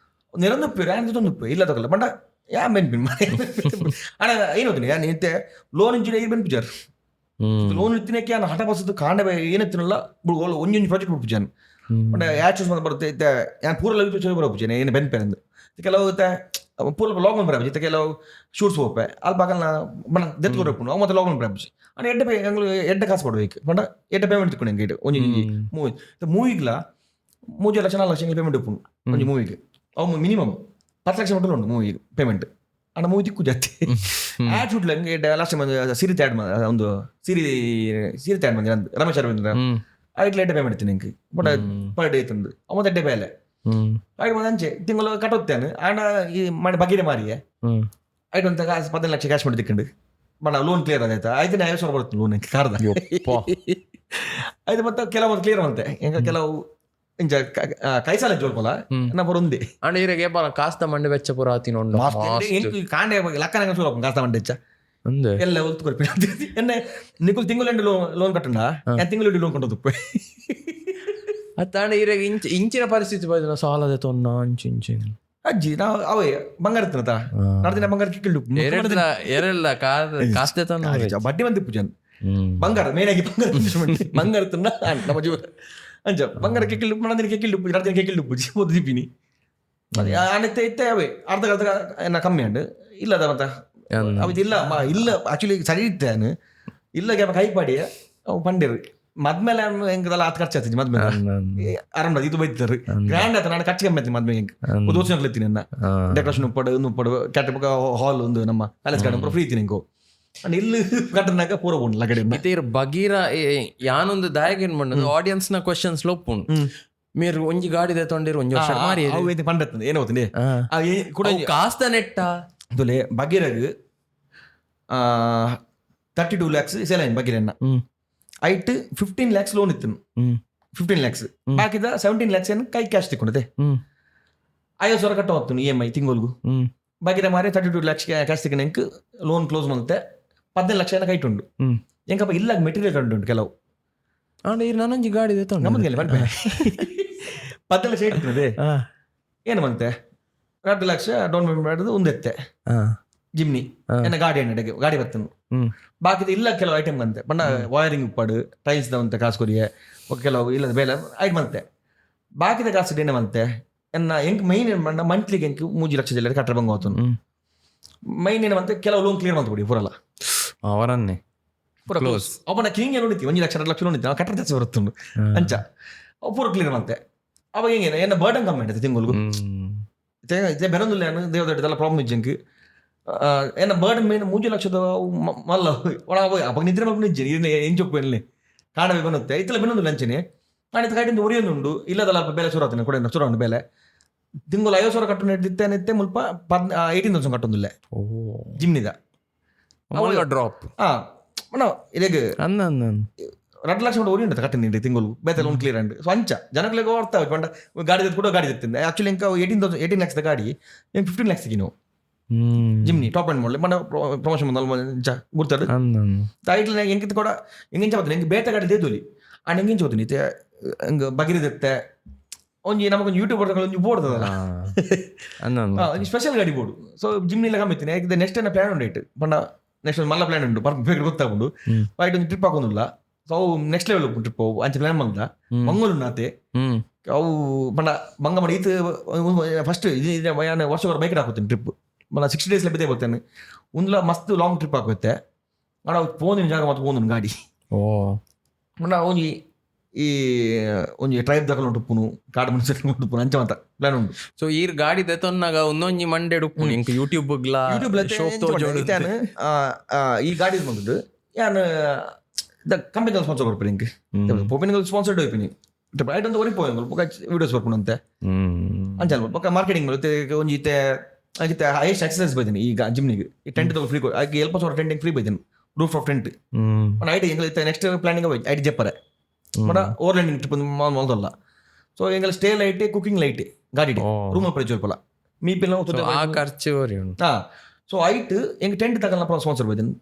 ನಿರಂದುಪ್ಪಿ ರ್ಯಾಂದುಪ್ಪಿ ಇಲ್ಲ ತಗೊಲ್ಲ ಬಂಡ ಯಾ ಬೆನ್ಪಿನ್ ಅಣ್ಣ ಏನೋತೀನಿ ನಾನು ನಿಂತೆ ಲೋನ್ ಇಂಜಿನ ಬೆನ್ಪಿಜಾರ್ ಲೋನ್ ಇತ್ತಿನಕ್ಕೆ ನಾನು ಹಠ ಬಸದು ಕಾಂಡ ಏನತ್ತಿನಲ್ಲ ಒಂಜೊಂದು ಪ್ರಾಜೆಕ್ಟ್ ಬಿಡ್ಪಿಜಾನು ಬಟ್ ಯಾ ಚೂಸ್ ಮಾಡಿ ಬರುತ್ತೆ ನಾನು ಪೂರ ಲೈಫ್ ಚೂಸ್ ಬರೋಪಿಜಾನೆ ಏನು ಬೆನ್ಪೇನೆ ಅಂದು ಕೆಲವು ಪೂರ ಲಾಗ್ಡೌನ್ ಬರಬಿಜಿ ಕೆಲವು ಶೂಟ್ಸ್ ಹೋಗ್ಪೆ ಅಲ್ಲಿ ಬಾಕಲ್ನ ಬಣ್ಣ ದೆತ್ತು ಕೊರಪ್ಪು ಅವು ಮತ್ತೆ ಲಾಗ್ಡೌನ್ ಬರಬಿಜಿ ಅಣ್ಣ ಎಡ್ಡೆ ಕಾಸು ಕೊಡ್ಬೇಕು ಬಟ್ ಎಡ್ಡೆ ಪೇಮೆಂಟ್ ತಿಕ್ಕೊಂಡು ಹೆಂಗೆ ಒಂಜಿ ಮೂವಿಗ್ಲ 3 ಲಕ್ಷ 4 ಲಕ್ಷ ಪೇಮೆಂಟ್ ಇಪ್ಪು ಒಂಜಿ ಮೂವಿಗೆ ಅವು ಮಿನಿಮಮ್ 10 ಲಕ್ಷ ಮಟ್ಟ ಉಂಟು ಮೂವಿಗೆ ಪೇಮೆಂಟ್ ಅಣ್ಣ ಮೂವಿ ತಿಕ್ಕು ಜಾಸ್ತಿ ಆ್ಯಡ್ ಶೂಟ್ಲ ಹಂಗೆ ಲಾಸ್ಟ್ ಟೈಮ್ ಸೀರೆ ಆ್ಯಡ್ ಒಂದು ಸೀರೆ ಆ್ಯಡ್ ಮಂದಿ ರಮೇಶ್ ಅರವಿಂದ್ರ ಅದಕ್ಕೆ ಎಡ್ಡೆ ಪೇಮೆಂಟ್ ಇತ್ತು ನಿಂಗೆ ಬಟ್ ಪರ್ ಡೇ ತಂದು ಅವ ಮತ್ತೆ ಎಡ್ಡೆ ಬೇಲೆ ಆಯ್ತು ಒಂದು ಅಂಚೆ ತಿಂಗಳು ಕಟ್ಟೋತ್ತೇನೆ ಆಂಡ ಈ ಮಾಡಿ ಬಗ್ಗಿರೆ ಮಾರಿಯೇ ಆಯ್ತು ಅಂತ ಕಾಸು 15 ಲಕ್ಷ ಕ್ಯಾಶ್ ಮಾಡಿ ತಿಕ್ಕೊಂಡು ಬಣ್ಣ ಲೋನ್ ಕ್ಲಿಯರ್ ಆಯ್ತಾ 5,000 ಬರುತ್ತೆ ಲೋನ್ ಕಾರ್ದ ಆಯ್ತು. ಮತ್ತೆ ಕೆಲವು ಕ್ಲಿಯರ್ ಅಂತೆ ಹೆಂಗ ಕೆಲವು ಇಂಚ ಕೈಸಾಲ ಜೋಲ್ಪಲ ನಾ ಬರೊಂದೆ ಅಂಡ್ ಇರಗೆ ಕಾಸ್ತ ಮಂಡೆ ಬೆಚ್ಚ ಪುರ ಆತಿನೊಂಡು ಕಾಂಡೆ ಲಕ್ಕನಂಗ ಸೂರ ಕಾಸ್ತ ಮಂಡೆ ಹೆಚ್ಚ ಎಲ್ಲ ಒಲ್ತು ಕೊರ್ಪಿ ಎನ್ನೆ ನಿಕುಲ್ ತಿಂಗಳು ಲೋನ್ ಕಟ್ಟಂಡ ತಿಂಗಳು ಲೋನ್ ಕೊಟ್ಟದು ಅತ್ತಾಂಡ ಇರಗೆ ಇಂಚಿನ ಪರಿಸ್ಥಿತಿ ಬೈದ ಸಾಲದ ತೊನ್ನ ಅಂಚಿಂಚಿನ ಅಜ್ಜಿ ನಾವು ಅವೇ ಬಂಗಾರ ಇರ್ತನತ ನಾಡ್ದಿನ ಬಂಗಾರ ಕಿಕ್ಕಿಲ್ಡು ಎರಲ್ಲ ಕಾಸ್ತೆ ತೊನ್ನ ಬಡ್ಡಿ ಬಂದಿ ಪೂಜನ್ ಬಂಗಾರ ಮೇನಾಗಿ ಬಂಗಾರ ತಿನ್ನ ನಮ್ಮ ಜೀವ ಅಂಚ ಬಂಗಾರ ಕೆಕ್ಕಿಲ್ಡು ನಾಡ್ದಿನ ಕೆಕ್ಕಿಲ್ಡು ಪೂಜೆ ನಾಡ್ದಿನ ಕೆಕ್ಕಿಲ್ಡು ಪೂಜೆ ಓದ್ ದಿಪ್ಪಿನಿ ಅನತ್ತೆ ಇತ್ತೆ ಅವೇ ಅರ್ಧ ಅರ್ಧ ಎನ್ನ ಕಮ್ಮಿ ಅಂಡ್ ಇಲ್ಲದ ಮತ್ತ ಅವತ್ತು ಇಲ್ಲ ಆಕ್ಚುಲಿ ಸರಿ ಇತ್ತೇನು ಇಲ್ಲ ಗ್ಯಾಪ ಕೈ ಪಾಡಿ ಅವು ಪಂಡಿರು ಮದ್ಮೇಲೆ ಹೆಂಗದಲ್ಲ ಆತ ಖರ್ಚು ಆಗ್ತಿದ್ವಿ ಮದ್ಮೇಲೆ ಆರಾಮ ಇದು ಬೈತಾರೆ ಗ್ರ್ಯಾಂಡ್ ಆಯ್ತು ನಾನು ಖರ್ಚು ಕಮ್ಮಿ ಆಯ್ತು ಮದ್ವೆ ಹೆಂಗೆ ದೋಸ್ತೀನಿ ನನ್ನ ಡೆಕೋರೇಷನ್ ಉಪ್ಪಡು ಕ್ಯಾಟ ಹಾಲ್ ಒಂದು ನಮ್ಮ ಪ್ಯಾಲೇಸ್ ಗಾರ್ಡನ್ ಫ್ರೀ ಇತ್ತೀನಿ ಹೆಂಗೋ ಇಲ್ಲಿ ಕಟ್ಟನಾಗ ಪೂರ ಉಂಡು ಲಗಡೆ ಬಗೀರ ಯಾನೊಂದು ದಾಯಕ ಏನ್ ಮಾಡೋದು ಆಡಿಯನ್ಸ್ ನ ಕ್ವಶನ್ಸ್ ಲೊಪ್ಪುಂಡು మీరు ಒಂಜಿ ಗಾಡಿ ತೊಂಡಿರು ಒಂಜಿ ವರ್ಷ ಮಾರಿ ಅವು ಪಂಡತ್ತಂದು ಏನೋ ಹೋಗ್ತೀನಿ ಕೂಡ ಕಾಸ್ತ ನೆಟ್ಟ ಅದುಲೆ ಬಗೀರಗ್ 32 lakhs ಸೇಲೈನ್ ಬಗೀರನ್ನ ಐಟ್ 15 lakhs ಲೋನ್ ಇತ್ತು 15 lakhs ಬಾಕಿದ 17 lakhs ಏನು ಕೈ ಕ್ಯಾಶ್ ತಿಕ್ಕೊಂಡಿದೆ 50,000 ಕಟ್ಟ ಹೋಗ್ತು EMI ತಿಂಗಳಿಗೂ ಬಾಕಿದ ಮಾರಿ 32 lakhs ಕ್ಯಾಶ್ ತಿಕ್ಕನೆಂಕ್ ಲೋನ್ ಕ್ಲೋಸ್ ಮಾಡುತ್ತೆ 14 ಲಕ್ಷ ಕೈ ಉಂಡು ಎಂಕಪ್ಪ ಇಲ್ಲ ಮೆಟೀರಿಯಲ್ ಉಂಟು ಕೆಲವು ನಾನೊಂಜಿ ಗಾಡಿ ನಮಗೆ 10 ಲಕ್ಷ ಇರ್ತದೆ ಏನು ಬಂತೆ 2 ಲಕ್ಷ ಡೌನ್ ಪೇಮೆಂಟ್ ಮಾಡಿದ್ದು ಒಂದೆತ್ತೆ ಜಿಮ್ನಿ ಎನ್ನ ಗಾಡಿ ಎಣ್ಣೆಗೆ ಗಾಡಿ ಬರ್ತನು ಬಾಕಿದ ಇಲ್ಲ ಕೆಲವು ಐಟಮ್ ಬಂತೆ ಬಣ್ಣ ವೈರಿಂಗ್ ಉಪ್ಪಾಡು ಟೈಲ್ಸ್ ದಂತೆ ಕಾಸು ಕೊರಿಯೆ ಕೆಲವು ಇಲ್ಲದ ಬೇಲೆ ಐಟ್ ಬಂತೆ ಬಾಕಿದ ಕಾಸು ಏನೇ ಬಂತೆ ಎನ್ನ ಎಂಕ್ ಮೈನ್ ಏನು ಬಣ್ಣ ಮಂತ್ಲಿಗೆ ಎಂಕ್ 3 ಲಕ್ಷ ಜಿಲ್ಲೆ ಕಟ್ಟರೆ ಬಂಗ ಹೋತು ಮೈನ್ ಏನು ಬಂತೆ ಕೆಲವು ಲೋನ್ ಕ್ಲಿಯರ್ ಮಾಡ್ಬಿಡಿ ಪೂರಲ್ಲ ಅವರನ್ನೇ ಪೂರ ಕ್ಲೋಸ್ ಅವನ ಕ್ಲೀನ್ ನೋಡಿತಿ 1 ಲಕ್ಷ 2 ಲಕ್ಷ ಲೋನ್ ಇತ್ತು ನಾವು ಕಟ್ಟರೆ ಜಾಸ್ತಿ ಬರುತ್ತುಂಡು ಅಂಚ ಪೂರ ಕ್ಲಿಯರ್ ಬಂತೆ ಅವಾಗ ಹೆಂಗೇನ ಎನ್ನ ಬರ್ಡನ್ ಕಮ್ಮಿ ಆಯ್ತು ತಿಂಗಳಿಗೂ ಬೆರೊಂದಿಲ್ಲ ದೇವದೊಡ್ಡದೆಲ್ಲ ಪ್ರಾಬ್ಲಮ್ ಇಜ್ಜಂಕ್ ಏನ ಬರ್ಡನ್ ಮೇನ್ 3 ಲಕ್ಷದ ಮಲ್ಲ ಒಳ ಅವಾಗ ನಿದ್ರೆ ಮಲ್ಕೊಂಡು ಇಜ್ಜೆ ಎಂಚೊಪ್ಪು ಎಲ್ಲಿ ಕಾಣವೇ ಬನ್ನುತ್ತೆ ಐತಲ್ಲ ಬೆನ್ನೊಂದು ಲಂಚನೆ ನಾನಿತ್ತು ಗಾಡಿಯಿಂದ ಉರಿಯೊಂದುಂಡು ಇಲ್ಲದಲ್ಲ ಅಲ್ಪ ಬೆಲೆ ಶುರು ಆಗ್ತಾನೆ ಕೂಡ ಶುರು ಬೆಲೆ ತಿಂಗಳು 50,000 ಕಟ್ಟು ನೆಟ್ಟಿತ್ತೆ ಮುಲ್ಪ 18,000 ಕಟ್ಟೊಂದಿಲ್ಲ ಜಿಮ್ನಿದ ಡ್ರಾಪ್ ಇದಕ್ಕೆ 2 ಲಕ್ಷ ಉರಿ ಉಂಟು ಕಟ್ಟಿನಿ ತಿಂಗಳು ಬೇತೆ ಲೋನ್ ಕ್ಲಿಯರ್ ಅಂಡ್ ಸೊ ಅಂಚ ಜನಗಳಿಗೆ ಓಡ್ತಾವೆ ಪಂಡ ಗಾಡಿ ಕೂಡ ಗಾಡಿ ತೆತ್ತಿಂದ ಆಕ್ಚುಲಿ ಎಂಕ 18 lakhs ಗಾಡಿ 15 lakhs ಗಿನು ಜಿಮ್ನಿ ಟಾಪ್ ಅಂಡ್ ಮಾಡಲಿ ಮನ ಪ್ರಮೋಷನ್ ಬಂದ ಗುರ್ತಾಡು ಐಟ್ಲ ಹೆಂಗಿತ್ತು ಕೂಡ ಹೆಂಗಿಂಚ ಬರ್ತೀನಿ ಹೆಂಗೆ ಬೇತೆ ಗಾಡಿ ದೇದೋಲಿ ಅಂಡ್ ಹೆಂಗಿಂಚ ಹೋಗ್ತೀನಿ ಹಂಗೆ ಬಗಿರಿದತ್ತೆ ಒಂಜಿ ನಮಗೊಂದು ಯೂಟ್ಯೂಬ್ ಒಂಜಿ ಬೋರ್ಡ್ ಅದಲ್ಲ ಸ್ಪೆಷಲ್ ಗಾಡಿ ಬೋರ್ಡು ಸೊ ಜಿಮ್ನಿಲ್ಲ ಕಮ್ಮಿತ್ತೀನಿ ಯಾಕೆ ನೆಕ್ಸ್ಟ್ ಏನ ಪ್ಲಾನ್ ಉಂಟು ಪಂಡ ನೆಕ್ಸ್ಟ್ ಮಲ್ಲ ಪ್ಲಾನ್ ಉಂಟು ಪರ್ಫೆಕ್ಟ್ ಗೊತ್ತಾಗೊಂಡು ಬೈಟ್ ಒಂದು ಟ್ರಿಪ್ ಹಾಕೋದಿಲ್ಲ ಸೊ ಅವು ನೆಕ್ಸ್ಟ್ ಲೆವೆಲ್ ಟ್ರಿಪ್ ಅವು ಅಂಚೆ ಪ್ಲಾನ್ ಬಂದ ಮಂಗಳೂರು ನಾತೆ ಅವು ಪಂಡ ಬಂಗ ಮಾಡಿ ಈತ ಫಸ್ಟ್ ವರ್ಷ ಬೈಕ್ ಹಾಕೋತೀನಿ ಟ್ರಿಪ್ ಮನ 60 days ಬಿದ್ದೆ ಬರ್ತೇನೆ ಒಂದ್ಲ ಮಸ್ತ್ ಲಾಂಗ್ ಟ್ರಿಪ್ ಹಾಕುತ್ತೆ ಅಣ್ಣ ಪೋನಿನ ಜಾಗ ಮತ್ತೆ ಪೋನ್ ಗಾಡಿ ಮನ ಒಂಜಿ ಈ ಒಂಜಿ ಟ್ರೈಬ್ ತಗೊಂಡು ಉಂಟುಪ್ಪುನು ಕಾಡು ಮನುಷ್ಯ ಉಂಟುಪ್ಪುನು ಅಂಚ ಮಾತ ಪ್ಲಾನ್ ಉಂಟು ಸೊ ಈ ಗಾಡಿ ತೆತ್ತೊನ್ನಾಗ ಒಂದೊಂಜಿ ಮಂಡೆ ಉಪ್ಪುನು ಇಂಕ ಯೂಟ್ಯೂಬ್ ಈ ಗಾಡಿ ಬಂದು ಯಾನು ಕಂಪನಿ ಸ್ಪಾನ್ಸರ್ ಕೊಡ್ಪೇನೆ ಇಂಕ್ ಪೋಪಿನ ಸ್ಪಾನ್ಸರ್ಡ್ ಹೋಯ್ಪಿನಿ ಐಟ್ ಅಂತ ಒರಿ ಪೋಯ್ ವಿಡಿಯೋಸ್ ಬರ್ಪುನು ಅಂತೆ ಅಂಚಲ್ ಮಾರ್ಕೆಟಿಂಗ್ ಒಂಜಿ ಆಗಿತ್ತೆ ಹೈಯೆಸ್ಟ್ ಎಕ್ಸಸೈಸ್ ಬೈತೀನಿ ಈಗ ಜಿಮ್ನಿಗೆ ಈ ಟೆಂಟ್ ತಗೋ ಫ್ರೀ ಆಗಿ ಎಲ್ಪ ಸಾವಿರ ಟೆಂಟಿಂಗ್ ಫ್ರೀ ಬೈತೀನಿ ರೂಫ್ ಆಫ್ ಟೆಂಟ್ ಐಟಿ ಎಂಗ್ಲೈತೆ ನೆಕ್ಸ್ಟ್ ಪ್ಲಾನಿಂಗ್ ಹೋಯ್ತು ಐಟಿ ಜಪ್ಪರೆ ಮಡ ಓವರ್ಲ್ಯಾಂಡಿಂಗ್ ಟ್ರಿಪ್ ಮೊದಲ ಸೊ ಎಂಗಲ್ ಸ್ಟೇ ಲೈಟ್ ಕುಕಿಂಗ್ ಲೈಟ್ ಗಾಡಿ ರೂಮ್ ಪಡಿ ಚೋಲ್ಪಲ್ಲ ಮೀಪಿಲ್ಲ ಖರ್ಚು ಸೊ ಐಟ್ ಎಂಗ್ ಟೆಂಟ್ ತಗೊಳ್ಳ ಸ್ಪಾನ್ಸರ್ ಬೈತೀನಿ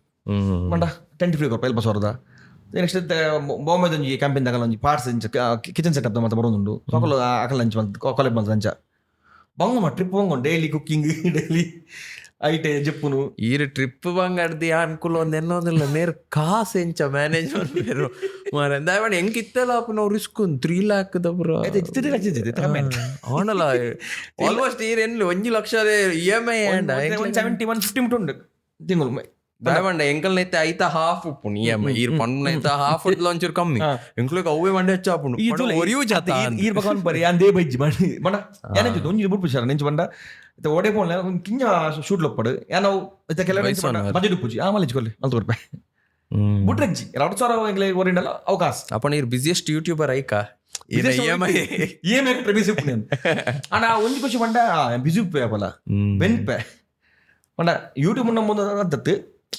ಮಂಡ ಟೆಂಟ್ ಫ್ರೀ ಕೊಡ್ಪ ಎಲ್ಪ ಸಾವಿರದ ನೆಕ್ಸ್ಟ್ ಬಾಂಬೆದೊಂಜಿ ಕ್ಯಾಂಪಿನ್ ತಗೊಳ್ಳ ಒಂಜಿ ಪಾರ್ಟ್ಸ್ ಕಿಚನ್ ಸೆಟಪ್ ಮತ್ತೆ ಬರೋದುಂಡು ಸೊಕಲು ಅಕಲ್ ಲಂಚ್ ಬಂತು ಕಾಲೇಜ್ ಬಂತು ಲಂಚ ಬಂಗಮ್ಮ ಟ್ರಿಪ್ ಬಂಗ ಡೈಲಿ ಕುಕ್ಕಿಂಗ್ ಡೈಲಿ ಐಟೆ ಜಪ್ಪುನು ಈ ಟ್ರಿಪ್ ಬಂಗಡ್ದು ಅನುಕೂಲ ಒಂದು ಎನ್ನೋದಿಲ್ಲ ನೇರ ಕಾಸು ಎಂಚ ಮ್ಯಾನೇಜ್ ಮಾಡ್ಬೇರು ಮಾರ ದಯಮಾಡಿ ಹೆಂಗಿತ್ತಲ್ಲ ಅಪ್ಪ ನಾವು ರಿಸ್ಕ್ 3 lakh ದಬ್ರು ಆನಲ್ಲ ಆಲ್ಮೋಸ್ಟ್ ಈ ಎನ್ಲಿ 1 ಲಕ್ಷ EMI 70-150 ಉಂಟು ತಿಂಗಳು ದಯಮಾಡಿ ಎಂಕಲ್ನೈತೆ ಐತ ಹಾಫ್ ಉಪ್ಪುನು EMI ಈ ಪಣ್ಣೈತ ಹಾಫ್ ಲಾಂಚರ್ ಕಮ್ಮಿ ಎಂಕ್ಲಿಗೆ ಅವೇ ಮಂಡೆ ಹೆಚ್ಚಾಪುನು ಒರಿಯೂ ಜಾತ ಈ ಬಕಾನ್ ಬರಿ ಅಂದೇ ಬೈಜಿ ಮಾಡಿ ಬಣ್ಣ ಏನಾಯ್ತು ಒಂಜಿ ಬುಟ್ಟು ಪುಷಾರ ನೆಂಚು ಬಂಡ ಓಡೆ ಫೋನ್ ಕಿಂಜ ಶೂಟ್ ಲೊಪ್ಪಡು ಏನವು ಕೆಲವು ಬಜೆಟ್ ಪೂಜಿ ಆಮೇಲೆ ಕೊಲ್ಲಿ 40 ರೂಪಾಯಿ ಬುಟ್ರಜ್ಜಿ 2,000 ಎಂಗ್ಲೆ ಓರಿಂಡಲ್ಲ ಅವಕಾಶ ಅಪ್ಪ ನೀರು ಬಿಸಿಯೆಸ್ಟ್ ಯೂಟ್ಯೂಬರ್ ಐಕ EMI ಬಿಸಿ ಉಪ್ಪು ಅಣ್ಣ ಒಂಜಿ ಖುಷಿ ಬಂಡ ಬಿಸಿ ಉಪ್ಪು ಅಪ್ಪಲ್ಲ ಬೆನ್ಪೆ ಪಂಡ ಯೂಟ್ಯೂಬ್ ಮುಂದೆ ಅಂತತ್ತು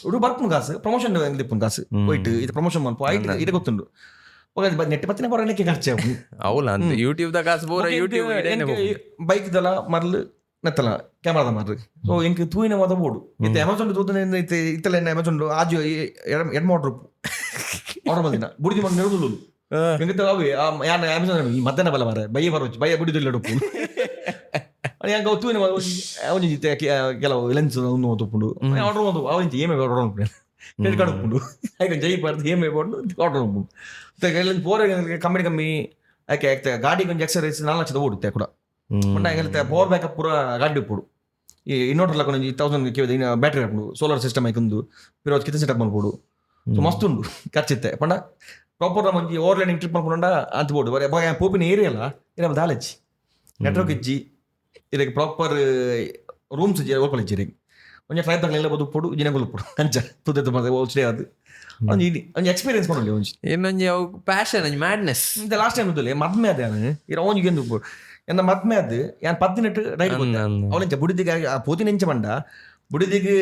ഒരു വർക്കും കാസ് പ്രൊമോഷൻ ഇപ്പം കാസ് പോയിട്ട് ഇത് പ്രൊമോഷൻ പോയിട്ട് ഇത് ಗೊತ್ತುಂಡು ನೆಟ್ ಪತ್ತಿನ ಬರೋಣಕ್ಕೆ ಖರ್ಚಾಗು ಅವಲ್ಲ ಅಂತ ಯೂಟ್ಯೂಬ್ ದ ಕಾಸು ಬೋರ ಯೂಟ್ಯೂಬ್ ಬೈಕ್ ದಲ ಮರ್ಲು ನೆತ್ತಲ ಕ್ಯಾಮರಾದ ಮಾರ್ರಿ ಸೊ ಎಂಕ್ ತೂಯಿನ ಮದ ಬೋಡು ಇತ್ತೆ ಅಮೆಜಾನ್ ತೂತನೆ ಇತ್ತಲ ಅಮೆಜಾನ್ ಆಜು ಎಡ್ ಮಾಡ್ರು ಆರ್ಡರ್ ಬಂದಿನ ಬುಡಿದಿ ಮಾಡಿ ನೆರದುಲು ಎಂಕ್ ಅವು ಯಾನ ಅಮೆಜಾನ್ ಈ ಮದ್ದನ ಬಲ ಮಾರ ಬಯ್ಯ ಬರೋಚ್ ಬಯ್ಯ ಬುಡಿದಿಲ್ಲ ಡೊಪ್ಪು అని ఇంకా తూయిన ಅವನಿ ಕೆಲವು ಲೆನ್ಸ್ ಉನ್ನು ತುಪ್ಪುಂಡು ಆರ್ಡರ್ ಒಂದು ಅವನಿ ಏಮೇ ಆರ್ಡರ್ ಮಾಡ್ಬಿಡು ಕ್ರೆಡಿಟ್ ಕಾರ್ಡ್ ಉಪ್ಪುಂಡು ಆಯ್ತು ಜೈ ಬರ್ದು ಏಮೇ ಮಾಡ್ದು ಆರ್ಡರ್ ಮಾಡ್ಬಿಡು ಪೋರ ಕಮ್ಮಿ ಯಾಕೆ ಗಾಡಿ ಕೊಂಚ ಎಕ್ಸರ್ಸೈಸ್ 4 ಲಕ್ಷದ ಓಡುತ್ತೆ ಕೂಡ ಮಂಡ ಹೆಂಗಲ್ತೆ ಪವರ್ ಬ್ಯಾಕಪ್ ಪೂರ ಗಾಡಿ ಉಪ್ಪುಡು ಈ ಇನ್ನೋಟರ್ಲ ಕೊಂಚ 1000 ಕೇಳಿದ ಇನ್ನು ಬ್ಯಾಟ್ರಿ ಹಾಕೊಂಡು ಸೋಲಾರ್ ಸಿಸ್ಟಮ್ ಆಯ್ಕೊಂಡು ಪಿರೋಜ್ ಕಿಚನ್ ಸೆಟಪ್ ಮಾಡ್ಬೋದು ಸೊ ಮಸ್ತ್ ಉಂಡು ಖರ್ಚಿತ್ತೆ ಪಂಡ ಪ್ರಾಪರ್ ಮಂಜಿ ಓವರ್ಲ್ಯಾಂಡಿಂಗ್ ಟ್ರಿಪ್ ಮಾಡ್ಕೊಂಡ ಅಂತ ಬೋಡು ಪೋಪಿನ ಏರಿಯಾ ಅಲ್ಲ ಇರ ದಾಲಚ್ಚಿ ನೆಟ್ವರ್ಕ್ ಇಜ್ಜಿ ಇದಕ್ಕೆ ಪ್ರಾಪರ್ ರೂಮ್ಸ್ ಓಲ್ಪಳಿಚ್ಚಿರಿ ಒಂಜಿ ಫ್ಲೈಟ್ ತಗಲಿಲ್ಲ ಬದು ಪೊಡು ಜಿನ ಗೊಲ್ಪುಡು ಅಂಚ ತುದೆ ಓಲ್ಸ್ಟೇ ಅದು ಒಂಜಿ ಎಕ್ಸ್ಪೀರಿಯನ್ಸ್ ಕೊಡಲಿ ಒಂಜಿ ಇನ್ನೊಂಜಿ ಪ್ಯಾಷನ್ ಒಂಜಿ ಮ್ಯಾಡ್ನೆಸ್ ಇಂತ ಲಾಸ್ಟ್ ಟೈಮ್ ಇದ್ದಲೆ ಮದ್ಮೆ ಅದ ಇರ ಒಂಜಿಗೆ ಎಂದು ಎನ್ನ ಮದ್ಮೆ ಅದು ಯಾನ್ 10 ದಿನ ರೈಡ್ ಅವಳಿಂಚ ಬುಡಿದಿಗೆ ಪೋತಿನ ಎಂಚ ಮಂಡ ಬುಡಿದಿಗೆ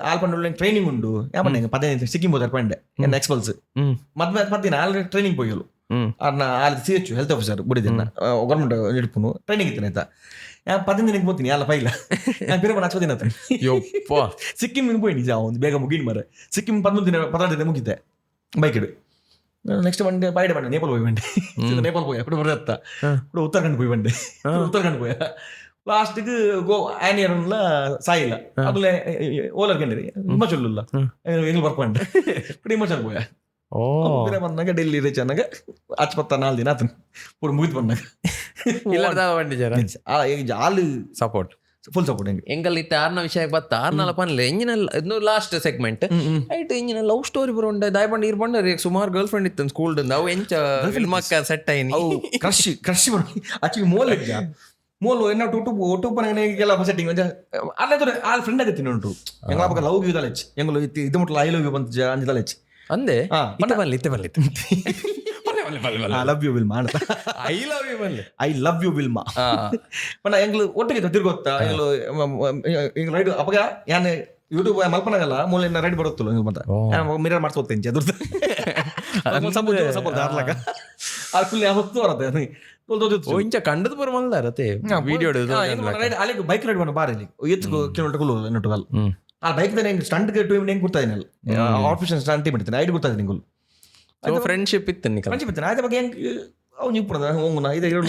ಆಲ್ಪಂಡ ಟ್ರೈನಿಂಗ್ ಉಂಡು ಯಾಪಂಡ 15 ಸಿಕ್ಕಿಂ ಹೋದಾರ ಪಂಡೆ ಎನ್ನ ಎಕ್ಸ್ಪಲ್ಸ್ ಮದ್ಮೆ 10 ದಿನ ಆಲ್ರೆಡಿ ಟ್ರೈನಿಂಗ್ ಪೋಯಲು ಅನ್ನ ಆಲ್ CH ಹೆಲ್ತ್ ಆಫೀಸರ್ ಬುಡಿದಿನ ಗೌರ್ಮೆಂಟ್ ಹಿಡ್ಪುನು ಟ್ರೈನಿಂಗ್ ಇತ್ತನೆ ಆಯ್ತಾ 10 ದಿನಕ್ಕೆ ಹೋಗ್ತೀನಿ ಅಲ್ಲ ಪೈಲ ನಾನು ಬೇರೆ ಮನೆ 10 ದಿನ ಸಿಕ್ಕಿಂ ಪೋಯಿ ನಿಜ ಒಂದು ಬೇಗ ಮುಗಿನ್ ಮರ ಸಿಕ್ಕಿಂ 11 ದಿನ 16 ದಿನ ಮುಗಿತೆ ಬೈಕ್ ಇಡು ನೆಕ್ಸ್ಟ್ ಮಂಡೆ ಬೈಡೆ ಬಂಡೆ ನೇಪಾಲ್ ಹೋಗಿ ಬಂಡೆ ನೇಪಾಲ್ ಹೋಯ ಕೂಡ ಬರತ್ತ ಕೂಡ ಉತ್ತರಾಖಂಡ್ ಹೋಗಿ ಬಂಡೆ ಉತ್ತರಾಖಂಡ್ ಹೋಯ ಲಾಸ್ಟ್ಗೆ ಗೋ ಆನಿಯರ್ಲ ಸಾಯಿಲ್ಲ ಅದ್ಲೆ ಓಲರ್ ಕಂಡ್ರಿ ಹಿಮಾಚಲ್ ಇಲ್ಲ ಹೆಂಗ್ ಬರ್ಕೊಂಡೆ ಕೂಡ ಹಿಮಾಚಲ್ ಹೋಯ ಬೇರೆ ಬಂದಾಗ ಡೆಲ್ಲಿ ರೀಚ್ ಅನ್ನಾಗ 4 ದಿನ ಆತನ ಪೂರ ಮುಗಿದು ಬಂದಾಗ ಆಳು ಸಪೋರ್ಟ್ ಫುಲ್ ಸಪೋರ್ಟ್ ಹೆಂಗೆ ಎಂಗಲ್ ಇತ್ತ ಆರ್ನ ವಿಷಯಕ್ಕೆ ಬತ್ತ ಆರ್ನಲ್ಲ ಪನ್ಲೆ ಎಂಜಿನಲ್ಲ ಇನ್ನು ಲಾಸ್ಟ್ ಸೆಗ್ಮೆಂಟ್ ಐಟ್ ಎಂಜಿನ ಲವ್ ಸ್ಟೋರಿ ಬರೋಂಡೆ ದಾಯ್ಬಂಡ್ ಇರ್ಬಂಡ ಸುಮಾರು ಗರ್ಲ್ ಫ್ರೆಂಡ್ ಇತ್ತು ಸ್ಕೂಲ್ ಅವು ಎಂಚ ಫಿಲ್ಮಕ್ಕ set ಆಯ್ನಿ crush actually mole Molu ಎನ್ನ ಒಟ್ಟು ಪನೆಗೆಲ್ಲ ಸೆಟ್ಟಿಂಗ್ ಅಲ್ಲ ಆ ಫ್ರೆಂಡ್ ಆಗತ್ತೀನಿ ಉಂಟು ಎಂಗಳ ಪಕ್ಕ ಲವ್ ಯು ದಲೆಚ್ ಎಂಗಳು ಇದು ಮುಟ್ಲ ಐ ಲವ್ ಯು ಬಂತ ಅಂಜ ದಲೆಚ್ ಅಂದೆ I love you Wilma I love you Wilma ಪಂಡ ಎಂಗ್ಲು ಒಟ್ಟಿಗೆ ತಿರ್ಗೊತ್ತಾ ಎಂಗ್ಲು ರೈಡ್ ಅಪಗ ಯಾನ್ ಯೂಟ್ಯೂಬ್ ಮಲ್ಪನಾಗಲ್ಲ ಮೂಲ ರೈಡ್ ಬರುತ್ತಲ್ಲ ಎಂಗ್ ಬಂತ ಮಿರರ್ ಮಾಡ್ಸೋತ್ತೆ ಎಂಚ ಅದ್ರ ಸಪೋರ್ಟ್ ದಾರ್ಲಕ ಆ ಫುಲ್ ಹೊತ್ತು ಬರತ್ತೆ ಇಂಚ ಕಂಡದ ಬರ ಮಲ್ದಾರತೆ ವಿಡಿಯೋ ಅಲ್ಲಿ ಬೈಕ್ ರೈಡ್ ಮಾಡ ಬಾರಿ ಎತ್ತು ಕಿಲೋಮೀಟರ್ ನೆಟ್ಟುಗಲ್ ಆ ಬೈಕ್ ಸ್ಟಂಟ್ ಟೀಮ್ ಹೆಂಗ್ ಕೊಡ್ತಾ ಇದೀನಿ ಆಫೀಷಿಯಲ್ ಸ್ಟಂಟ್ ಟೀಮ್ ಇಡ್ತೀನಿ ಐಡ್ ಕೊಡ್ತಾ ಇದೀನಿ ಫ್ರೆಂಡ್ಶಿಪ್ ಇತ್ತು ಆಯ್ತ ಬಗ್ಗೆ ಹೆಂಗ್ ಅವ್ನು ಇಪ್ಪಣ ಹೋಗುಣ ಇದು ಹೇಳು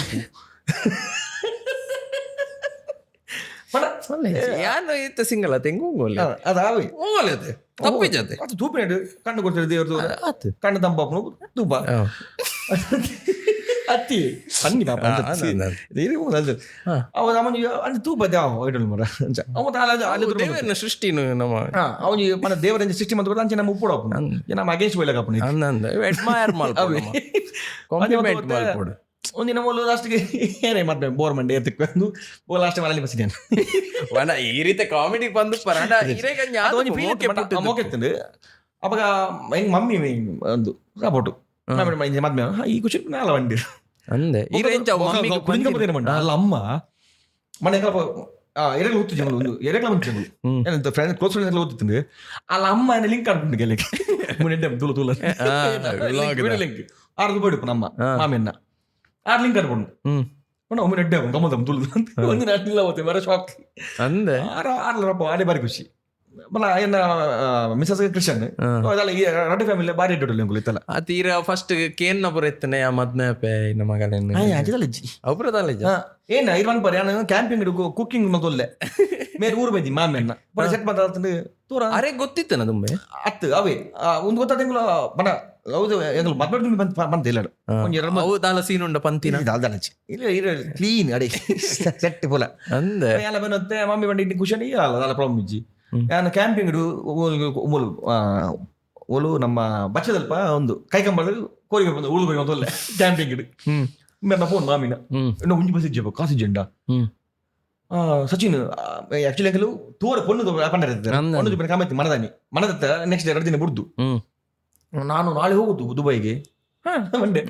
ಯಾನು ಇತ್ತ ಸಿಂಗಲ್ ಆತ ಹೆಂಗ್ ಹೋಗೋಲ್ಲ ಅದಾವೆ ಹೋಗಲ್ಲತೆ ತಪ್ಪಿ ಜೊತೆ ಅದು ತೂಪಿನ ಕಣ್ಣು ಕೊಡ್ತಾರೆ ದೇವ್ರದು ಕಣ್ಣು ತಂಪಾಪನು ತೂಪ ಅತ್ತಿ ಸಣ್ಣ ಅವನು ತೂಪ ಮರ ದೇವರ ಸೃಷ್ಟಿನು ನಮ್ಮ ಅವನು మన ದೇವರ ಸೃಷ್ಟಿ ಮಂತ್ ಅಂಚೆ ನಮ್ಮ ಉಪ್ಪುಡ ನಮ್ಮ ಅಗೇನ್ಸ್ಟ್ ಬೈಲಕಪ್ಪನಿ ಅಡ್ಮೈರ್ ಮಾಡ್ಕೊಡು ಕಾಂಪ್ಲಿಮೆಂಟ್ ಮಾಡ್ಕೊಡು ಒಂದಿನ ಮೂಲ ಲಾಸ್ಟ್ಗೆ ಏನೇ ಮತ್ತೆ ಬೋರ್ ಮಂಡೆ ಎತ್ತಕೊಂಡು ಲಾಸ್ಟ್ ಮನೇಲಿ ಬಸಿದ್ದೇನೆ ಈ ರೀತಿ ಕಾಮಿಡಿಗೆ ಬಂದು ಪರಾಡ ಮೋಕೆತ್ತಂಡು ಅವಾಗ ಹೆಂಗ್ ಮಮ್ಮಿ ಒಂದು ಸಪೋರ್ಟು ಮದ್ಮೆ ಈ ಖುಷಿ ನಾಲ ವಂಡಿ ಅಂದೆ ಅಲ್ಲ ಅಮ್ಮ ಮನೆ ಎರಗಲು ಹೊತ್ತು ಜನಗಳು ಒಂದು ಎರಗಲ ಮಂತ್ ಜನಗಳು ಏನಂತ ಫ್ರೆಂಡ್ ಕ್ಲೋಸ್ ಫ್ರೆಂಡ್ಸ್ ಎಲ್ಲ ಓದ್ತಿತ್ತು ಅಲ್ಲ ಅಮ್ಮ ಲಿಂಕ್ ಆಡ್ಕೊಂಡು ಗೆಲ್ಲಕ್ಕೆ ಮುನ್ನೆಡ್ಡೆ ತುಳು ತುಳು ಲಿಂಕ್ ₹6 ನಮ್ಮ ಮಾಮೆನ್ನ 6 ಲಿಂಕ್ ಆಡ್ಕೊಂಡು ಒಮ್ಮೆ ಗಮ್ಮತ್ ತುಳು ಒಂದು ನಾಟಿಲ್ಲ ಹೋಗ್ತೇವೆ ಬರೋ ಶಾಕ್ ಅಂದೆ 6 ಆಡೇ ಬಾರಿ ಖುಷಿ ಮಲ್ಲ ಏನ ಮಿಸಸ್ ಕ್ರಿಶ್ಚಿಯನ್ ರಡ್ಡು ಫ್ಯಾಮಿಲಿ ಬಾರಿ ಇಟ್ಟು ಇತ್ತಲ್ಲ ಆ ತೀರ ಫಸ್ಟ್ ಕೇನ್ನ ಬರೆತ್ತನೆ ಆ ಮದ್ಮೆ ನಮ್ಮ ಮಗನ ಅಪುರದಲ್ಲ ಏನ ಇರ್ವನ್ ಪರ್ ಯಾನು ಕ್ಯಾಂಪಿಂಗ್ ಕುಕಿಂಗ್ ಮತ್ತೊಲ್ಲೆ ಮೇರೆ ಊರು ಬೈದಿ ಮಾಮೆನ್ನ ಬಡ ಸೆಟ್ ಮಾತಾಡ್ತಂದು ತೂರ ಅರೆ ಗೊತ್ತಿತ್ತನ ತುಂಬೆ ಅತ್ತು ಅವೇ ಒಂದು ಗೊತ್ತಾದ ಬಡ ಹೌದು ಎಂಗ್ಲು ಮದ್ಬಡ್ದು ಬಂತ ಇಲ್ಲ ಅವು ದಾಲ ಸೀನ್ ಉಂಡ ಪಂತಿನ ದಾಲ್ದಾನಚ್ಚಿ ಇಲ್ಲ ಕ್ಲೀನ್ ಅಡಿ ಸೆಟ್ ಪೋಲ ಅಂದೆ ಎಲ್ಲ ಬಂದತ್ತೆ ಮಮ್ಮಿ ಬಂಡಿ ಖುಷಿ ಅಲ್ಲ ದಾಲ ಪ್ರಾಬ್ಲಮ್ ಇಜ್ಜಿ ನಾನು ಕ್ಯಾಂಪಿಂಗ್ ಒಲು ನಮ್ಮ ಬಚ್ಚದಲ್ಪ ಒಂದು ಕೈಕಂಬಳ ಕೋರಿಗೆ ಬಂದು ಉಳಿದು ಹೋಗಿ ಕ್ಯಾಂಪಿಂಗ್ ಮೇರೆ ಫೋನ್ ಮಾಮಿನ ಇನ್ನು ಉಂಜಿ ಬಸ್ ಇಜ್ಜಪ್ಪ ಕಾಸು ಜೆಂಡ ಸಚಿನ್ ಆಕ್ಚುಲಿ ಅಂಕಲು ತೋರ ಪೊಣ್ಣು ಪಂಡ ಕಾಮೈತಿ ಮನದಾನಿ ಮನದತ್ತ ನೆಕ್ಸ್ಟ್ 2 ದಿನ ಬಿಡ್ದು ನಾನು ನಾಳೆ ಹೋಗುದು ದುಬೈಗೆ ಮಂಡೆ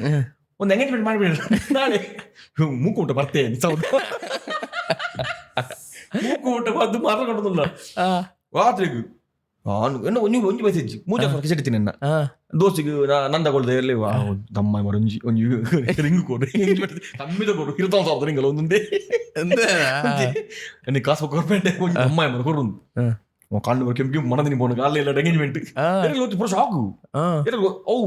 ಒಂದು ಎಂಗೇಜ್ಮೆಂಟ್ ಮಾಡಿಬಿಡ್ರಿ ನಾಳೆ ಮೂಕು ಊಟ ಬರ್ತೇನೆ ಮೂಕು ಊಟ ಬಂದು ಮಾತಾಡ್ಕೊಂಡಲ್ಲ ರಾತ್ರಿಗೂ ಎನ್ನ ಒಂಜಿ ಒಂಜಿ ಬೈಸೆಜ್ಜಿ ಮೂಜ ಕಿಸೆಡ್ತೀನಿ ಎನ್ನ ದೋಸ್ತಿಗೆ ನಂದಗೊಳ್ದೆ ಎಲ್ಲಿ ಗಮ್ಮ ಮರ ಒಂಜಿ ಒಂಜಿ ರಿಂಗ್ ಕೊಡು ಕಮ್ಮಿದ ಕೊಡು ಇರ್ತಾವ ಸಾವಿರದ ರಿಂಗಲ್ಲ ಒಂದೊಂದೇ ಎನ್ನ ಕಾಸು ಕೊರ್ಪೇಟೆ ಒಂಜಿ ಅಮ್ಮ ಮರ ಕೊಡು ಕಾಂಡು ಬರ ಕೆಂಪು ಮನದಿನಿ ಬೋನು ಕಾಲ ಎಲ್ಲ ಎಂಗೇಜ್ಮೆಂಟ್ ಗೊತ್ತಿ ಪುರ ಶಾಕು ಅವು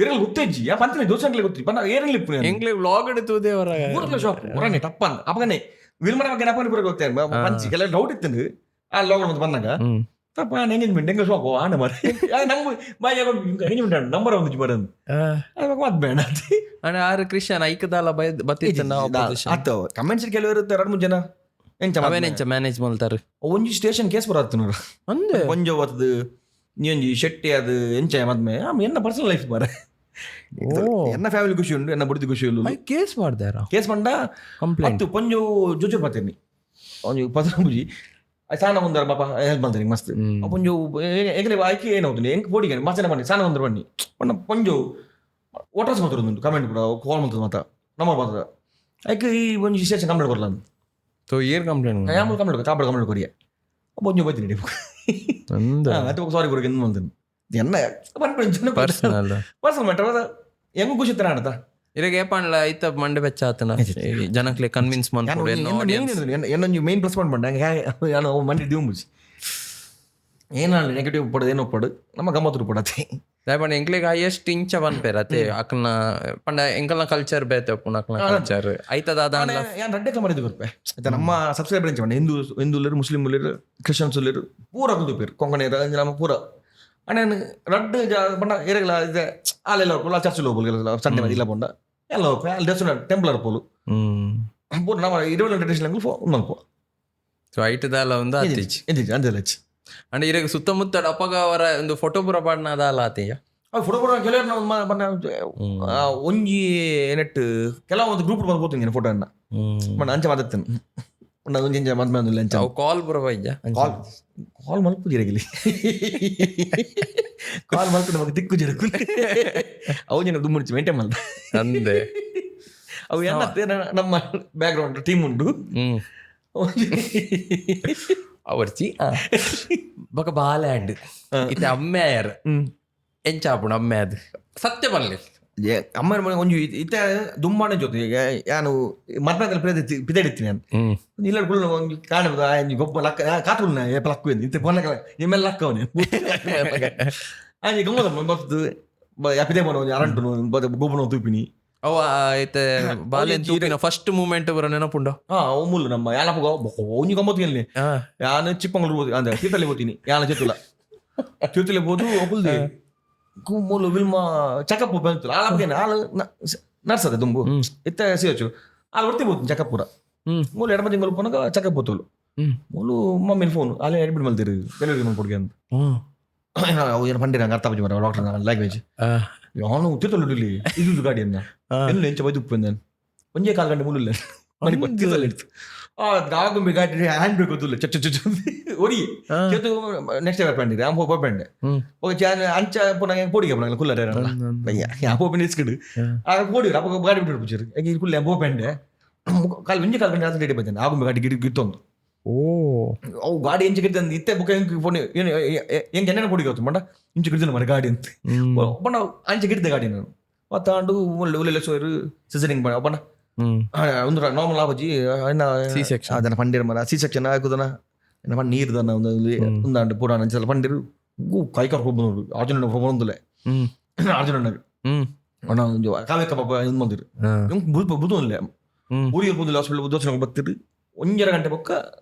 ಏರಲ್ಲಿ ಗೊತ್ತೇಜ್ಜಿ ಯಾ ಪಂಚನೆ ದೋಸೆ ಗೊತ್ತಿ ಪನ್ನ ಏರಲ್ಲಿ ಎಂಗ್ಲೆ ವ್ಲಾಗ್ ಎಡುತ್ತದೆ ಅವರ ಊರಲ್ಲ ಶಾಪ್ ಹೊರನೆ ಟಪ್ಪನ್ ಅಪ್ಪಗನೆ ವಿಲ್ಮನ ಬಗ್ಗೆ ನಪ್ಪನ ಪುರ ಗೊತ್ತೇ ಪಂಚಿ ಕೆಲ ಡೌಟ್ ಇತ್ತು ಆ ಲಾಗ್ ಮತ್ತೆ ಬಂದಾಗ ತಪ್ಪ ಎಂಗೇಜ್ಮೆಂಟ್ ಹೆಂಗ ಶಾಕು ಆಂಡ ಮರ ನಮ್ಗೆ ಬಾಯಿ ಎಂಗೇಜ್ಮೆಂಟ್ ನಂಬರ್ ಒಂದು ಬರ ಮತ್ ಬೇಡ ಅಂದ್ರೆ ಆರು ಕ್ರಿಶ್ಚಿಯನ್ ಐಕದಾಲ ಆತ ಕಮೆಂಟ್ಸ್ ಕೆಲವರು ಇರ್ತಾರೆ 2-3 ಜನ ಎಂಚ ಮ್ಯಾನೇಜ್ ಮಾಡ್ತಾರೆ ಒಂಜಿ ಸ್ಟೇಷನ್ ಕೇಸ್ ಬರತ್ತು ನೋಡು ಅಂದೆ ಕೊಂಜ ಹೊತ್ತು ನೀ ಒಂಜಿ ಶೆಟ್ಟಿ ಅದು ಎಂಚ ಮದ್ಮೆ ಎನ್ನ ಪರ್ಸನಲ್ ಲೈಫ್ ಬಾರ ಎನ್ನ ಫ್ಯಾಮಿಲಿ ಖುಷಿ ಉಂಡು ಎನ್ನ ಬುಡ್ದಿ ಖುಷಿ ಉಳ್ಳು ಕೇಸ್ ಮಾಡ್ದಾರ ಕೇಸ್ ಮಂಡ ಕಂಪ್ಲೇಂಟ್ ಪೊಂಜು ಜೋಜು ಬರ್ತೀನಿ ಒಂಜು ಪದ್ರಂಬುಜಿ ಸಾನ ಒಂದರ ಪಾಪ ಹೆಲ್ಪ್ ಮಾಡ್ತೀನಿ ಮಸ್ತ್ ಪೊಂಜು ಏಕಲೆ ಆಯ್ಕೆ ಏನೌతుంది ಎಂಕ್ ಬೋಡಿಗೆ ಮಚನೆ ಬನ್ನಿ ಸಾನ ಒಂದರ ಬನ್ನಿ ಪಣ್ಣ ಪೊಂಜು ಓಟರ್ಸ್ ಮಾತಾಡೋದು ಕಮೆಂಟ್ ಕೂಡ ಕಾಲ್ ಮಾಡ್ತದೆ ಮಾತ ನಮ್ಮ ಬರ್ತದ ಆಯ್ಕೆ ಈ ಒಂಜಿ ಸ್ಟೇಷನ್ ಕಂಪ್ಲೇಂಟ್ ಬರಲ್ಲ ಸೊ ಏರ್ ಕಂಪ್ಲೇಂಟ್ ಯಾಮಲ್ ಕಂಪ್ಲೇಂಟ್ ಕಾಪಡ ಕಂಪ್ಲೇಂಟ್ ಕೊರಿಯ ಒಂಜು ಬೈತೀನಿ ಅದು ಸಾರಿ ಕೊರಿಗೆ ಎಂದು ಮಾಡ್ತೀನಿ ಎನ್ನ ಪರ್ಸನಲ್ ಮ್ಯಾಟರ್ ಹೆಂಗ್ ಖುಷಿ ಇತ್ತಾರ ಆಡತ ಇರಾಗ ಏಪಣ್ಣ ಐತ ಮಂಡೆ ಬೆಚ್ಚ ಆತನ ಜನಕ್ಲೆ ಕನ್ವಿನ್ಸ್ ಮಾಡ್ಕೊಂಡು ಏನೊಂದು ಮೇನ್ ಪ್ಲಸ್ ಪಾಯಿಂಟ್ ಬಂಡ ನಾನು ಮಂಡಿ ದಿವ್ ಮುಚ್ಚಿ ಏನಾಗಲಿ ನೆಗೆಟಿವ್ ಪಡೋದು ಏನೋ ಪಡು ನಮ್ಮ ಗಮ್ಮತ್ತು ಪಡತ್ತೆ ಪಂಡ ಎಂಕ್ಲೆಗ್ ಹೈಯೆಸ್ಟ್ ಇಂಚ ಬನ್ಪೇರತ್ತೆ ಅಕ್ಕಲ್ನ ಪಂಡ ಎಂಕಲ್ನ ಕಲ್ಚರ್ ಬೇತೆ ಪುಣ ಅಕ್ಕಲ್ನ ಕಲ್ಚರ್ ಐತದಾದ ಯಾನ್ ರಡ್ಡೆ ಮಾಡಿದ್ದು ಬರ್ಪೆ ಆಯ್ತಾ ನಮ್ಮ ಸಬ್ಸ್ಕ್ರೈಬರ್ ಎಂಚ ಹಿಂದೂಲರು ಮುಸ್ಲಿಂಲರು ಕ್ರಿಶ್ಚಿಯನ್ಸುಲರು ಪೂರ ಕುದುಪೇರು ಕೊಂಕಣ ನಮ್ಮ ಪೂರ ಅಣ್ಣ ರಡ್ಡು ಪಂಡ ಏರಗಲ ಇದೆ ಅಲ್ಲೆಲ್ಲ ಹೋಗ್ಬೋದು ಚರ್ಚಲ್ಲಿ ಹೋಗ್ಬೋದು ಸಂಡೆ ಮದಿ ಇಲ್ಲ ಪಂಡ ಎಲ್ಲ ಹೋಗ್ಪೆ ಅಲ್ಲಿ ದೇವಸ್ಥಾನ ಟೆಂಪಲ್ ಇರ್ಬೋದು ಪೂರ ನಮ್ಮ 20 ಟ್ರೆಡಿಷನ್ ಉಂದಲ್ಪ ಸೊ ಐಟದಾಲ ಒಂದು ಅತ್ತೀಚಿ ಅಂತೆಲ್ಲ ಹೆಚ್ಚು ಅಂಡ್ ಇರಾಗ ಸುತ್ತಮುತ್ತ ಅಪ್ಪಗ ಅವರ ಒಂದು ಫೋಟೋ ಪೂರ ಪಾಡ್ನ ಅದಲ್ಲ ಆತಯ್ಯ ಫೋಟೋ ಪೂರ ಕೆಲವರು ನಾವು ಒಂಜಿ ನೆಟ್ ಕೆಲವು ಒಂದು ಗ್ರೂಪ್ ಬಂದು ಹೋಗ್ತೀನಿ ಫೋಟೋ ಅನ್ನ ಬಣ್ಣ ಅಂಚೆ ಮಾತಾಡ್ತೇನೆ ಒಂಜಿ ಮದ್ಮೆ ಅಂಚ ಕಾಲ್ ಪೂರ ಬೈಜ ಕಾಲ್ ಮಲ್ಪು ಜಿರಗಿಲಿ ಕಾಲ್ ಮಲ್ಪು ನಮಗೆ ದಿಕ್ಕು ಜಿರಕು ಅವು ಜನ ದುಮ್ಮುಡಿಸಿ ಮೇಂಟೈನ್ ಮಾಡ್ದ ಅಂದೆ ಅವು ಏನ ನಮ್ಮ ಬ್ಯಾಕ್ ಗ್ರೌಂಡ್ ಟೀಮ್ ಉಂಟು ಅവർಚಿ ಬೊಕ ಬಾಲ್ಯಾಂಡ್ ಇತ್ತೆ ಅಮ್ಮೆಯರ್ ಎಂಚಾಪುಣ ಅಮ್ಮೆ ಅದು ಸತ್ಯ ಬರಲಿ ಅಮ್ಮನ ಮನೆ ಒಂಜು ಇತ್ತ ದುಮ್ಮಾನ ಜೊತೆ ನಾನು ಮದ್ಮೇಲೆ ಪಿದಾಡಿತ್ತೀನಿ ನಾನು ಇಲ್ಲ ಕಾಣಬಹುದು ಗೊಬ್ಬ ಲಕ್ಕ ಕಾತುಲ್ನ ಏಪ ಲಕ್ಕು ಎಂದು ಇತ್ತೆ ಪೊನ್ನ ನಿಮ್ಮೆಲ್ಲ ಲಕ್ಕವನೇ ಗಮ್ಮದ ಬರ್ತದು ಯಾಪಿದೆ ಮನ ಒಂದು ಅರಂಟು ಗೊಬ್ಬನ ತೂಪಿನಿ ಅವ ಐತೆ ಬಾಲ್ಯನ್ ತೂಪಿನ ಫಸ್ಟ್ ಮೂಮೆಂಟ್ ಬರೋ ನೆನಪುಂಡ ಮುಳ್ಳು ನಮ್ಮ ಯಾನಪ್ಪ ಒಂಜಿ ಗಮ್ಮತ್ತು ಎಲ್ಲಿ ಯಾನು ಚಿಕ್ಕಮಂಗ್ಳೂರು ಅಂದ್ರೆ ತೀರ್ಥಲ್ಲಿ ಹೋಗ್ತೀನಿ ಯಾನ ಚೆತ್ತುಲ ತೀರ್ಥಲ್ಲಿ ಹೋದು ಒಬ್ಬಲ್ದೆ ಮೂಲು ವಿಲ್ಮ ಚೆಕಪ್ ಬಂತು ಆಲಪ್ಪೇನು ಹಾಲು ನರ್ಸದೆ ದುಂಬು ಇತ್ತ ಸಿಯೋಚು ಹಾಲು ಹೊರ್ತಿ ಹೋಗ್ತೀನಿ ಚೆಕಪ್ ಪೂರ ಮೂಲು ಎಡಮ ತಿಂಗಳು ಪೋನಾಗ ಚೆಕಪ್ ಹೋತಲು ಮೂಲು ಮಮ್ಮಿನ ಫೋನ್ ಅಲ್ಲೇ ಅಡ್ಮಿಟ್ ಮಲ್ತಿರು ಡೆಲಿವರಿ ಮಾಡ್ಕೊಡ್ಗೆ ಅಂತ ಅವು ಏನು ಪಂಡಿ ನಂಗೆ ಅರ್ಥ ಆಗಿ ಬರ ಡಾಕ್ಟರ್ ಲ್ಯಾಂಗ್ವೇಜ್ ಅವನು ತೀರ್ಥಲ್ಲಿ ಇದು ಗಾಡಿಯನ್ನ ಎಲ್ಲ ಎಂಚ ಬೈದು ಉಪ್ಪು ನಾನು ಒಂಜೇ 4 ಗಂಟೆ ಮೂಲಿಲ್ಲ ಮನೆ ತೀರ್ಥಲ್ಲಿ ಇಡ್ತು ಗಾಗುಂಬಿ ಗಾಡಿ ಹ್ಯಾಂಡ್ ಬೇಕು ಗೊತ್ತಿಲ್ಲ ಚಚ್ಚ ಒಡಿ ಚೆತ್ತು ನೆಕ್ಸ್ಟ್ ಟೈಮ್ ಪಂಡಿರಿ ಆ ಪೋಪಂಡೆ ಅಂಚ ಪುನಃ ಪೋಡಿಗೆ ಪುನಃ ಕುಲ್ಲರೆ ಯಾ ಪೋಪಿನ ಇಸ್ಕಿಡು ಆಗ ಪೋಡಿ ಅಪ್ಪ ಗಾಡಿ ಬಿಟ್ಟು ಬಿಡ್ಚಿರು ಈಗ ಕುಲ್ಲ ಪೋಪಂಡೆ ಕಾಲು ಒಂಜೆ 4 ಗಂಟೆ ಆದ ರೆಡಿ ಬಂದೇನೆ ಆಗುಂಬಿ ಗಾಡಿ ಗಿಡ ಗಿತ್ತೊಂದು ಅವು ಗಾಡಿ ಎಂಚ ಗಿಡ್ದ ಇತ್ತೆ ಬುಕ್ಕ ಹೆಂಗೆ ಫೋನ್ ಏನು ಹೆಂಗೆ ಎಣ್ಣೆ ಪೋಡಿಗೆ ಹೋಗ್ತು ಮಂಡ ಇಂಚ ಗಿಡ್ದ ಮರ ಗಾಡಿ ಅಂತ ಬಣ್ಣ ಅಂಚೆ ಗಿಡ್ದೆ ಗಾಡಿ ನಾನು ಮತ್ತಾಂಡು ಒಳ್ಳೆ ಸೋರು ಸಿಸರಿಂಗ್ ಬಣ್ಣ ಬಣ್ಣ ಒಂದು ನಾರ್ಮಲ್ ಆಪಜಿ ಅದನ್ನ ಪಂಡಿರ ಮರ ಸಿ ಸೆಕ್ಷನ್ ಹಾಕುದನ ಪಂಡ ನೀರು ದನ ಒಂದಾಂಡು ಪುರಾಣ ಅಂಚಲ್ಲ ಪಂಡಿರು ಕೈಕಾರ್ ಹೋಗ್ಬೋದು ಅರ್ಜುನ ಹೋಗ್ಬಂದುಲೆ ಅರ್ಜುನ ಅಣ್ಣ ಕಾವ್ಯಕ್ಕ ಪಾಪ ಇದು ಬಂದಿರು ಬುದು ಅಲ್ಲೇ ಊರಿಗೆ ಬಂದಿಲ್ಲ ಹಾಸ್ಪಿಟಲ್ ದೋಸೆ ಬರ್ತಿರು 1.5 ಗಂಟೆ ಪಕ್ಕ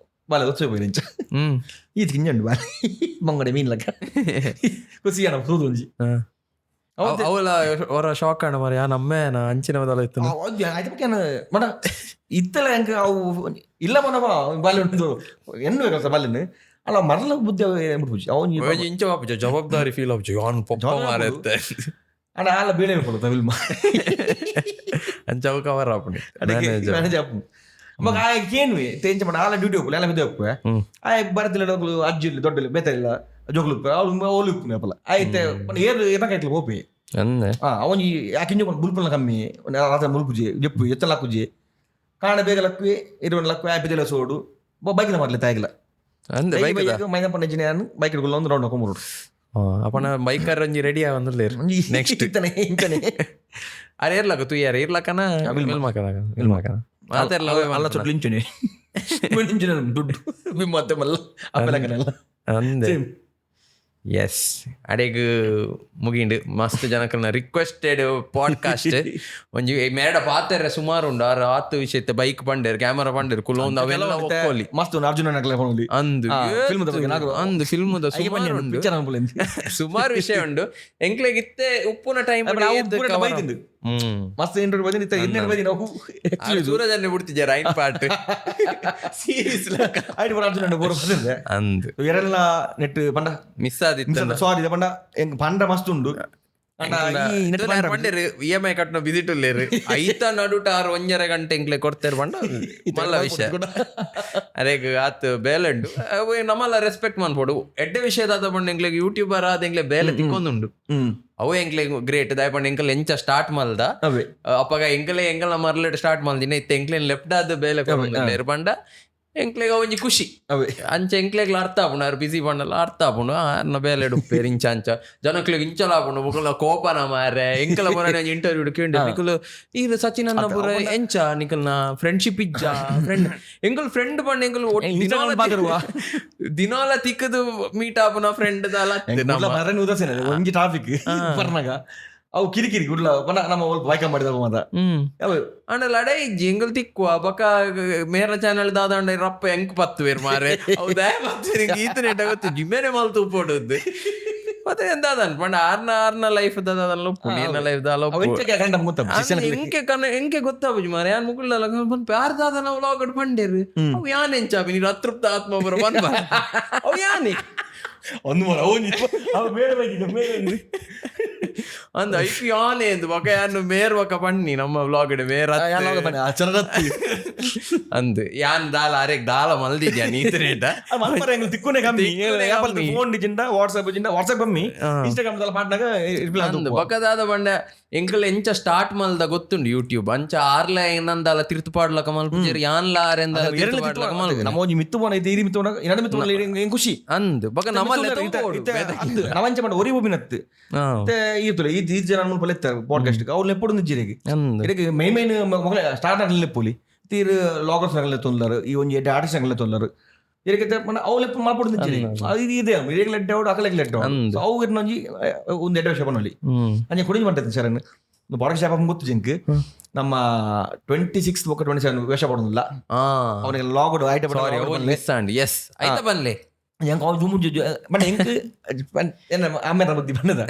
ಬಾಲೆ ದೋಸೆ ಹೋಗಿ ಇಂಚ ಈತ್ ಕಿಂಜಂಡು ಬಾಲೆ ಮಂಗಡೆ ಮೀನ್ ಲಕ್ಕ ಖುಷಿಯಾನ ಸೂದು ಒಂಜಿ ಅವಳ ಅವರ ಶಾಕ್ ಆಣ ಮರ ನಮ್ಮೇನ ಅಂಚಿನ ಇತ್ತು ಮಡ ಇತ್ತಲ್ಲ ಹೆಂಗ ಅವು ಇಲ್ಲ ಮನವ ಬಾಲ್ಯ ಉಂಟು ಎನ್ನು ಬೇಕಲ್ಲ ಬಾಲ್ಯನ ಅಲ್ಲ ಮರಲ ಬುದ್ಧಿ ಅವನು ಇಂಚ ಪಾಪ ಜವಾಬ್ದಾರಿ ಫೀಲ್ ಆಪ್ಜು ಅವನು ಪಪ್ಪ ಮಾರತ್ತೆ ಅಣ್ಣ ಆಲ ಬೇಳೆ ಕೊಡುತ್ತ ವಿಲ್ಮ ಅಂಚವ ಕವರ್ ಆಪಣಿ ಮ್ಯಾನೇಜ್ ಆಪು ಮಗ ಆಯ್ಕೇನು ತೆಂಚ ಮಾಡ ಆಲ ಡ್ಯೂಟಿ ಹೋಗ್ಲಿ ಎಲ್ಲ ಬಿದ್ದು ಹೋಗ್ವೆ ಆಯ್ ಬರತಿಲ್ಲ ಡೋಗ್ಲು ಅಜ್ಜಿ ಇಲ್ಲ ದೊಡ್ಡ ಬೇತ ಇಲ್ಲ ಜೋಗ್ಲು ಅವಳು ಓಲು ಅಪ್ಪಲ್ಲ ಆಯ್ತೆ ಏರು ಏನಾಕೈತ್ಲ ಓಪಿ ಅವನು ಯಾಕಿಂಜ ಬುಲ್ಪುನ ಕಮ್ಮಿ ರಾತ್ರಿ ಮುಲ್ಪುಜಿ ಜಪ್ಪು ಎತ್ತ ಲಕ್ಕುಜಿ ಕಾಣ ಬೇಗ ಲಕ್ವಿ 20 ಲಕ್ಕು ಆ್ಯಪಿದೆಲ್ಲ ಸೋಡು ಬೈಕಿನ ಮಾಡಲಿ ತಾಯಿಲ್ಲ ಅಂದ ಬೈಕ್ ಮೈನ ಪಂಡಿಜಿನ ಬೈಕ್ ಹಿಡ್ಕೊಂಡು ಒಂದು ರೌಂಡ್ ಹಾಕೊಂಡ್ಬಿಡು ಅಪ್ಪನ ಬೈಕರ್ ಒಂಜಿ ರೆಡಿ ಆವಂದಲ್ಲ ನೆಕ್ಸ್ಟ್ ಇಂತಾನೆ ಅರೆ ಇರ್ಲಕ ತು ಯಾರ ಇರ್ಲಕನ ಇಲ್ಮಾಕನ ಮಾತೆಲ್ಲ ಅಲ್ಲ ಚೊಟ್ಲು ಇಂಚುನೆ ಇಂಚಿನ ದುಡ್ಡು ಮತ್ತೆ ಮಲ್ಲ ಅಪ್ಪಲಕನೆಲ್ಲ ಅಂದೆ ಎಸ್ ಅಡೆಗ್ ಮುಗಿಂಡು ಮಸ್ತ್ ಜನಕಲ್ನ ರಿಕ್ವೆಸ್ಟೆಡ್ ಪಾಡ್ಕಾಸ್ಟ್ ಒಂಜಿ ಮೇಡ ಪಾತೆರೆ ಸುಮಾರು ಉಂಡು ಆರು ಆತು ವಿಷಯ ಬೈಕ್ ಪಂಡೇರು ಕ್ಯಾಮರಾ ಪಂಡೇರು ಕುಲೊಂದು ಅವೆಲ್ಲ ಒಕ್ಕೋಲಿ ಮಸ್ತ್ ಅರ್ಜುನ ಅಂದು ಫಿಲ್ಮದ ಸುಮಾರು ವಿಷಯ ಉಂಡು ಎಂಕ್ಲೆಗ್ ಇತ್ತೆ ಉಪ್ಪುನ ಟೈಮ್ ಮಸ್ತ್ ಇಂಟರ್ವ್ಯೂ ಬಂದಿತ್ತು ಇನ್ನೇನು ಬದಿ ನಾವು ಸೂರಜನ್ನೇ ಬಿಡ್ತಿದ್ದೆ ರೈನ್ ಪಾರ್ಟ್ ಸೀರೀಸ್ ಅರ್ಜುನ ಬಂದಿದೆ ಅಂದು ಎರಡೆಲ್ಲ ನೆಟ್ ಪಂಡ ಮಿಸ್ ಆದಿತ್ತು ಸಾರಿ ಪಂಡ ಪಂಡ ಮಸ್ತ್ ಉಂಡು ಪಂಡೇರು EMI ಕಟ್ನ ವಿಸಿಟ್ ಉಲ್ಲೇರು ಐತ ನಡುಟ 6 ಗಂಟೆ ಎಂಕ್ಲೆ ಕೊಡ್ತೇರು ಪಂಡ ಮಲ್ಲ ವಿಷಯ ಅರೆಗ್ ಆತ್ ಬೇಲೆ ಉಂಡು ನಮ್ಮಲ್ಲ ರೆಸ್ಪೆಕ್ಟ್ ಮಾಡ್ಬೋಡು ಎಡ್ಡೆ ವಿಷಯದಾದ ಪಂಡ ಎಂಕ್ಲೆಗ್ ಯೂಟ್ಯೂಬರ್ ಆದ ಎಂಕ್ಲೆ ಬೇಲೆ ತಿಕ್ಕೊಂದುಂಡು ಅವು ಎಂಕ್ಲೆ ಗ್ರೇಟ್ ದಾಯಪಂಡ ಎಂಕಲ್ ಎಂಚ ಸ್ಟಾರ್ಟ್ ಮಲ್ದ ಅಪ್ಪಗ ಎಂಕಲ ಮರ್ಲೆಡ್ ಸ್ಟಾರ್ಟ್ ಮಲ್ದಿನ ಇತ್ತ ಎಂಕ್ಲೆ ಲೆಫ್ಟ್ ಆದ ಬೇಲೆ ಕೊಡ್ಲೇರು ಪಂಡ ಎಂಕ್ಲೆಗ ಒಂಜಿ ಖುಷಿ ಅಂಚ ಎಂಕ್ಲೆಗ್ ಅರ್ಥ ಆಪುಂಡು ಅವ್ರು ಬಿಸಿ ಪಂಡಲ್ಲ ಅರ್ಥ ಆಪುಂಡು ಅನ್ನ ಬೇಲೆ ಡುಪ್ಪೇರು ಇಂಚ ಅಂಚ ಜನಕ್ಲೆಗ್ ಇಂಚಲ ಆಪುಂಡು ಮುಕುಲ ಕೋಪನ ಮಾರೆ ಎಂಕಲ ಮೊನ್ನೆ ಇಂಟರ್ವ್ಯೂ ಕೇಂದ್ರ ನಿಕುಲು ಈಗ ಸಚಿನ್ ಅನ್ನ ಪುರ ಎಂಚ ನಿಕಲ್ನ ಫ್ರೆಂಡ್ಶಿಪ್ ಇಜ್ಜ ಫ್ರೆಂಡ್ ಎಂಕಲ್ ಫ್ರೆಂಡ್ ಪಂಡ ಎಂಕಲ್ ದಿನಾಲ ತಿಕ್ಕದು ಮೀಟ್ ಆಪುನ ಫ್ರೆಂಡ್ ಒಂಜಿ ಟಾಪಿಕ್ ಬರ್ನಾಗ ಅವು ಕಿರಿಕಿರಿ ಗುಡ್ಲ ನಮ್ಮ ಬೈಕ ಮಾಡಿದ ಮಾತ ಅಂಡ ಲಡೈ ಇಜ್ಜಿ ಎಂಗಲ್ ತಿಕ್ಕುವ ಬಕ ಮೇರ ಚಾನಲ್ ದಾದಂಡ ರಪ್ಪ ಎಂಕ್ ಪತ್ತುವೇರು ಮಾರೆ ಅವು ದಯ ಪತ್ತುವೇರು ಈತ ನೆಟ್ಟ ಗೊತ್ತು ಜಿಮ್ಮೆನೆ ಮಾಲ್ ತೂಪೋಡುದು ಮತ್ತೆ ಎಂದಾದನ್ ಪಂಡ ಆರ್ನ ಲೈಫ್ ದಾದಲ್ಲ ಪುಣ್ಯನ ಲೈಫ್ ದಾಲ ಎಂಕೆ ಗೊತ್ತಾಬುಜಿ ಮಾರೆ ಯಾನ್ ಮುಗುಳ್ಳ ಪ್ಯಾರ್ ದಾದನ ವ್ಲಾಗಡ್ ಪಂಡೇರು ಅವು ಯಾನ್ ಎಂಚಾಪಿ ನೀರು ಅತೃಪ್ತ ಆತ್ಮ ಬರ ಬಂದ ಅವು ಯಾನೆ ಒಂದು ಅಂದ ಐಪಿ ಯಾನೆ ಎಂದು ಬಕ ಯಾನು ಮೇರ್ ಬಕ ಪಣ್ಣಿ ನಮ್ಮ ವ್ಲಾಗಡ್ ಮೇರ ಅಂದ್ ಯಾನ್ ದಾಲ ಅರೆಗ್ ದಾಲ ಮಲ್ದಿದ್ಯಾ ನೀತನೇಟ ತಿಕ್ಕುನೆ ಕಮ್ಮಿ ಫೋನ್ ಡಿಜಿಂದ ವಾಟ್ಸ್ಆಪ್ ಕಮ್ಮಿ ಇನ್ಸ್ಟಾಗ್ರಾಮ್ ದಾಲ ಪಾಡ್ನಾಗ ಬಕದಾದ ಬಂಡ ಎಂಕಲ್ ಎಂಚ ಸ್ಟಾರ್ಟ್ ಮಲ್ದ ಗೊತ್ತುಂಡು ಯೂಟ್ಯೂಬ್ ಅಂಚ ಆರ್ಲ ಏನಂದಲ್ಲ ತಿರ್ತು ಪಾಡ್ಲಕ ಮಲ್ಪುಜೇರು ಯಾನ್ಲ ಆರೆಂದ ನಮ್ಮ ಒಂಜಿ ಮಿತ್ತು ಬೋನ ಐತೆ ಇರಿ ಮಿತ್ತು ಬೋನ ಎರಡು ಮಿತ್ತು ಬೋನ ಹೆಂಗ್ ಖುಷಿ ಅಂದ್ ಬಕ ನಮ್ಮಲ್ಲ ನವಂಚ ಮಾಡ ಒರಿ ಒಬ್ಬಿನತ್ತು ಈರ್ತುಲೆ ಈ ಜನ ಪಲೆ ಪಾಡ್ಕಾಸ್ಟ್ ಅವ್ರು ಎప్పుడు ನಿಜ್ಜಿರೆಗೆ ಇದಕ್ಕೆ ಮೈನ್ ಮೊಗಲ ಸ್ಟಾರ್ಟ್ ಆಗಲಿ ಪೋಲಿ ತೀರ್ ಲಾಗರ್ಸ್ ಆಗಲೇ ತೊಂದಲಾರು ಈ ಒಂಜಿ ಎಡ್ಡೆ ಆರ್ಟಿಸ್ಟ್ ಆಗಲೇ ತೊಂದಲಾರು ಇದಕ್ಕೆ ಅವ್ರು ಎప్పుడు ಮಾಡ್ಬಿಡು ನಿಜ್ಜಿರೆ ಅದು ಇದೆ ಇರೇಗ ಲೆಟ್ ಔಟ್ ಅಕಲೆಗ್ ಲೆಟ್ ಔಟ್ ಅವು ಒಂಜಿ ಒಂದು ಎಡ್ಡೆ ವಿಷಯ ಪನ್ನೊಲಿ ಅಂಜೆ ಕುಡಿಂಜ್ ಮಾಡ್ತೈತೆ ಸರ್ ಒಂದು ಪಾಡ್ಕಾಸ್ಟ್ ಶಾಪ ಗೊತ್ತು ಜಿಂಕ್ ನಮ್ಮ 26 ಬೊಕ್ಕ 27 ವೇಷ ಪಡೋದಿಲ್ಲ ಅವನಿಗೆ ಲಾಗೌಟ್ ಐಟ ಎಸ್ ಆಯ್ತಾ ಬನ್ಲೆ ಆಮೇಲೆ ಬುದ್ಧಿ ಬಂದದ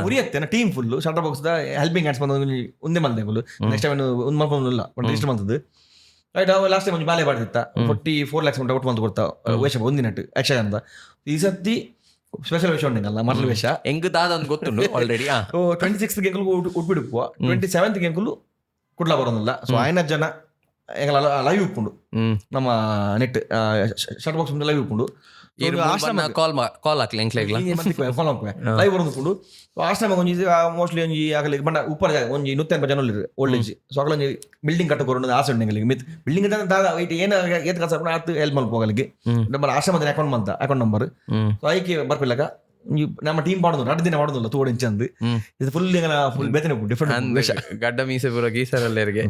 ಉರಿಯತ್ತೆ team full shutter box helping hands ಬಂದ ಒಂದೇ ಮಂದಿ ನೆಕ್ಸ್ಟ್ ಟೈಮ್ ಒಂದು ಮಾಡ್ಕೊಂಡಿಲ್ಲ ಇಷ್ಟ ಬಂದದ್ದು ರೈಟ್ ಲಾಸ್ಟ್ ಟೈಮ್ ಒಂದು ಬಾಲೆ ಬಾಡ್ತಿತ್ತ 44 lakhs ಒಟ್ಟು ಬಂದು ಕೊಡ್ತಾ ವೇಷ ಒಂದಿನಟ್ಟು ಯಕ್ಷಗಾನದ ಈ ಸತಿ ಸ್ಪೆಷಲ್ ವೇಷ ಉಂಡಿಲ್ಲ ಮರಳು ವೇಷ ಹೆಂಗ್ ದಾದ ಗೊತ್ತುಂಡು ಆಲ್ರೆಡಿ 26 ಎಂಕಲು ಉಟ್ಬಿಡುವ 27 ಎಂಕಲು ಕುಡ್ಲ ಬರೋದಿಲ್ಲ ಸೊ ಆಯ್ನ ಜನ ಎಂಗಲ ಲೈವ್ ಉಪ್ಪುಂಡು ನಮ್ಮ ನೆಟ್ ಶಟರ್ ಬಾಕ್ಸ್ ಲೈವ್ ಉಪ್ಪುಂಡು ಕಾಲ್ ಹಾಕ್ಲಿ ಎಂಕ್ಲೆಗ್ಲ ಲೈವ್ ಬರೋದು ಆಶ್ರಮ ಒಂಜಿ ಮೋಸ್ಟ್ಲಿ ಒಂಜಿ ಆಗಲಿ ಬಂಡ ಉಪ್ಪರ ಒಂಜಿ 180 ಜನ ಓಲ್ಡ್ ಏಜ್ ಸೊ ಆಗಲ ಒಂಜಿ ಬಿಲ್ಡಿಂಗ್ ಕಟ್ಟಕೊರೋದು ಆಸೆ ಉಂಡು ಮಿತ್ ಬಿಲ್ಡಿಂಗ್ ವೈಟ್ ಏನು ಏತ್ ಕಸ ಆತು ಹೆಲ್ಪ್ ಮಲ್ಪೋಗಲಿಗೆ ನಮ್ಮ ಆಶ್ರಮದ ಅಕೌಂಟ್ ನಂಬರ್ ಸೊ ಐಕೆ ಬರ್ಪಿಲ್ಲಕ ನಮ್ಮ ಟೀಮ್ ಮಾಡೋದು 2 ದಿನ ಮಾಡೋದಿಲ್ಲ ತೋಡ ಇಂಚಂದು ಇದು ಫುಲ್ ಬೇತನೆ ಡಿಫ್ರೆಂಟ್ ಗಡ್ಡ ಮೀಸೆ ಪೂರ ಗೀಸರಲ್ಲರಿಗೆ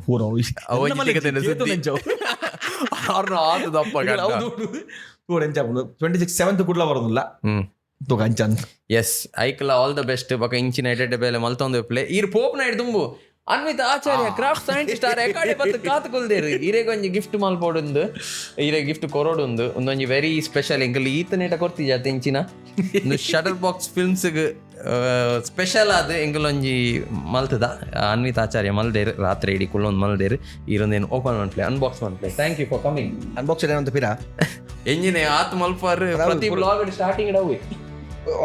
ದಪ್ಪ 27 ಕುಡ್ಲ ಬರೋದಿಲ್ಲ ಎಸ್ ಐಕ್ಲ ಆಲ್ ದ ಬೆಸ್ಟ್ ಬಕ ಇಂಚಿನ ಎಡ್ಡೆ ಬೇಲೆ ಮಲ್ತೊಂದು ಪ್ಲೇ ಈರ್ ಪೋಪ್ ನೈಟ್ ತುಂಬು ಅನ್ವಿತ ಆಚಾರ್ಯ ಕ್ರಾಫ್ಟ್ ಸೈಂಟಿಸ್ಟ್ ಅಕಾಡೆ ಪತ್ತು ಕಾತುಕೊಳ್ದೇರು ಈರೆಗೆ ಒಂಜಿ ಗಿಫ್ಟ್ ಮಲ್ಪೋಡುಂದು ಈರೆ ಗಿಫ್ಟ್ ಕೊರೋಡುಂದು ಒಂದೊಂಜಿ ವೆರಿ ಸ್ಪೆಷಲ್ ಎಂಕಲ್ ಈತ ನೇಟ ಕೊಡ್ತಿದ್ಯಾ ಇಂಚಿನ ಒಂದು ಶಟರ್ ಬಾಕ್ಸ್ ಫಿಲ್ಮ್ಸ್ಗೆ ಸ್ಪೆಷಲ್ ಆದ ಎಂಕಲೊಂಜಿ ಮಲ್ತದ ಅನ್ವಿತ ಆಚಾರ್ಯ ಮಲ್ದೇರು ರಾತ್ರಿ ಇಡೀ ಕುಲ್ಲೊಂದು ಮಲ್ದೇರು ಈರೊಂದೇನು ಓಪನ್ ಮಾಡ್ಪ್ಲೆ ಅನ್ಬಾಕ್ಸ್ ಮಾಡ್ಪ್ಲೆ thank you for coming unbox ಏನಂತ ಪಿರಾ ಎಂಜಿನೆ ಆತ್ ಮಲ್ಪಾರ್ ಪ್ರತಿ ಬ್ಲಾಗ್ ಸ್ಟಾರ್ಟಿಂಗ್ ಇಡವೆ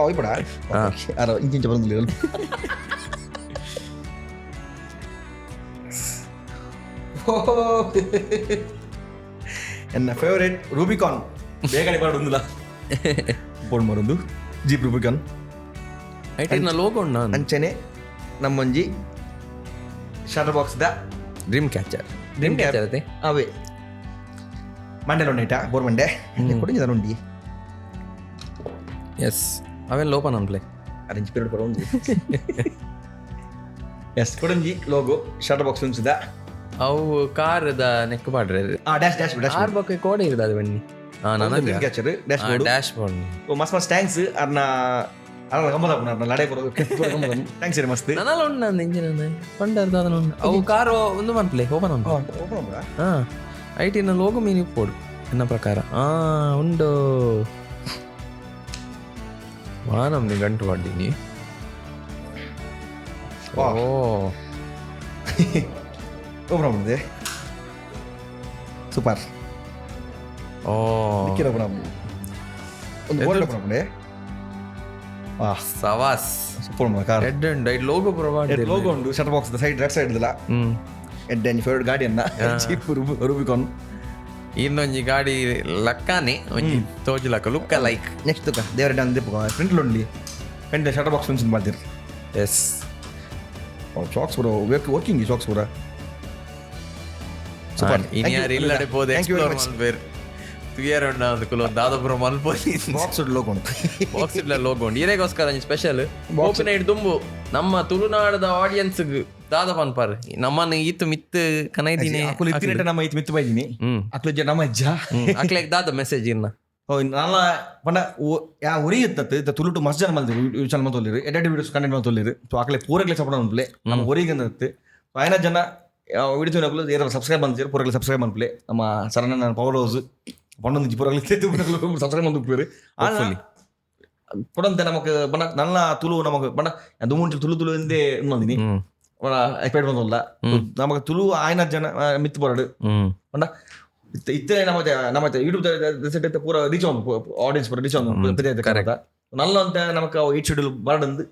ಹೋಯ್ಪಡ ಅರ ಇಂಚಿಂಚ ಬಂದಿಲ್ಲ ಎನ್ನ ಫೇವರೇಟ್ ರೂಬಿಕಾನ್ ಬೇಗನೆ ಬಾಡುಂದಿಲ್ಲ ಬೋರ್ಡ್ ಮರೊಂದು ಜೀಪ್ ರೂಬಿಕಾನ್ ಐಟನ್ನ ಲೋಗೋ ಉಂಡ ಅಂಚನೆ ನಮ್ಮೊಂಜಿ ಶಟರ್ ಬಾಕ್ಸ್ ದ ಡ್ರೀಮ್ ಕ್ಯಾಚರ್ ಅವೇ ಮಂಡೆ ಉಂಡೈಟ ಬೋರ್ ಮಂಡೆ ಕುಡಿಂಜದ ಉಂಡಿ ಎಸ್ ಅವೆಲ್ಲ ಓಪನ್ ಅನ್ಪ್ಲೆ ಅರೇಂಜ್ ಪೀರಿಯಡ್ ಬರೋ ಒಂದು ಎಸ್ ಕೊಡಂಜಿ ಲೋಗೋ ಶಟರ್ ಬಾಕ್ಸ್ ಉಂಚಿದ ಅವು ಕಾರದ ನೆಕ್ ಮಾಡ್ರೆ ಡ್ಯಾಶ್ ಆರ್ ಬಗ್ಗೆ ಕೋಡೆ ಇರೋದು ಅದು ಬನ್ನಿ ನನಗೆ catcher dashboard dashboard ಮಸ್ತ್ ಮಸ್ತ್ ಟ್ಯಾಂಕ್ಸ್ ಅರ್ನ ಅರ್ನ ಗಮ್ಮದ ಲಡೈ ಬರೋದು ಟ್ಯಾಂಕ್ಸ್ ರೀ ಮಸ್ತ್ ನನ್ನಲ್ಲಿ ಉಂಟು ನಂದು ಇಂಜಿನ್ ಕೊಂಡರ್ದು ಅದನ್ನು ಉಂಟು ಅವು ಕಾರು ಒಂದು ಮನ್ಪ್ಲೆ ಓಪನ್ ಉಂಟು ಹಾಂ ಐಟಿನ ಲೋಗೋ ಮೀನಿ ಪೋಡು ನನ್ನ ಪ್ರಕಾರ ಉಂಡು ನಮ್ದು ಗಂಟು ಮಾಡಿದ್ದೀನಿ ಓ ಓಪನ್ ಸೂಪರ್ ಓ ಒಂದು ಗೋಲ್ಡ್ ಓಪನ್ ಸವಾಸ್ super car red and white logo provide logo ಉಂಟು shutter box side left side ಇದಲ್ಲ ಎಡ್ಡೆ ಫೇವ್ರೆಟ್ ಗಾಡಿ ಅನ್ನ ಜೀಪ್ ರೂಬಿಕಾನ್ ಇನ್ನೊಂಜಿ ಗಾಡಿ ಲಕ್ಕಾನೆ ಒಂಜಿ ತೋಜುಲಕ ಲುಕ್ಕ ಲೈಕ್ ನೆಕ್ಸ್ಟ್ ತುಕ ದೇವರ ಡನ್ ದಿಪ್ಪ ಫ್ರಂಟ್ ಉಂಡ್ಲಿ ಫ್ರಂಟ್ ಶಟರ್ ಬಾಕ್ಸ್ ಫಂಕ್ಷನ್ ಮಾಡ್ತೀರಿ ಎಸ್ ಸಾಕ್ಸ್ ಪೂರ ವರ್ಕಿಂಗ್ ಸಾಕ್ಸ್ ಪೂರ ಇನಿ ಯಾರು ಇಲ್ಲಡೆ ಪೋದೆ ಎಕ್ಸ್ಪ್ಲೋರ್ ಮಲ್ಪೇರ್ ತುಯರ್ ಉಂಡ ಅದಕ್ಕೂ ದಾದಾಪುರ ಮಲ್ಪೋಲಿ ಬಾಕ್ಸ್ ಲೋಗೋ ಉಂಟು ಬಾಕ್ಸ್ ಇಡ್ಲ ಲೋಗೋ ಉಂಟು ಇರೇಗೋಸ್ಕರ ಒಂಜಿ ಸ್ಪೆಷಲ್ ಓಪನ್ ಐಡ್ ದುಂಬು ನಮ್ಮ ತುಳುನಾಡದ ಆಡಿಯನ್ಸ್ ದಾದ ಪನ್ಪಾರ್ ನಮ್ಮನ್ನ ಈತು ಮಿತ್ ಕನೈದಿನಿ ಅಕುಲು ಇತ್ತಿನೆಟ ನಮ್ಮ ಇತ್ತು ಮಿತ್ತು ಬೈದಿನಿ ಅಕುಲು ನಮ್ಮ ಅಜ್ಜ ಅಕ್ಲೆಗ್ ದಾದ ಮೆಸೇಜ್ ಇನ್ನ ನಾಲ ಪಂಡ ಯಾ ಉರಿ ಇತ್ತತ್ತು ತುಳುಟು ಮಸ್ತ್ ಜನ ಮಲ್ದಿರು ಯೂಚಲ್ ಮಲ್ ತೊಲ್ಲಿರು ಎಡೆಡ್ ವಿಡಿಯೋಸ್ ಕಂಟೆಂಟ್ ಮಲ್ ತೊಲ್ಲಿರು ಸೊ ಅಕ್ಲೆ ಪೂರಗ್ಲೆ ಸಪೋರ್ಟ್ ಮನ್ಪ್ಲೆ ನಮ್ಮ ಉರಿಗೆ ಅಂದತ್ತು ಆಯ್ನ ಜನ ವಿಡಿಯೋ ನಕಲು ಏನಾರ ಸಬ್ಸ್ಕ್ರೈಬ್ ಮಾಡ್ತೀರಿ ಪೂರಗ್ಲೆ ಸಬ್ಸ್ಕ್ರೈಬ್ ಮನ್ಪ್ಲೆ ನಮ್ಮ ಸರಣ್ಣ ಪವರ್ಸ್ ಪಂಡೊಂದು ಪೂರಗ್ಲೆ ಸಬ್ಸ್ಕ್ರೈಬ್ ಮಾಡ್ಬಿಡ್ರಿ ಕೊಡಂತೆ ನಮಕ್ ಬಣ್ಣ ನನ್ನ ತುಳು ನಮಕ್ ಬಣ್ಣ ದುಮುಂಟು ತುಳು ಎಂದೇ ಇನ್ನೊಂದಿನಿ ಎಕ್ಸ್ಪೆಕ್ಟ್ ಬಂದಲ್ಲ ನಮಕ್ ತುಳು ಆಯ್ನ ಜನ ಮಿತ್ ಬರಡು ಬಣ್ಣ ಇತ್ತೇ ನಮ್ಮ ಯೂಟ್ಯೂಬ್ ಪೂರ ರೀಚ್ ಆಡಿಯನ್ಸ್ ಪೂರ ರೀಚ್ ನಲ್ಲ ಅಂತ ನಮಕ್ 8 ಶೆಡ್ಯೂಲ್ ಬರಡು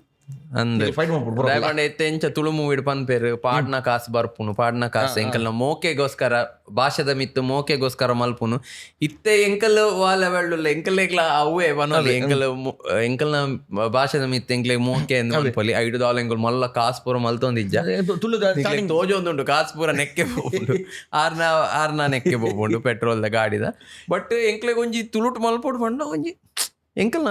ಎಂಚ ತುಳು ಮೂವಿಡ್ ಪನ್ಪೇರು ಪಾಡ್ನ ಕಾಸು ಬರ್ಪುನು ಪಾಡ್ನ ಕಾಸು ಎಂಕಲ್ನ ಮೋಕೆಗೋಸ್ಕರ ಭಾಷೆದ ಮಿತ್ತು ಮೋಕೆಗೋಸ್ಕರ ಮಲ್ಪುನು ಇತ್ತೆ ಎಂಕಲ್ ವಾಲ ಬೆಳ್ಳುಲ್ಲ ಎಂಕಲ್ಲೇಗ್ಲ ಅವೇ ಬನೋಲಿ ಎಂಕಲ್ನ ಭಾಷೆದ ಮಿತ್ತು ಎಂಕ್ಲೆ ಮೋಕೆ ಎಂದು ಮಲ್ಪಲಿ $5 ಎಂಕಲ್ ಮಲ್ಲ ಕಾಸು ಪೂರ ಮಲ್ತೊಂದಿಜ್ಜ ತೋಜೊಂದುಂಡು ಕಾಸು ಪೂರ ನೆಕ್ಕೆ ಹೋಗ್ಬೋದು ಆರ್ನ ನೆಕ್ಕೆ ಹೋಗ್ಬೋದು ಪೆಟ್ರೋಲ್ದ ಗಾಡಿದ ಬಟ್ ಎಂಕ್ಲೆಗ್ ಒಂಜಿ ತುಳುಟು ಮಲ್ಪೋಡು ಪಂಡ ಒಂಜಿ ಎಂಕಲ್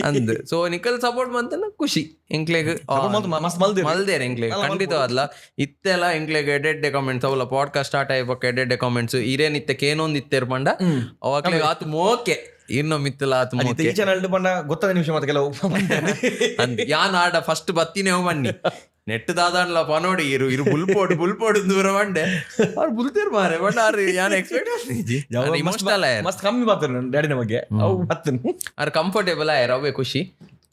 ಅಂದ್ ಸೊ ನಿಕಲ್ ಸಪೋರ್ಟ್ ಮಂತನ ಖುಷಿ ಎಂಕ್ಲೆಗ್ ಮಲ್ದೇರ್ ಎಂಕ್ಲೆಗ್ ಖಂಡಿತವಾದ್ಲ ಇತ್ತೆಲ್ಲ ಎಂಕ್ಲೆಗ್ ಎಡೆಡ್ಡೆ ಕಾಮೆಂಟ್ಸ್ ಅವಲ್ಲ ಪಾಡ್ಕಾಸ್ಟ್ ಸ್ಟಾರ್ಟ್ ಆಯ್ಪಕ್ಕ ಎಡೆಡ್ಡೆ ಕಾಮೆಂಟ್ಸ್ ಇರೇನ್ ಇತ್ತಕ್ಕೆ ಏನೊಂದು ಇತ್ತೇರ್ ಪಂಡ ಅವಾಗ್ಲೇ ಆತು ಮೋಕೆ ಇನ್ನೊ ಮಿತ್ತಲ ಆತು ಮೋಕೆ ಪಂಡ ಗೊತ್ತಾದ ನಿಮಿಷ ಮತ್ತೆ ಕೆಲವು ಅಂದ್ ಯಾನ್ ಆಡ ಫಸ್ಟ್ ಬತ್ತಿನೇವ್ ಬನ್ನಿ ನೆಟ್ ದಾದಾನ್ಲ ಪನೋಡಿ ಇರು ಬುಲ್ಪೋಡು ದೂರ ಬಂಡೆ ಅವ್ರು ಬುಲ್ತೇರ್ ಮಾರೆ ಬಟ್ ಅವ್ರು ಯಾನ್ ಎಕ್ಸ್ಪೆಕ್ಟ್ ಮಸ್ತ್ ಕಮ್ಮಿ ಮಾತಾಡ ಡ್ಯಾಡಿನ ಬಗ್ಗೆ ಅವು ಬತ್ತನು ಅವ್ರು ಕಂಫರ್ಟೇಬಲ್ ಆಯ್ರ ಅವೇ ಖುಷಿ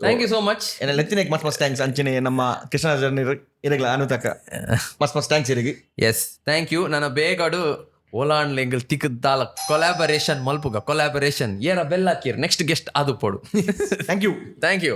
ಥ್ಯಾಂಕ್ ಯು ಸೋ ಮಚ್ ಲೆತ್ತಿನೇಕ್ ಮಸ್ತ್ ಥ್ಯಾಂಕ್ಸ್ ಅಂಚನೆ ನಮ್ಮ ಕೃಷ್ಣ ಜರ್ನಿ ಇರಗ್ಲ ಅನುತಕ ಮಸ್ತ್ ಥ್ಯಾಂಕ್ಸ್ ಇರಗಿ ಎಸ್ ಥ್ಯಾಂಕ್ ಯು ನನ್ನ ಬೇಗಡು ಓಲಾಂಡ್ ಎಂಗಲ್ ತಿಕ್ಕದಾಲ ಕೊಲಾಬರೇಷನ್ ಮಲ್ಪುಗ ಕೊಲಾಬರೇಷನ್ ಏರ ಬೆಲ್ ಹಾಕಿರ್ ನೆಕ್ಸ್ಟ್ ಗೆಸ್ಟ್ ಅದು ಪೋಡು ಥ್ಯಾಂಕ್ ಯು